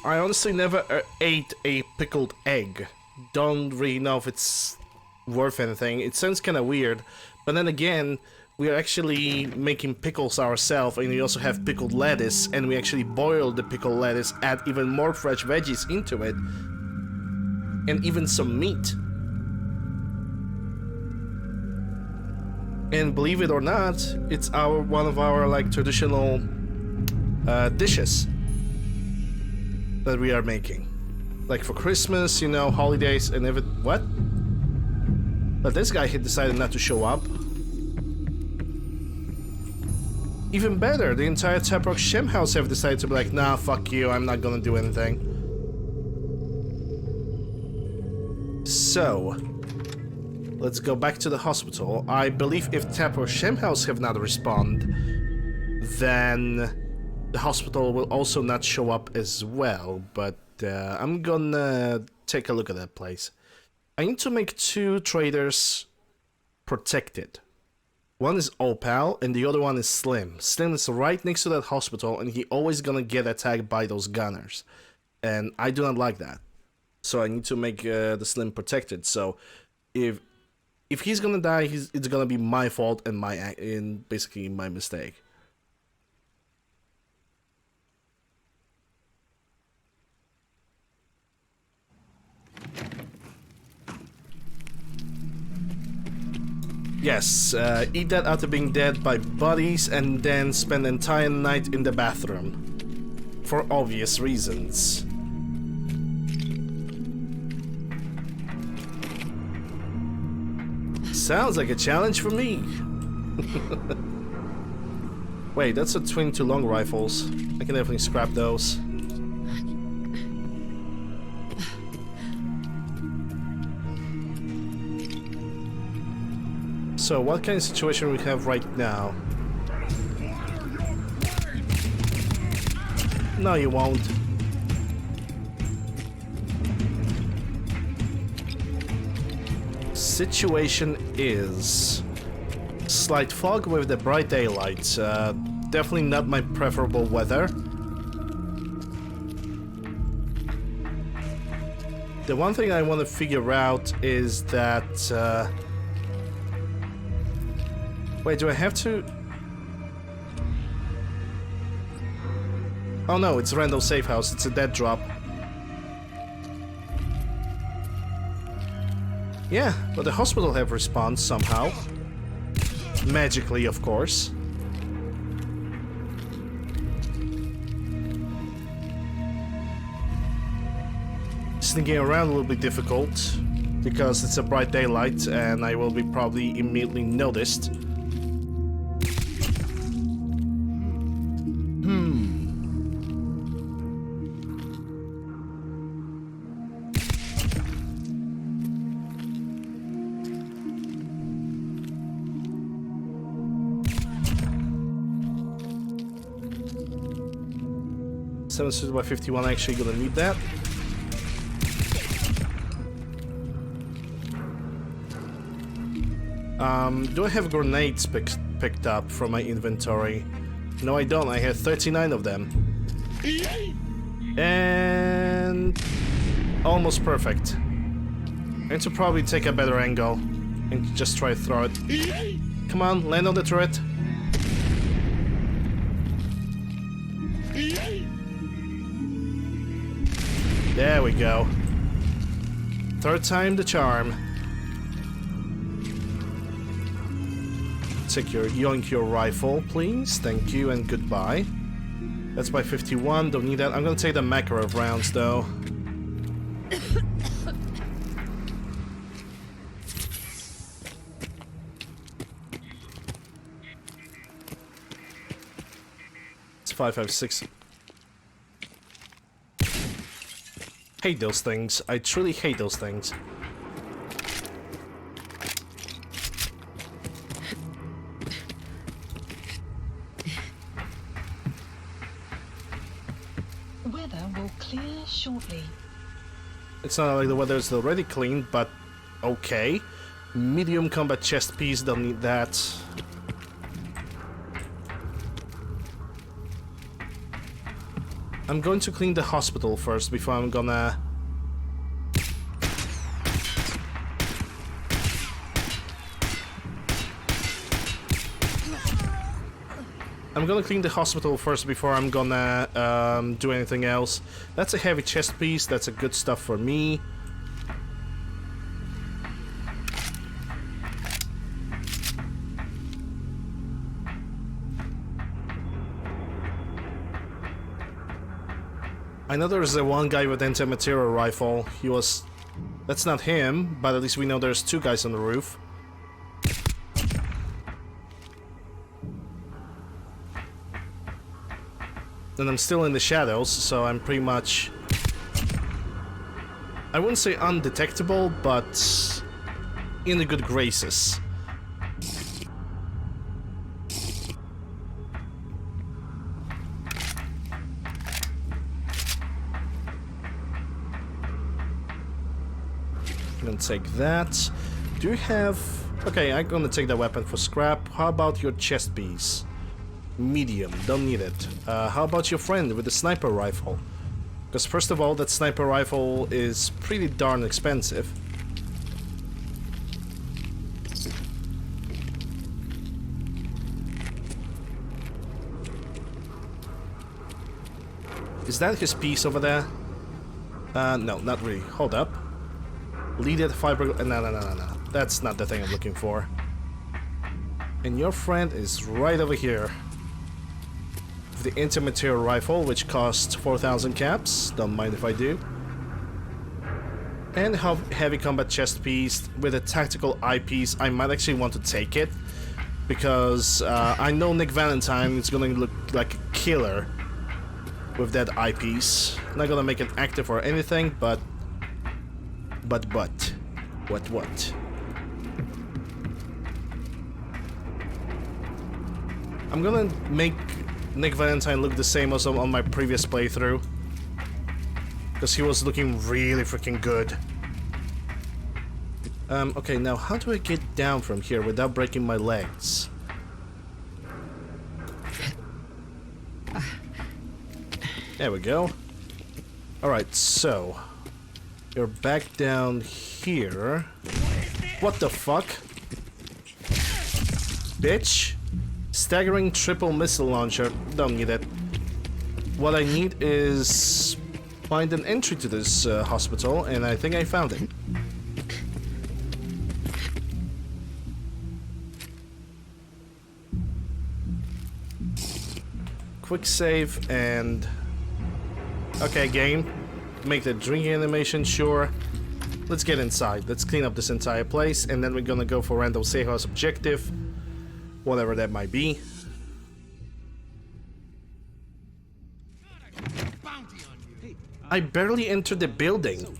I honestly never ate a pickled egg. Don't really know if it's worth anything. It sounds kind of weird, but then again, we are actually making pickles ourselves, and we also have pickled lettuce, and we actually boil the pickled lettuce, add even more fresh veggies into it, and even some meat. And believe it or not, it's one of our like traditional dishes that we are making. Like for Christmas, you know, holidays and everything. What? But this guy decided not to show up. Even better, the entire Taprock Shem House have decided to be like, nah, fuck you, I'm not gonna do anything. So, let's go back to the hospital. I believe if Taprock Shem House have not responded, then the hospital will also not show up as well, but I'm gonna take a look at that place. I need to make 2 traders protected. One is Opal and the other one is Slim. Slim is right next to that hospital and he always gonna get attacked by those gunners. And I do not like that. So I need to make the Slim protected. So if he's gonna die, it's gonna be my fault and basically my mistake. Yes, eat that after being dead by buddies and then spend the entire night in the bathroom. For obvious reasons. Sounds like a challenge for me. Wait, that's a twin-2 long rifles. I can definitely scrap those. So, what kind of situation we have right now? No, you won't. Situation is slight fog with the bright daylight. Definitely not my preferable weather. The one thing I want to figure out is that wait, do I have to? Oh no, it's Randall Safe House. It's a dead drop. Yeah, but the hospital have respawned somehow. Magically, of course. Sneaking around will be difficult because it's a bright daylight and I will be probably immediately noticed. By 51, actually gonna need that. Do I have grenades picked up from my inventory? No, I don't. I have 39 of them. And almost perfect. I need to probably take a better angle and just try to throw it. Come on, land on the turret. There we go. Third time the charm. Take your yoink your rifle, please. Thank you and goodbye. That's by 51. Don't need that. I'm gonna take the Makarov rounds though. It's 5.56. Hate those things. I truly hate those things. Weather will clear shortly. It's not like the weather is already clean, but okay. Medium combat chest piece, don't need that. I'm going to clean the hospital first before I'm gonna... I'm gonna clean the hospital first before I'm gonna do anything else. That's a heavy chest piece, that's a good stuff for me. I know there's the one guy with anti-material rifle. He was... That's not him, but at least we know there's 2 guys on the roof. And I'm still in the shadows, so I'm pretty much... I wouldn't say undetectable, but in the good graces. I'm gonna take that. Do you have... Okay, I'm gonna take that weapon for scrap. How about your chest piece? Medium, don't need it. How about your friend with the sniper rifle? Because first of all, that sniper rifle is pretty darn expensive. Is that his piece over there? No, not really. Hold up. Leaded fiber... No. That's not the thing I'm looking for. And your friend is right over here. The intermaterial rifle, which costs 4,000 caps. Don't mind if I do. And heavy combat chest piece with a tactical eyepiece. I might actually want to take it because I know Nick Valentine is gonna look like a killer with that eyepiece. Not gonna make it active or anything, but what? I'm gonna make Nick Valentine look the same as on my previous playthrough, because he was looking really freaking good. Okay, now how do I get down from here without breaking my legs? There we go. Alright, so you're back down here. What the fuck? Bitch. Staggering triple missile launcher. Don't need it. What I need is find an entry to this hospital, and I think I found it. Quick save and... Okay, game. Make the drinking animation, sure. Let's get inside. Let's clean up this entire place, and then we're gonna go for Randall Seja's objective. Whatever that might be. I barely entered the building.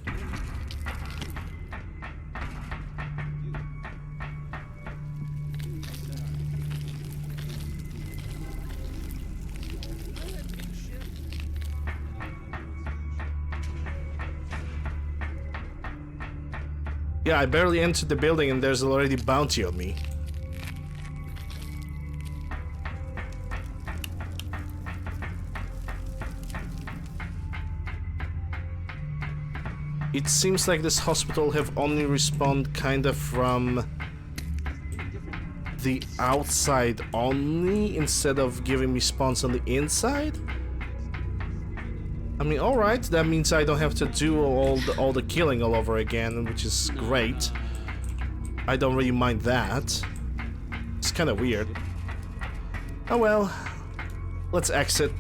Yeah, I barely entered the building and there's already bounty on me. It seems like this hospital have only respawned kind of from the outside only instead of giving me spawns on the inside. I mean, alright, that means I don't have to do all the killing all over again, which is great. I don't really mind that. It's kind of weird. Oh well, let's exit.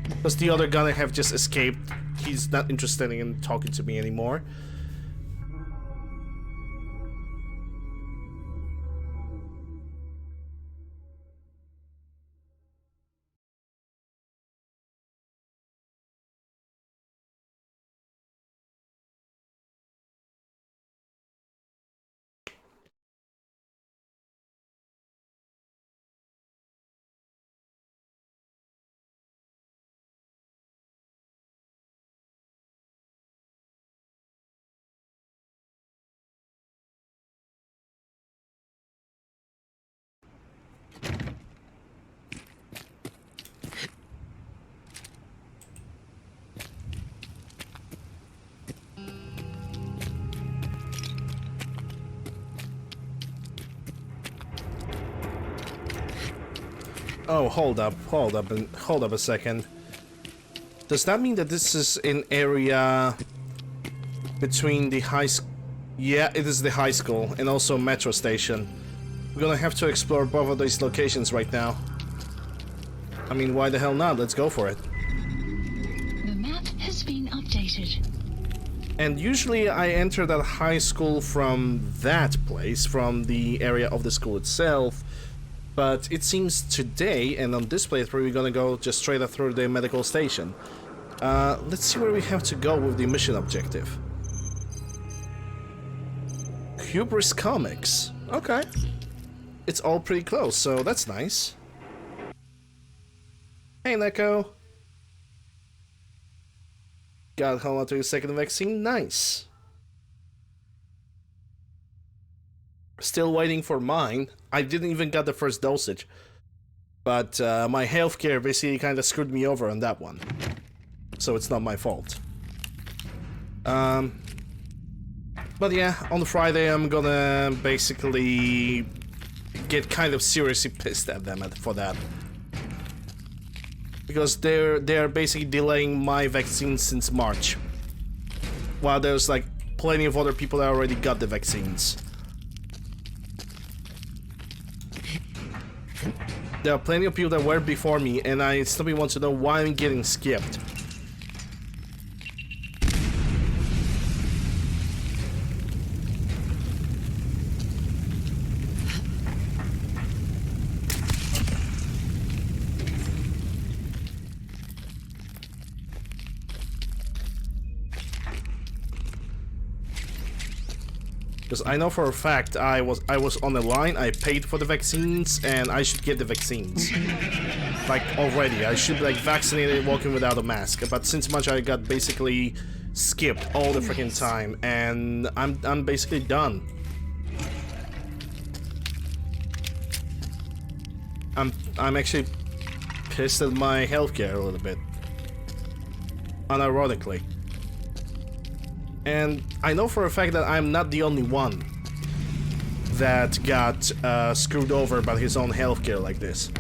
Because the other gunner have just escaped. He's not interested in talking to me anymore. Oh, hold up a second. Does that mean that this is an area between the high school? Yeah, it is the high school and also metro station. We're gonna have to explore both of these locations right now. I mean, why the hell not? Let's go for it. The map has been updated. And usually I enter that high school from that place, from the area of the school itself. But it seems today, and on this playthrough, we're gonna go just straight up through the medical station. Let's see where we have to go with the mission objective. Hubris Comics. Okay. It's all pretty close, so that's nice. Hey, Neko. Got home after your second vaccine? Nice. Still waiting for mine. I didn't even get the first dosage. But my healthcare basically kind of screwed me over on that one. So it's not my fault. But yeah, on Friday I'm gonna basically get kind of seriously pissed at them for that. Because they're basically delaying my vaccine since March. While there's like plenty of other people that already got the vaccines. There are plenty of people that were before me, and I still want to know why I'm getting skipped. Because I know for a fact I was on the line, I paid for the vaccines, and I should get the vaccines. Like, already. I should be, like, vaccinated walking without a mask. But since much I got basically skipped all the freaking time, and I'm basically done. I'm actually pissed at my healthcare a little bit. Unironically. And I know for a fact that I'm not the only one that got screwed over by his own healthcare like this.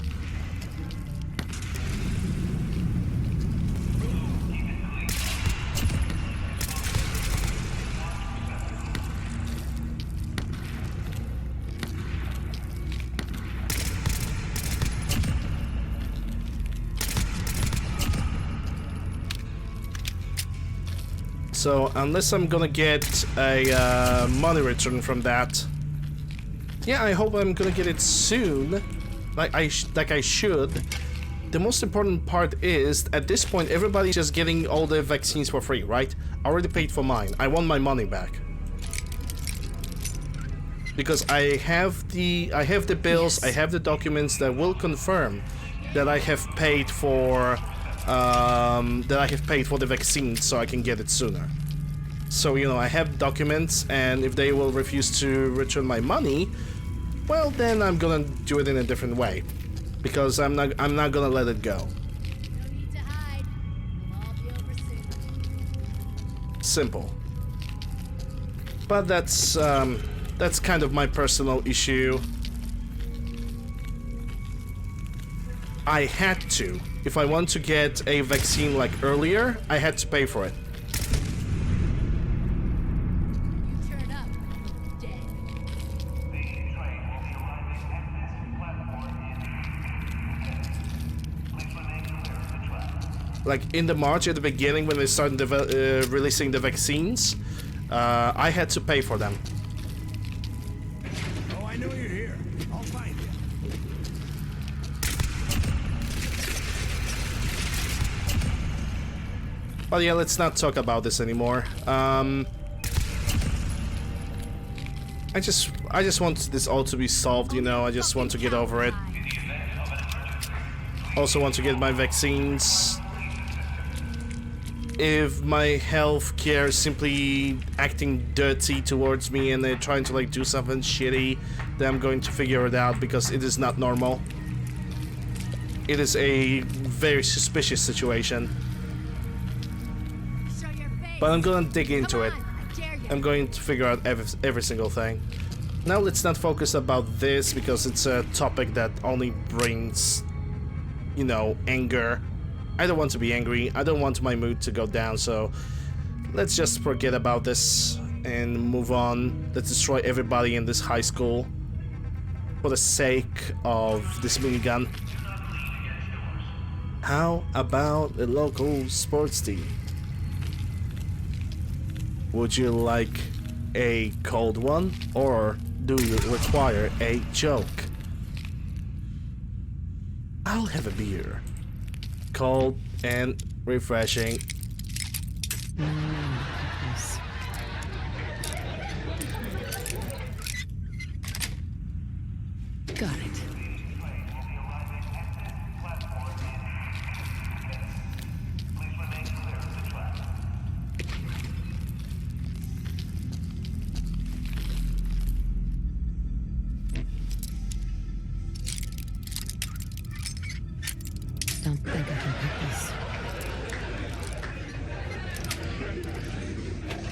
So unless I'm gonna get a money return from that, yeah, I hope I'm gonna get it soon, like I should. The most important part is, at this point, everybody's just getting all the vaccines for free, right? I already paid for mine. I want my money back because I have the bills, I have the documents that will confirm that I have paid for. That I have paid for the vaccine so I can get it sooner. So, you know, I have documents, and if they will refuse to return my money, well, then I'm gonna do it in a different way. Because I'm not gonna let it go. No need to hide. We'll all be over soon. Simple. But that's kind of my personal issue. I had to. If I want to get a vaccine like earlier, I had to pay for it. You turn up, you're dead. Like in the March at the beginning when they started releasing the vaccines, I had to pay for them. Oh, I know you're here. I'll find you. But yeah, let's not talk about this anymore. I just want this all to be solved, you know. I just want to get over it. Also want to get my vaccines. If my healthcare is simply acting dirty towards me and they're trying to like do something shitty, then I'm going to figure it out because it is not normal. It is a very suspicious situation. But I'm gonna dig into it. I'm going to figure out every single thing. Now let's not focus about this because it's a topic that only brings, you know, anger. I don't want to be angry. I don't want my mood to go down, so let's just forget about this and move on. Let's destroy everybody in this high school for the sake of this minigun. How about a local sports team? Would you like a cold one, or do you require a joke? I'll have a beer. Cold and refreshing. Got it. Don't think I can pick this.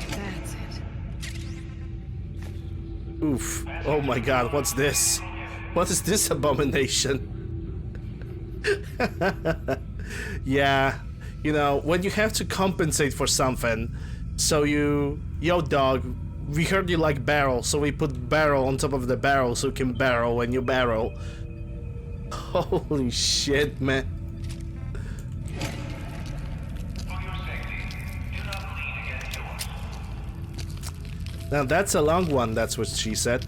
That's it. Oof. Oh my god, what's this? What is this abomination? Yeah, you know, when you have to compensate for something, so yo dog, we heard you like barrel, so we put barrel on top of the barrel so you can barrel when you barrel. Holy shit, man. Now that's a long one, that's what she said.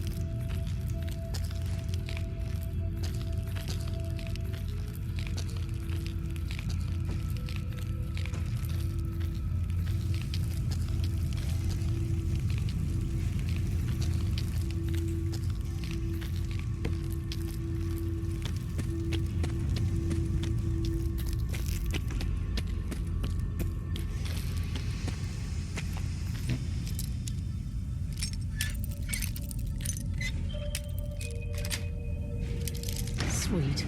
Sweet.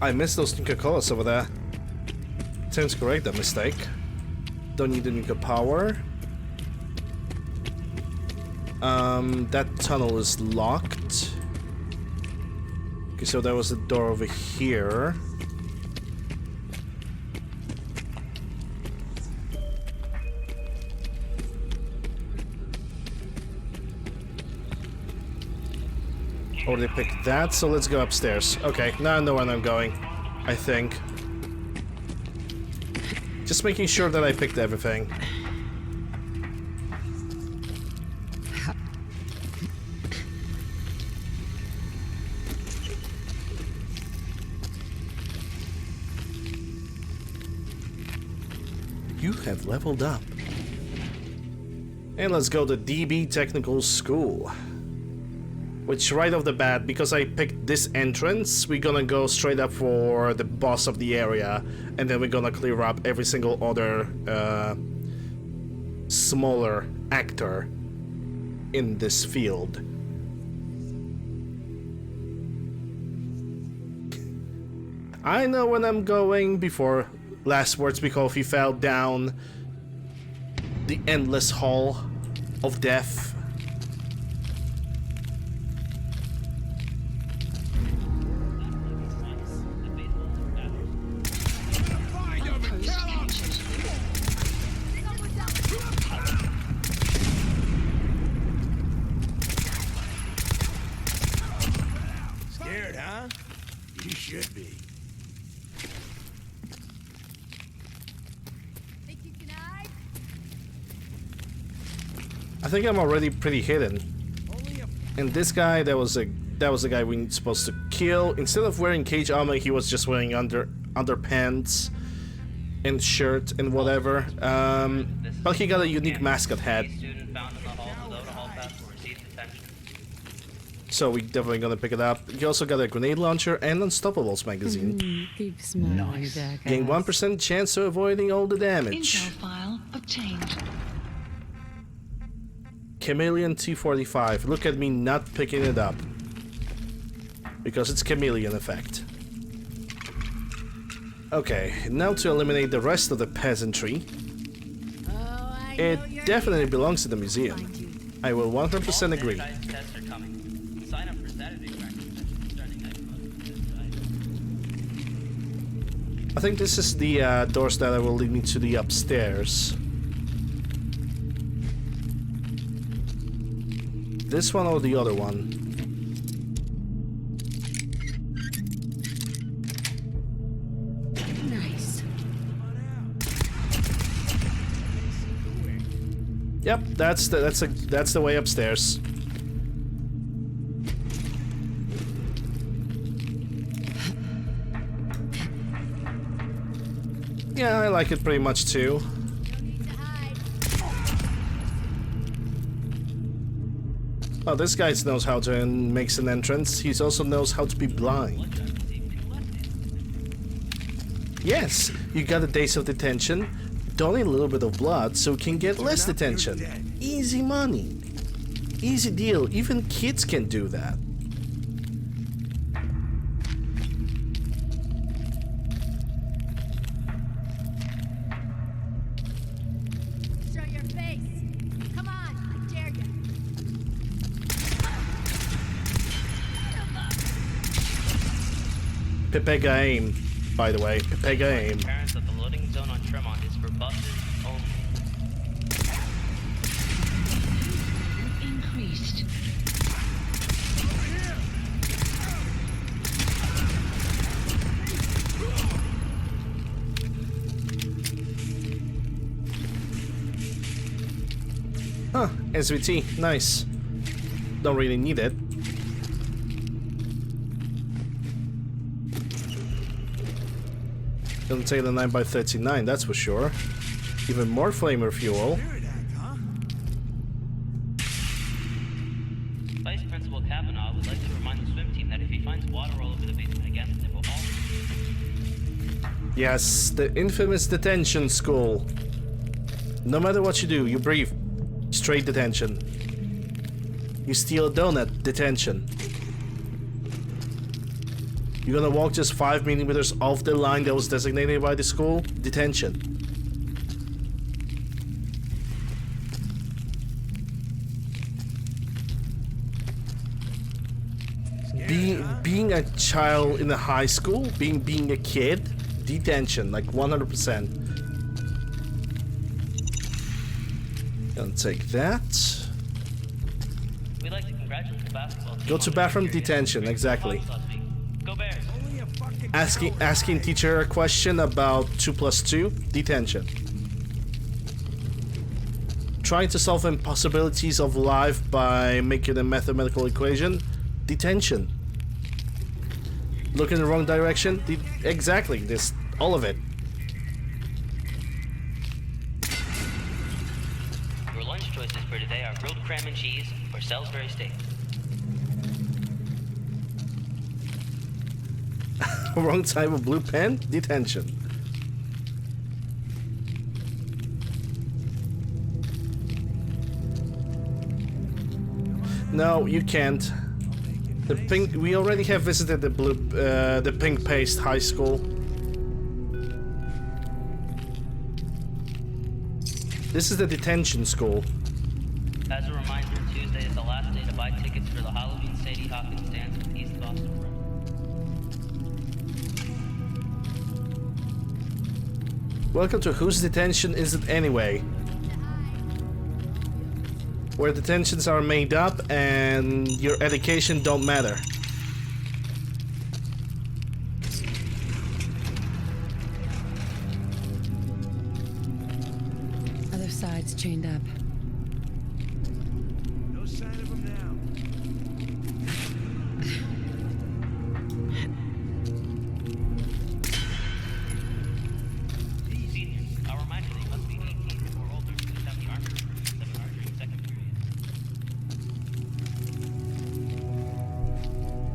I missed those Nuka Colas over there. Sounds correct, that mistake. Don't need the Nuka power. That tunnel is locked. Okay, so there was a door over here. Already picked that, so let's go upstairs. Okay, now I know where I'm going, I think. Just making sure that I picked everything. You have leveled up. And let's go to DB Technical School. Which right off the bat, because I picked this entrance, we're gonna go straight up for the boss of the area, and then we're gonna clear up every single other smaller actor in this field. I know when I'm going before last words, because he fell down the endless hall of death. Scared, huh? You should be. Think you can hide? I think I'm already pretty hidden. And this guy, that was the guy we were supposed to kill. Instead of wearing cage armor, he was just wearing underpants and shirt and whatever. But he got a unique mascot hat. So we're definitely gonna pick it up. He also got a grenade launcher and Unstoppables magazine. Keep smiling, jackass. Gain 1% chance of avoiding all the damage. Intel file obtained. Chameleon T45. Look at me not picking it up. Because it's chameleon effect. Okay, now to eliminate the rest of the peasantry. It definitely belongs to the museum. I will 100% agree. I think this is the doors that will lead me to the upstairs. This one or the other one? Nice. Yep, that's the way upstairs. Yeah, I like it pretty much too. Oh, this guy knows how to make an entrance. He also knows how to be blind. Yes, you got a days of detention. Donate a little bit of blood so we can get less detention. Easy money. Easy deal. Even kids can do that. Show your face. Come on, I dare you. Pepega aim, by the way. Pepega aim. Parents that the loading zone on Tremont is for buses only. Increased. Huh, SVT, nice. Don't really need it. Don't take the 9x39, that's for sure. Even more flamer fuel. Vice Principal Kavanaugh would like to remind the swim team that if he finds water all over the basement again, it will all... Yes, the infamous detention school. No matter what you do, you breathe. Straight detention. You steal a donut, detention. You're gonna walk just 5 millimeters off the line that was designated by the school, detention. Being a child in a high school, being a kid, detention, like 100%. Gonna take that. We'd like to congratulate the basketball team. Go to bathroom, detention, exactly. Go Bears. Asking teacher a question about 2 + 2, detention. Trying to solve impossibilities of life by making a mathematical equation, detention. Look in the wrong direction, exactly, this, all of it. Your lunch choices for today are grilled cram and cheese or Salisbury steak. Wrong type of blue pen, detention. No, you can't. The pink. We already have visited the pink paste high school. This is the detention school. As a reminder, Tuesday is the last day to buy tickets for the Halloween Sadie Hawkins dance with East Boston. Welcome to Whose Detention Is It Anyway? Where detentions are made up and your education don't matter. Other side's chained up. No sign of him now. Our reminder that you must be 18 or older to attempt the armed seminar during second period.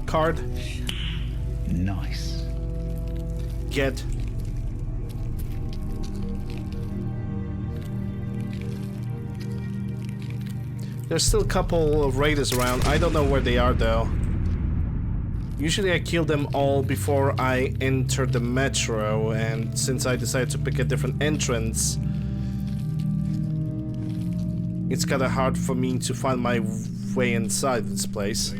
Card. Nice. Get. There's still a couple of raiders around. I don't know where they are though. Usually I kill them all before I enter the metro, and since I decided to pick a different entrance, it's kinda hard for me to find my way inside this place.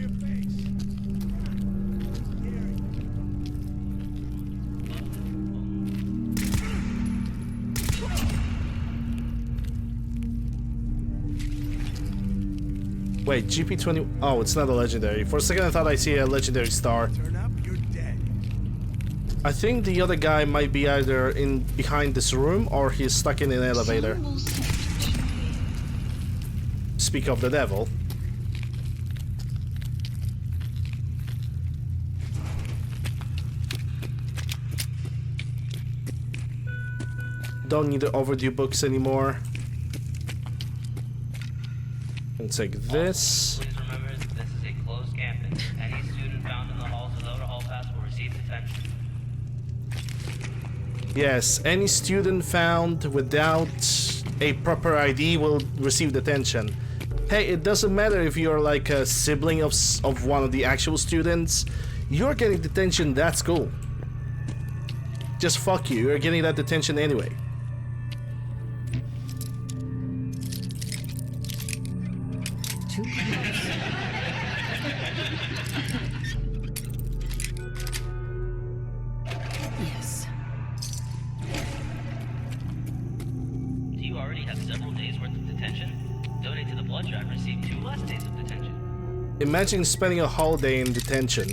Wait, GP20... Oh, it's not a legendary. For a second I thought I see a legendary star. Turn up, you're dead. I think the other guy might be either in behind this room or he's stuck in an elevator. speak of the devil. Don't need the overdue books anymore. And take this. Please remember that this is a closed campus. Any student found in the halls without a hall pass will receive detention. Yes, any student found without a proper ID will receive detention. Hey, it doesn't matter if you're like a sibling of one of the actual students. You're getting detention, that's cool. Just fuck you, you're getting that detention anyway. Too close. Yes. Do you already have several days worth of detention? Donate to the blood drive, receive 2 less days of detention. Imagine spending a holiday in detention.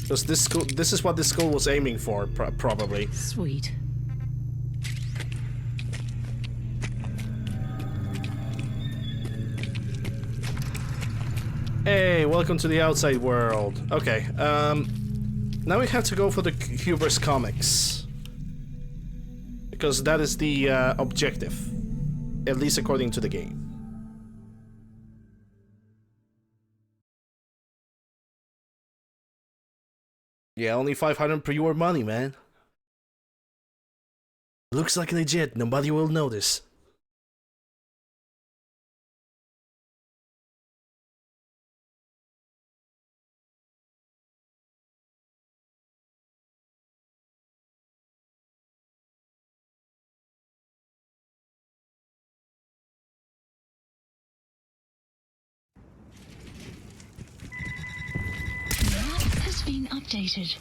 Because this is what this school was aiming for, probably. Sweet. Hey, welcome to the outside world. Okay, now we have to go for the Hubris comics. Because that is the objective. At least according to the game. Yeah, only 500 per your money, man. Looks like legit, nobody will notice. Been updated.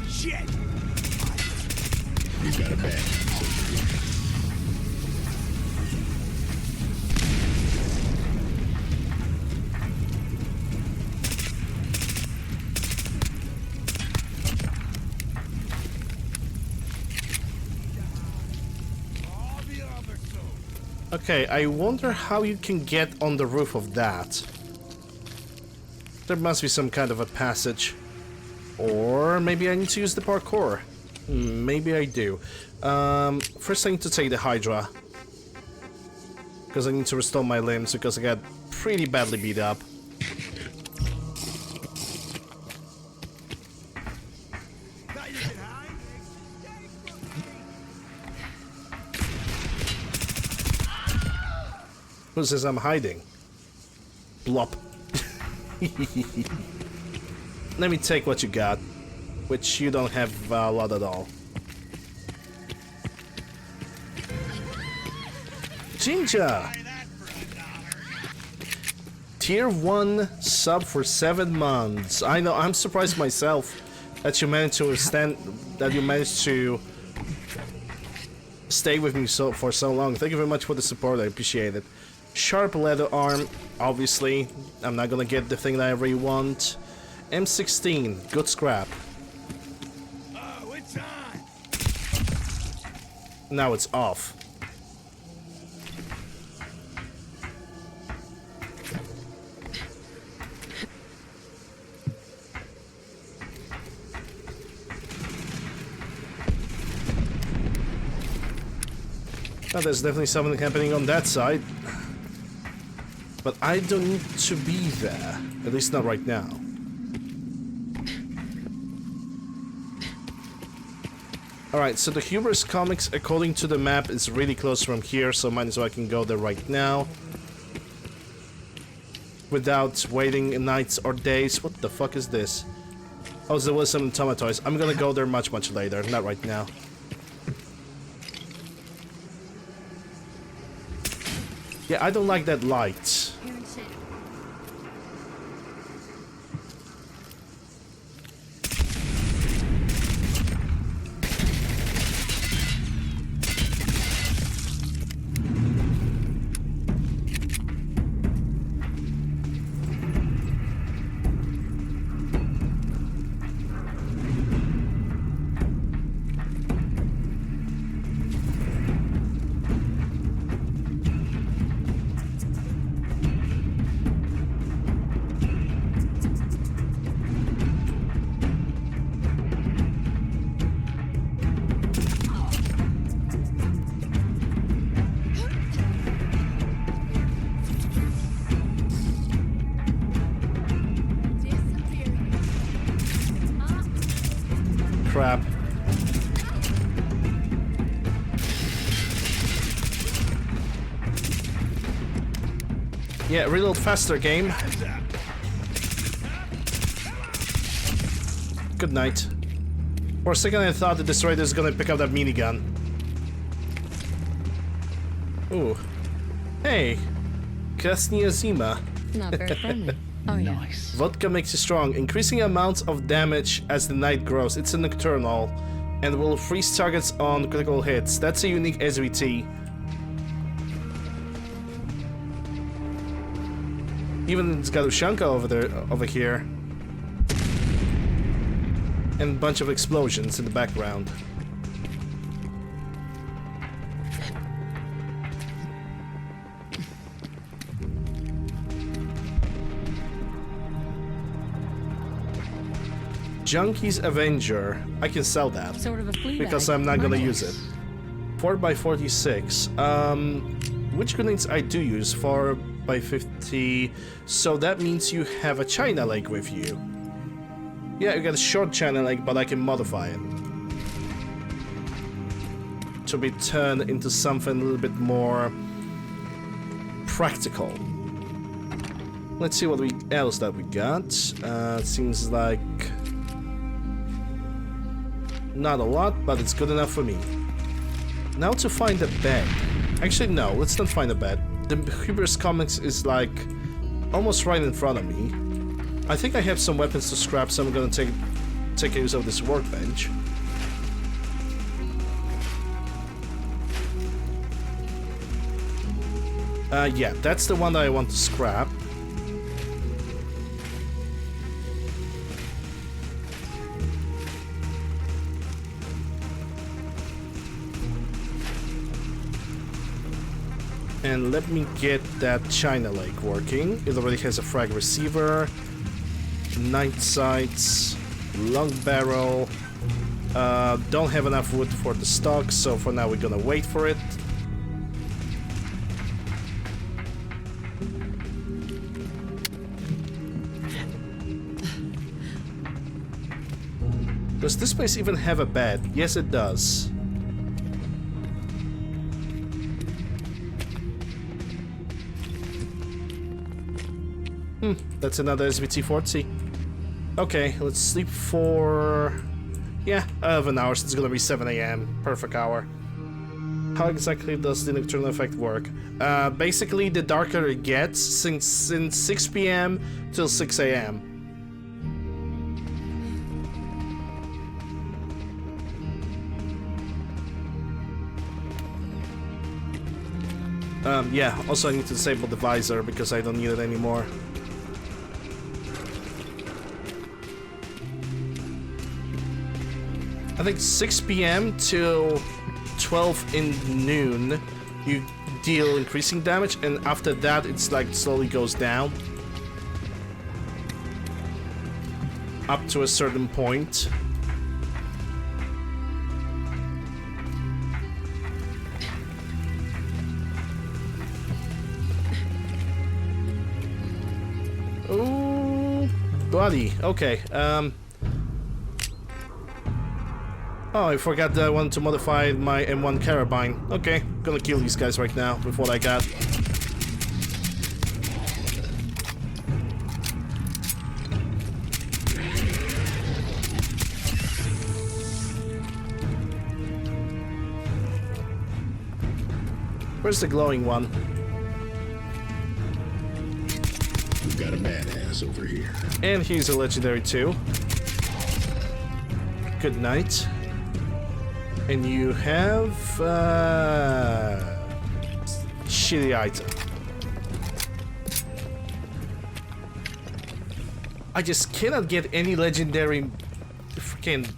Shit! You got a bag. Okay, I wonder how you can get on the roof of that. There must be some kind of a passage. Or maybe I need to use the parkour. Maybe I do. First I need to take the Hydra. Because I need to restore my limbs because I got pretty badly beat up. Who says I'm hiding? Blop. Let me take what you got, which you don't have a lot at all. Jinja! Tier 1 sub for 7 months. I know, I'm surprised myself that you managed to stay with me for so long. Thank you very much for the support, I appreciate it. Sharp leather arm, obviously. I'm not gonna get the thing that I really want. M16, good scrap. Oh, it's on! Now it's off. Now there's definitely something happening on that side. But I don't need to be there. At least not right now. Alright, so the Hubris comics, according to the map, is really close from here, so might as well I can go there right now. Without waiting nights or days. What the fuck is this? Oh, there was some tomatoes. I'm gonna go there much later, not right now. Yeah, I don't like that light. scrap. Yeah, reload faster, game. Good night. For a second I thought the destroyer was gonna pick up that minigun. Ooh. Hey. Krasnia Zima. Not very friendly. Oh, yeah. Nice. Vodka makes you strong, increasing amounts of damage as the night grows. It's a nocturnal and will freeze targets on critical hits. That's a unique SVT. Even it's got Ushanka over here. And a bunch of explosions in the background. Junkie's Avenger. I can sell that. Sort of a flea because bag. I'm not gonna Nice. use it. 4x46. Which grenades I do use? 4x50. So that means you have a China Lake with you. Yeah, you got a short China Lake, but I can modify it to be turned into something a little bit more practical. Let's see what else that we got. Seems like not a lot, but it's good enough for me. Now to find a bed. Actually, no, let's not find a bed. The Hubris Comics is like almost right in front of me. I think I have some weapons to scrap, so I'm gonna take use of this workbench. Yeah, that's the one that I want to scrap. And let me get that China Lake working. It already has a frag receiver, night sights, long barrel. Don't have enough wood for the stock, so for now we're gonna wait for it. Does this place even have a bed? Yes, it does. That's another SVT-40. Okay, let's sleep for... yeah, 11 hours. It's gonna be 7 AM. Perfect hour. How exactly does the nocturnal effect work? Basically, the darker it gets, since 6 PM till 6 AM. Yeah, also I need to disable the visor because I don't need it anymore. I think 6 PM till 12 in noon, you deal increasing damage, and after that it's like slowly goes down. Up to a certain point. Ooh, buddy. Okay, oh, I forgot that I wanted to modify my M1 Carabine. Okay, gonna kill these guys right now with what I got. Where's the glowing one? We've got a badass over here. And he's a legendary too. Good night. And you have shitty item. I just cannot get any legendary freaking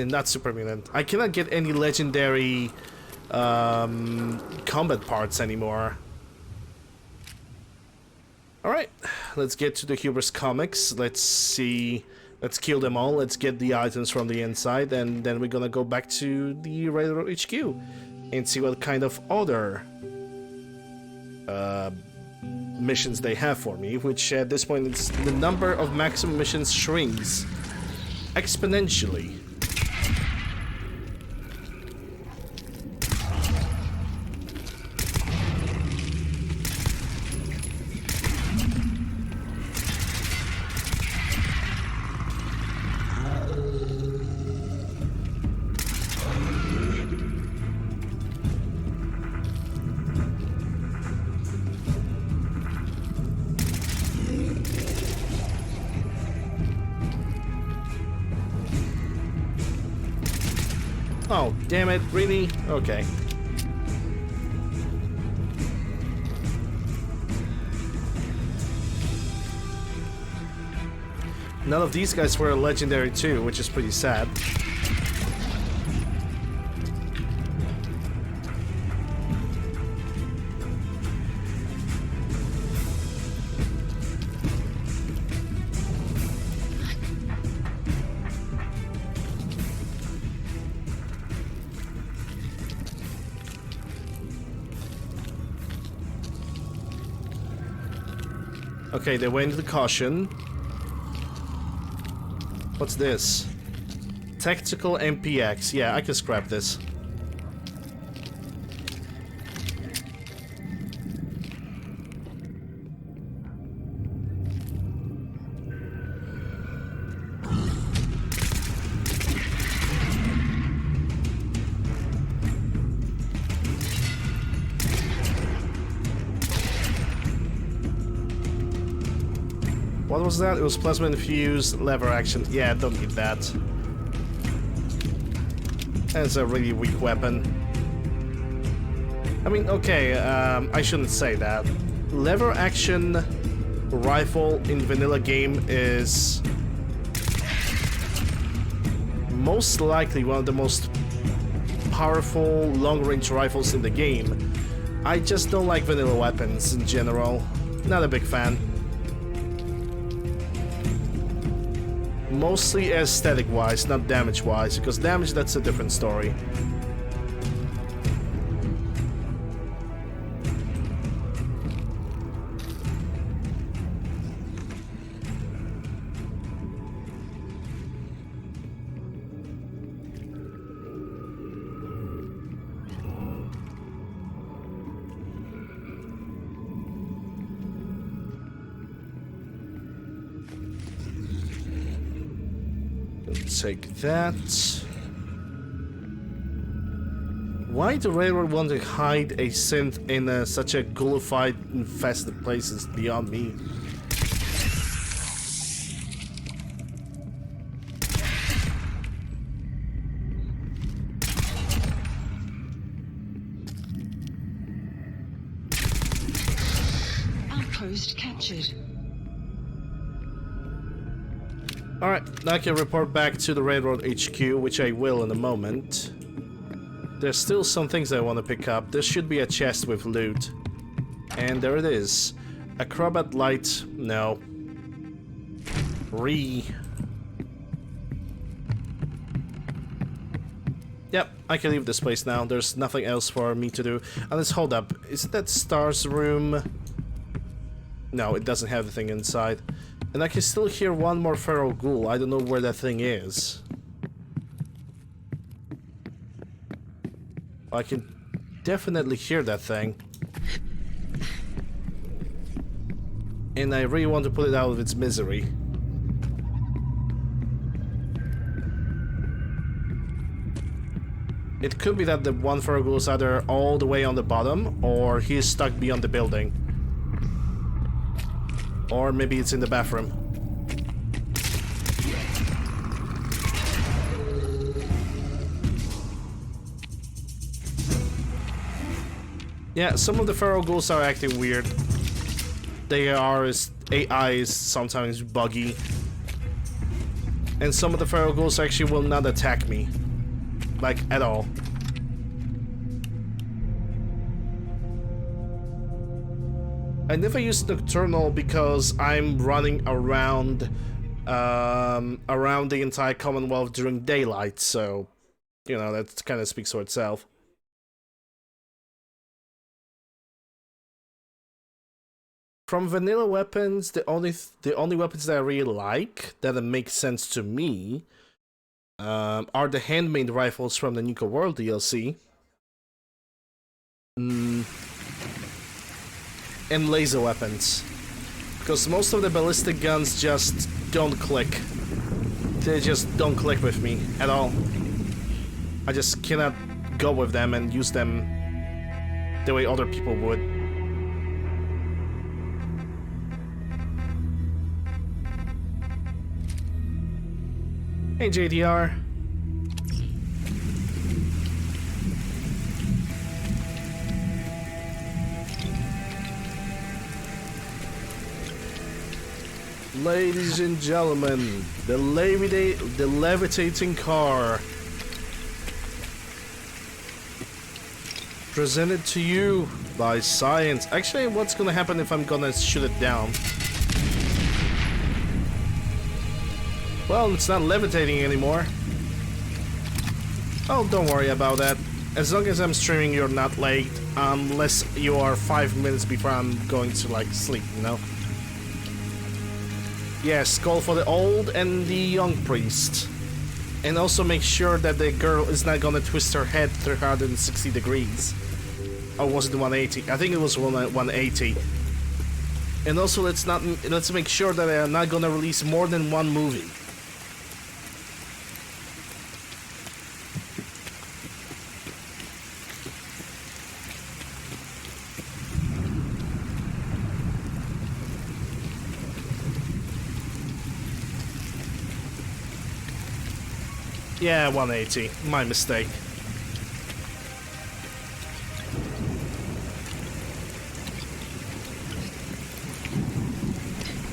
not super mutant. I cannot get any legendary combat parts anymore. Alright, let's get to the Hubris Comics. Let's see. Let's kill them all, let's get the items from the inside, and then we're gonna go back to the Railroad HQ and see what kind of other missions they have for me, which at this point it's the number of maximum missions shrinks exponentially. Oh, damn it, really? Okay. None of these guys were legendary too, which is pretty sad. Okay, they went into the caution. What's this? Tactical MPX. Yeah, I can scrap this. What was that? It was plasma infused lever action. Yeah, don't need that. That's a really weak weapon. I mean, okay, I shouldn't say that. Lever action rifle in vanilla game is most likely one of the most powerful long-range rifles in the game. I just don't like vanilla weapons in general. Not a big fan. Mostly aesthetic-wise, not damage-wise, because damage, that's a different story. Take that. Why the railroad want to hide a synth in such a ghoulified, infested place is beyond me. Outpost captured. Alright, now I can report back to the Railroad HQ, which I will in a moment. There's still some things I want to pick up. There should be a chest with loot. And there it is. Acrobat light, no. Yep, I can leave this place now. There's nothing else for me to do. And let's hold up. Is it that Star's room? No, it doesn't have the thing inside. And I can still hear one more feral ghoul. I don't know where that thing is. I can definitely hear that thing. And I really want to put it out of its misery. It could be that the one feral ghoul is either all the way on the bottom, or he's stuck beyond the building. Or maybe it's in the bathroom. Yeah, some of the feral ghouls are acting weird. AI is sometimes buggy. And some of the feral ghouls actually will not attack me. Like, at all. I never use Nocturnal because I'm running around around the entire Commonwealth during daylight, so you know, that kind of speaks for itself. From vanilla weapons, the only weapons that I really like, that make sense to me, are the handmade rifles from the Nuka World DLC. And laser weapons. Because most of the ballistic guns just don't click. They just don't click with me at all. I just cannot go with them and use them the way other people would. Hey JDR. Ladies and gentlemen, the levitating car. Presented to you by science. Actually, what's gonna happen if I'm gonna shoot it down? Well, it's not levitating anymore. Oh, don't worry about that. As long as I'm streaming, you're not late. Unless you are 5 minutes before I'm going to, like, sleep, you know? Yes, call for the old and the young priest. And also make sure that the girl is not gonna twist her head 360 degrees. Or was it 180? I think it was 180. And also let's make sure that they're not gonna release more than one movie. Yeah, 180. My mistake.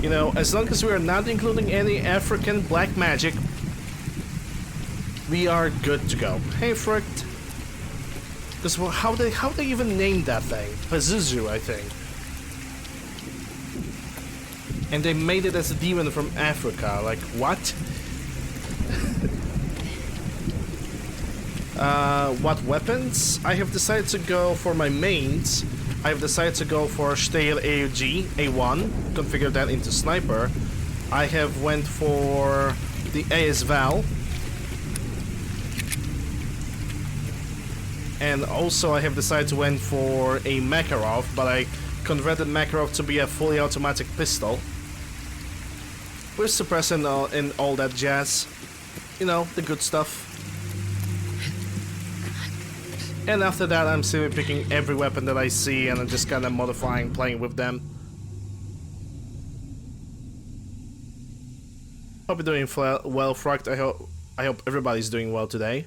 You know, as long as we are not including any African black magic, we are good to go. Hey, Frict. Because well, how they even named that thing? Pazuzu, I think. And they made it as a demon from Africa. Like, what? What weapons? I have decided to go for my mains. I have decided to go for Steyr AUG A1, configure that into sniper. I have went for the AS Val. And also I have decided to went for a Makarov, but I converted Makarov to be a fully automatic pistol. With suppressor and all that jazz. You know, the good stuff. And after that, I'm simply picking every weapon that I see and I'm just kind of modifying, playing with them. Hope you're doing well, Fruct. I hope everybody's doing well today.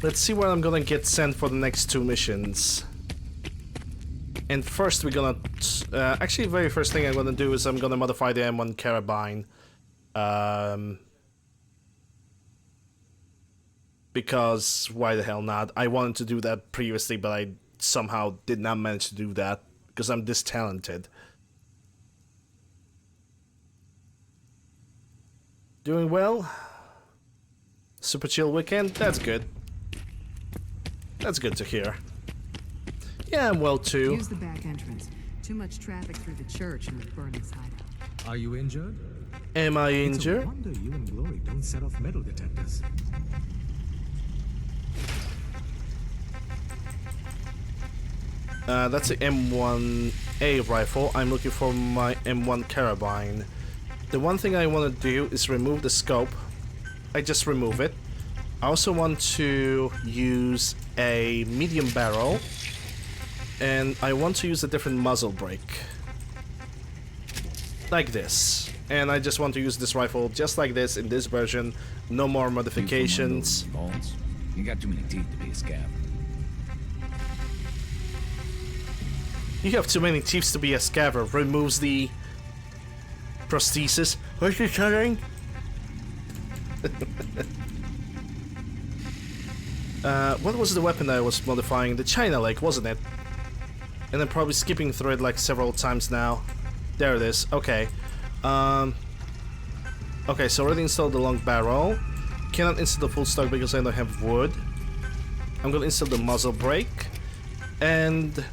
Let's see what I'm gonna get sent for the next 2 missions. And first we're gonna... actually, the very first thing I'm gonna do is I'm gonna modify the M1 Carabine. Because why the hell not? I wanted to do that previously, but I somehow did not manage to do that. Because I'm this talented. Doing well? Super chill weekend? That's good. That's good to hear. Yeah, I'm well too. Use the back entrance. Too much traffic through the church and with Burnham's hideout. Are you injured? Am I injured? It's a wonder you and Glory don't set off metal detectors. That's the M1A rifle. I'm looking for my M1 Carabine. The one thing I want to do is remove the scope. I just remove it. I also want to use a medium barrel, and I want to use a different muzzle brake. Like this. And I just want to use this rifle just like this in this version. No more modifications. You got too many teeth to be a scab. You have too many teeth to be a scabber. Removes the prosthesis. What's you saying? What was the weapon that I was modifying? The China Lake, wasn't it? And I'm probably skipping through it like several times now. There it is. Okay. Okay, so already installed the long barrel. Cannot install the full stock because I don't have wood. I'm gonna install the muzzle brake and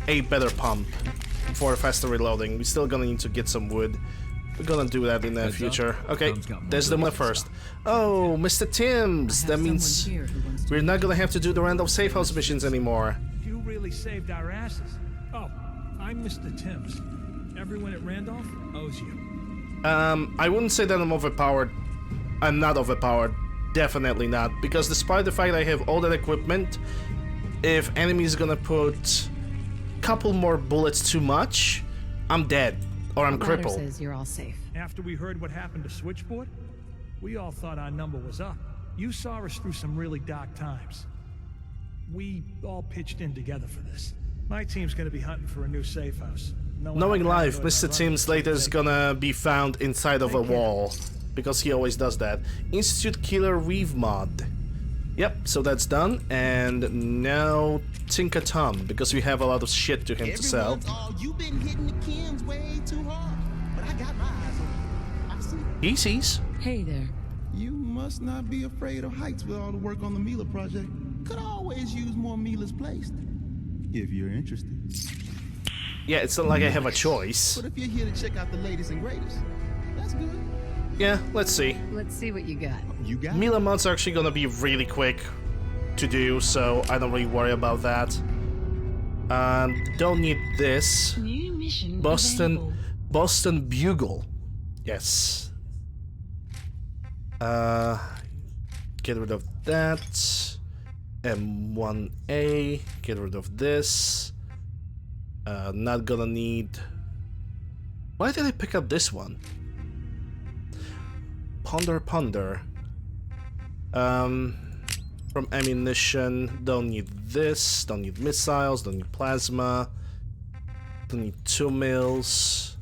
a better pump for faster reloading. We're still gonna need to get some wood. We're gonna do that in the future. Okay, there's the one first. Oh, Mr. Timms! That means we're not gonna have to do the random safe house missions anymore. You really saved our asses. Oh, I'm Mr. Timms. Everyone at Randolph owes you. I wouldn't say that I'm overpowered. I'm not overpowered. Definitely not. Because despite the fact I have all that equipment, if enemies gonna put a couple more bullets too much, I'm dead. Or I'm crippled. Says you're all safe. After we heard what happened to Switchboard, we all thought our number was up. You saw us through some really dark times. We all pitched in together for this. My team's gonna be hunting for a new safe house. Knowing life, Mr. Timms later is gonna be found inside of a wall. Because he always does that. Institute Killer Weave Mod. Yep, so that's done. And now Tinker Tom, because we have a lot of shit to him to sell. You've been hitting the Kims way too hard, but I got my eyes on you. I see. He sees. Hey there. You must not be afraid of heights with all the work on the Mila project. Could always use more Milas placed. If you're interested. Yeah, it's not like I have a choice. But if you're here to check out the latest and greatest, that's good. Yeah, let's see. Let's see what you got. You got Mila mods are actually gonna be really quick to do, so I don't really worry about that. Don't need this. New mission available. Boston Bugle. Yes. Get rid of that. M1A. Get rid of this. Not gonna need. Why did I pick up this one? Ponder. From ammunition, don't need this, don't need missiles, don't need plasma, don't need 2 mils.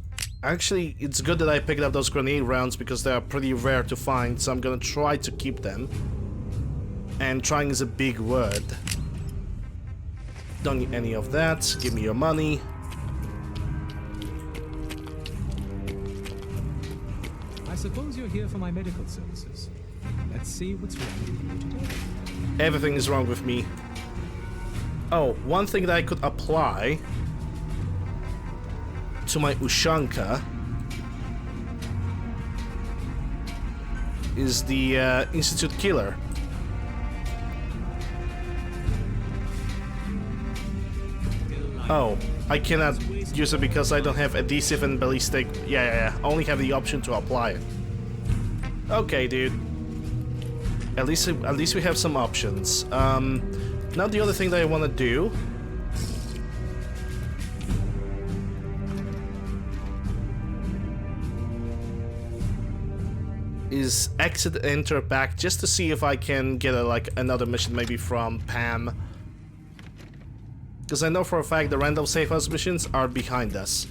Actually, it's good that I picked up those grenade rounds because they are pretty rare to find, so I'm gonna try to keep them. And trying is a big word. Don't need any of that, give me your money. I suppose you're here for my medical services. Let's see what's wrong with you today. Everything is wrong with me. Oh, one thing that I could apply to my Ushanka is the Institute Killer. Oh, I cannot use it because I don't have adhesive and ballistic. Yeah. Only have the option to apply it. Okay, dude. At least we have some options. Now the other thing that I want to do is exit, enter back, just to see if I can get another mission, maybe from Pam. Because I know for a fact the random safe house missions are behind us.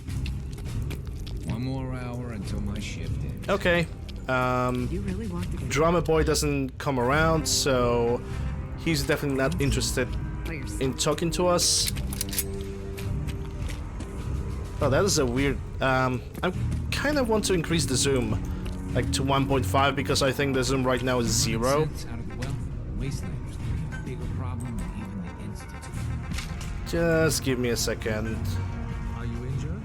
One more hour until my shift ends. Okay. You really want to Drama Boy doesn't come around, so he's definitely not interested in talking to us. Oh, that is a weird. I kind of want to increase the zoom, like to 1.5, because I think the zoom right now is 0. Just give me a second. Are you injured?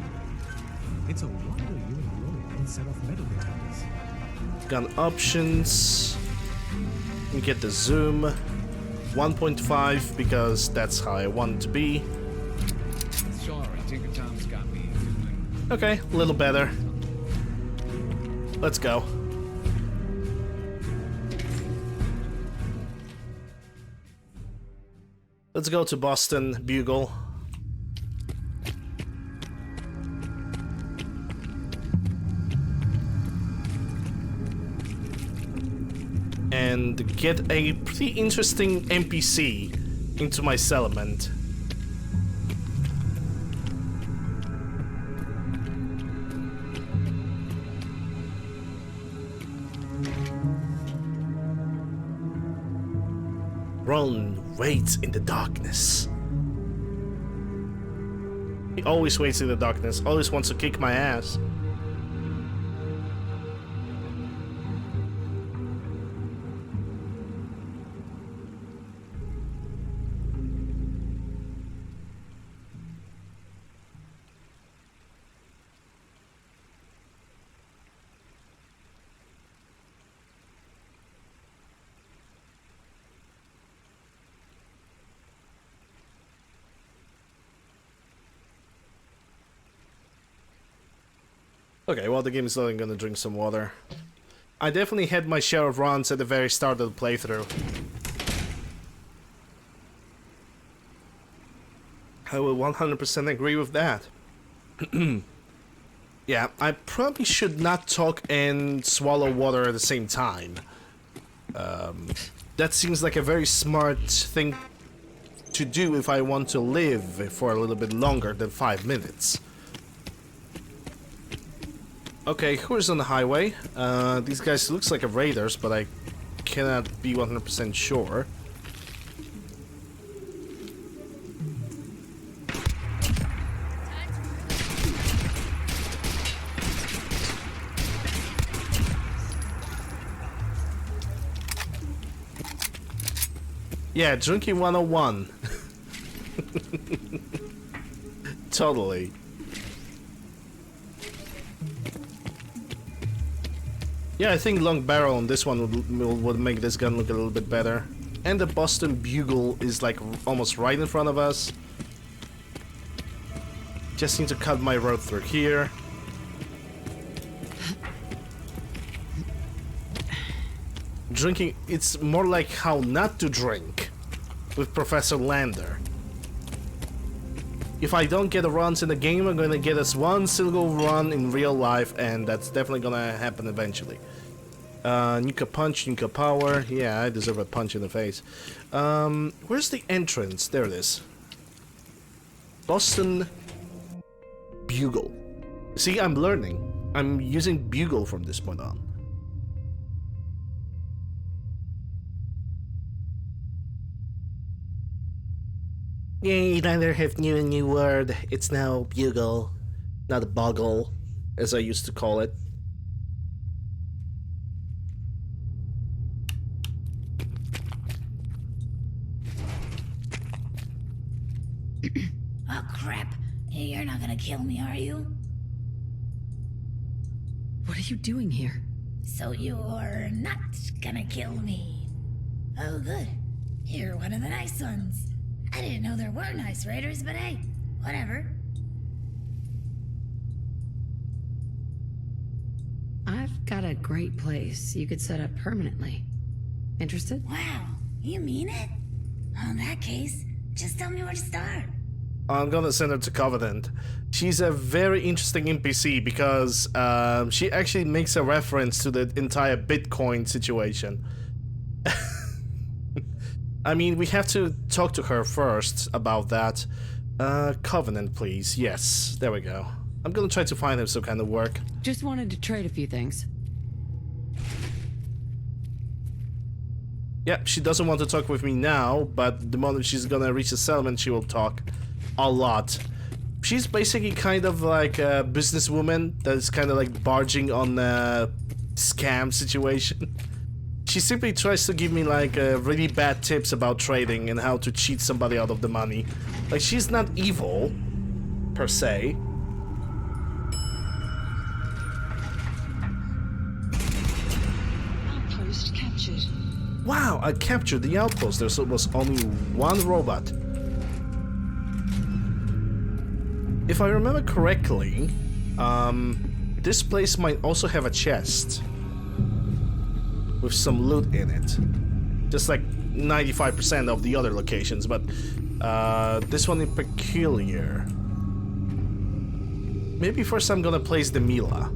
It's a wonder you and Glory don't set off metal detectors. Gun options. We get the zoom 1.5 because that's how I want it to be. Sorry, Tinker Tom's got me. Okay, a little better. Let's go. Let's go to Boston Bugle. And get a pretty interesting NPC into my settlement. Roland waits in the darkness. He always waits in the darkness, always wants to kick my ass. Okay, well, the game is only gonna drink some water. I definitely had my share of runs at the very start of the playthrough. I will 100% agree with that. Yeah, I probably should not talk and swallow water at the same time. That seems like a very smart thing to do if I want to live for a little bit longer than 5 minutes. Okay, who's on the highway? These guys looks like a raiders, but I cannot be 100% sure. Yeah, drinking 101. Totally. Yeah, I think long barrel on this one would make this gun look a little bit better. And the Boston Bugle is like almost right in front of us. Just need to cut my road through here. Drinking, it's more like how not to drink with Professor Lander. If I don't get the runs in the game, I'm gonna get us one single run in real life, and that's definitely gonna happen eventually. Nuka Punch, Nuka Power. Yeah, I deserve a punch in the face. Where's the entrance? There it is. Boston Bugle. See, I'm learning. I'm using Bugle from this point on. Yay, Lander have a new word. It's now Bugle, not a Boggle, as I used to call it. Oh crap! You're not gonna kill me, are you? What are you doing here? So you're not gonna kill me. Oh good. You're one of the nice ones. I didn't know there were nice raiders, but hey, whatever. I've got a great place you could set up permanently. Interested? Wow, you mean it? Well, in that case, just tell me where to start. I'm gonna send her to Covenant. She's a very interesting NPC because she actually makes a reference to the entire Bitcoin situation. I mean, we have to talk to her first about that. Covenant, please. Yes, there we go. I'm gonna try to find him some kind of work. Just wanted to trade a few things. Yep, she doesn't want to talk with me now, but the moment she's gonna reach the settlement, she will talk a lot. She's basically kind of like a businesswoman that's kind of like barging on a scam situation. She simply tries to give me like really bad tips about trading and how to cheat somebody out of the money. Like, she's not evil, per se. Outpost captured. Wow, I captured the outpost. There was only one robot. If I remember correctly, this place might also have a chest with some loot in it. Just like 95% of the other locations, but this one in peculiar. Maybe first I'm gonna place the Mila.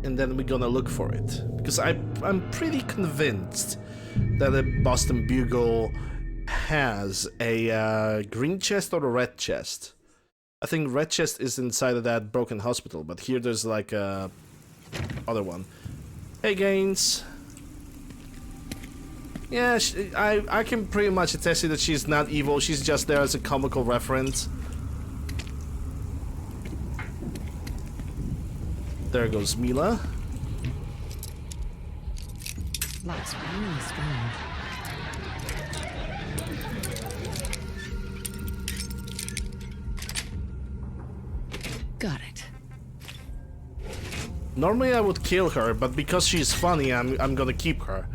And then we're gonna look for it. Because I'm pretty convinced that a Boston Bugle has a green chest or a red chest. I think red chest is inside of that broken hospital, but here there's like a other one. Hey, Gaines. Yeah, I can pretty much attest to that she's not evil. She's just there as a comical reference. There goes Mila. Looks really strong. Got it. Normally I would kill her, but because she's funny, I'm gonna keep her.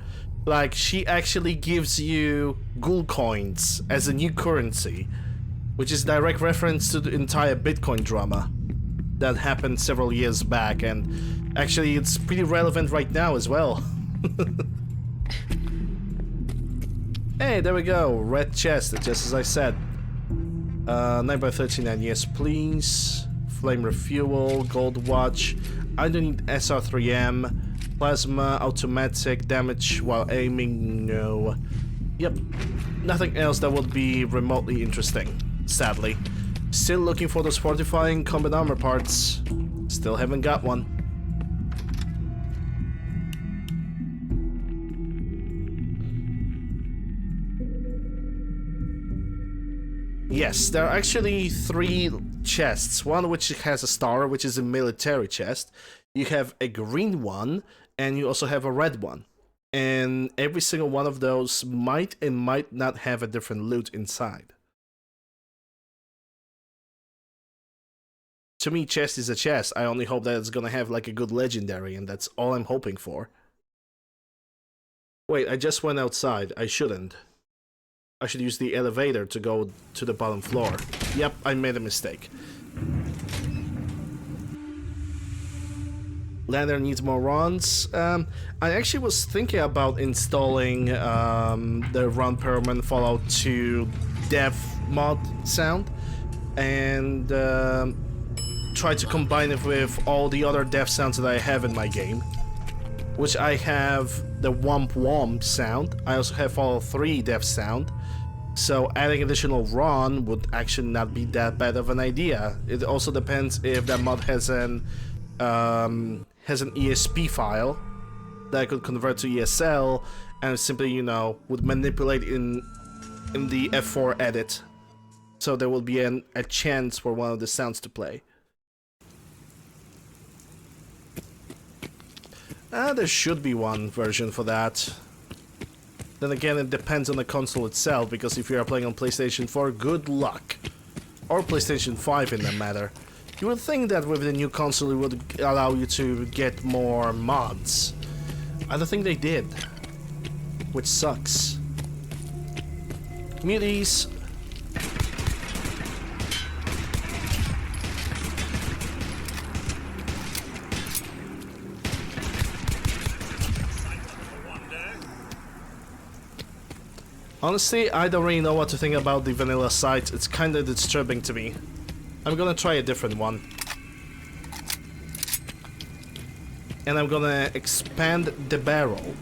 Like, she actually gives you ghoul coins as a new currency, which is direct reference to the entire Bitcoin drama that happened several years back, and actually it's pretty relevant right now as well. Hey, there we go, red chest, just as I said. 9x39, yes please. Flame refuel, gold watch. I don't need SR3M. Plasma, automatic, damage while aiming, no. Yep, nothing else that would be remotely interesting, sadly. Still looking for those fortifying combat armor parts. Still haven't got one. Yes, there are actually 3 chests. One which has a star, which is a military chest. You have a green one, and you also have a red one. And every single one of those might and might not have a different loot inside. To me, chest is a chest. I only hope that it's gonna have like a good legendary, and that's all I'm hoping for. Wait, I just went outside. I shouldn't. I should use the elevator to go to the bottom floor. Yep, I made a mistake. Lantern needs more runs. I actually was thinking about installing the Run Perlman Fallout 2 dev mod sound and try to combine it with all the other dev sounds that I have in my game. Which I have the Womp Womp sound. I also have Fallout 3 dev sound. So adding additional RON would actually not be that bad of an idea. It also depends if that mod has an ESP file that I could convert to ESL and simply, you know, would manipulate in the F4 edit. So there will be a chance for one of the sounds to play. There should be one version for that. Then again, it depends on the console itself, because if you are playing on PlayStation 4, good luck. Or PlayStation 5 in that matter. You would think that with the new console it would allow you to get more mods. I don't think they did. Which sucks. Muties. Honestly, I don't really know what to think about the vanilla sight. It's kinda disturbing to me. I'm gonna try a different one. And I'm gonna expand the barrel.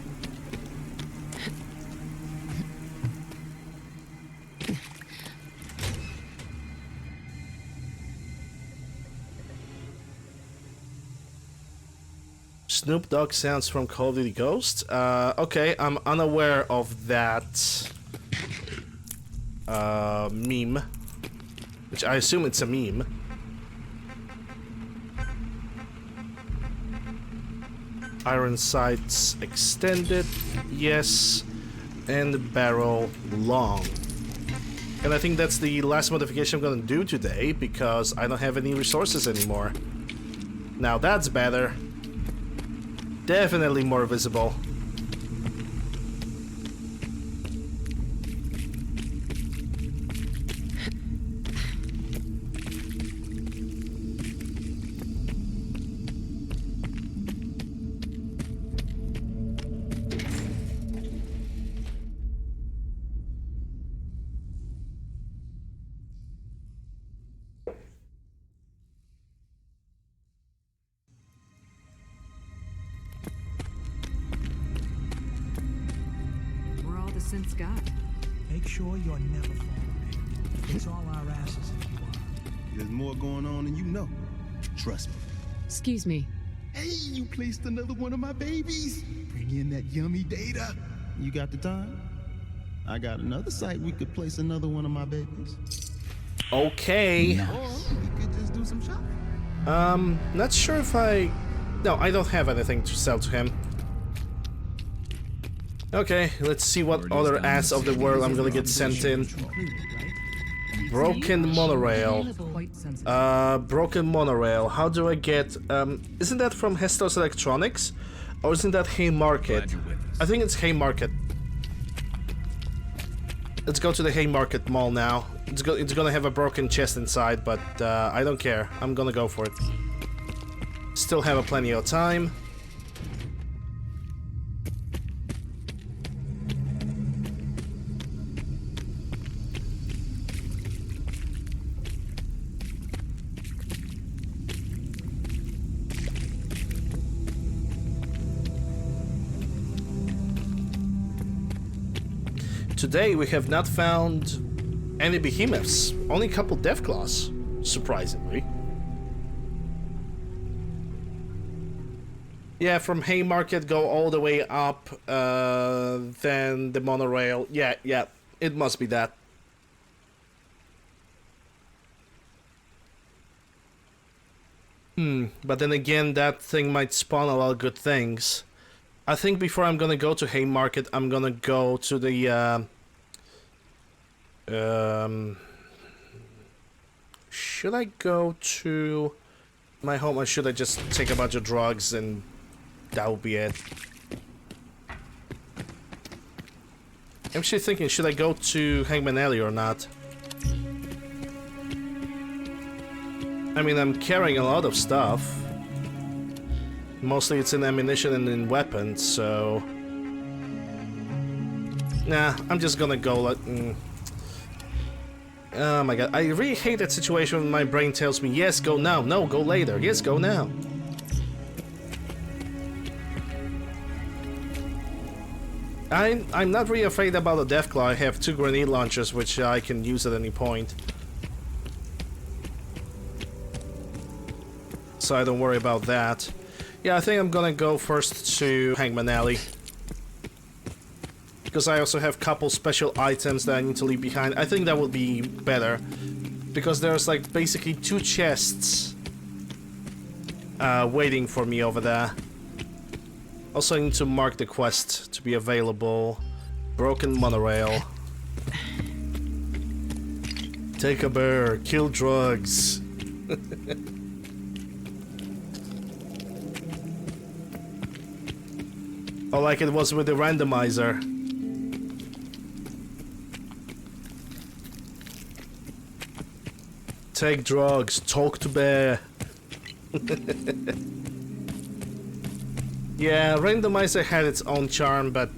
Snoop Dogg sounds from Call of Duty Ghost? Okay, I'm unaware of that meme, which I assume it's a meme. Iron sights extended, yes, and barrel long. And I think that's the last modification I'm gonna do today, because I don't have any resources anymore. Now that's better. Definitely more visible. Since God. Make sure you're never far away. It's all our asses if you are. There's more going on than you know. Trust me. Excuse me. Hey, you placed another one of my babies. Bring in that yummy data. You got the time? I got another site we could place another one of my babies. Okay. Or we could just do some shopping. Not sure if I... No, I don't have anything to sell to him. Okay, let's see what other ass of the world I'm gonna get sent in. Broken monorail. Quite sensitive. Broken monorail. How do I get... isn't that from Hestos Electronics? Or isn't that Haymarket? I think it's Haymarket. Let's go to the Haymarket Mall now. It's gonna have a broken chest inside, but I don't care. I'm gonna go for it. Still have plenty of time. Today we have not found any behemoths, only a couple Deathclaws, surprisingly. Yeah, from Haymarket go all the way up, then the monorail. Yeah, it must be that. But then again, that thing might spawn a lot of good things. I think before I'm gonna go to Haymarket, I'm gonna go to the should I go to my home, or should I just take a bunch of drugs and that will be it? I'm actually thinking, should I go to Hangman Alley or not? I mean, I'm carrying a lot of stuff. Mostly it's in ammunition and in weapons, so... Nah, I'm just gonna go Oh my god, I really hate that situation when my brain tells me, yes, go now, no, go later, yes, go now. I'm not really afraid about the Deathclaw. I have 2 grenade launchers which I can use at any point. So I don't worry about that. Yeah, I think I'm gonna go first to Hangman Alley. Because I also have a couple special items that I need to leave behind. I think that would be better. Because there's like basically 2 chests waiting for me over there. Also, I need to mark the quest to be available. Broken monorail. Take a bear, kill drugs. Oh, like it was with the randomizer. Take drugs, talk to bear. Yeah, randomizer had its own charm, but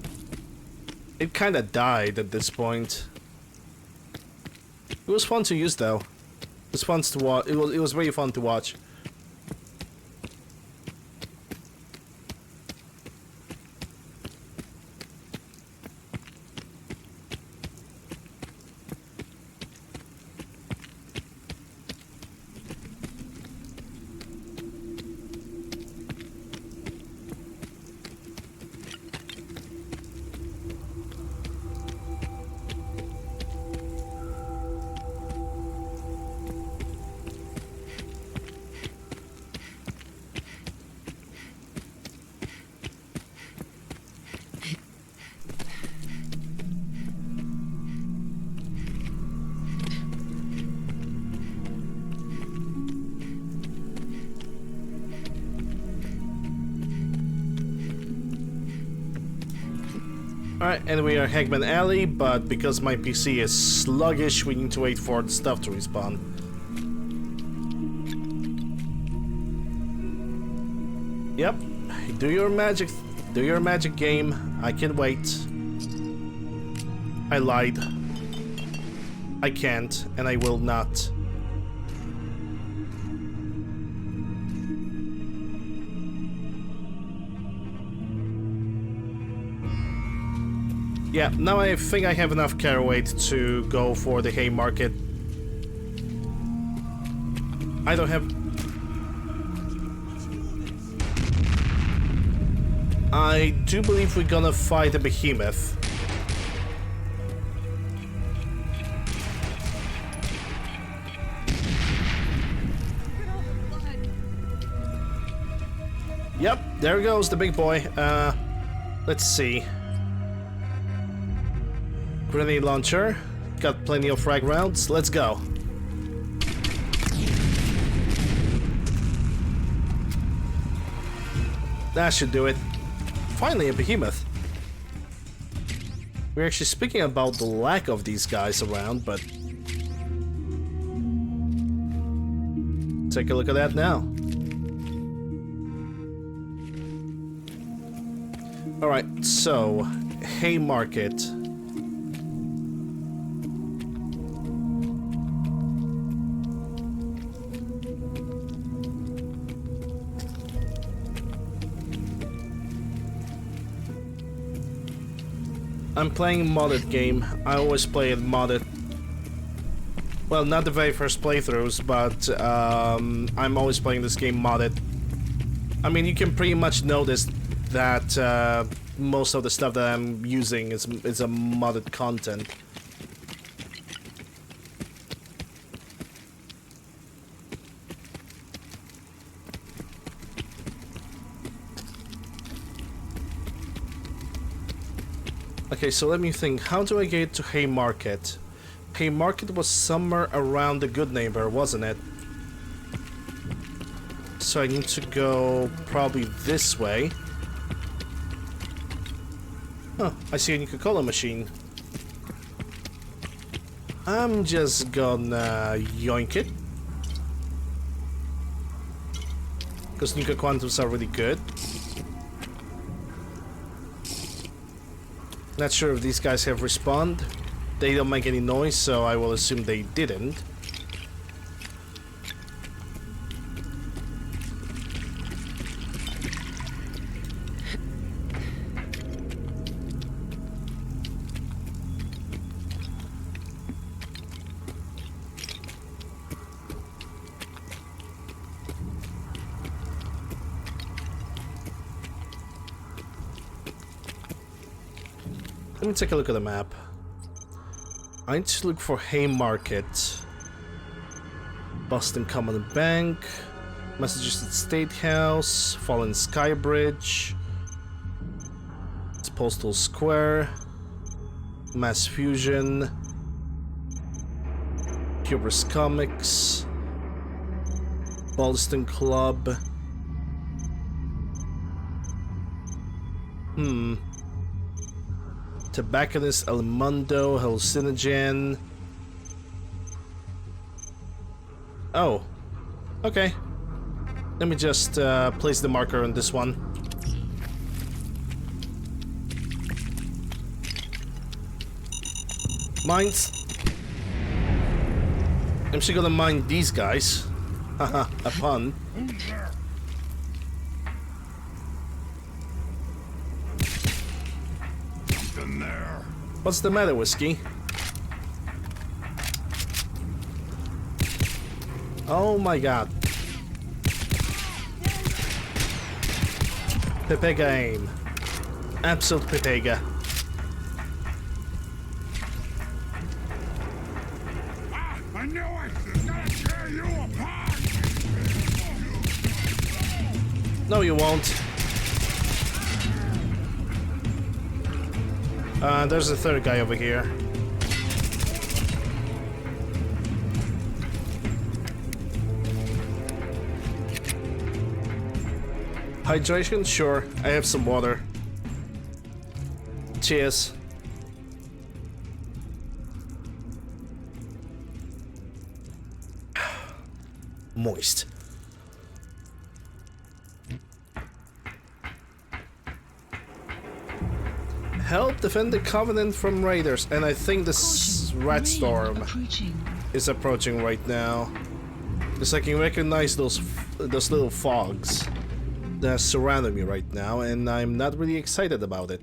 it kinda died at this point. It was fun to use though. It was fun to watch. It was very fun to watch. Alright, and we are Hangman Alley, but because my PC is sluggish, we need to wait for the stuff to respawn. Yep, do your magic game. I can wait. I lied. I can't, and I will not. Yeah, now I think I have enough carry weight to go for the Haymarket. I don't have... I do believe we're gonna fight a behemoth. Yep, there goes the big boy. Let's see. Grenade launcher, got plenty of frag rounds. Let's go. That should do it. Finally, a behemoth. We're actually speaking about the lack of these guys around, but take a look at that now. Alright, so Haymarket. I'm playing modded game. I always play it modded. Well, not the very first playthroughs, but I'm always playing this game modded. I mean, you can pretty much notice that most of the stuff that I'm using is a modded content. Okay, so let me think. How do I get to Haymarket? Haymarket was somewhere around the Good Neighbor, wasn't it? So I need to go probably this way. Oh, I see a Nuka-Cola machine. I'm just gonna yoink it. Because Nuka Quantums are really good. Not sure if these guys have respawned. They don't make any noise, so I will assume they didn't. Let me take a look at the map. I need to look for Haymarket, Boston Common Bank, Massachusetts State House, Fallen Sky Bridge, it's Postal Square, Mass Fusion, Hubris Comics, Boston Club. Tobacconist, El Mundo, Hallucinogen. Oh, okay. Let me just place the marker on this one. Mines. I'm just gonna mine these guys. Haha, a pun. What's the matter, Whiskey? Oh my god. Pepega aim. Absolute Pepega. I knew it! It's gonna tear you apart! No, you won't. There's a third guy over here. Hydration? Sure. I have some water. Cheers. Moist. Help defend the Covenant from raiders, and I think this rat storm is approaching right now. Because I can recognize those little fogs that are surrounding me right now, and I'm not really excited about it.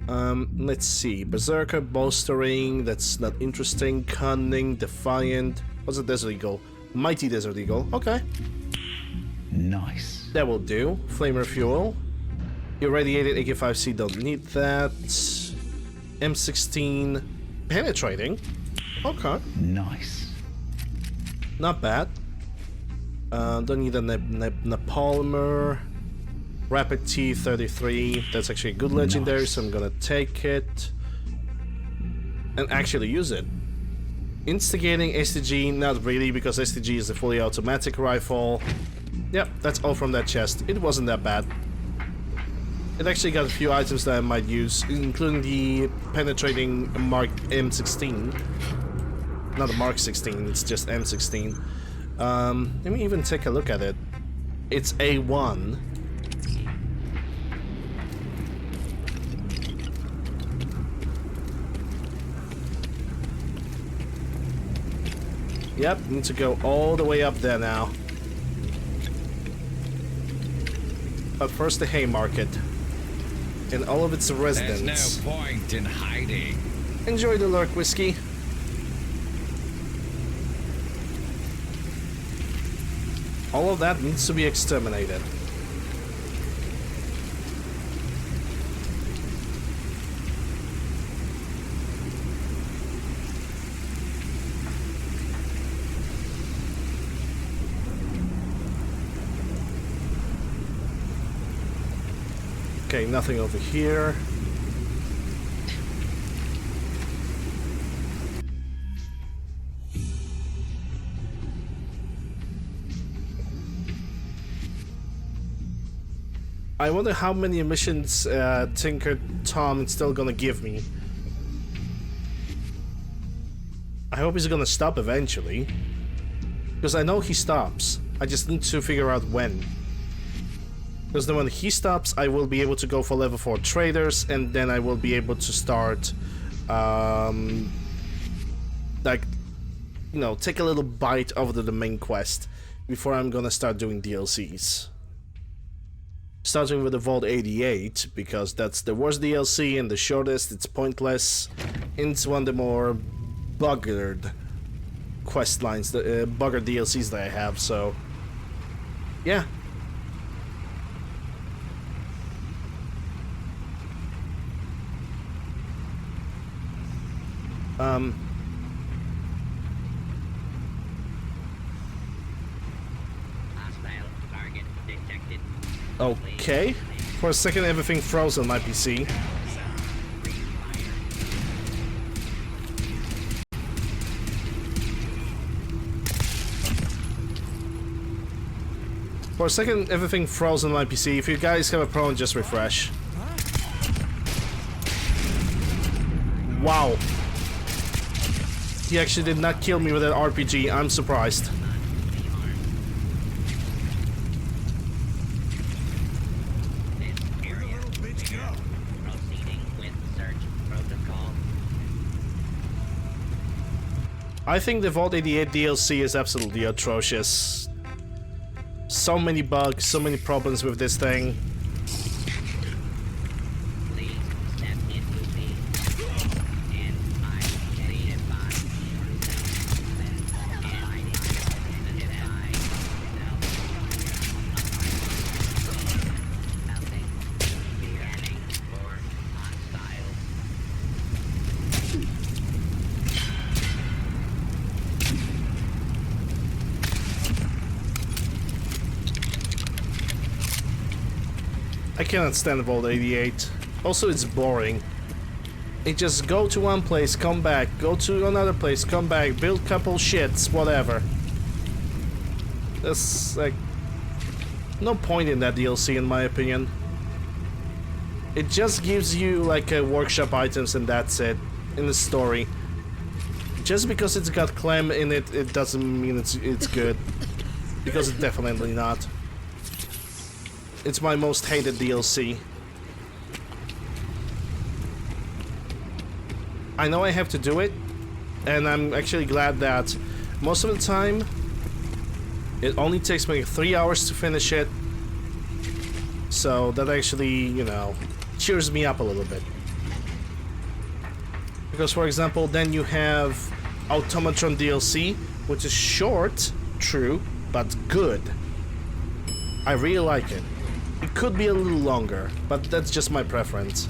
Let's see. Berserker, Bolstering, that's not interesting. Cunning, Defiant. What's a Desert Eagle? Mighty Desert Eagle. Okay. Nice. That will do. Flame Refuel. Irradiated AK-5C, don't need that. M16. Penetrating. Okay. Nice. Not bad. Don't need a Napalmer. Rapid T33. That's actually a good legendary, so I'm gonna take it. and actually use it. Instigating STG, not really, because STG is a fully automatic rifle. Yep, that's all from that chest. It wasn't that bad. It actually got a few items that I might use, including the penetrating Mark M16. Not a Mark 16, it's just M16. Let me even take a look at it. It's A1. Yep, need to go all the way up there now. But first the Haymarket and all of its residents. There's no point in hiding. Enjoy the lurk, Whiskey. All of that needs to be exterminated. Okay, nothing over here. I wonder how many missions Tinker Tom is still gonna give me. I hope he's gonna stop eventually. Because I know he stops. I just need to figure out when. Because then when he stops, I will be able to go for level 4 traders, and then I will be able to start, like, you know, take a little bite out of the main quest before I'm gonna start doing DLCs. Starting with the Vault 88, because that's the worst DLC and the shortest, it's pointless, and it's one of the more buggered quest lines, the buggered DLCs that I have, so yeah. Okay. For a second, everything froze on my PC. For a second, everything froze on my PC. If you guys have a problem, just refresh. Wow. He actually did not kill me with an RPG. I'm surprised. I think the Vault 88 DLC is absolutely atrocious. So many bugs, so many problems with this thing. I cannot stand Vault 88. Also, it's boring. It just go to one place, come back, go to another place, come back, build couple shits, whatever. There's like no point in that DLC in my opinion. It just gives you like workshop items and that's it in the story. Just because it's got Clem in it, it doesn't mean it's good. Because it's definitely not. It's my most hated DLC. I know I have to do it, and I'm actually glad that most of the time it only takes me 3 hours to finish it. So that actually, you know, cheers me up a little bit. Because for example, then you have Automatron DLC, which is short, true, but good. I really like it. It could be a little longer, but that's just my preference.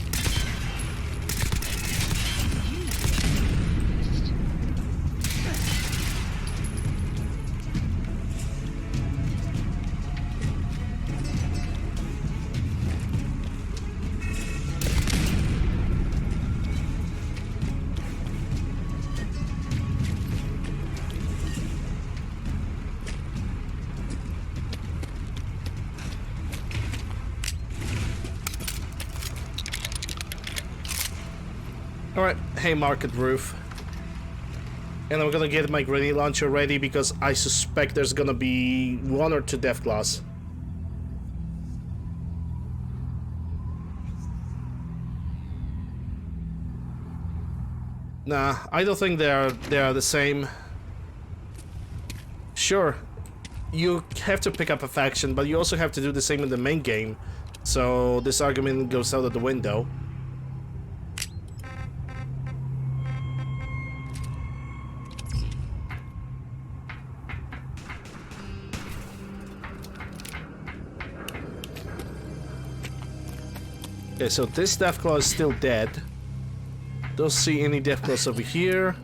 Alright, Haymarket Roof. And I'm gonna get my grenade launcher ready because I suspect there's gonna be 1 or 2 Deathclaws. Nah, I don't think they are the same. Sure, you have to pick up a faction, but you also have to do the same in the main game. So this argument goes out of the window. Okay, so this Deathclaw is still dead. Don't see any Deathclaws over here.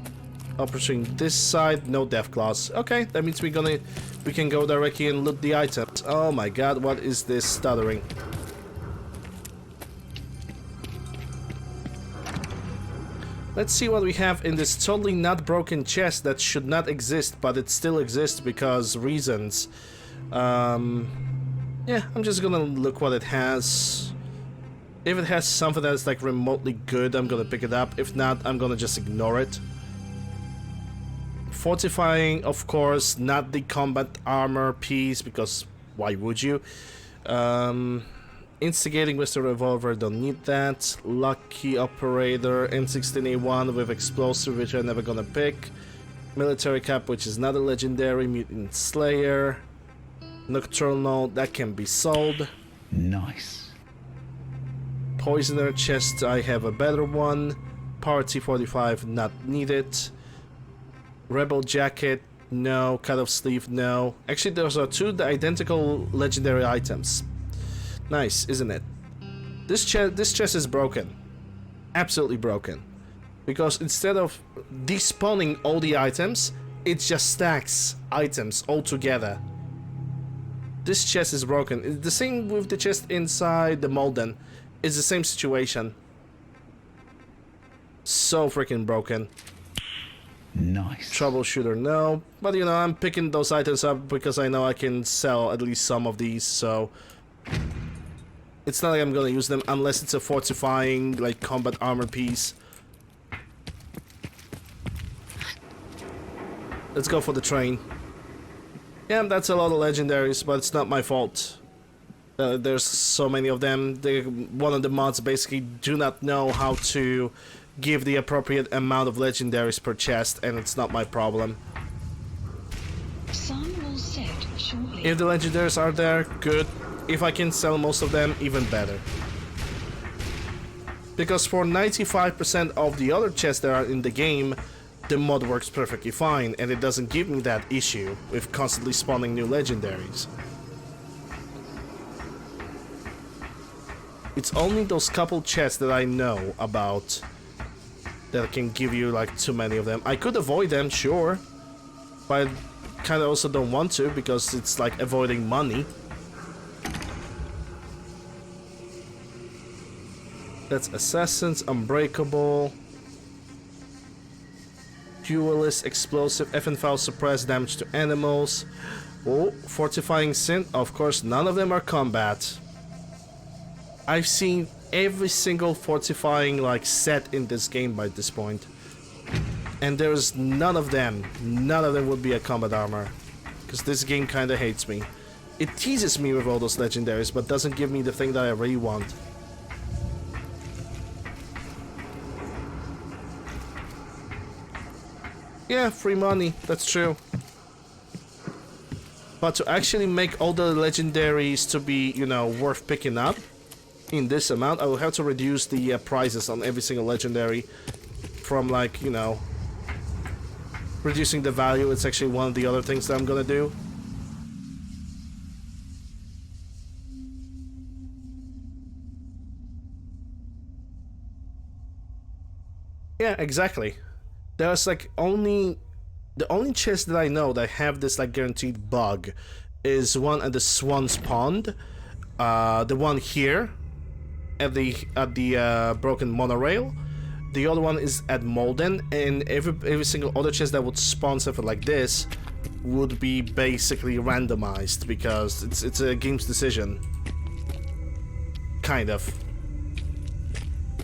Approaching this side, no Deathclaws. Okay, that means we can go directly and loot the items. Oh my god, what is this stuttering? Let's see what we have in this totally not broken chest that should not exist, but it still exists because reasons. Yeah, I'm just gonna look what it has. If it has something that's like remotely good, I'm gonna pick it up. If not, I'm gonna just ignore it. Fortifying, of course, not the combat armor piece, because why would you? Instigating with the revolver, don't need that. Lucky operator, M16A1 with explosive, which I'm never gonna pick. Military cap, which is not a legendary. Mutant Slayer. Nocturnal, that can be sold. Nice. Poisoner chest, I have a better one. Power T45, not needed. Rebel jacket, no. Cut off sleeve, no. Actually, those are 2 identical legendary items. Nice, isn't it? This chest is broken. Absolutely broken. Because instead of despawning all the items, it just stacks items all together. This chest is broken. It's the same with the chest inside the Molden. It's the same situation. So freaking broken. Nice. Troubleshooter, no. But you know, I'm picking those items up because I know I can sell at least some of these, so... It's not like I'm gonna use them unless it's a fortifying, like, combat armor piece. Let's go for the train. Yeah, that's a lot of legendaries, but it's not my fault. There's so many of them. One of the mods basically do not know how to give the appropriate amount of legendaries per chest, and it's not my problem. Sun will set shortly. If the legendaries are there, good. If I can sell most of them, even better. Because for 95% of the other chests that are in the game, the mod works perfectly fine, and it doesn't give me that issue with constantly spawning new legendaries. It's only those couple chests that I know about that can give you like too many of them. I could avoid them, sure, but I kinda also don't want to because it's like avoiding money. That's Assassins, Unbreakable, Duelist, Explosive, FNFL, Suppress damage to animals. Oh, Fortifying Sin, of course, none of them are combat. I've seen every single fortifying like set in this game by this point, and there's none of them would be a combat armor, because this game kinda hates me. It teases me with all those legendaries, but doesn't give me the thing that I really want. Yeah, free money, that's true. But to actually make all the legendaries to be, you know, worth picking up in this amount, I will have to reduce the prices on every single legendary from, like, you know, reducing the value. It's actually one of the other things that I'm gonna do. Yeah, exactly. There's like the only chest that I know that have this like guaranteed bug is one at the Swan's Pond, the one here at the broken monorail. The other one is at Molden, and every single other chest that would spawn something like this would be basically randomized because it's a game's decision. Kind of.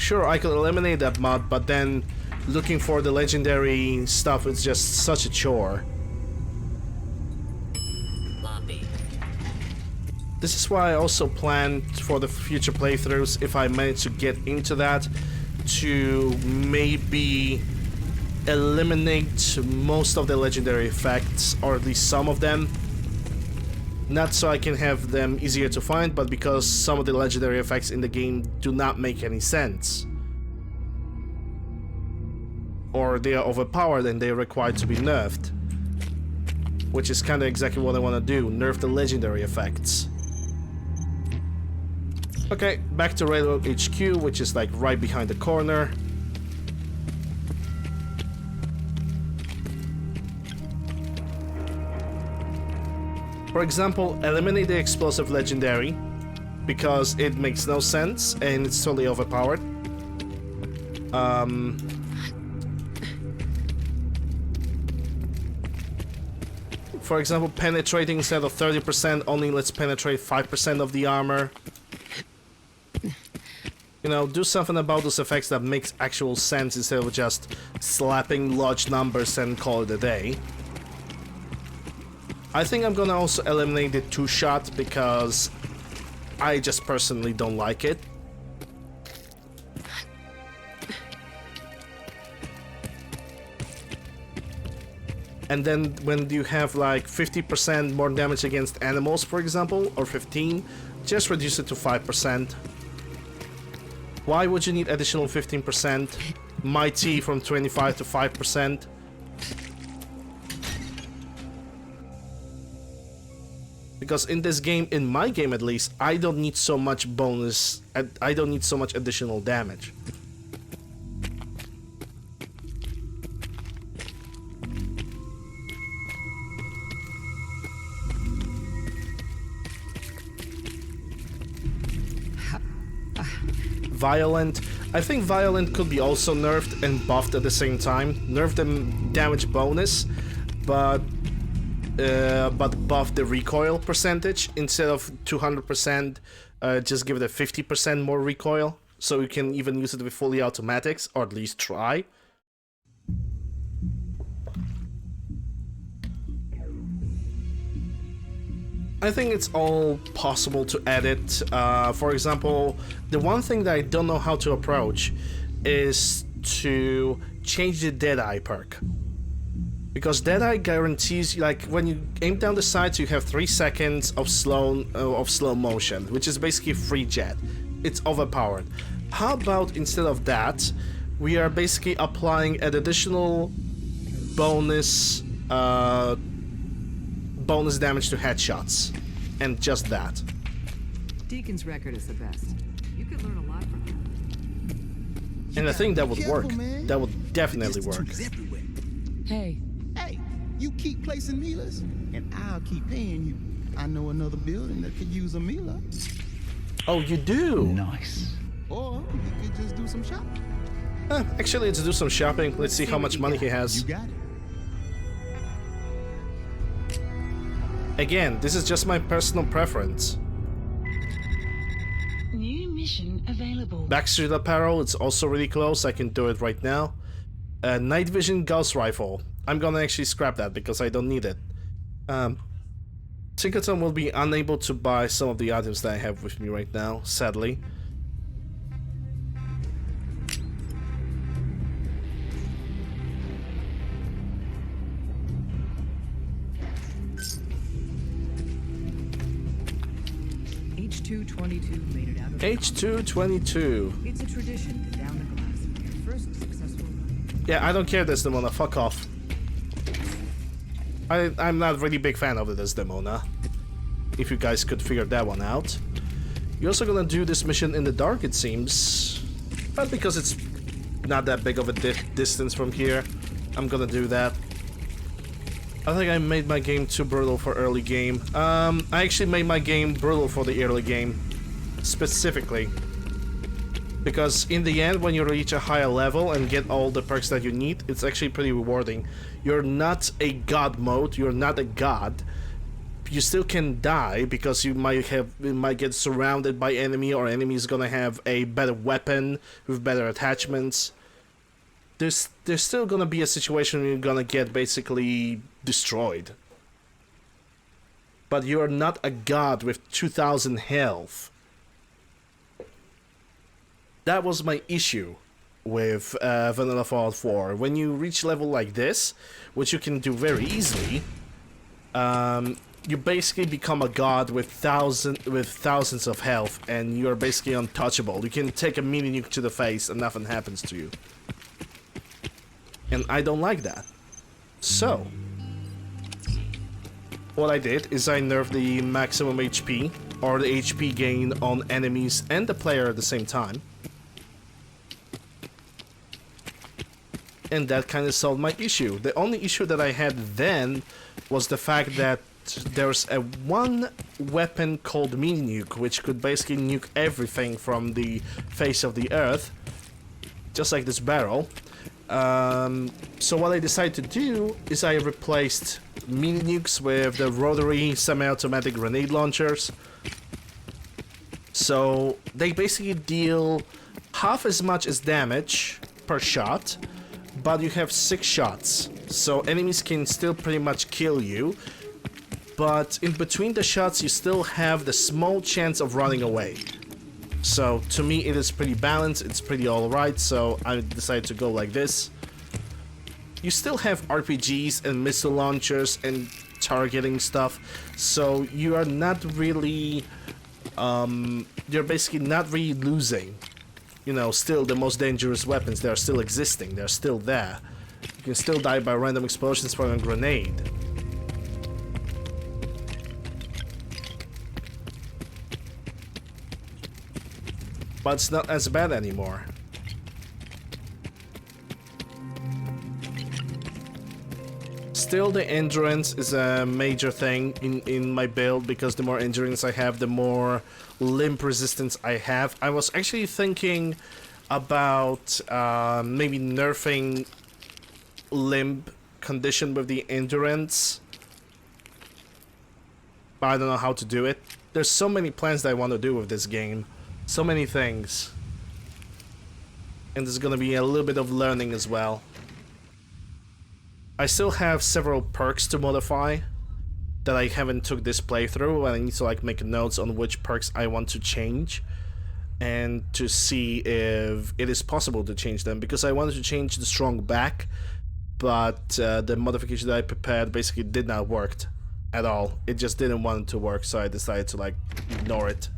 sure, I could eliminate that mod, but then looking for the legendary stuff is just such a chore. This is why I also plan for the future playthroughs, if I manage to get into that, to maybe eliminate most of the legendary effects, or at least some of them. Not so I can have them easier to find, but because some of the legendary effects in the game do not make any sense. Or they are overpowered and they are required to be nerfed. Which is kind of exactly what I want to do, nerf the legendary effects. Okay, back to Railroad HQ, which is like right behind the corner. For example, eliminate the explosive legendary, because it makes no sense and it's totally overpowered. For example, penetrating instead of 30% only lets penetrate 5% of the armor. You know, do something about those effects that makes actual sense instead of just slapping large numbers and call it a day. I think I'm gonna also eliminate the two-shot because I just personally don't like it. And then when you have like 50% more damage against animals, for example, or 15, just reduce it to 5%. Why would you need additional 15%? Mighty from 25 to 5%. Because in this game, in my game at least, I don't need so much bonus, I don't need so much additional damage. Violent. I think Violent could be also nerfed and buffed at the same time. Nerf the damage bonus, but buff the recoil percentage. Instead of 200%, just give it a 50% more recoil, so you can even use it with fully automatics, or at least try. I think it's all possible to edit. For example, the one thing that I don't know how to approach is to change the Deadeye perk. Because Deadeye guarantees, like, when you aim down the sights, you have 3 seconds of slow motion, which is basically free jet. It's overpowered. How about instead of that, we are basically applying an additional bonus bonus damage to headshots, and just that. Deacon's record is the best. You could learn a lot from him. And I think that would work. That would definitely work. Hey. Hey, you keep placing Milas, and I'll keep paying you. I know another building that could use a Mila. Oh, you do? Nice. Or we could just do some shopping. Actually, let's do some shopping. Let's see how much money he has. You got it. Again, this is just my personal preference. New mission available. Backstreet Apparel, it's also really close. I can do it right now. Night Vision Gauss Rifle. I'm gonna actually scrap that because I don't need it. Tinkerton will be unable to buy some of the items that I have with me right now, sadly. H222 made it out of H222. It's a tradition to down a glass for your first successful run. Yeah, I don't care, Desdemona. Fuck off. I'm not a really big fan of the Desdemona. If you guys could figure that one out. You're also gonna do this mission in the dark, it seems. But because it's not that big of a distance from here, I'm gonna do that. I think I made my game too brutal for early game. I actually made my game brutal for the early game. Specifically. Because in the end, when you reach a higher level and get all the perks that you need, it's actually pretty rewarding. You're not a god mode, you're not a god. you still can die because you might get surrounded by enemy, or enemy is gonna have a better weapon with better attachments. There's still gonna be a situation where you're gonna get basically destroyed. But you are not a god with 2000 health. That was my issue with Vanilla Fallout 4. When you reach level like this, which you can do very easily, you basically become a god with thousands of health, and you're basically untouchable. You can take a mini nuke to the face and nothing happens to you. And I don't like that. So, what I did is I nerfed the maximum HP, or the HP gain on enemies and the player at the same time. And that kind of solved my issue. The only issue that I had then was the fact that there's a one weapon called mini nuke, which could basically nuke everything from the face of the earth, just like this barrel. So what I decided to do is I replaced mini nukes with the rotary semi-automatic grenade launchers. So they basically deal half as much as damage per shot, but you have 6 shots. So enemies can still pretty much kill you, but in between the shots you still have the small chance of running away. So to me it is pretty balanced, it's pretty alright, so I decided to go like this. You still have RPGs and missile launchers and targeting stuff, so you are not really, you're basically not really losing. You know, still the most dangerous weapons, they're still existing, they're still there. You can still die by random explosions from a grenade. But it's not as bad anymore. Still, the endurance is a major thing in my build, because the more endurance I have, the more limp resistance I have. I was actually thinking about maybe nerfing limp condition with the endurance, but I don't know how to do it. There's so many plans that I want to do with this game. So many things. And there's gonna be a little bit of learning as well. I still have several perks to modify that I haven't took this playthrough, and I need to like make notes on which perks I want to change and to see if it is possible to change them, because I wanted to change the strong back, but the modification that I prepared basically did not work at all. It just didn't want to work, so I decided to like ignore it.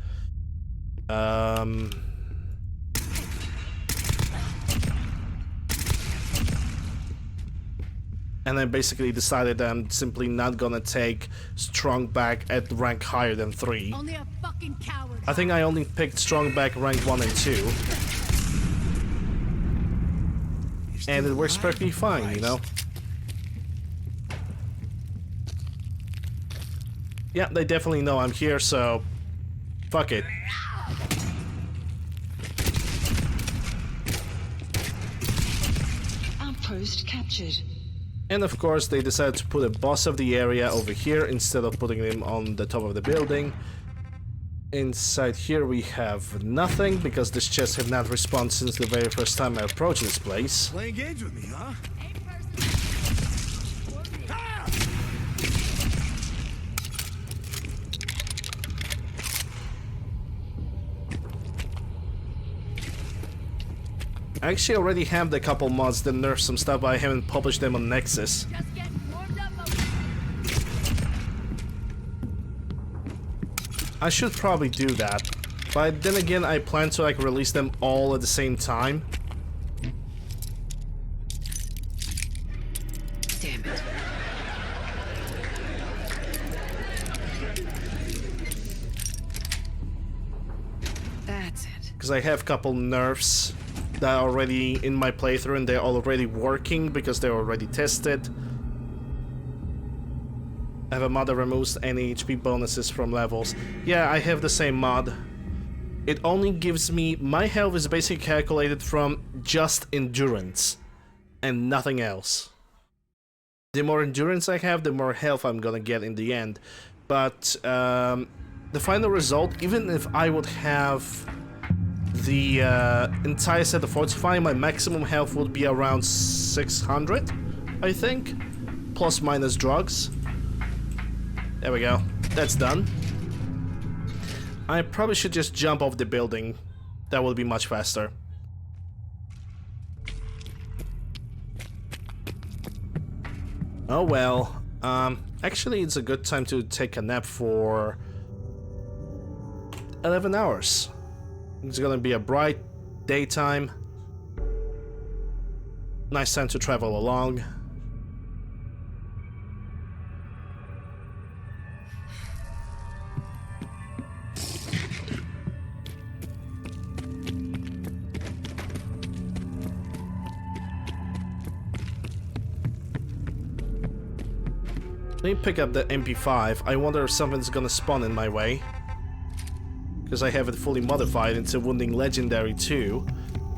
And I basically decided that I'm simply not gonna take strong back at rank higher than 3. Only a fucking coward. I think I only picked strong back rank 1 and 2. And it works perfectly fine, you know? Yeah, they definitely know I'm here, so fuck it. Outpost captured. And of course they decided to put a boss of the area over here instead of putting him on the top of the building. Inside here we have nothing, because this chest have not respawned since the very first time I approached this place. Playing games with me, huh? I actually already have the couple mods that nerf some stuff, but I haven't published them on Nexus. I should probably do that, but then again I plan to like release them all at the same time. Damn it. That's it. Because I have a couple nerfs that are already in my playthrough, and they're already working because they're already tested. I have a mod that removes any HP bonuses from levels. Yeah, I have the same mod. It only gives me... my health is basically calculated from just endurance and nothing else. The more endurance I have, the more health I'm gonna get in the end. but the final result, even if I would have the entire set of Fortify, my maximum health would be around 600, I think, plus minus drugs. There we go, that's done. I probably should just jump off the building. That will be much faster. Oh well, actually it's a good time to take a nap for 11 hours. It's gonna be a bright daytime. Nice time to travel along. Let me pick up the MP5. I wonder if something's gonna spawn in my way. Because I have it fully modified into Wounding Legendary 2,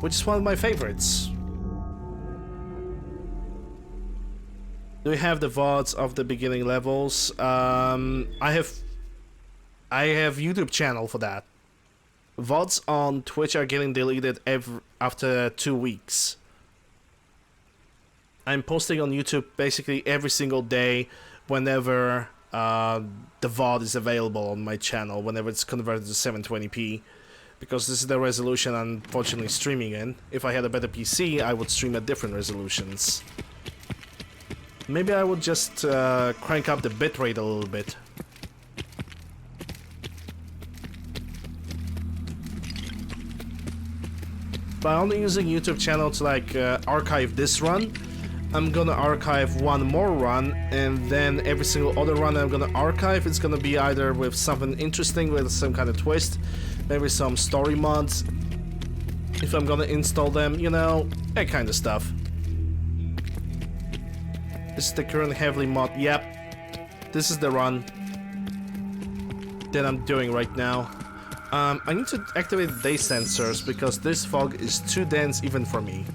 which is one of my favorites. Do we have the VODs of the beginning levels? I have YouTube channel for that. VODs on Twitch are getting deleted after 2 weeks. I'm posting on YouTube basically every single day whenever the VOD is available on my channel, whenever it's converted to 720p, because this is the resolution I'm unfortunately streaming in. If I had a better PC, I would stream at different resolutions. Maybe I would just crank up the bitrate a little bit. By only using YouTube channel to like archive this run, I'm gonna archive one more run, and then every single other run I'm gonna archive, it's gonna be either with something interesting, with some kind of twist, maybe some story mods, if I'm gonna install them, you know, that kind of stuff. This is the current heavily mod, yep, this is the run that I'm doing right now. I need to activate day sensors because this fog is too dense even for me.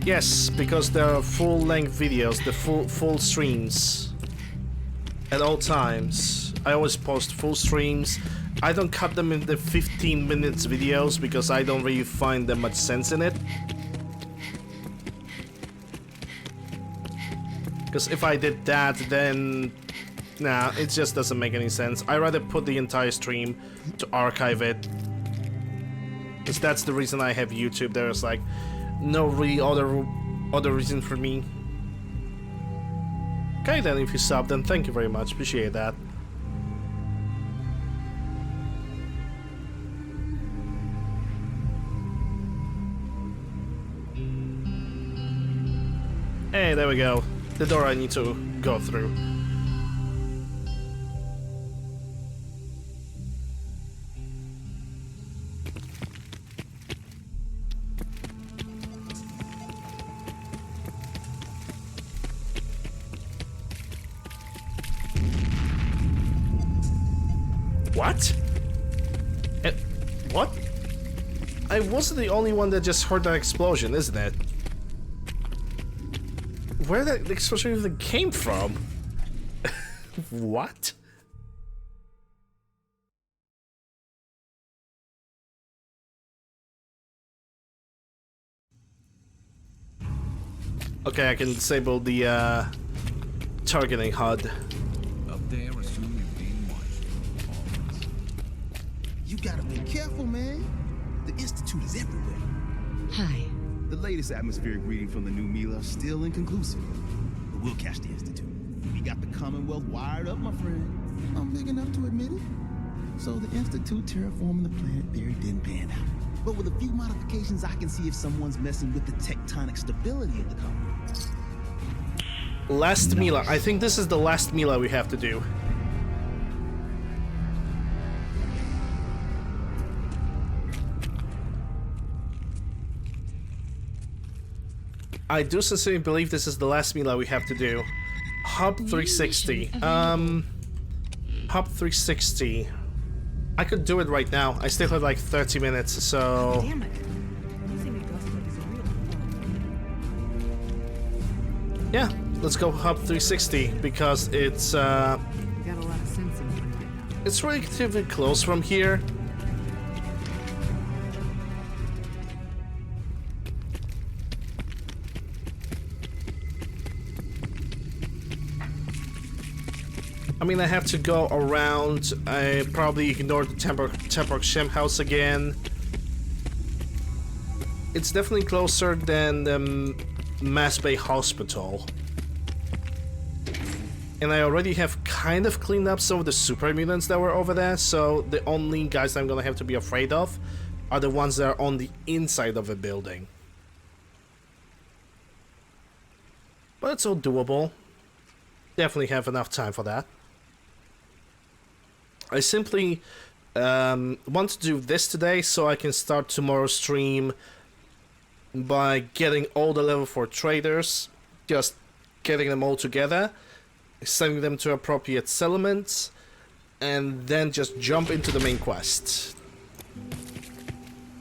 Yes, because there are full-length videos, the full streams at all times. I always post full streams. I don't cut them into 15 minutes videos because I don't really find that much sense in it. Because if I did that, then nah, it just doesn't make any sense. I rather put the entire stream to archive it. Because that's the reason I have YouTube. There's like no really other reason for me. Okay then, if you sub, then thank you very much, appreciate that. Hey, there we go. The door I need to go through. What? What? I wasn't the only one that just heard that explosion, isn't it? Where that explosion even came from? What? Okay, I can disable the targeting HUD. Up there, assume you're being watched. Always. You gotta be careful, man. The Institute is everywhere. Hi. The latest atmospheric reading from the new Mila is still inconclusive. But we'll catch the Institute. We got the Commonwealth wired up, my friend. I'm big enough to admit it. So the Institute terraforming the planet theory didn't pan out. But with a few modifications, I can see if someone's messing with the tectonic stability of the Commonwealth. Last Mila. I think this is the last Mila we have to do. I do sincerely believe this is the last Mila we have to do. Hub 360. Hub 360. I could do it right now. I still have like 30 minutes, so... Damn it. Losing a ghost like is a real yeah, let's go Hub 360 because it's You got a lot of sense in you right now. it's relatively close from here. I mean, I have to go around. I probably ignore the Tempork Shem house again. It's definitely closer than the Mass Bay Hospital. And I already have kind of cleaned up some of the super mutants that were over there, so the only guys I'm gonna have to be afraid of are the ones that are on the inside of a building. But it's all doable. Definitely have enough time for that. I simply want to do this today so I can start tomorrow's stream by getting all the level 4 traders, just getting them all together, sending them to appropriate settlements, and then just jump into the main quest.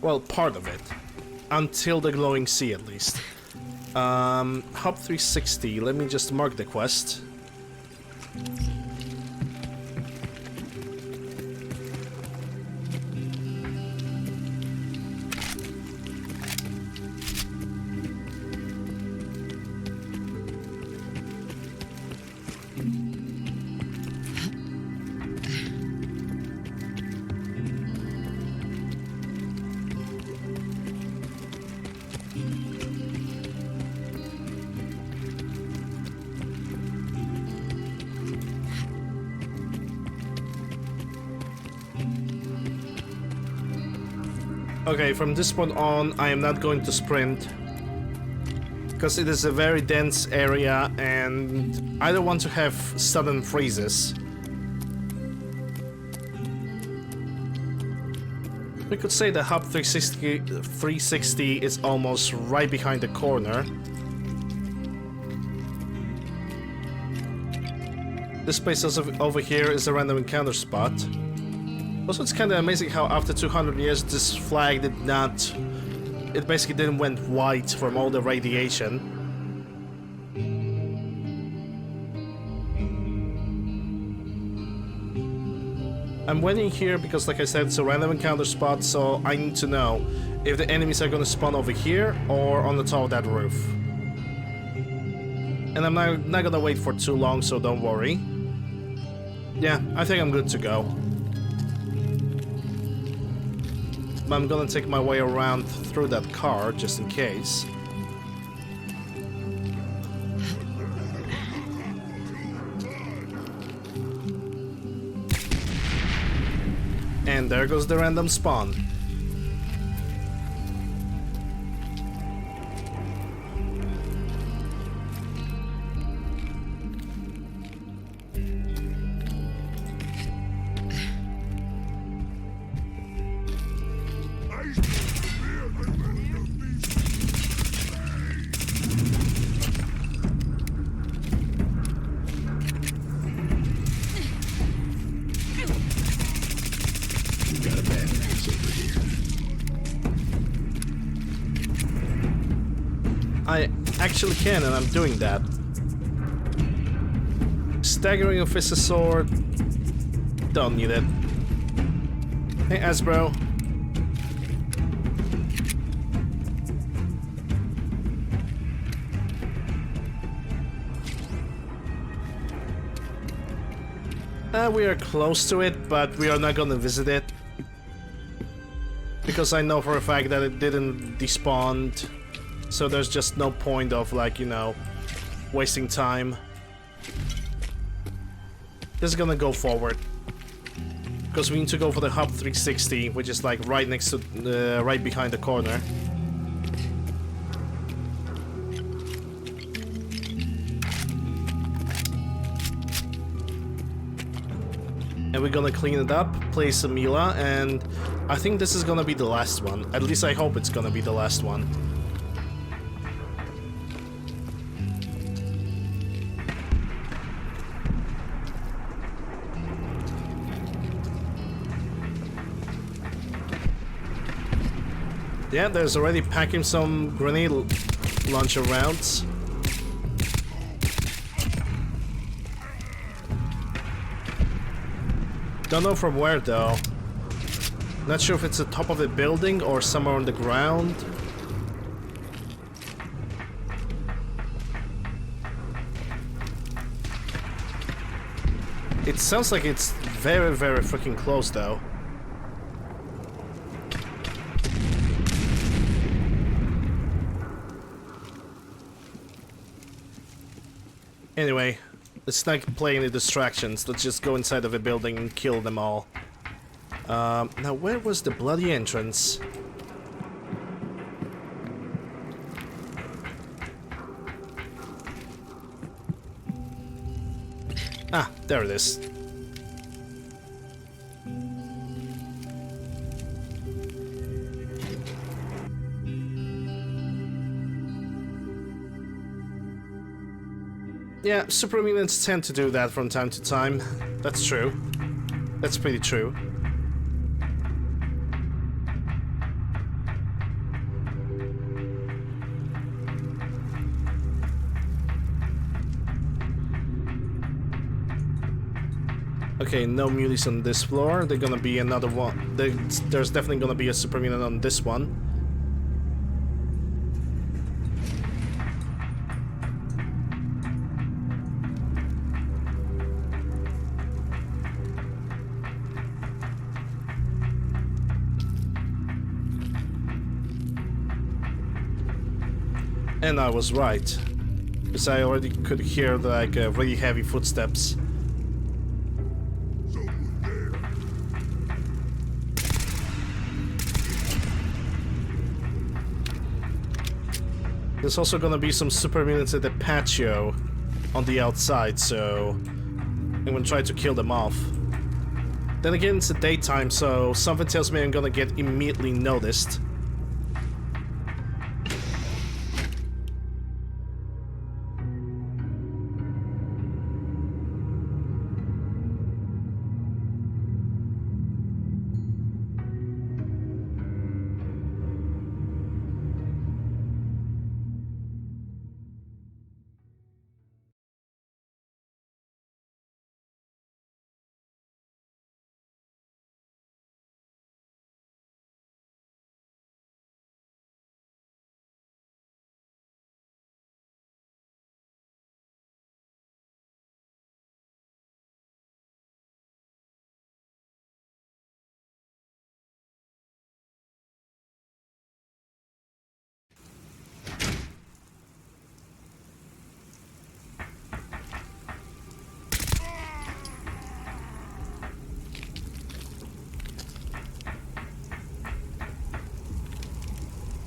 Well, part of it. Until the Glowing Sea, at least. Hub 360, let me just mark the quest. Okay, from this point on, I am not going to sprint, because it is a very dense area and I don't want to have sudden freezes. We could say the Hub 360 is almost right behind the corner. This place over here is a random encounter spot. Also, it's kind of amazing how after 200 years this flag did not... It basically didn't went white from all the radiation. I'm waiting here because, like I said, it's a random encounter spot, so I need to know if the enemies are going to spawn over here or on the top of that roof. And I'm not going to wait for too long, so don't worry. Yeah, I think I'm good to go. But I'm gonna take my way around through that car, just in case. And there goes the random spawn. I actually can, and I'm doing that. Staggering Officer Sword. Don't need it. Hey, Asbro. We are close to it, but we are not gonna visit it. Because I know for a fact that it didn't despawn. So there's just no point of, like, you know, wasting time. Just gonna go forward. Because we need to go for the Hub 360, which is like right next to, right behind the corner. And we're gonna clean it up, place a Mila, and I think this is gonna be the last one. At least I hope it's gonna be the last one. Yeah, there's already packing some grenade launcher rounds. Don't know from where though. Not sure if it's the top of the building or somewhere on the ground. It sounds like it's very, very freaking close though. Anyway, let's not play any distractions. Let's just go inside of a building and kill them all. Now where was the bloody entrance? Ah, there it is. Yeah, super mutants tend to do that from time to time. That's true. That's pretty true. Okay, no muties on this floor. There's gonna be another one. There's definitely gonna be a super mutant on this one. And I was right, because I already could hear like really heavy footsteps. There's also gonna be some super mutants at the patio on the outside, so I'm gonna try to kill them off. Then again, it's the daytime, so something tells me I'm gonna get immediately noticed.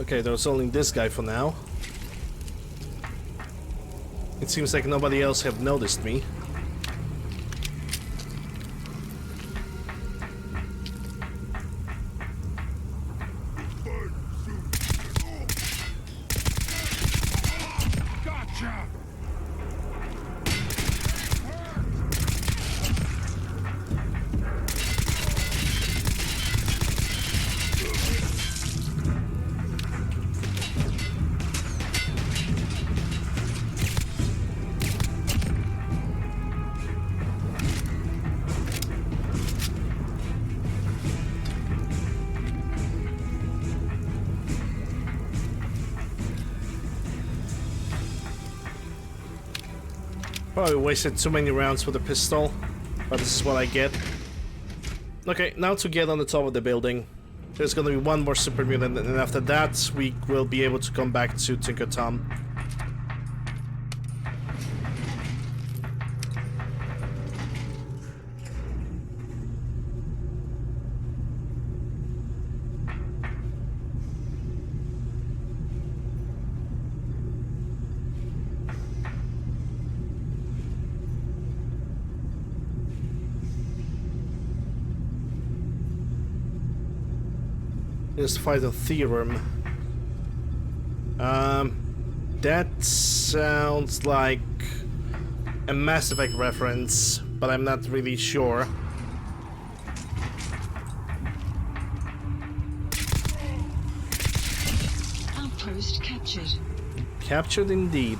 Okay, there's only this guy for now. It seems like nobody else have noticed me. Gotcha! Probably wasted too many rounds for the pistol, but this is what I get. Okay, now to get on the top of the building. There's gonna be one more super mutant, and after that we will be able to come back to Tinker Tom. Let's fight a theorem. That sounds like a Mass Effect reference, but I'm not really sure. Outpost captured. Captured indeed.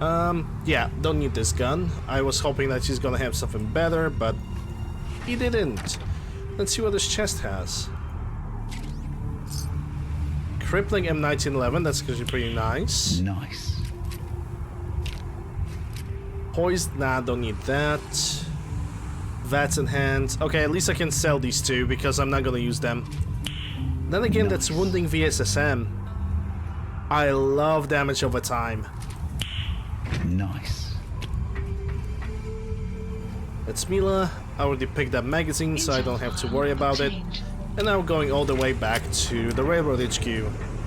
Yeah, don't need this gun. I was hoping that she's gonna have something better, but he didn't. Let's see what this chest has. Crippling M1911, that's actually pretty nice. Nice. Poised, nah, don't need that. Vats in hand. Okay, at least I can sell these two because I'm not gonna use them. Then again, that's wounding VSSM. I love damage over time. Nice. It's Mila. I already picked up magazine, so I don't have to worry about it. And now going all the way back to the Railroad HQ.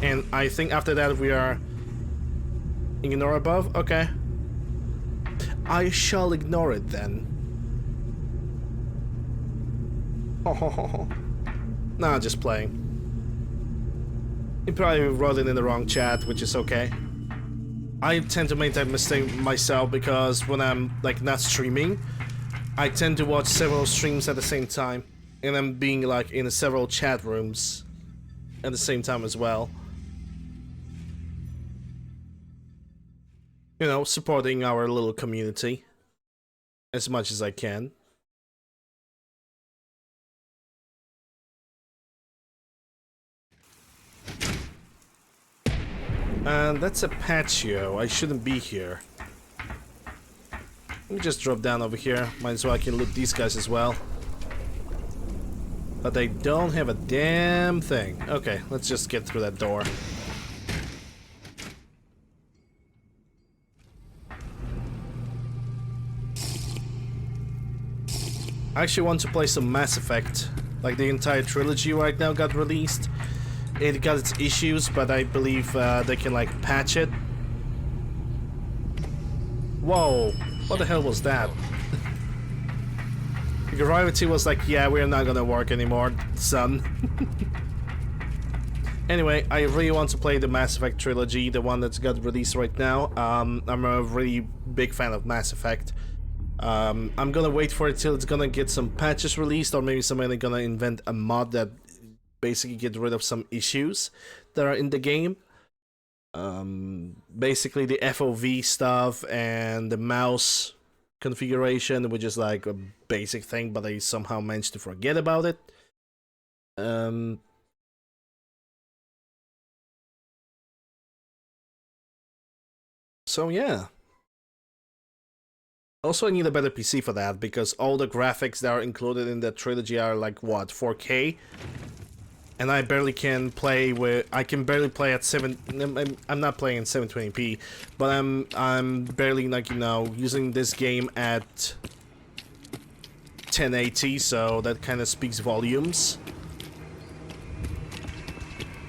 And I think after that we are... Ignore above? Okay. I shall ignore it then. Nah, just playing. You probably wrote it in the wrong chat, which is okay. I tend to make that mistake myself because when I'm like not streaming, I tend to watch several streams at the same time. And I'm being like in several chat rooms at the same time as well. You know, supporting our little community as much as I can. And that's a patio. I shouldn't be here. Let me just drop down over here. Might as well I can loot these guys as well. But they don't have a damn thing. Okay, let's just get through that door. I actually want to play some Mass Effect. Like the entire trilogy right now got released. It got its issues, but I believe they can like patch it. Whoa, what the hell was that? Gravity was like, yeah, we're not gonna work anymore, son. Anyway, I really want to play the Mass Effect trilogy, the one that's got released right now. I'm a really big fan of Mass Effect. I'm gonna wait for it till it's gonna get some patches released, or maybe somebody gonna invent a mod that basically get rid of some issues that are in the game. Basically the FOV stuff and the mouse configuration, which is like a basic thing, but I somehow managed to forget about it. So yeah. Also, I need a better PC for that, because all the graphics that are included in the trilogy are like, what, 4K? And I barely can play with... I can barely play at 7... I'm not playing in 720p, but I'm barely, like, you know, using this game at 1080, so that kind of speaks volumes.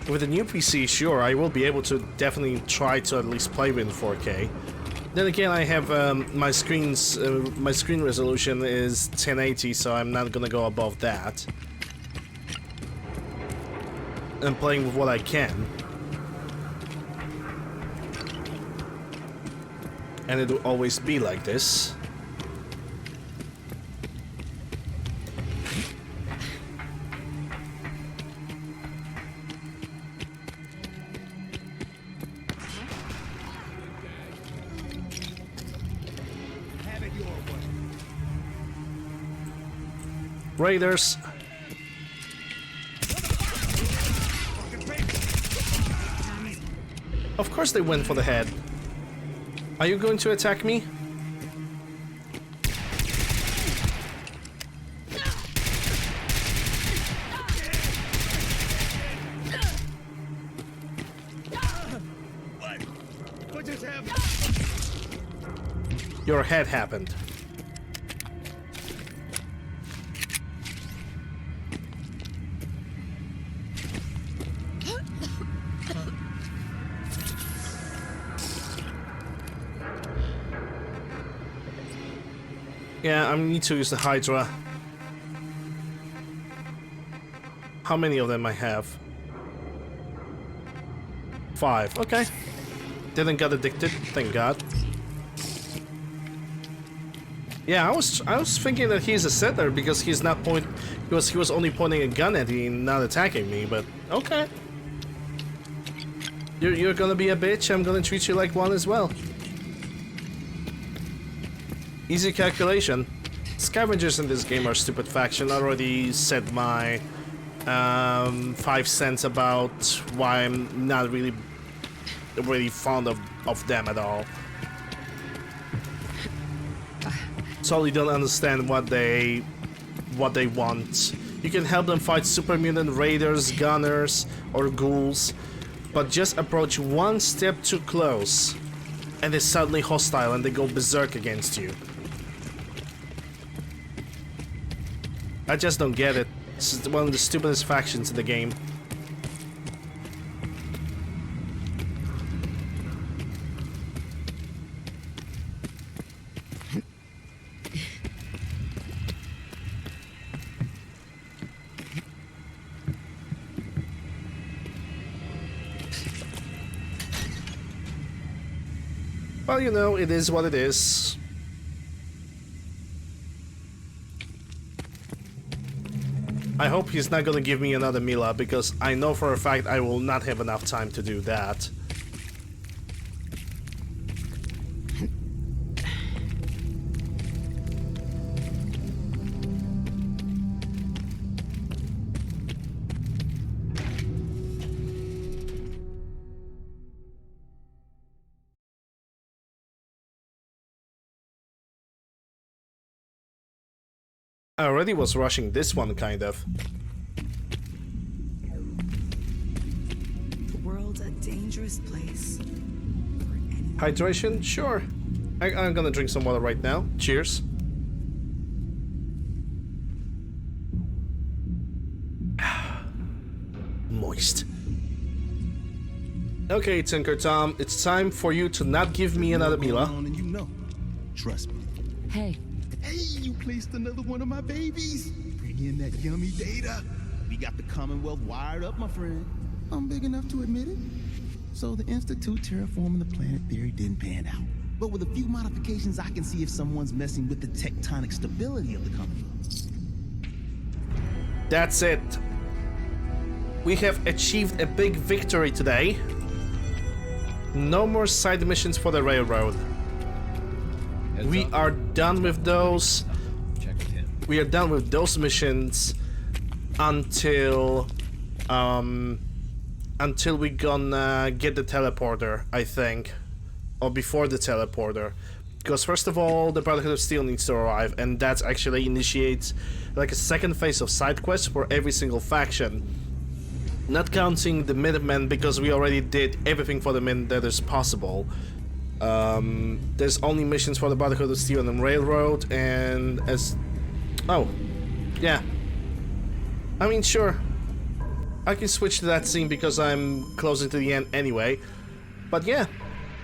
With a new PC, sure, I will be able to definitely try to at least play with 4K. Then again, I have my screen resolution is 1080, so I'm not gonna go above that. I'm playing with what I can. And it will always be like this. Raiders. Of course they went for the head. Are you going to attack me? What just happened? Your head happened. Yeah, I need to use the Hydra. How many of them I have? 5. Okay. Didn't get addicted, thank God. Yeah, I was thinking that he's a settler because he's not he was only pointing a gun at me and not attacking me, but okay. You're gonna be a bitch, I'm gonna treat you like one as well. Easy calculation. Scavengers in this game are stupid faction. I already said my 5 cents about why I'm not really fond of them at all. Totally don't understand what they want. You can help them fight super mutant raiders, gunners, or ghouls, but just approach one step too close and they're suddenly hostile and they go berserk against you. I just don't get it. This is one of the stupidest factions in the game. Well, you know, it is what it is. I hope he's not gonna give me another Mila, because I know for a fact I will not have enough time to do that. I already was rushing this one, kind of. The world's a dangerous place. Hydration? Sure. I'm gonna drink some water right now. Cheers. Moist. Okay, Tinker Tom, it's time for you to not give me another Mila. And you know, trust me. Hey. Hey, you placed another one of my babies. Bring in that yummy data. We got the Commonwealth wired up, my friend. I'm big enough to admit it. So the Institute terraforming the planet theory didn't pan out. But with a few modifications, I can see if someone's messing with the tectonic stability of the Commonwealth. That's it. We have achieved a big victory today. No more side missions for the railroad. We are done with those. We are done with those missions until we gonna get the teleporter, I think, or before the teleporter. Because first of all, the Brotherhood of Steel needs to arrive, and that actually initiates like a second phase of side quests for every single faction. Not counting the Minutemen, because we already did everything for the Min that is possible. There's only missions for the Brotherhood of Steel and Railroad, and as... Oh, yeah. I mean, sure. I can switch to that scene because I'm closing to the end anyway. But yeah,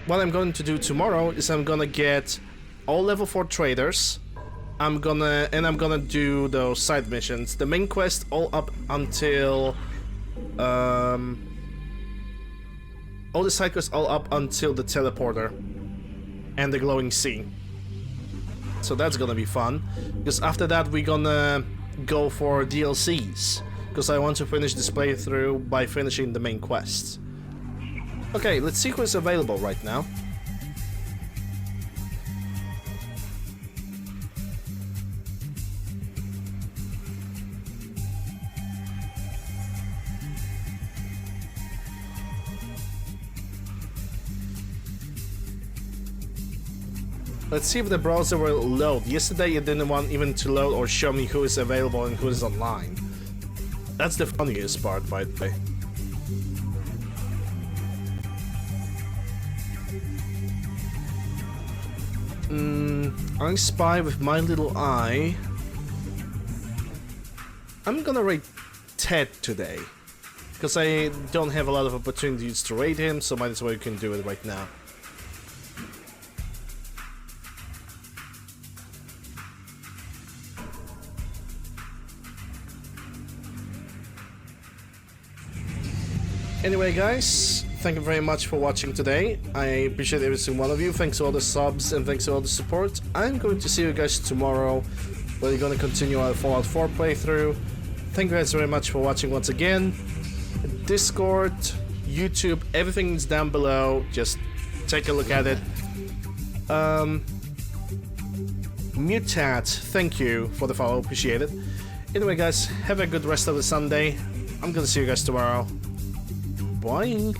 what I'm going to do tomorrow is I'm gonna get all level 4 traders. I'm gonna do those side missions. The main quest all up until... all the side quests all up until the teleporter and the glowing sea. So that's gonna be fun, because after that we're gonna go for DLCs, because I want to finish this playthrough by finishing the main quests. Okay, let's see who's available right now. Let's see if the browser will load. Yesterday it didn't want even to load or show me who is available and who is online. That's the funniest part, by the way. I spy with my little eye. I'm gonna rate Ted today, because I don't have a lot of opportunities to rate him, so might as well you can do it right now. Anyway, guys, thank you very much for watching today. I appreciate every single one of you. Thanks for all the subs and thanks for all the support. I'm going to see you guys tomorrow. We're going to continue our Fallout 4 playthrough. Thank you guys very much for watching once again. Discord, YouTube, everything is down below. Just take a look at it. Mutat, thank you for the follow, appreciate it. Anyway, guys, have a good rest of the Sunday. I'm gonna see you guys tomorrow. Bye.